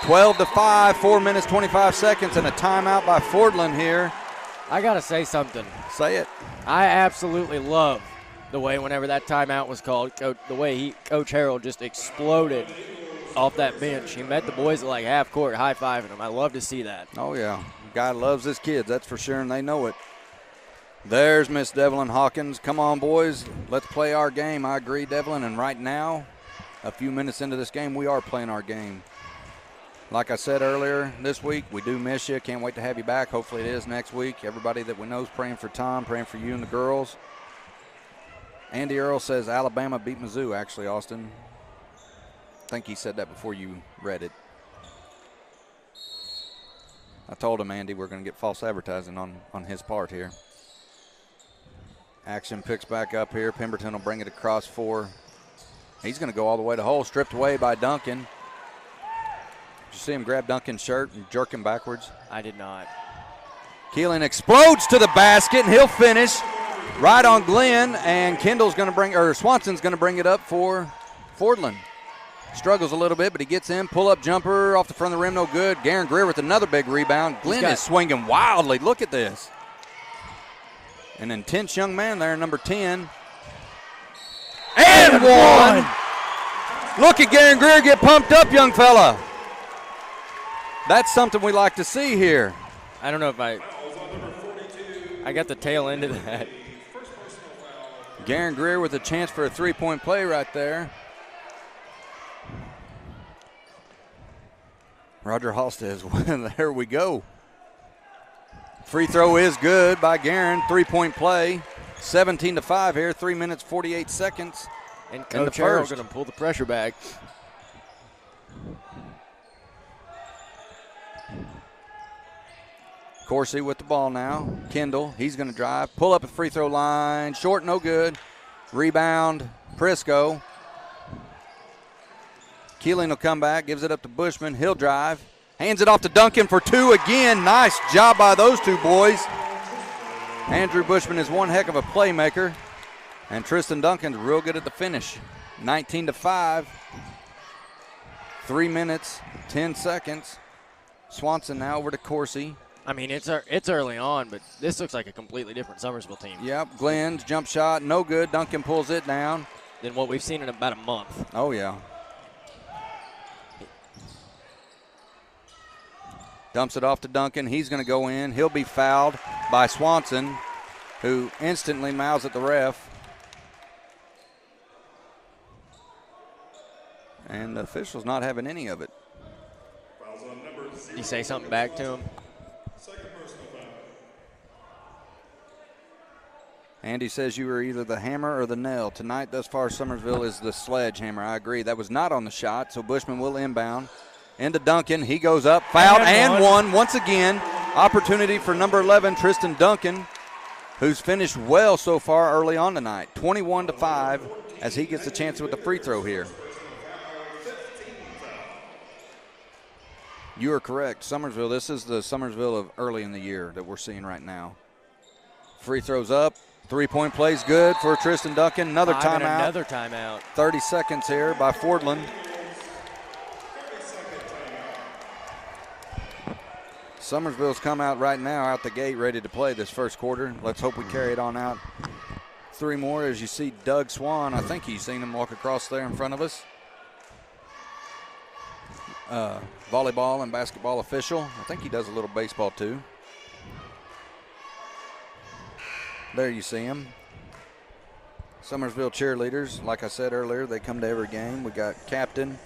12-5, 4 minutes, 25 seconds, and a timeout by Fordland here. I got to say something. Say it. I absolutely love the way whenever that timeout was called, the way Coach Harrell just exploded off that bench. He met the boys at like half court, high-fiving them. I love to see that. Oh, yeah. Guy loves his kids, that's for sure, and they know it. There's Miss Devlin Hawkins. Come on, boys. Let's play our game. I agree, Devlin. And right now, a few minutes into this game, we are playing our game. Like I said earlier this week, we do miss you. Can't wait to have you back. Hopefully it is next week. Everybody that we know is praying for Tom, praying for you and the girls. Andy Earl says Alabama beat Mizzou, actually, Austin. I think he said that before you read it. I told him, Andy, we're going to get false advertising on his part here. Action picks back up here. Pemberton will bring it across for. He's going to go all the way to hole. Stripped away by Duncan. Did you see him grab Duncan's shirt and jerk him backwards? I did not. Keeling explodes to the basket, and he'll finish right on Glenn. And Swanson's going to bring it up for Fordland. Struggles a little bit, but he gets in. Pull-up jumper off the front of the rim, no good. Garen Greer with another big rebound. Glenn is swinging wildly. Look at this. An intense young man there, number 10. And one! Look at Garen Greer get pumped up, young fella. That's something we like to see here. I don't know if I got the tail end of that. Garen Greer with a chance for a three-point play right there. Roger Hall says, well, there we go. Free throw is good by Garen. Three-point play. 17-5 here. 3 minutes, 48 seconds. And Coach Harrell's going to pull the pressure back. Coursey with the ball now. Kendall, he's going to drive. Pull up at the free throw line. Short, no good. Rebound, Prisco. Keeling will come back, gives it up to Bushman. He'll drive. Hands it off to Duncan for two again. Nice job by those two boys. Andrew Bushman is one heck of a playmaker. And Tristan Duncan's real good at the finish. 19-5. 3 minutes, 10 seconds. Swanson now over to Coursey. I mean, it's early on, but this looks like a completely different Summersville team. Yep, Glenn's jump shot, no good. Duncan pulls it down. Than what we've seen in about a month. Oh, yeah. Dumps it off to Duncan. He's going to go in. He'll be fouled by Swanson, who instantly mouths at the ref. And the official's not having any of it. Did you say something back to him? Andy says you were either the hammer or the nail. Tonight, thus far, Summersville is the sledgehammer. I agree. That was not on the shot, so Bushman will inbound. Into Duncan. He goes up. Fouled and one once again. Opportunity for number 11, Tristan Duncan, who's finished well so far early on tonight. 21-5 as he gets a chance with the free throw here. You are correct. Summersville, this is the Summersville of early in the year that we're seeing right now. Free throws up. Three-point play's good for Tristan Duncan. Another Five and timeout. another timeout. 30 seconds here by Fordland. Summersville's come out right now out the gate ready to play this first quarter. Let's hope we carry it on out. 3 more as you see Doug Swan. I think you've seen him walk across there in front of us. Volleyball and basketball official. I think he does a little baseball too. There you see him. Summersville cheerleaders, like I said earlier, they come to every game. We got captain,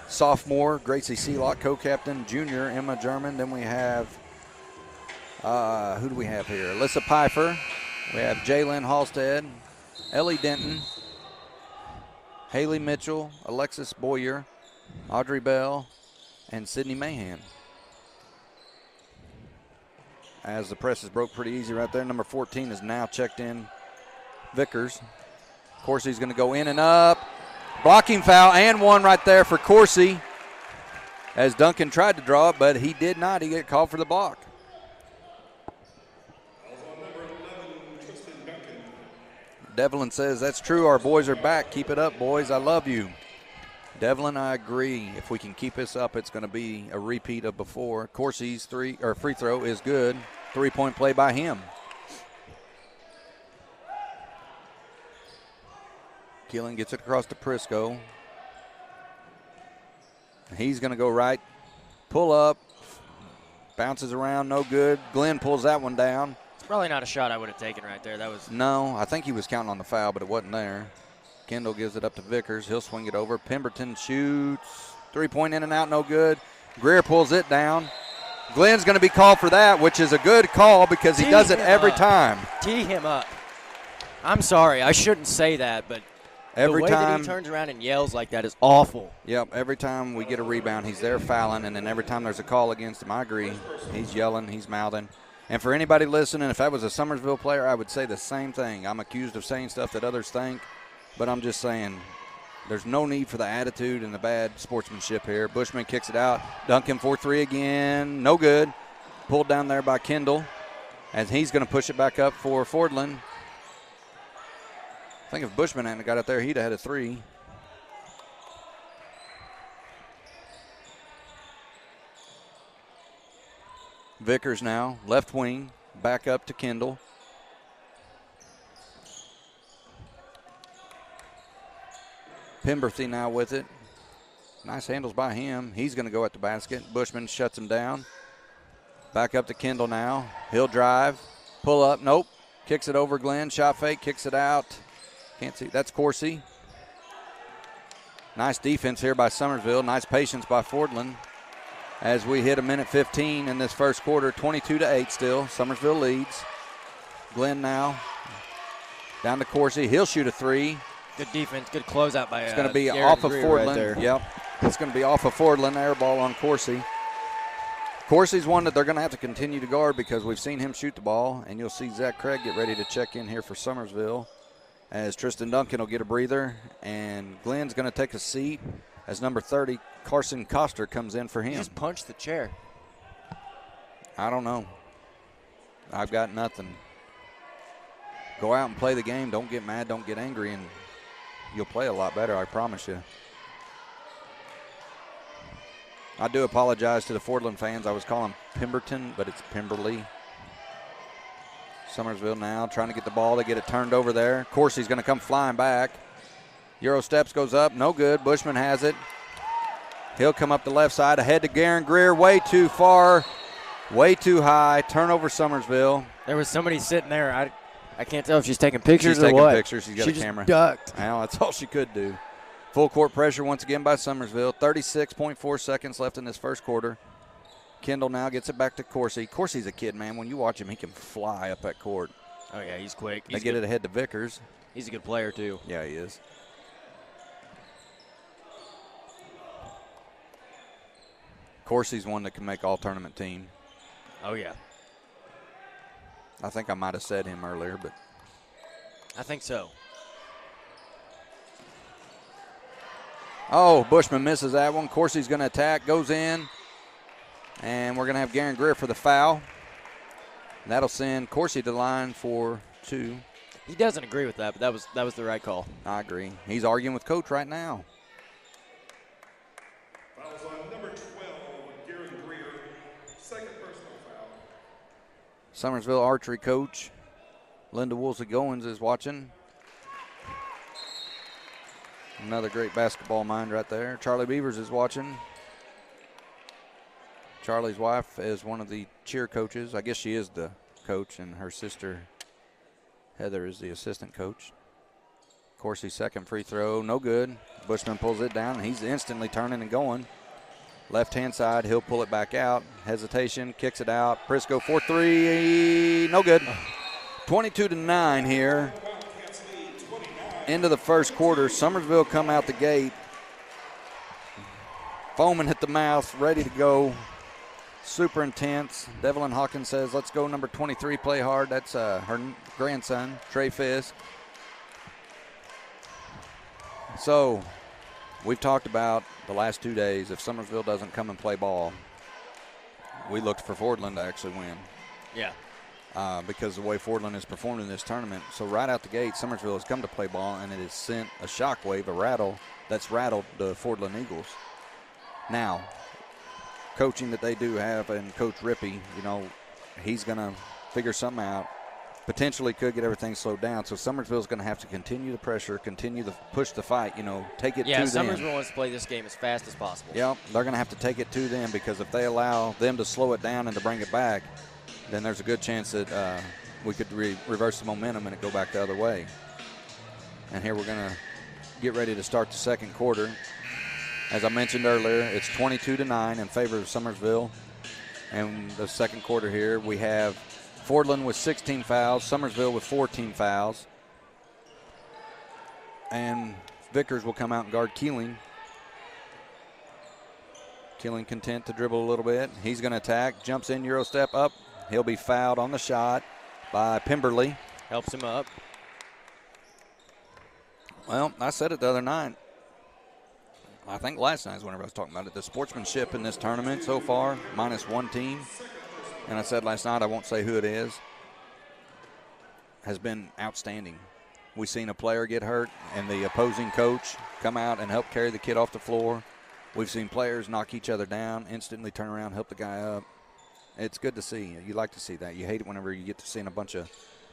sophomore Gracie Sealock, co-captain, junior Emma German. Then we have, who do we have here? Alyssa Pfeiffer. We have Jalen Halstead, Ellie Denton, Haley Mitchell, Alexis Boyer, Audrey Bell, and Sydney Mahan. As the presses broke pretty easy right there. Number 14 is now checked in Vickers. Corsi's going to go in and up. Blocking foul and one right there for Corsi. As Duncan tried to draw it, but he did not. He got called for the block. Devlin says, that's true. Our boys are back. Keep it up, boys. I love you. Devlin, I agree. If we can keep this up, it's going to be a repeat of before. Corsi's free throw is good. 3-point play by him. Keelan gets it across to Prisco. He's going to go right. Pull up. Bounces around, no good. Glenn pulls that one down. It's probably not a shot I would have taken right there. That was. No, I think he was counting on the foul, but it wasn't there. Kendall gives it up to Vickers. He'll swing it over. Pemberton shoots. 3-point in and out, no good. Greer pulls it down. Glenn's going to be called for that, which is a good call because he does it every time. Tee him up. I'm sorry. I shouldn't say that, but every the way time that he turns around and yells like that is awful. Yep, every time we get a rebound, he's there fouling, and then every time there's a call against him, I agree. He's yelling, he's mouthing. And for anybody listening, if I was a Summersville player, I would say the same thing. I'm accused of saying stuff that others think, but I'm just saying there's no need for the attitude and the bad sportsmanship here. Bushman kicks it out. Duncan 4-3 again. No good. Pulled down there by Kendall as he's going to push it back up for Fordland. I think if Bushman hadn't got it there, he'd have had a 3. Vickers now, left wing, back up to Kendall. Pemberthy now with it. Nice handles by him. He's going to go at the basket. Bushman shuts him down. Back up to Kendall now. He'll drive. Pull up. Nope. Kicks it over Glenn. Shot fake. Kicks it out. Can't see. That's Corsi. Nice defense here by Summersville. Nice patience by Fordland. As we hit a minute 15 in this first quarter. 22-8 still. Summersville leads. Glenn now. Down to Corsi. He'll shoot a 3. Good defense, good closeout by. It's going to be Garrett off of Greer Fordland. right there. Yep, it's going to be off of Fordland. Air ball on Corsi. Corsi's one that they're going to have to continue to guard because we've seen him shoot the ball, and you'll see Zach Craig get ready to check in here for Summersville as Tristan Duncan will get a breather, and Glenn's going to take a seat as number 30, Carson Coster, comes in for him. He just punched the chair. I don't know. I've got nothing. Go out and play the game. Don't get mad. Don't get angry, and you'll play a lot better, I promise you. I do apologize to the Fordland fans. I was calling Pemberton, but it's Pemberley. Summersville now trying to get the ball. They get it turned over there. Corsi's going to come flying back. Euro steps, goes up. No good. Bushman has it. He'll come up the left side. Ahead to Garen Greer. Way too far. Way too high. Turnover Summersville. There was somebody sitting there. I can't tell if she's taking pictures She's or taking what. pictures. She's got she a camera. Just ducked. Well, that's all she could do. Full court pressure once again by Summersville. 36.4 seconds left in this first quarter. Kendall now gets it back to Corsi. Corsi's a kid, man. When you watch him, he can fly up that court. Oh, yeah, he's quick. They get it ahead to Vickers. He's a good player, too. Yeah, he is. Corsi's one that can make all-tournament team. Oh, yeah. I think I might have said him earlier, but I think so. oh, Bushman misses that one. Corsi's going to attack, goes in, and we're going to have Garen Greer for the foul. That'll send Corsi to the line for 2. He doesn't agree with that, but that was the right call. I agree. He's arguing with Coach right now. Fouls on number 12, Garen Greer. Second personal foul. Summersville archery coach Linda Woolsey-Goins is watching. Another great basketball mind right there. Charlie Beavers is watching. Charlie's wife is one of the cheer coaches. I guess she is the coach, and her sister Heather is the assistant coach. Corsi's second free throw, no good. Bushman pulls it down, and he's instantly turning and going. Left-hand side, he'll pull it back out. Hesitation, kicks it out. Prisco 4-3, no good. 22-9 here. Into the first quarter. Summersville come out the gate. Foaming at the mouth, ready to go. Super intense. Devlin Hawkins says, let's go number 23, play hard. That's her grandson, Trey Fisk. So, we've talked about the last 2 days, if Summersville doesn't come and play ball, we looked for Fordland to actually win. Yeah. Because of the way Fordland has performed in this tournament. So right out the gate, Summersville has come to play ball, and it has sent a shockwave, a rattle, that's rattled the Fordland Eagles. Now, coaching that they do have, and Coach Rippey, you know, he's going to figure something out. Potentially could get everything slowed down. So Summersville's going to have to continue the pressure, continue to push the fight, you know, take it to them. Yeah, Summersville wants to play this game as fast as possible. Yeah, they're going to have to take it to them, because if they allow them to slow it down and to bring it back, then there's a good chance that we could reverse the momentum and it go back the other way. And here we're going to get ready to start the second quarter. As I mentioned earlier, it's 22-9 in favor of Summersville. And the second quarter here, we have Fordland with 16 fouls, Summersville with 14 fouls. And Vickers will come out and guard Keeling. Keeling content to dribble a little bit. He's going to attack, jumps in, Euro step up. He'll be fouled on the shot by Pemberley. Helps him up. Well, I said it the other night. I think last night is whenever I was talking about it. The sportsmanship in this tournament so far, minus one team, and I said last night, I won't say who it is, has been outstanding. We've seen a player get hurt and the opposing coach come out and help carry the kid off the floor. We've seen players knock each other down, instantly turn around, help the guy up. It's good to see. You like to see that. You hate it whenever you get to see a bunch of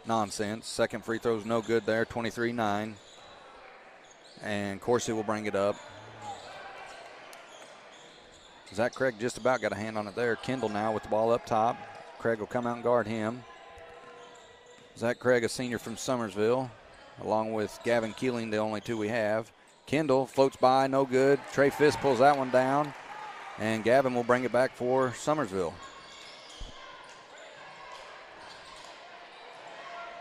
nonsense. Second free throw's no good there, 23-9. And Corsi will bring it up. Zach Craig just about got a hand on it there. Kendall now with the ball up top. Craig will come out and guard him. Zach Craig, a senior from Summersville, along with Gavin Keeling, the only two we have. Kendall floats by, no good. Trey Fisk pulls that one down. And Gavin will bring it back for Summersville.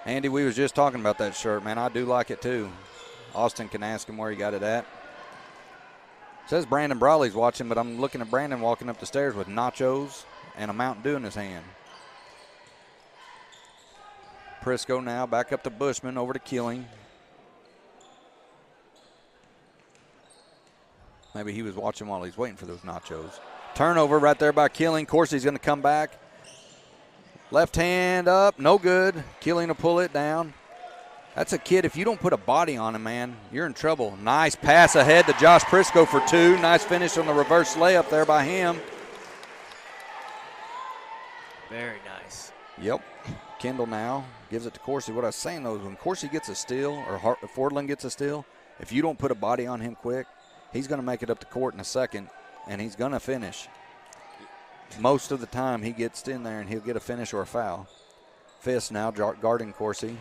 Andy, we was just talking about that shirt, man. I do like it too. Austin can ask him where he got it at. Says Brandon Brawley's watching, but I'm looking at Brandon walking up the stairs with nachos and a Mountain Dew in his hand. Prisco now back up to Bushman, over to Keeling. Maybe he was watching while he's waiting for those nachos. Turnover right there by Keeling. Corsi's going to come back. Left hand up, no good. Keeling will pull it down. That's a kid, if you don't put a body on him, man, you're in trouble. Nice pass ahead to Josh Prisco for two. Nice finish on the reverse layup there by him. Very nice. Yep. Kendall now gives it to Corsi. What I was saying, though, is when Corsi gets a steal or Fordland gets a steal, if you don't put a body on him quick, he's going to make it up the court in a second, and he's going to finish. Most of the time he gets in there and he'll get a finish or a foul. Fisk now guarding Corsi.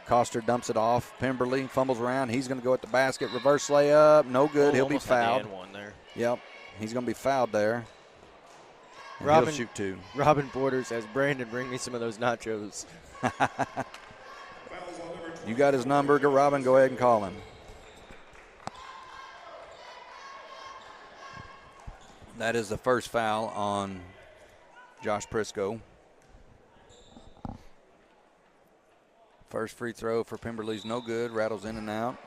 Coster dumps it off. Pemberley fumbles around. He's going to go at the basket. Reverse layup. No good. He'll be fouled. One there. Yep. He's going to be fouled there. And Robin, he'll shoot two. Robin Porter says, Brandon, bring me some of those nachos. You got his number. Go, Robin. Go ahead and call him. That is the first foul on Josh Prisco. First free throw for Pemberley's no good. Rattles in and out.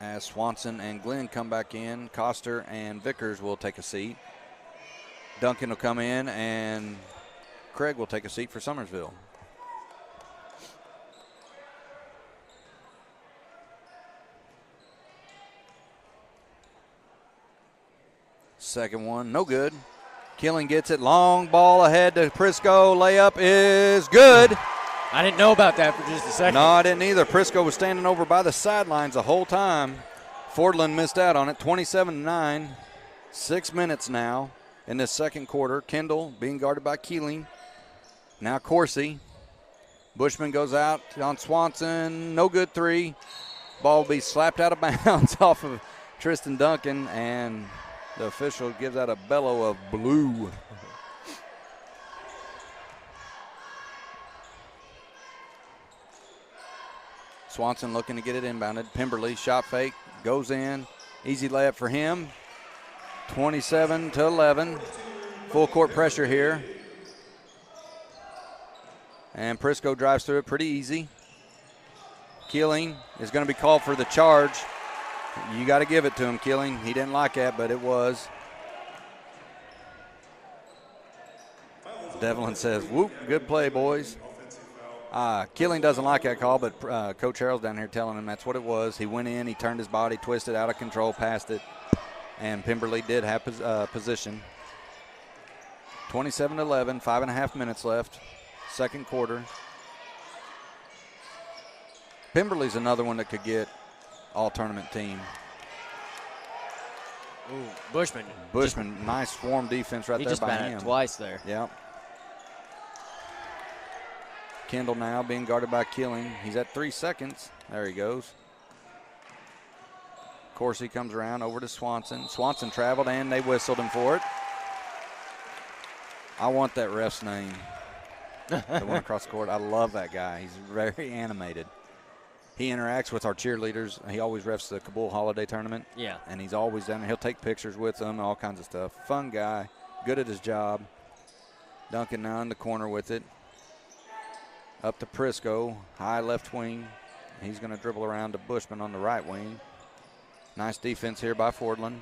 As Swanson and Glenn come back in, Coster and Vickers will take a seat. Duncan will come in, and Craig will take a seat for Summersville. second one. No good. Killing gets it. Long ball ahead to Prisco. Layup is good. I didn't know about that for just a second. No, I didn't either. Prisco was standing over by the sidelines the whole time. Fordland missed out on it. 27-9. 6 minutes now in this second quarter. Kendall being guarded by Keeling. Now Coursey. Bushman goes out on Swanson. No good three. Ball will be slapped out of bounds off of Tristan Duncan, and the official gives out a bellow of blue. Swanson looking to get it inbounded. Pemberley, shot fake, goes in. Easy layup for him. 27-11. Full court pressure here. And Prisco drives through it pretty easy. Keeling is going to be called for the charge. You got to give it to him, Keeling. He didn't like that, but it was. Devlin says, whoop, good play, boys. Keeling doesn't like that call, but Coach Harrell's down here telling him that's what it was. He went in, he turned his body, twisted out of control, passed it, and Pemberley did have position. 27-11, 5.5 minutes left, second quarter. Pemberley's another one that could get all-tournament team. Ooh, Bushman. Nice swarm defense right He there just by batted him. it twice there. Yep. Kendall now being guarded by Keeling. He's at 3 seconds. There he goes. Coursey comes around over to Swanson. Swanson traveled, and they whistled him for it. I want that ref's name. The one across the court. I love that guy. He's very animated. He interacts with our cheerleaders. He always refs the Kabul Holiday Tournament. Yeah. And he's always down there. He'll take pictures with them and all kinds of stuff. Fun guy. Good at his job. Duncan now in the corner with it. Up to Prisco. High left wing. He's going to dribble around to Bushman on the right wing. Nice defense here by Fordland.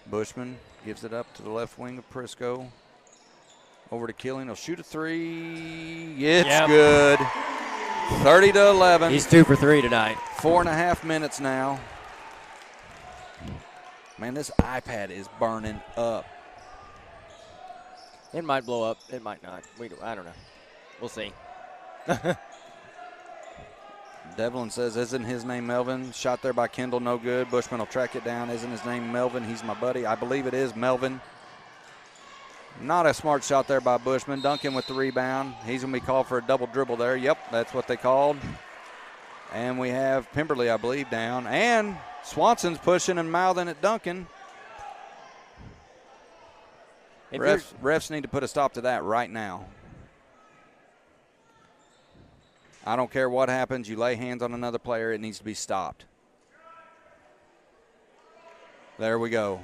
Bushman gives it up to the left wing of Prisco. Over to Keeling. He'll shoot a three. It's good. 30-11. He's 2 for 3 tonight. 4.5 minutes now. Man, this iPad is burning up. It might blow up. It might not. I don't know. We'll see. Devlin says, isn't his name Melvin? Shot there by Kendall, no good. Bushman will track it down. Isn't his name Melvin? He's my buddy. I believe it is Melvin. Not a smart shot there by Bushman. Duncan with the rebound. He's going to be called for a double dribble there. Yep, that's what they called. And we have Pemberley, I believe, down. And Swanson's pushing and mouthing at Duncan. Refs need to put a stop to that right now. I don't care what happens. You lay hands on another player, it needs to be stopped. There we go.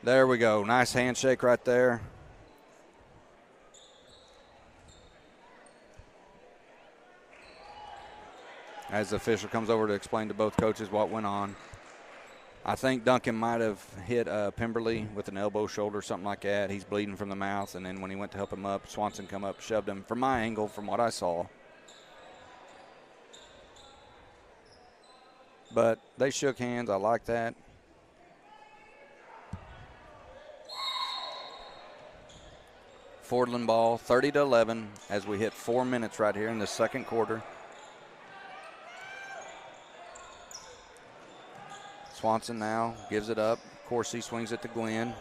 There we go. Nice handshake right there. As the official comes over to explain to both coaches what went on. I think Duncan might have hit Pemberley with an elbow, shoulder, something like that. He's bleeding from the mouth, and then when he went to help him up, Swanson come up, shoved him from my angle, from what I saw. But they shook hands. I like that. Fordland ball, 30-11, as we hit 4 minutes right here in the second quarter. Swanson now gives it up. Coursey swings it to Glenn.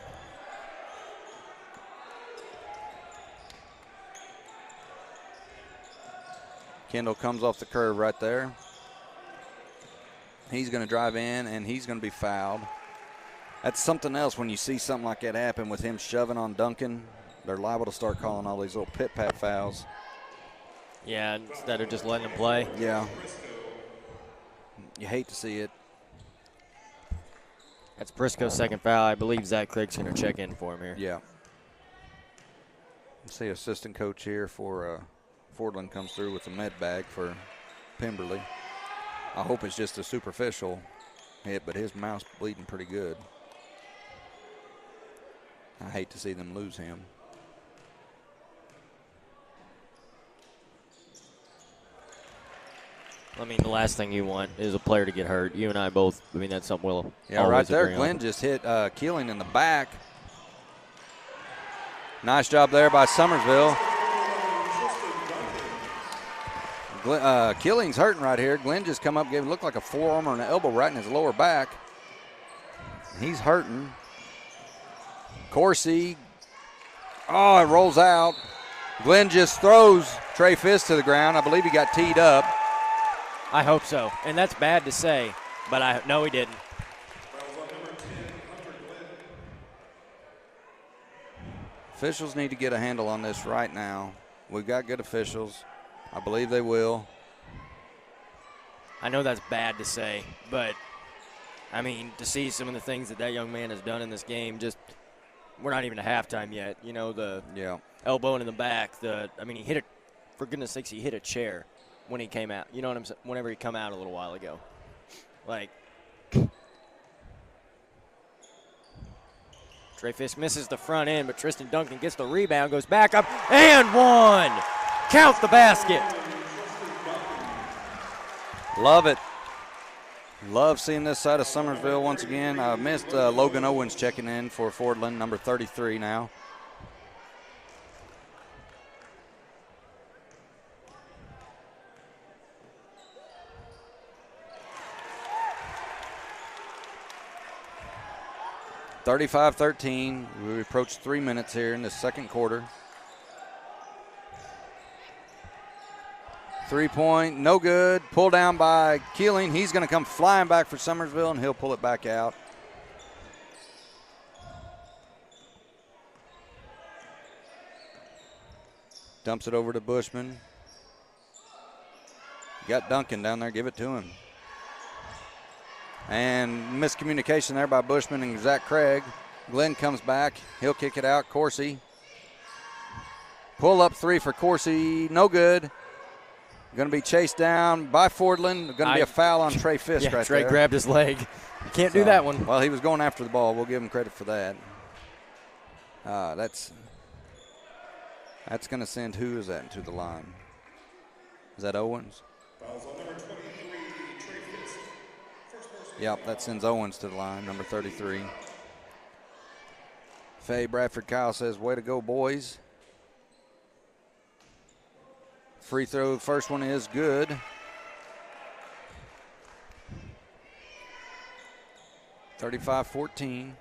Kendall comes off the curve right there. He's going to drive in, and he's going to be fouled. That's something else when you see something like that happen with him shoving on Duncan. They're liable to start calling all these little pit-pat fouls. Yeah, instead of just letting him play. Yeah. You hate to see it. That's Prisco's second foul. I believe Zach Craig's going to check in for him here. Yeah. See assistant coach here for Fordland comes through with a med bag for Pemberley. I hope it's just a superficial hit, but his mouth's bleeding pretty good. I hate to see them lose him. I mean, the last thing you want is a player to get hurt. You and I both, I mean, that's something we'll Yeah, right there. agree on. Glenn just hit Keeling in the back. Nice job there by Summersville. Keeling's hurting right here. Glenn just come up, gave it looked like a forearm or an elbow right in his lower back. He's hurting. Corsi. Oh, it rolls out. Glenn just throws Trey Fisk to the ground. I believe he got teed up. I hope so. And that's bad to say, but no, he didn't. Officials need to get a handle on this right now. We've got good officials. I believe they will. I know that's bad to say, but, I mean, to see some of the things that young man has done in this game, just we're not even at halftime yet. You know, the elbowing in the back. I mean, he hit it, for goodness sakes, he hit a chair when he came out. You know what I'm saying? Whenever he come out a little while ago. Like, Trey Fisk misses the front end, but Tristan Duncan gets the rebound, goes back up, and one. Count the basket. Love it. Love seeing this side of Summersville once again. I missed Logan Owens checking in for Fordland, number 33 now. (35-13). We approach 3 minutes here in the second quarter. 3-point, no good. Pull down by Keeling. He's going to come flying back for Summersville, and he'll pull it back out. Dumps it over to Bushman. Got Duncan down there. Give it to him. And miscommunication there by Bushman and Zach Craig. Glenn comes back. He'll kick it out. Corsi. Pull up three for Corsi. No good. Going to be chased down by Fordland. Going to be a foul on Trey Fisk right Trey there. grabbed his leg. You can't do that one. Well, he was going after the ball. We'll give him credit for that. That's going to send, who is that, into the line? Is that Owens? Yep, that sends Owens to the line, number 33. Faye Bradford Kyle says, way to go, boys. Free throw, first one is good. 35-14.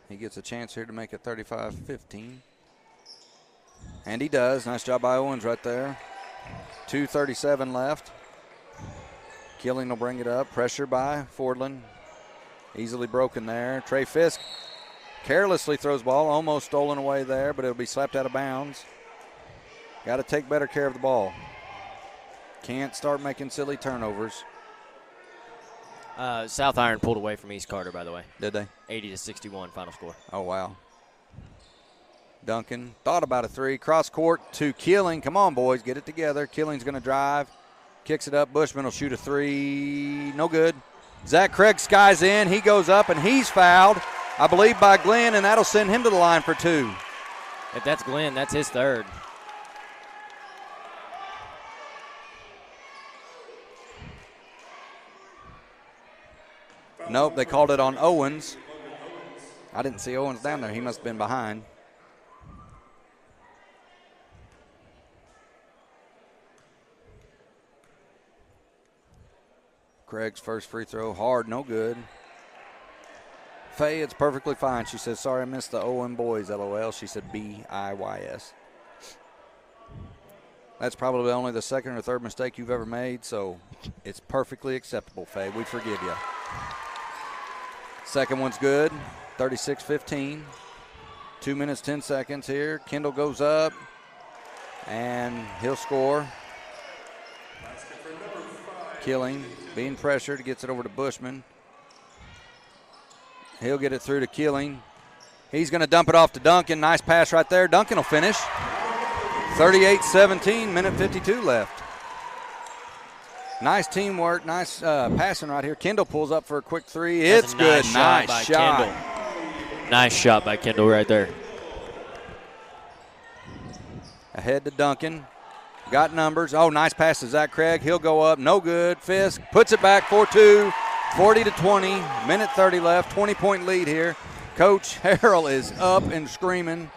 He gets a chance here to make it 35-15. And he does. Nice job by Owens right there. 2:37 left. Keeling will bring it up. Pressure by Fordland. Easily broken there. Trey Fisk carelessly throws ball. Almost stolen away there, but it'll be slapped out of bounds. Got to take better care of the ball. Can't start making silly turnovers. South Iron pulled away from East Carter, by the way. Did they? 80-61 final score. Oh, wow. Duncan thought about a three. Cross court to Keeling. Come on, boys, get it together. Keeling's going to drive. Kicks it up. Bushman will shoot a three. No good. Zach Craig skies in. He goes up, and he's fouled, I believe, by Glenn, and that'll send him to the line for two. If that's Glenn, that's his third. Nope, they called it on Owens. I didn't see Owens down there. He must have been behind. Craig's first free throw, hard, no good. Faye, it's perfectly fine. She says, sorry I missed the Owen boys, LOL. She said BIYS. That's probably only the second or third mistake you've ever made, so it's perfectly acceptable, Faye. We forgive you. Second one's good, 36-15. 2 minutes, 10 seconds here. Kendall goes up, and he'll score. Keeling, being pressured, gets it over to Bushman. He'll get it through to Keeling. He's going to dump it off to Duncan. Nice pass right there. Duncan will finish. 38-17, minute 52 left. Nice teamwork, nice passing right here. Kendall pulls up for a quick three. It's good. Nice shot. Nice shot by Kendall right there. Ahead to Duncan. got numbers. Oh, nice pass to Zach Craig. He'll go up. No good. Fisk puts it back 4-2, 40-20. Minute 30 left. 20-point lead here. Coach Harrell is up and screaming.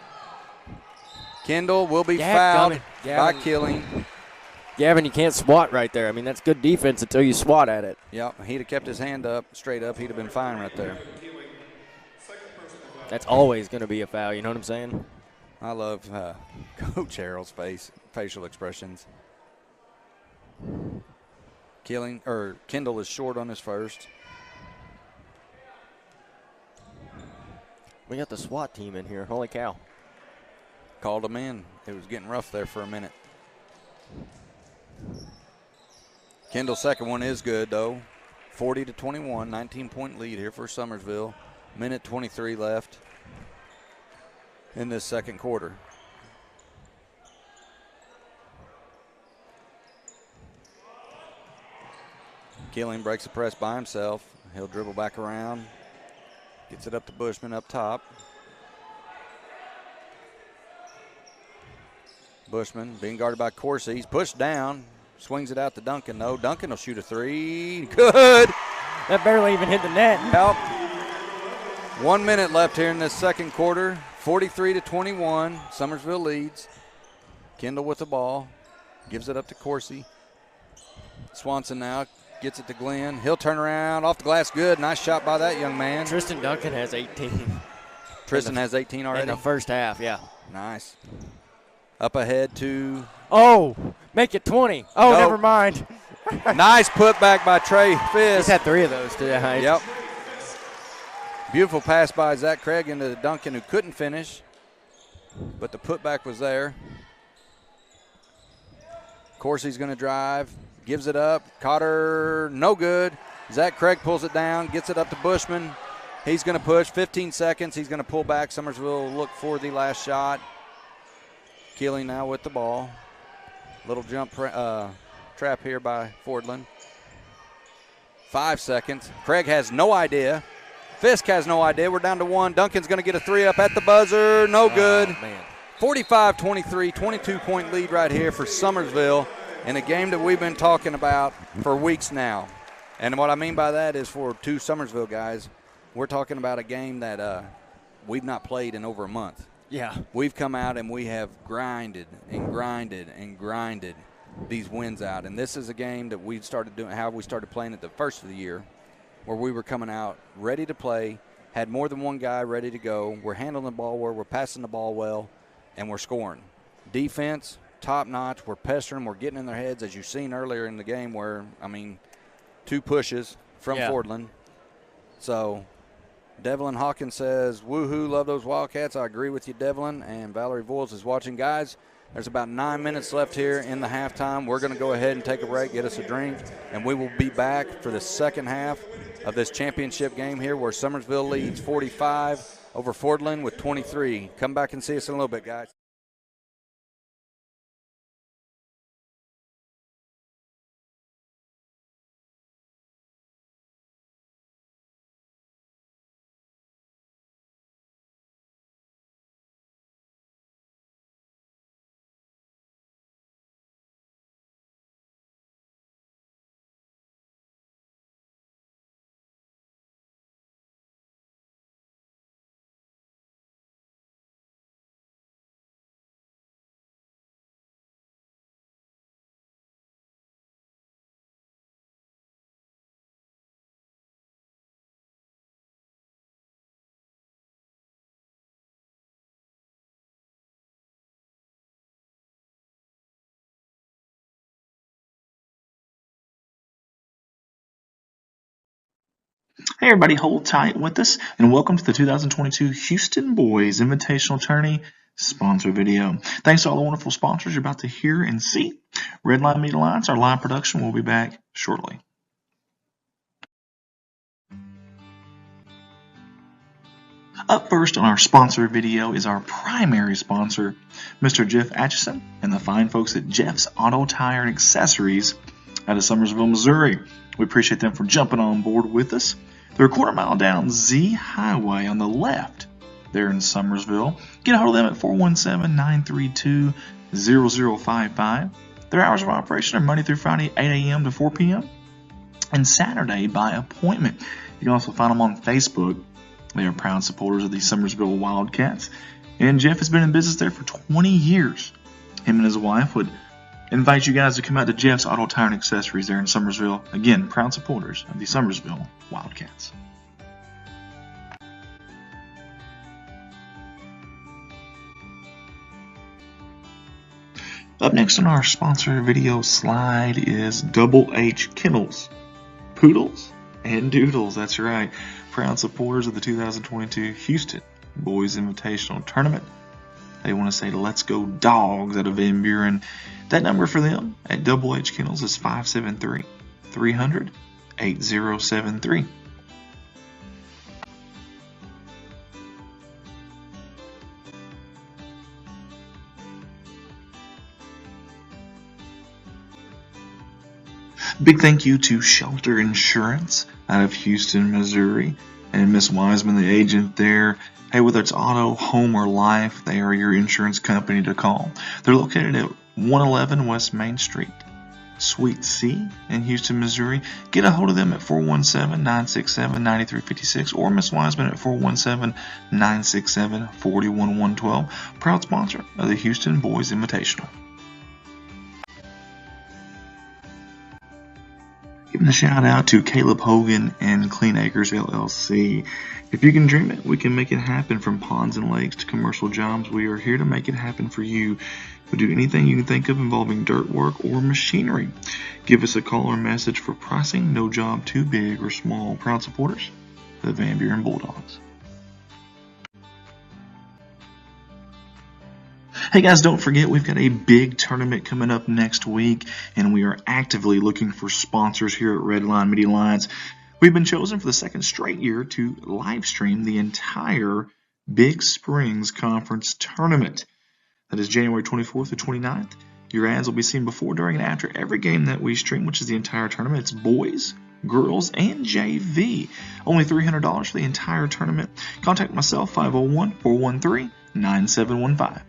Kendall will be fouled by Killing. Gavin, you can't swat right there. I mean, that's good defense until you swat at it. Yep, he'd have kept his hand up, straight up. He'd have been fine right there. That's always going to be a foul, you know what I'm saying? I love Coach Harrell's facial expressions. Kendall is short on his first. We got the SWAT team in here. Holy cow. Called him in. It was getting rough there for a minute. Kendall's second one is good, though. 40-21, 19-point lead here for Summersville. Minute 23 left in this second quarter. Keeling breaks the press by himself. He'll dribble back around. Gets it up to Bushman up top. Bushman being guarded by Corsi. He's pushed down. Swings it out to Duncan, though. Duncan will shoot a three. Good. That barely even hit the net. Help. 1 minute left here in this second quarter. 43-21. Summersville leads. Kendall with the ball. Gives it up to Corsi. Swanson now gets it to Glenn. He'll turn around. Off the glass. Good. Nice shot by that young man. Tristan Duncan has 18. Tristan has 18 already? In the first half, yeah. Nice. Up ahead to... Oh, make it 20. Oh, No. never mind. Nice putback by Trey Fisk. He's had 3 of those today. Yep. Beautiful pass by Zach Craig into Duncan, who couldn't finish, but the putback was there. Corsi's going to drive, gives it up. Cotter, no good. Zach Craig pulls it down, gets it up to Bushman. He's going to push. 15 seconds. He's going to pull back. Summersville will look for the last shot. Keeling now with the ball. Little jump trap here by Fordland. 5 seconds. Craig has no idea. Fisk has no idea. We're down to 1. Duncan's going to get a 3 up at the buzzer. No good. Man. 45-23, 22-point lead right here for Summersville in a game that we've been talking about for weeks now. And what I mean by that is for 2 Summersville guys, we're talking about a game that we've not played in over a month. Yeah. We've come out and we have grinded and grinded and grinded these wins out. And this is a game that we started doing, how we started playing at the first of the year, where we were coming out ready to play, had more than one guy ready to go. We're handling the ball well, we're passing the ball well, and we're scoring. Defense, top notch. We're pestering, we're getting in their heads, as you've seen earlier in the game where, 2 pushes from Fordland. So Devlin Hawkins says, woohoo, love those Wildcats. I agree with you, Devlin. And Valerie Voiles is watching. Guys, there's about 9 minutes left here in the halftime. We're going to go ahead and take a break, get us a drink, and we will be back for the second half of this championship game here where Summersville leads 45 over Fordland with 23. Come back and see us in a little bit, guys. Hey everybody, hold tight with us, and welcome to the 2022 Houston Boys Invitational Tourney sponsor video. Thanks to all the wonderful sponsors you're about to hear and see. Redline Media Alliance, our live production, will be back shortly. Up first on our sponsor video is our primary sponsor, Mr. Jeff Atchison and the fine folks at Jeff's Auto Tire and Accessories out of Summersville, Missouri. We appreciate them for jumping on board with us. They're a quarter mile down Z Highway on the left there in Summersville. Get a hold of them at 417-932-0055. Their hours of operation are Monday through Friday, 8 a.m. to 4 p.m. and Saturday by appointment. You can also find them on Facebook. They are proud supporters of the Summersville Wildcats. And Jeff has been in business there for 20 years. Him and his wife would invite you guys to come out to Jeff's Auto Tire and Accessories there in Summersville. Again, proud supporters of the Summersville Wildcats. Up next on our sponsor video slide is Double H Kennels, Poodles, and Doodles. That's right. Proud supporters of the 2022 Houston Boys Invitational Tournament. They want to say let's go dogs out of Van Buren. That number for them at Double H Kennels is 573-300-8073. Big thank you to Shelter Insurance out of Houston, Missouri, and Miss Wiseman, the agent there. Hey, whether it's auto, home, or life, they are your insurance company to call. They're located at 111 West Main Street, Suite C in Houston, Missouri. Get a hold of them at 417-967-9356 or Miss Wiseman at 417-967-41112. Proud sponsor of the Houston Boys Invitational. Giving a shout out to Caleb Hogan and Clean Acres LLC. If you can dream it, we can make it happen. From ponds and lakes to commercial jobs, we are here to make it happen for you. We do anything you can think of involving dirt work or machinery. Give us a call or message for pricing. No job too big or small. Proud supporters of the Van Buren Bulldogs. Hey guys, don't forget we've got a big tournament coming up next week, and we are actively looking for sponsors here at Redline Media Alliance. We've been chosen for the second straight year to live stream the entire Big Springs Conference tournament. That is January 24th to 29th. Your ads will be seen before, during, and after every game that we stream, which is the entire tournament. It's boys, girls, and JV. Only $300 for the entire tournament. Contact myself, 501-413-9715.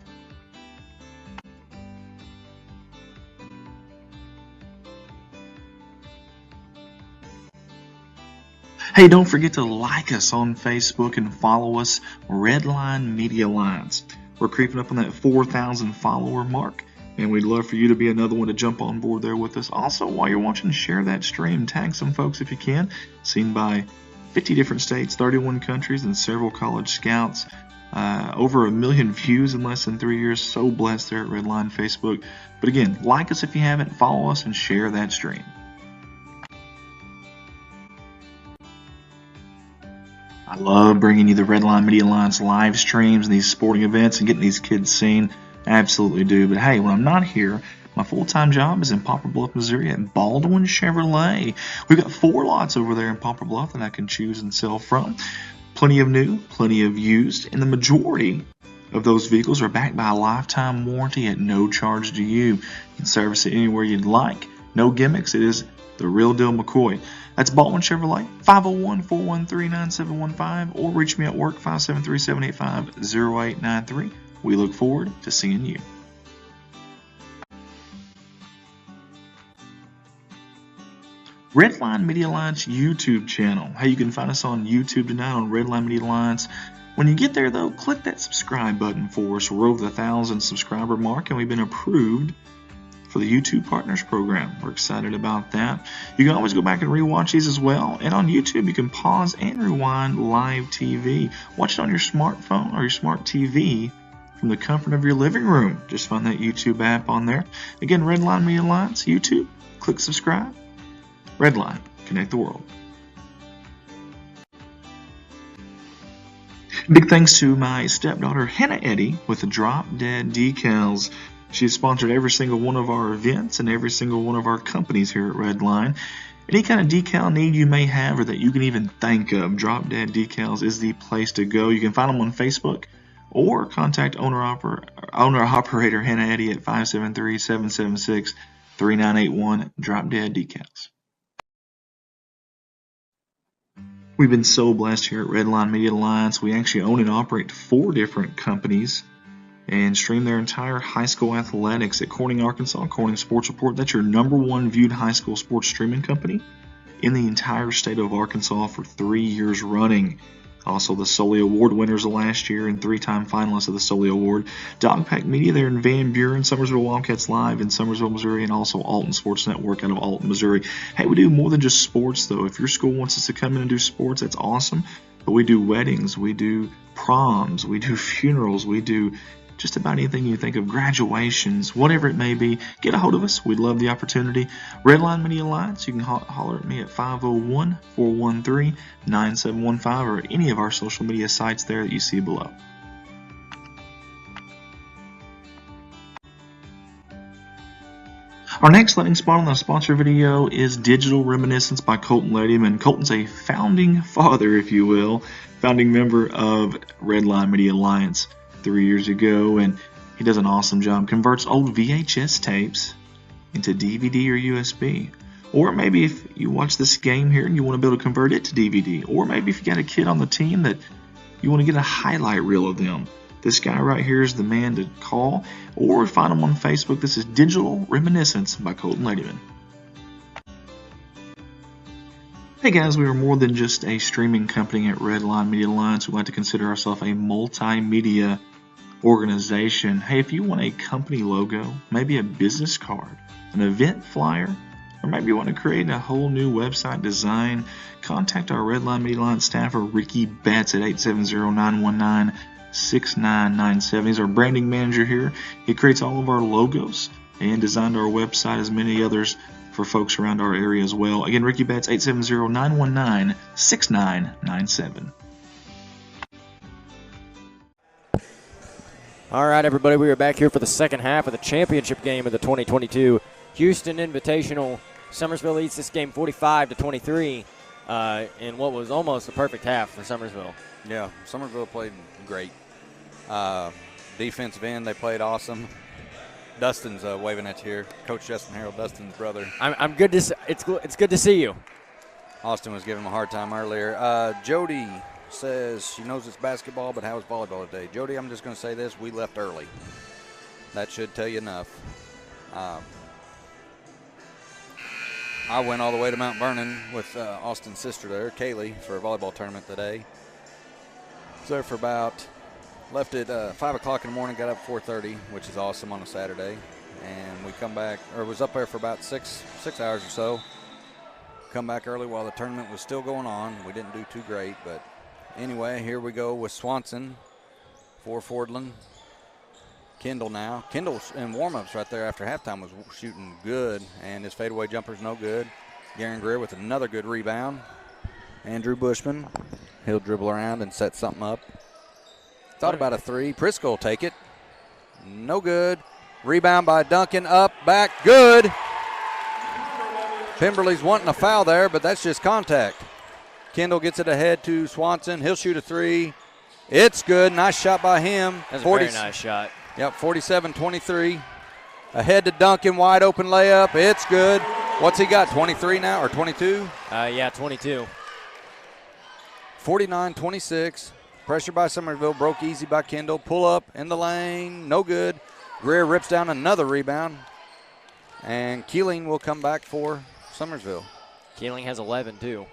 Hey, don't forget to like us on Facebook and follow us, Redline Media Alliance. We're creeping up on that 4,000 follower mark, and we'd love for you to be another one to jump on board there with us. Also, while you're watching, share that stream. Tag some folks if you can. Seen by 50 different states, 31 countries, and several college scouts. Over 1 million views in less than 3 years. So blessed there at Redline Facebook. But again, like us if you haven't, follow us, and share that stream. I love bringing you the Redline Media Alliance live streams and these sporting events and getting these kids seen. I absolutely do. But hey, when I'm not here, my full-time job is in Poplar Bluff, Missouri at Baldwin Chevrolet. We've got 4 lots over there in Poplar Bluff that I can choose and sell from. Plenty of new, plenty of used, and the majority of those vehicles are backed by a lifetime warranty at no charge to you. You can service it anywhere you'd like. No gimmicks. It is the real deal McCoy. That's Baldwin Chevrolet, 501-413-9715, or reach me at work, 573-785-0893. We look forward to seeing you. Redline Media Alliance YouTube channel. Hey, you can find us on YouTube tonight on Redline Media Alliance. When you get there, though, click that subscribe button for us. We're over the 1,000 subscriber mark, and we've been approved for the YouTube Partners Program. We're excited about that. You can always go back and rewatch these as well. And on YouTube, you can pause and rewind live TV. Watch it on your smartphone or your smart TV from the comfort of your living room. Just find that YouTube app on there. Again, Redline Media Alliance, YouTube. Click subscribe. Redline, connect the world. Big thanks to my stepdaughter, Hannah Eddy, with the Drop Dead Decals. She's sponsored every single one of our events and every single one of our companies here at Redline. Any kind of decal need you may have or that you can even think of, Drop Dead Decals is the place to go. You can find them on Facebook or contact owner-operator Hannah Eddy at 573-776-3981, Drop Dead Decals. We've been so blessed here at Redline Media Alliance. We actually own and operate 4 different companies and stream their entire high school athletics at Corning, Arkansas. Corning Sports Report, that's your #1 viewed high school sports streaming company in the entire state of Arkansas for 3 years running. Also, the Sully Award winners of last year and 3-time finalists of the Sully Award. Dogpack Media there in Van Buren, Summersville Wildcats Live in Summersville, Missouri, and also Alton Sports Network out of Alton, Missouri. Hey, we do more than just sports, though. If your school wants us to come in and do sports, that's awesome. But we do weddings, we do proms, we do funerals, we do just about anything you think of, graduations, whatever it may be. Get a hold of us. We'd love the opportunity. Redline Media Alliance, you can holler at me at 501-413-9715 or any of our social media sites there that you see below. Our next landing spot on the sponsor video is Digital Reminiscence by Colton Ladyman. Colton's a founding father, if you will, founding member of Redline Media Alliance 3 years ago, and he does an awesome job. Converts old VHS tapes into DVD or USB. Or maybe if you watch this game here and you want to be able to convert it to DVD. Or maybe if you got a kid on the team that you want to get a highlight reel of them. This guy right here is the man to call. Or find him on Facebook. This is Digital Reminiscence by Colton Ladyman. Hey guys, we are more than just a streaming company at Redline Media Alliance. We like to consider ourselves a multimedia organization. Hey, if you want a company logo, maybe a business card, an event flyer, or maybe you want to create a whole new website design, contact our Redline Media Alliance staffer, Ricky Betts, at 870-919-6997. He's our branding manager here. He creates all of our logos and designed our website, as many others for folks around our area as well. Again, Ricky Betts, 870-919-6997. All right, everybody, we are back here for the second half of the championship game of the 2022 Houston Invitational. Summersville leads this game 45-23 in what was almost a perfect half for Summersville. Yeah, Summersville played great. Defensive end, they played awesome. Dustin's waving at you here. Coach Justin Harrell, Dustin's brother. I'm good to. It's good to see you. Austin was giving him a hard time earlier. Jody says she knows it's basketball, but how was volleyball today? Jody, I'm just going to say this: we left early. That should tell you enough. I went all the way to Mount Vernon with Austin's sister there, Kaylee, for a volleyball tournament today. Was there for about. Left at 5 o'clock in the morning, got up 4:30, which is awesome on a Saturday. And we come back, or was up there for about six hours or so. Come back early while the tournament was still going on. We didn't do too great, but anyway, here we go with Swanson for Fordland. Kendall now. Kendall in warm-ups right there after halftime was shooting good, and his fadeaway jumper's no good. Garen Greer with another good rebound. Andrew Bushman, he'll dribble around and set something up. Thought about a three. Prisco will take it. No good. Rebound by Duncan. Up, back, good. Pemberley's wanting a foul there, but that's just contact. Kendall gets it ahead to Swanson. He'll shoot a three. It's good. Nice shot by him. That's a very nice shot. Yep, 47-23. Ahead to Duncan. Wide open layup. It's good. What's he got, 23 now or 22? Yeah, 22. 49-26. Pressure by Summerville, broke easy by Kendall. Pull up in the lane, no good. Greer rips down another rebound. And Keeling will come back for Summersville. Keeling has 11, too.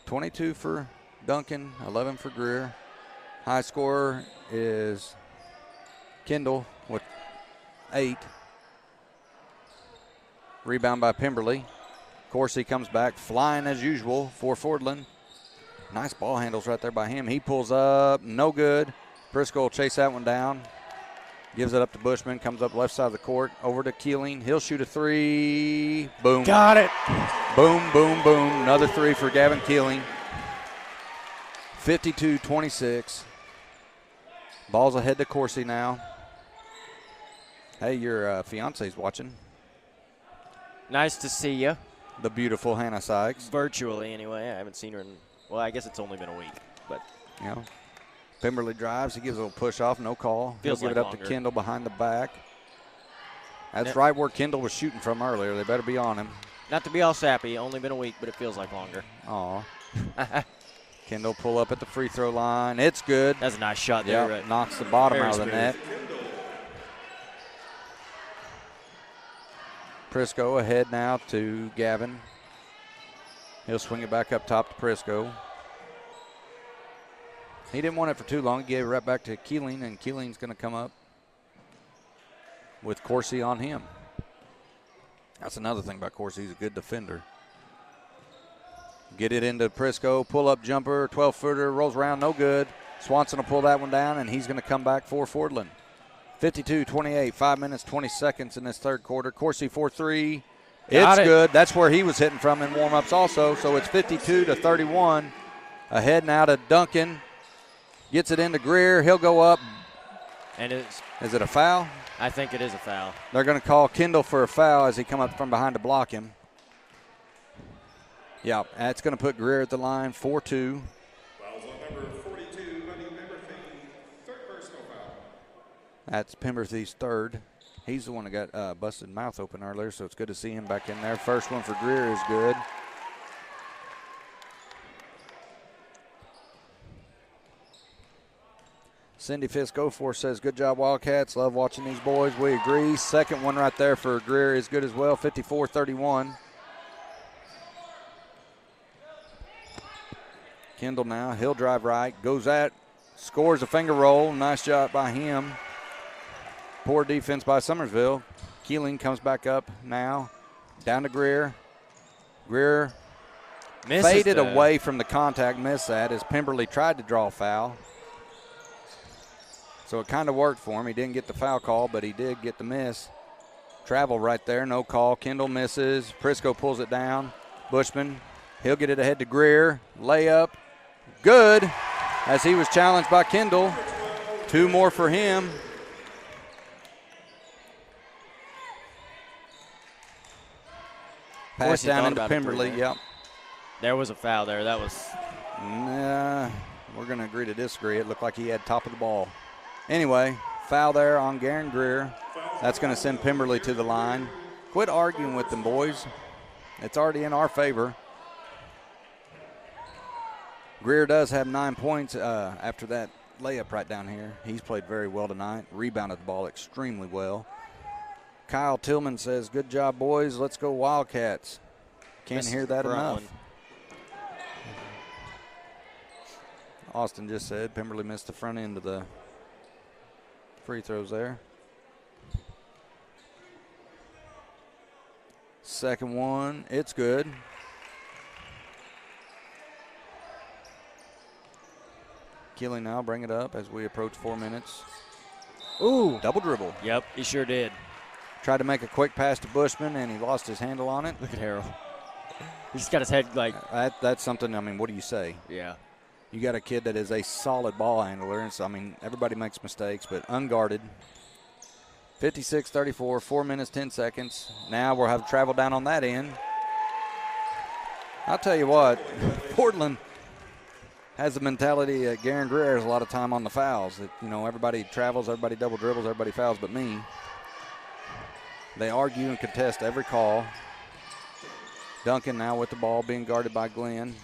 22 for Duncan, 11 for Greer. High scorer is Kendall with 8. Rebound by Pemberley. Corsi comes back, flying as usual for Fordland. Nice ball handles right there by him. He pulls up, no good. Prisco will chase that one down. Gives it up to Bushman, comes up left side of the court, over to Keeling. He'll shoot a three. Boom. Got it. Boom, boom, boom. Another three for Gavin Keeling. 52-26. Ball's ahead to Corsi now. Hey, your fiance's watching. Nice to see you. The beautiful Hannah Sykes. Virtually, anyway. I haven't seen her in, well, I guess it's only been a week. But you know, Pemberley drives. He gives a little push off, no call. Feels He'll give like it up longer. to Kendall behind the back. That's right where Kendall was shooting from earlier. They better be on him. Not to be all sappy, only been a week, but it feels like longer. Aw. Kendall pull up at the free throw line. It's good. That's a nice shot there. Yep, knocks the bottom Very out of the smooth. net. Prisco ahead now to Gavin. He'll swing it back up top to Prisco. He didn't want it for too long. He gave it right back to Keeling, and Keeling's going to come up with Corsi on him. That's another thing about Corsi. He's a good defender. Get it into Prisco. Pull-up jumper, 12-footer, rolls around, no good. Swanson will pull that one down, and he's going to come back for Fordland. 52-28, 5 minutes, 20 seconds in this third quarter. Corsi 4-3. It's good. That's where he was hitting from in warm-ups also. So it's 52-31. Ahead now to Duncan. Gets it into Greer. He'll go up. And is it a foul? I think it is a foul. They're going to call Kendall for a foul as he come up from behind to block him. Yeah, that's going to put Greer at the line, 4-2. Fouls on number 42, Buddy Pemberthy, third personal foul. That's Pemberthy's third. He's the one that got busted mouth open earlier, so it's good to see him back in there. First one for Greer is good. Cindy Fisk-Goforth says, good job, Wildcats. Love watching these boys. We agree. Second one right there for Greer is good as well, 54-31. Kendall now, he'll drive right, goes at, scores a finger roll. Nice shot by him. Poor defense by Summersville. Keeling comes back up now, down to Greer. Greer faded away from the contact, missed that as Pemberley tried to draw a foul. So it kind of worked for him. He didn't get the foul call, but he did get the miss. Travel right there, no call. Kendall misses. Prisco pulls it down. Bushman, he'll get it ahead to Greer. Layup, good, as he was challenged by Kendall. Two more for him. Pass down into Pemberley, yep. There was a foul there. That was. Nah, we're going to agree to disagree. It looked like he had top of the ball. Anyway, foul there on Garen Greer. That's going to send Pemberley to the line. Quit arguing with them, boys. It's already in our favor. Greer does have 9 points after that layup right down here. He's played very well tonight. Rebounded the ball extremely well. Kyle Tillman says, good job, boys. Let's go Wildcats. Can't hear that enough. Austin just said Pemberley missed the front end of the free throws there. Second one, it's good. Keeling now, bring it up as we approach 4 minutes. Ooh. Double dribble. Yep, he sure did. Tried to make a quick pass to Bushman, and he lost his handle on it. Look at Harold. He's got his head like. That's something, I mean, what do you say? Yeah. You got a kid that is a solid ball handler, and so, I mean, everybody makes mistakes, but unguarded. 56-34, 4 minutes, 10 seconds. Now we'll have travel down on that end. I'll tell you what, Portland has the mentality that Garen Greer has a lot of time on the fouls. That, you know, everybody travels, everybody double dribbles, everybody fouls but me. They argue and contest every call. Duncan now with the ball being guarded by Glenn.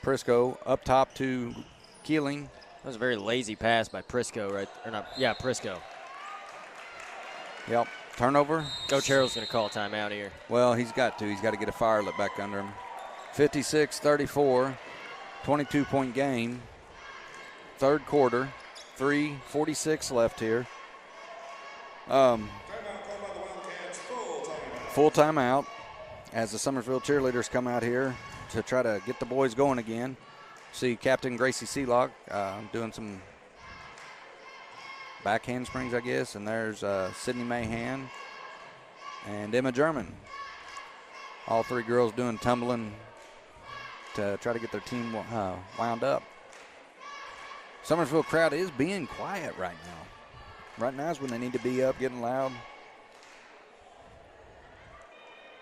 Prisco up top to Keeling. That was a very lazy pass by Prisco, right? Or not? Yeah, Prisco. Yep. Turnover. Coach Harold's going to call a timeout here. Well, he's got to. He's got to get a fire lit back under him. 56-34, 22-point game. Third quarter. 3:46 left here. Full timeout as the Summersville cheerleaders come out here to try to get the boys going again. See Captain Gracie Sealock doing some back handsprings, I guess. And there's Sydney Mahan and Emma German. All three girls doing tumbling to try to get their team wound up. Summersville crowd is being quiet right now. Right now is when they need to be up, getting loud,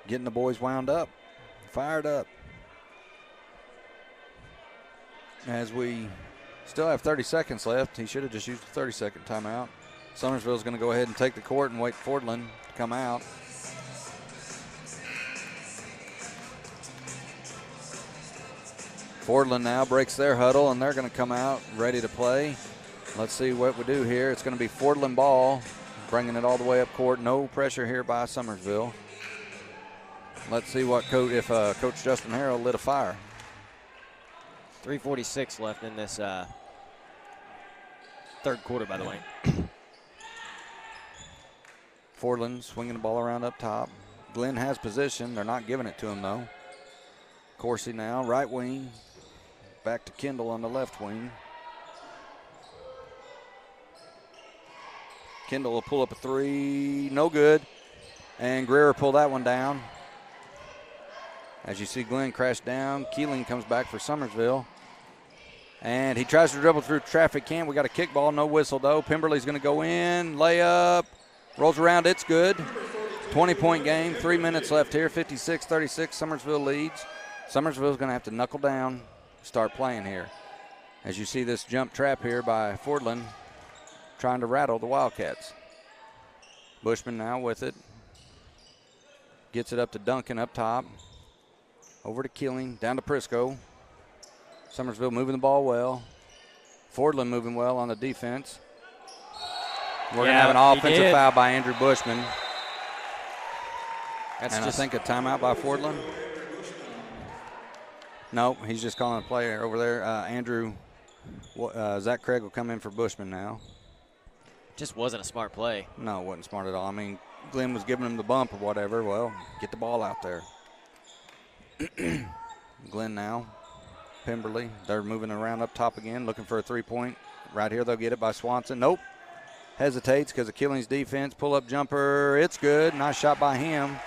getting the boys wound up, fired up. As we still have 30 seconds left, he should have just used a 30-second timeout. Summersville's going to go ahead and take the court and wait for Fordland to come out. Fordland now breaks their huddle, and they're going to come out ready to play. Let's see what we do here. It's going to be Fordland ball, bringing it all the way up court. No pressure here by Summersville. Let's see what if Coach Justin Harrell lit a fire. 3:46 left in this third quarter, by the way. Fordland swinging the ball around up top. Glenn has position. They're not giving it to him, though. Coursey now, right wing. Back to Kendall on the left wing. Kendall will pull up a three. No good. And Greer will pull that one down. As you see Glenn crash down, Keeling comes back for Summersville. And he tries to dribble through traffic. Can't. We got a kick ball. No whistle, though. Pemberley's going to go in. Layup. Rolls around. It's good. 20-point game. 3 minutes left here. 56-36. Summersville leads. Summersville's going to have to knuckle down, start playing here. As you see this jump trap here by Fordland trying to rattle the Wildcats. Bushman now with it. Gets it up to Duncan up top. Over to Keeling. Down to Prisco. Summersville moving the ball well. Fordland moving well on the defense. We're going to have an offensive foul by Andrew Bushman. That's and just, I think a timeout by Fordland. No, he's just calling a player over there. Zach Craig will come in for Bushman now. just wasn't a smart play. No, it wasn't smart at all. I mean, Glenn was giving him the bump or whatever. Well, get the ball out there. Glenn now. Pemberley. They're moving around up top again, looking for a three-point. Right here, they'll get it by Swanson. Nope. Hesitates because of Keeling's defense. Pull-up jumper. It's good. Nice shot by him.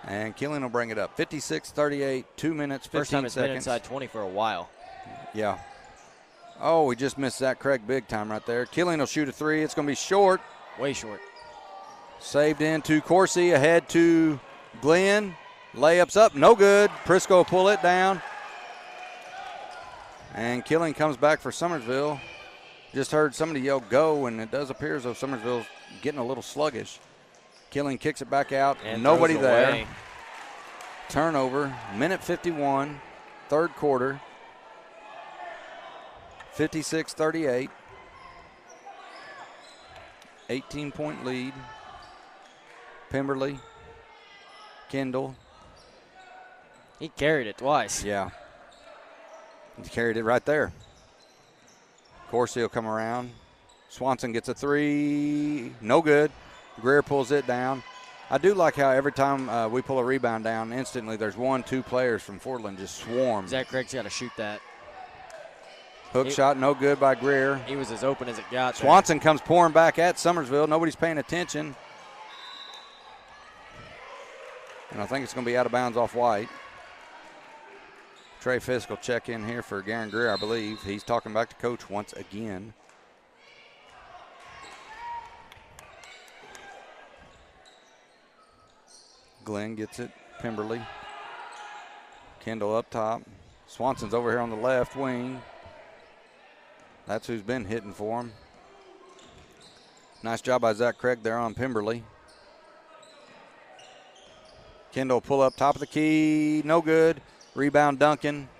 And Keeling will bring it up. 56-38, 2 minutes, 15 First time it's seconds. been inside 20 for a while. Yeah. Oh, we just missed Zach Craig big time right there. Keeling will shoot a three. It's going to be short. Way short. Saved into Coursey, ahead to Glenn. Layups up, no good. Prisco will pull it down. And Keeling comes back for Summersville. Just heard somebody yell go, and it does appear as though Summersville's getting a little sluggish. Keeling kicks it back out. And nobody throws there. away. Turnover, minute 51, third quarter. 56-38. 18-point lead. Pemberley, Kendall. He carried it twice. Yeah. He carried it right there. Coursey will come around. Swanson gets a three. No good. Greer pulls it down. I do like how every time we pull a rebound down, instantly there's 1-2 players from Fordland just swarm. Zach Craig's got to shoot that. Hook shot, no good by Greer. He was as open as it got. Swanson comes pouring back at Summersville. Nobody's paying attention. And I think it's going to be out of bounds off White. Trey Fisk will check in here for Garen Greer, I believe. He's talking back to coach once again. Glenn gets it. Pemberley. Kendall up top. Swanson's over here on the left wing. That's who's been hitting for him. Nice job by Zach Craig there on Pemberley. Kendall pull up top of the key. No good. Rebound Duncan.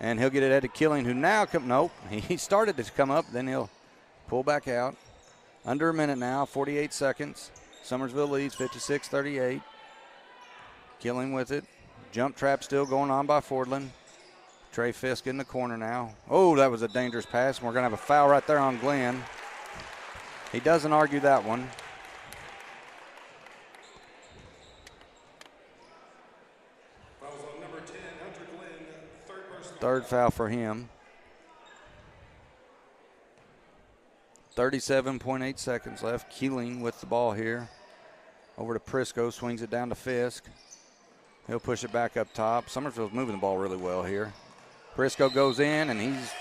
And he'll get it at Keeling, who now nope. He started to come up, then he'll pull back out. Under a minute now, 48 seconds. Summersville leads 56-38. Keeling with it. Jump trap still going on by Fordland. Trey Fisk in the corner now. Oh, that was a dangerous pass. And we're going to have a foul right there on Glenn. He doesn't argue that one. Fouls on number 10, Hunter Glenn, third personal. Third foul for him. 37.8 seconds left. Keeling with the ball here. Over to Prisco, swings it down to Fisk. He'll push it back up top. Summersville's moving the ball really well here. Prisco goes in, and he's...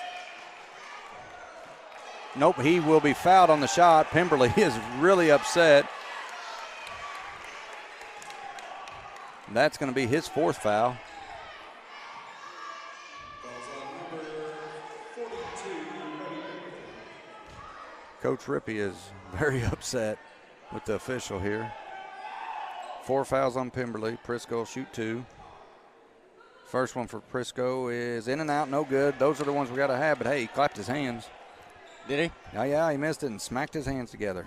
Nope, he will be fouled on the shot. Pemberley is really upset. That's going to be his fourth foul. Fouls on number 42, Coach Rippey is very upset with the official here. 4 fouls on Pemberley. Prisco will shoot 2. First one for Prisco is in and out, no good. Those are the ones we got to have, but hey, he clapped his hands. Did he? Oh, yeah, he missed it and smacked his hands together.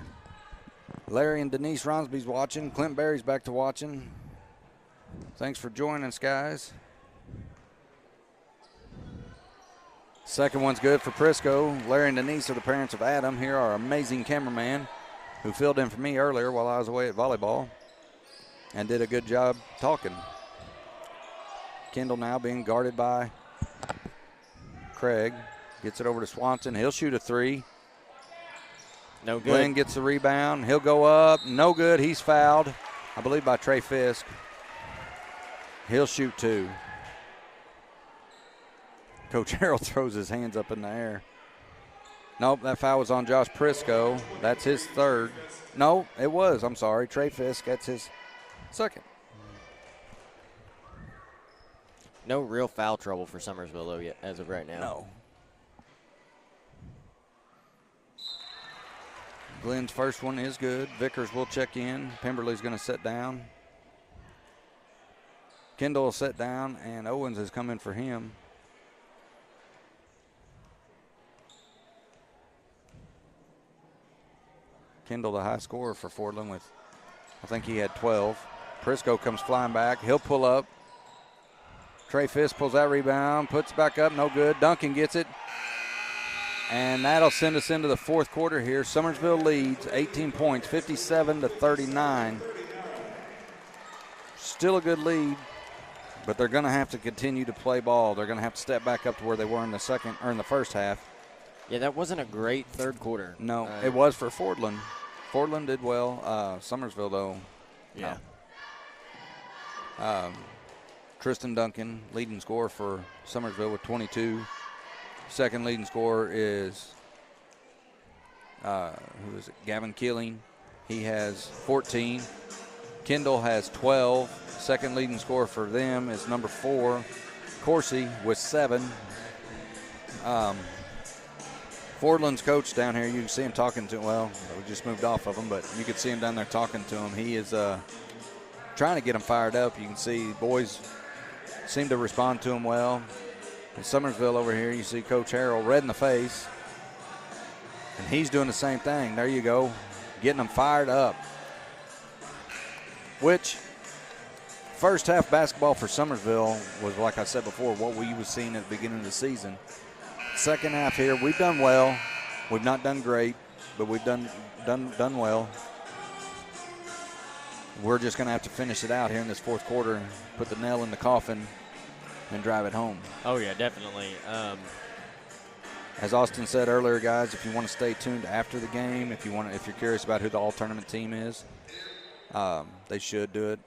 Larry and Denise Ronsby's watching. Clint Berry's back to watching. Thanks for joining us, guys. Second one's good for Prisco. Larry and Denise are the parents of Adam. Here, our amazing cameraman who filled in for me earlier while I was away at volleyball and did a good job talking. Kendall now being guarded by Craig. Gets it over to Swanson. He'll shoot a 3. No good. Glenn gets the rebound. He'll go up. No good. He's fouled, I believe, by Trey Fisk. He'll shoot 2. Coach Harrell throws his hands up in the air. Nope, that foul was on Josh Prisco. That's his 3rd. No, it was. I'm sorry. Trey Fisk, that's his 2nd. No real foul trouble for Summersville, though, yet, as of right now. No. Glenn's first one is good. Vickers will check in. Pemberley's going to sit down. Kendall will sit down, and Owens is coming for him. Kendall, the high scorer for Fordland, with, I think he had 12. Prisco comes flying back. He'll pull up. Trey Fisk pulls that rebound, puts it back up, no good. Duncan gets it. And that'll send us into the 4th quarter here. Summersville leads 18 points, 57-39. Still a good lead, but they're going to have to continue to play ball. They're going to have to step back up to where they were in the first half. Yeah, that wasn't a great 3rd quarter. No, it was for Fordland. Fordland did well. Summersville, though, yeah. No. Tristan Duncan, leading scorer for Summersville with 22. Second leading scorer is, who is it? Gavin Keeling. He has 14. Kendall has 12. Second leading scorer for them is number 4, Corsi, with 7. Fordland's coach down here, you can see him talking to him. Well, we just moved off of him, but you could see him down there talking to him. He is trying to get him fired up. You can see boys seem to respond to him well. In Summersville over here, you see Coach Harrell red in the face, and he's doing the same thing. There you go, getting them fired up. Which, first half basketball for Summersville was, like I said before, what we was seeing at the beginning of the season. Second half here, we've done well. We've not done great, but we've done well. We're just going to have to finish it out here in this 4th quarter and put the nail in the coffin and drive it home. Oh, yeah, definitely. As Austin said earlier, guys, if you want to stay tuned after the game, if you're curious about who the all-tournament team is, they should do it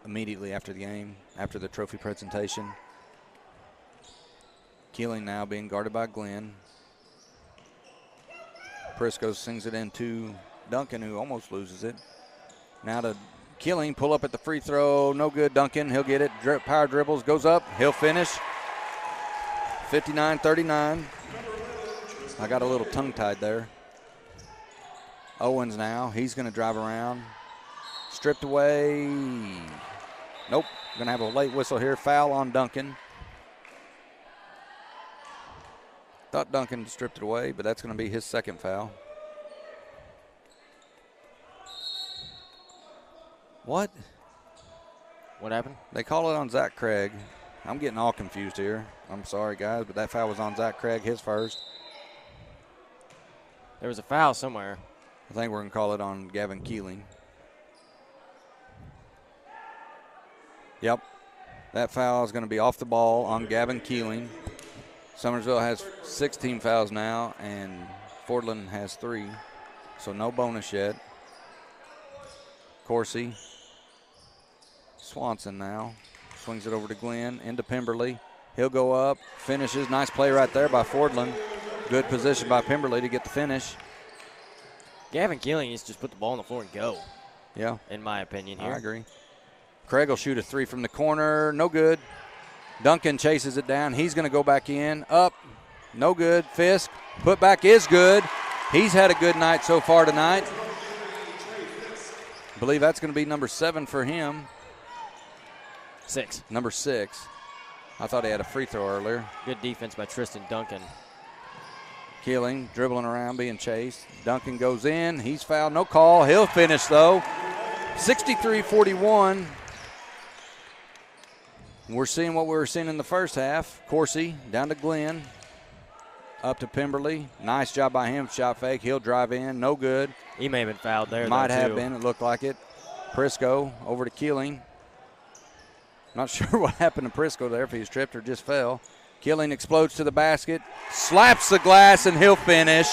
immediately after the game, after the trophy presentation. Keeling now being guarded by Glenn. Prisco sings it into Duncan, who almost loses it. Now to Keeling, pull up at the free throw, no good. Duncan, he'll get it. Power dribbles, goes up, he'll finish. 59-39. I got a little tongue-tied there. Owens now, he's going to drive around. Stripped away. Nope, going to have a late whistle here. Foul on Duncan. Thought Duncan stripped it away, but that's going to be his 2nd foul. What? What happened? They call it on Zach Craig. I'm getting all confused here. I'm sorry, guys, but that foul was on Zach Craig, his first. There was a foul somewhere. I think we're going to call it on Gavin Keeling. Yep. That foul is going to be off the ball on Gavin Keeling. Summersville has 16 fouls now, and Fordland has 3. So no bonus yet. Corsi. Swanson now. Swings it over to Glenn, into Pemberley. He'll go up, finishes. Nice play right there by Fordland. Good position by Pemberley to get the finish. Gavin Keeling needs to just put the ball on the floor and go. Yeah. In my opinion here. I agree. Craig will shoot a 3 from the corner. No good. Duncan chases it down. He's going to go back in. Up. No good. Fisk. Put back is good. He's had a good night so far tonight. believe that's going to be number 7 for him. 6. Number 6. I thought he had a free throw earlier. Good defense by Tristan Duncan. Keeling dribbling around, being chased. Duncan goes in. He's fouled. No call. He'll finish, though. 63-41. We're seeing what we were seeing in the first half. Coursey down to Glenn. Up to Pemberley. Nice job by him. Shot fake. He'll drive in. No good. He may have been fouled there. Might though, have too. been. It looked like it. Prisco over to Keeling. Not sure what happened to Prisco there, if he was tripped or just fell. Keeling explodes to the basket. Slaps the glass, and he'll finish.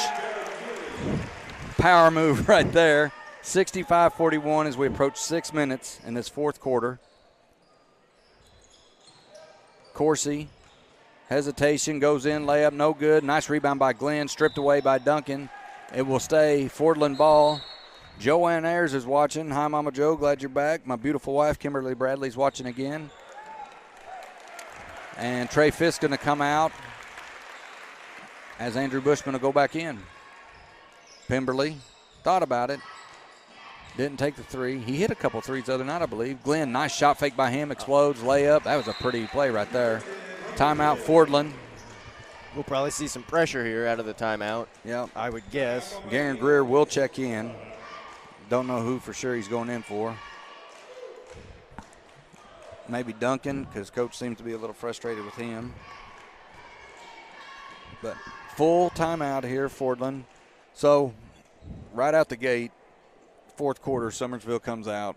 Power move right there. 65-41 as we approach 6 minutes in this fourth quarter. Coursey, hesitation, goes in, layup, no good. Nice rebound by Glenn, stripped away by Duncan. It will stay Fordland ball. Joanne Ayers is watching. Hi, Mama Joe, glad you're back. My beautiful wife, Kimberly Bradley's watching again. And Trey Fisk going to come out as Andrew Bushman will go back in. Pemberley thought about it. Didn't take the three. He hit a couple threes the other night, I believe. Glenn, nice shot fake by him. Explodes, layup. That was a pretty play right there. Timeout, Fordland. We'll probably see some pressure here out of the timeout. Yep. I would guess. Garen Greer will check in. Don't know who for sure he's going in for. Maybe Duncan, because Coach seems to be a little frustrated with him. But full timeout here, Fordland. So, right out the gate, fourth quarter, Summersville comes out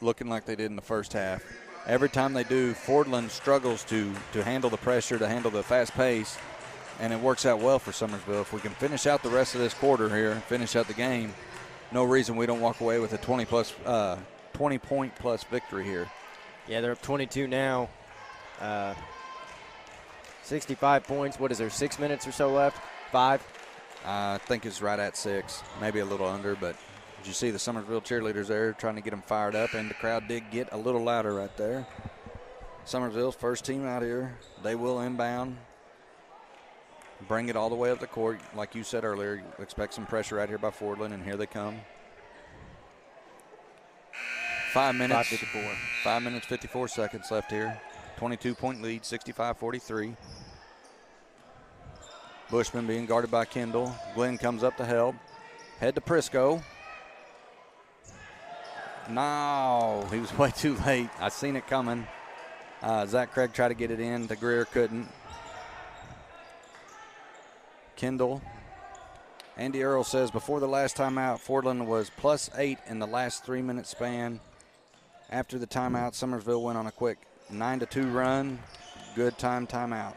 looking like they did in the first half. Every time they do, Fordland struggles to handle the pressure, to handle the fast pace, and it works out well for Summersville. If we can finish out the rest of this quarter here, finish out the game, no reason we don't walk away with a 20-point plus victory here. Yeah, they're up 22 now. 65 points. What is there, 6 minutes or so left? 5? I think it's right at 6, maybe a little under, but did you see the Summersville cheerleaders there trying to get them fired up, and the crowd did get a little louder right there. Summersville's first team out here. They will inbound, bring it all the way up the court. Like you said earlier, expect some pressure right here by Fordland, and here they come. 5 minutes. 5:54. 5 minutes, 54 seconds left here. 22-point lead, 65-43. Bushman being guarded by Kendall. Glenn comes up to help. Head to Prisco. No, he was way too late. I seen it coming. Zach Craig tried to get it in. The Greer couldn't. Kendall. Andy Earl says before the last timeout, Fordland was +8 in the last 3 minute span. After the timeout, Summersville went on a quick 9-2 run. Good timeout.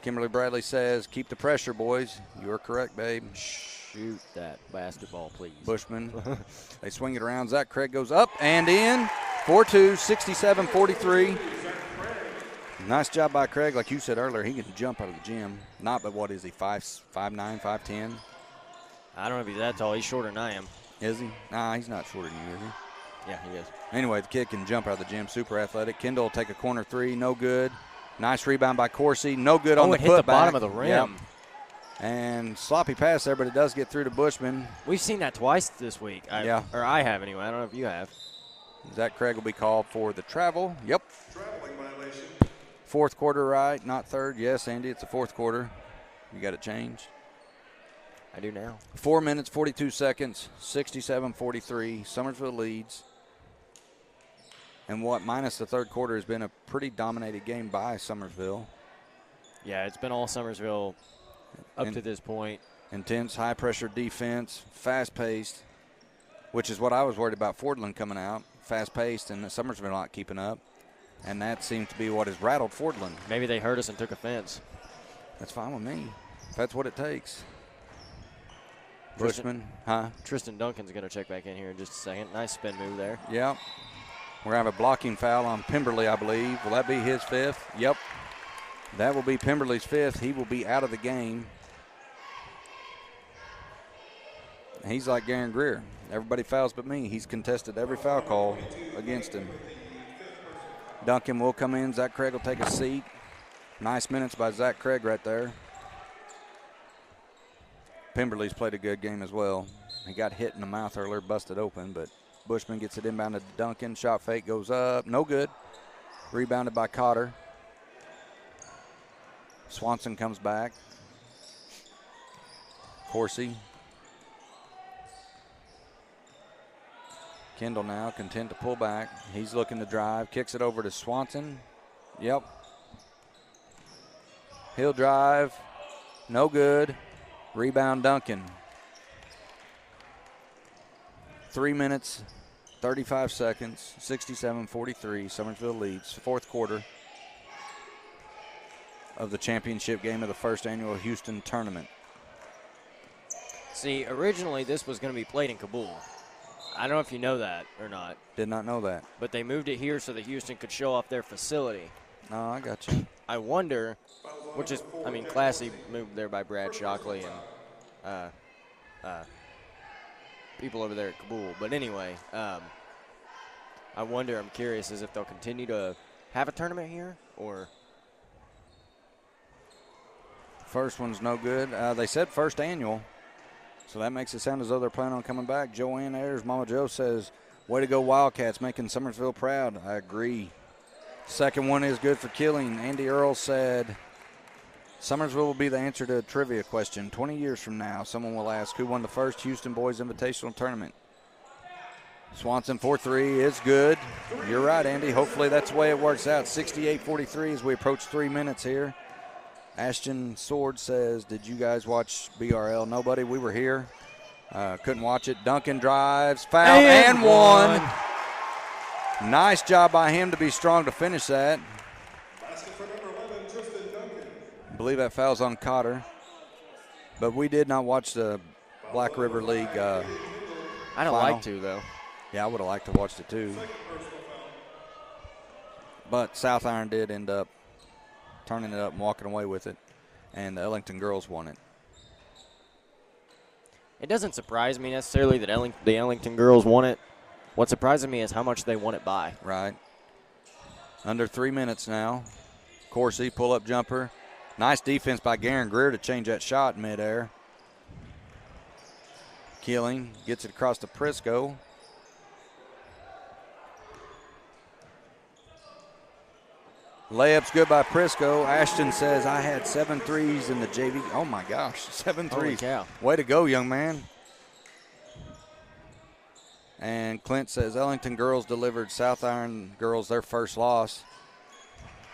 Kimberly Bradley says, keep the pressure, boys. You are correct, babe. Shoot that basketball, please. Bushman. They swing it around. Zach Craig goes up and in. 4-2, 67-43. Nice job by Craig. Like you said earlier, he can jump out of the gym. Not, but what is he, 5'9", 5'10"? I don't know if he's that tall. He's shorter than I am. Is he? Nah, he's not shorter than you, is he? Yeah, he is. Anyway, the kid can jump out of the gym. Super athletic. Kendall will take a corner three. No good. Nice rebound by Coursey. No good on the it hit the putback. bottom of the rim. Yep. And sloppy pass there, but it does get through to Bushman. We've seen that twice this week. Yeah. Or I have anyway. I don't know if you have. Zach Craig will be called for the travel. Yep. Traveling violation. Fourth quarter, right? Not third. Yes, Andy, it's the fourth quarter. You got it changed. I do now. 4 minutes, 42 seconds, 67-43. Summersville leads. And minus the third quarter, has been a pretty dominated game by Summersville. Yeah, it's been all Summersville up to this point. Intense, high-pressure defense, fast-paced, which is what I was worried about Fordland coming out. Fast-paced, and Summersville not keeping up. And that seems to be what has rattled Fordland. Maybe they heard us and took offense. That's fine with me, if that's what it takes. Tristan, Bushman, Tristan Duncan's going to check back in here in just a second. Nice spin move there. Yep. We're going to have a blocking foul on Pemberley, I believe. Will that be his fifth? Yep. That will be Pemberley's fifth. He will be out of the game. He's like Garen Greer. Everybody fouls but me. He's contested every foul call against him. Duncan will come in. Zach Craig will take a seat. Nice minutes by Zach Craig right there. Pemberley's played a good game as well. He got hit in the mouth earlier, busted open, but Bushman gets it inbounded to Duncan. Shot fake goes up. No good. Rebounded by Cotter. Swanson comes back. Coursey. Kendall now content to pull back. He's looking to drive. Kicks it over to Swanson. Yep. He'll drive. No good. Rebound Duncan. 3 minutes, 35 seconds, 67-43. Summersville leads. Fourth quarter of the championship game of the first annual Houston tournament. See, originally this was going to be played in Kabul. I don't know if you know that or not. Did not know that. But they moved it here so that Houston could show off their facility. No, I got you. I wonder, which is, I mean, classy moved there by Brad Shockley and people over there at Kabul. But anyway, I wonder, I'm curious, as if they'll continue to have a tournament here or. First one's no good. They said first annual, so that makes it sound as though they're planning on coming back. Joanne Ayers, Mama Joe says, way to go Wildcats, making Summersville proud. I agree. Second one is good for Killing. Andy Earl said, Summersville will be the answer to a trivia question. 20 years from now, someone will ask who won the first Houston Boys Invitational Tournament. Swanson 4-3 is good. You're right, Andy. Hopefully that's the way it works out. 68-43 as we approach 3 minutes here. Ashton Sword says, did you guys watch BRL? Nobody. We were here. Couldn't watch it. Duncan drives, foul, and one. Nice job by him to be strong to finish that. I believe that foul's on Cotter. But we did not watch the Black River League I don't final. like to, though. Yeah, I would have liked to watch it too. But South Iron did end up turning it up and walking away with it. And the Ellington girls won it. It doesn't surprise me necessarily that the Ellington girls won it. What surprises me is how much they won it by. Right. Under 3 minutes now. Coursey, pull-up jumper. Nice defense by Garen Greer to change that shot midair. Keeling gets it across to Prisco. Layup's good by Prisco. Ashton says, I had 7 threes in the JV. Oh, my gosh, 7 threes. Holy cow. Way to go, young man. And Clint says, Ellington girls delivered South Iron girls their first loss.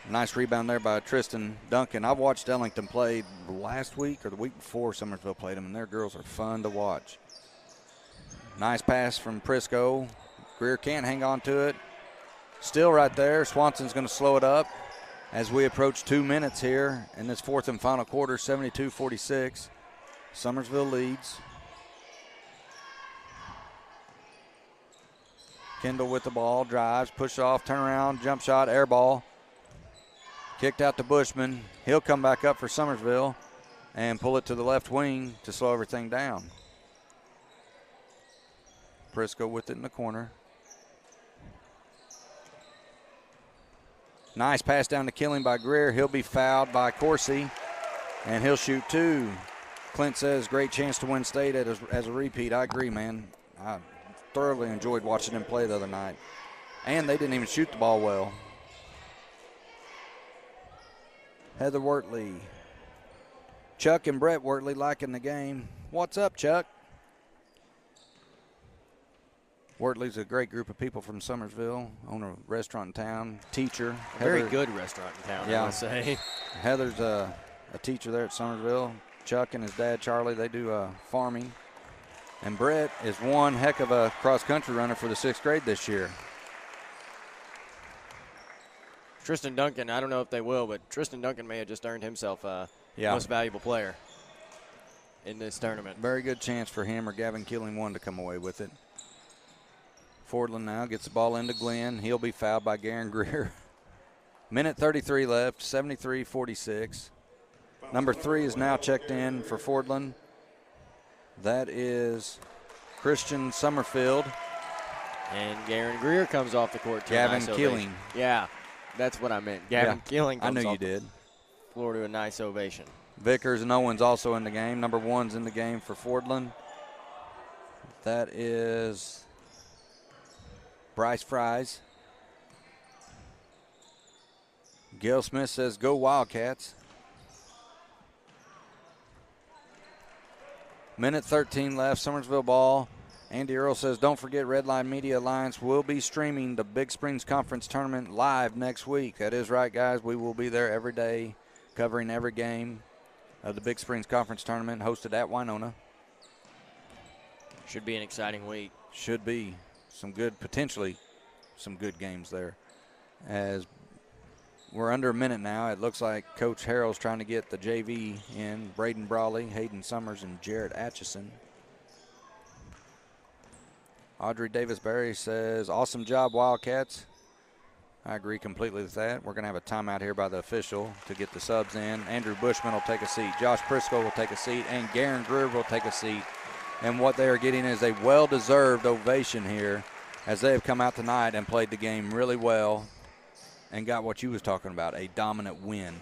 Nice rebound there by Tristan Duncan. I watched Ellington play last week or the week before Summersville played them, and their girls are fun to watch. Nice pass from Prisco. Greer can't hang on to it. Still right there. Swanson's going to slow it up as we approach 2 minutes here in this fourth and final quarter, 72-46. Summersville leads. Kendall with the ball, drives, push off, turn around, jump shot, air ball. Kicked out to Bushman. He'll come back up for Summersville and pull it to the left wing to slow everything down. Prisco with it in the corner. Nice pass down to Killing by Greer. He'll be fouled by Coursey, and he'll shoot 2. Clint says, great chance to win state as a repeat. I agree, man. I thoroughly enjoyed watching them play the other night. And they didn't even shoot the ball well. Heather Wortley. Chuck and Brett Wortley liking the game. What's up, Chuck? Wortley's a great group of people from Summersville, own a restaurant in town, teacher. Very good restaurant in town, yeah. I would say. Heather's a teacher there at Summersville. Chuck and his dad, Charlie, they do farming. And Brett is one heck of a cross-country runner for the 6th grade this year. Tristan Duncan, I don't know if they will, but Tristan Duncan may have just earned himself most valuable player in this tournament. Very good chance for him or Gavin Killing one to come away with it. Fordland now gets the ball into Glenn. He'll be fouled by Garen Greer. Minute 33 left, 73-46. Number 3 is now checked in for Fordland. That is Christian Summerfield. And Garen Greer comes off the court to Gavin a nice Keeling. ovation. Yeah, that's what I meant. Gavin Keeling comes I knew off you did. the floor to a nice ovation. Vickers and Owens also in the game. Number 1's in the game for Fordland. That is Bryce Fries. Gail Smith says, go Wildcats. Minute 13 left, Summersville ball. Andy Earl says, don't forget Redline Media Alliance will be streaming the Big Springs Conference Tournament live next week. That is right, guys. We will be there every day covering every game of the Big Springs Conference Tournament hosted at Winona. Should be an exciting week. Should be potentially some good games there. As we're under a minute now, it looks like Coach Harrell's trying to get the JV in. Braden Brawley, Hayden Summers, and Jared Atchison. Audrey Davis-Berry says, awesome job, Wildcats. I agree completely with that. We're going to have a timeout here by the official to get the subs in. Andrew Bushman will take a seat. Josh Prisco will take a seat. And Garen Greer will take a seat. And what they are getting is a well-deserved ovation here as they have come out tonight and played the game really well and got what you was talking about, a dominant win.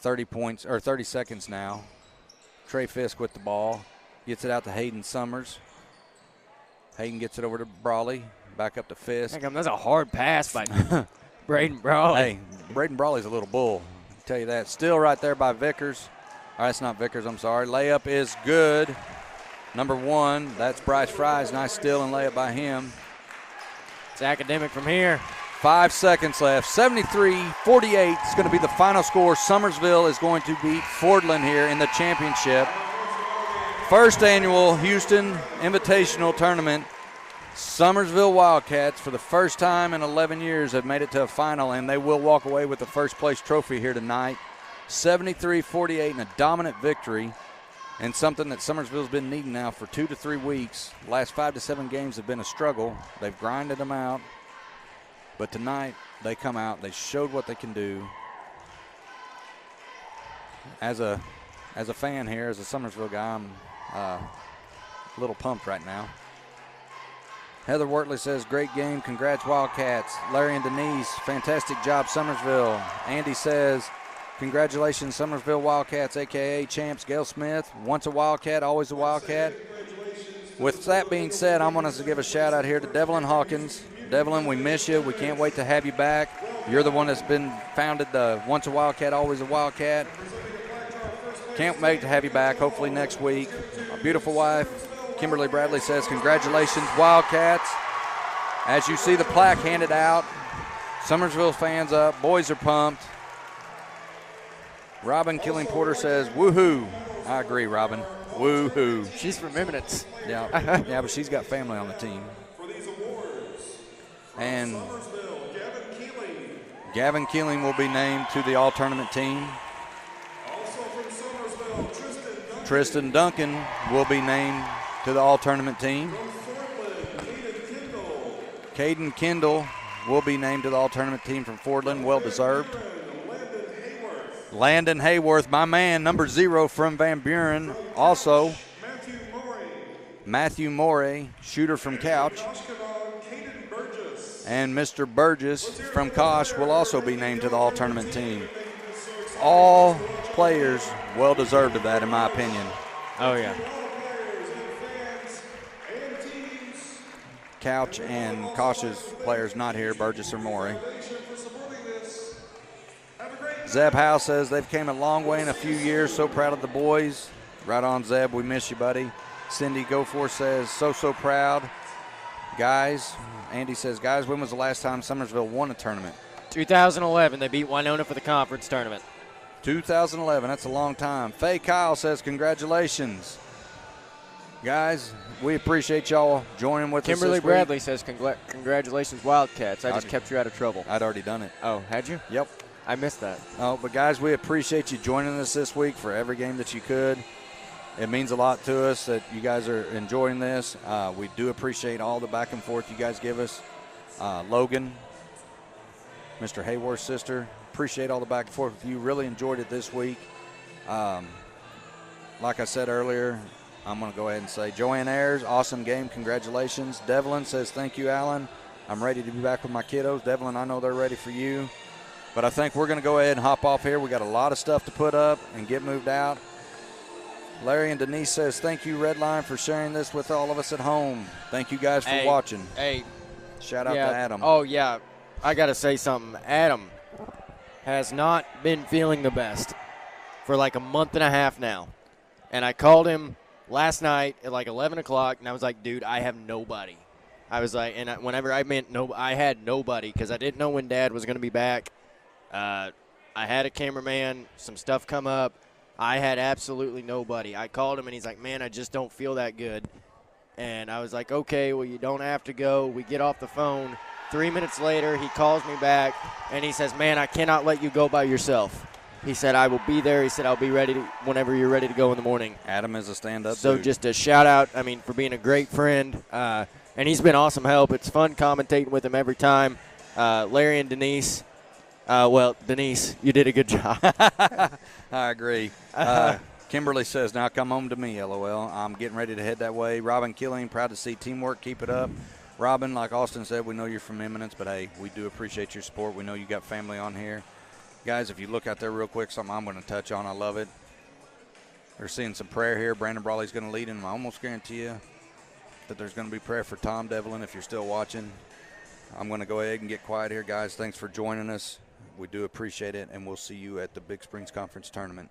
30 seconds now. Trey Fisk with the ball. Gets it out to Hayden Summers. Hayden gets it over to Brawley. Back up to Fisk. That's a hard pass by Braden Brawley. Hey, Braden Brawley's a little bull. I'll tell you that. Still right there by Vickers. All right, that's not Vickers, I'm sorry. Layup is good. Number 1, that's Bryce Fries. Nice steal and layup by him. It's academic from here. 5 seconds left. 73-48 is going to be the final score. Summersville is going to beat Fordland here in the championship. First annual Houston Invitational Tournament. Summersville Wildcats, for the first time in 11 years, have made it to a final, and they will walk away with the first place trophy here tonight. 73-48 and a dominant victory, and something that Summersville's been needing now for 2 to 3 weeks. The last 5 to 7 games have been a struggle. They've grinded them out, but tonight they come out. They showed what they can do. As a fan here, as a Summersville guy, I'm a little pumped right now. Heather Wortley says, great game. Congrats, Wildcats. Larry and Denise, fantastic job, Summersville. Andy says, congratulations, Summersville Wildcats, a.k.a. champs. Gail Smith, once a Wildcat, always a Wildcat. With that being said, I want us to give a shout-out here to Devlin Hawkins. Devlin, we miss you. We can't wait to have you back. You're the one that's been founded the once a Wildcat, always a Wildcat. Can't wait to have you back, hopefully next week. Our beautiful wife, Kimberly Bradley, says, congratulations, Wildcats. As you see the plaque handed out, Summersville fans up, boys are pumped. Robin Killing Porter says, woohoo. I agree, Robin. Woohoo. She's from Eminence. Yeah, yeah, but she's got family on the team. And Gavin Keeling will be named to the all-tournament team. Tristan Duncan will be named to the all-tournament team. Caden Kendall will be named to the all-tournament team from Fordland, well-deserved. Landon Hayworth, my man, number 0 from Van Buren. Also, Matthew Morey, shooter from Couch. And Mr. Burgess from Kosh will also be named to the all-tournament team. All players well-deserved of that, in my opinion. Oh, yeah. Couch and Kosh's players not here, Burgess or Morey. Zeb Howe says they've came a long way in a few years. So proud of the boys. Right on, Zeb. We miss you, buddy. Cindy Goforth says, so proud. Guys, Andy says, guys, when was the last time Summersville won a tournament? 2011. They beat Winona for the conference tournament. 2011. That's a long time. Faye Kyle says, congratulations. Guys, we appreciate y'all joining with us this Kimberly week. Bradley says, congratulations, Wildcats. I just kept you out of trouble. I'd already done it. Oh, had you? Yep. I missed that. Oh, but guys, we appreciate you joining us this week for every game that you could. It means a lot to us that you guys are enjoying this. We do appreciate all the back and forth you guys give us. Logan, Mr. Hayworth's sister, appreciate all the back and forth with you. Really enjoyed it this week. Like I said earlier, I'm going to go ahead and say, Joanne Ayers, awesome game. Congratulations. Devlin says, thank you, Alan. I'm ready to be back with my kiddos. Devlin, I know they're ready for you. But I think we're going to go ahead and hop off here. We got a lot of stuff to put up and get moved out. Larry and Denise says, thank you, Redline, for sharing this with all of us at home. Thank you guys for watching. Hey, Shout out to Adam. Oh, yeah. I got to say something. Adam has not been feeling the best for like a month and a half now. And I called him last night at like 11 o'clock, and I was like, dude, I have nobody. I was like, and whenever I meant no, I had nobody because I didn't know when Dad was going to be back. I had a cameraman, some stuff come up. I had absolutely nobody. I called him, and he's like, man, I just don't feel that good. And I was like, okay, well, you don't have to go. We get off the phone. 3 minutes later, he calls me back, and he says, man, I cannot let you go by yourself. He said, I will be there. He said, I'll be ready whenever you're ready to go in the morning. Adam is a stand-up So dude. just a shout-out, for being a great friend. And he's been awesome help. It's fun commentating with him every time. Larry and Denise. Denise, you did a good job. I agree. Kimberly says, now come home to me, LOL. I'm getting ready to head that way. Robin Killing, proud to see teamwork. Keep it up. Robin, like Austin said, we know you're from Eminence, but, hey, we do appreciate your support. We know you got family on here. Guys, if you look out there real quick, something I'm going to touch on. I love it. They're seeing some prayer here. Brandon Brawley's going to lead, and I almost guarantee you that there's going to be prayer for Tom Devlin if you're still watching. I'm going to go ahead and get quiet here, guys. Thanks for joining us. We do appreciate it, and we'll see you at the Big Springs Conference Tournament.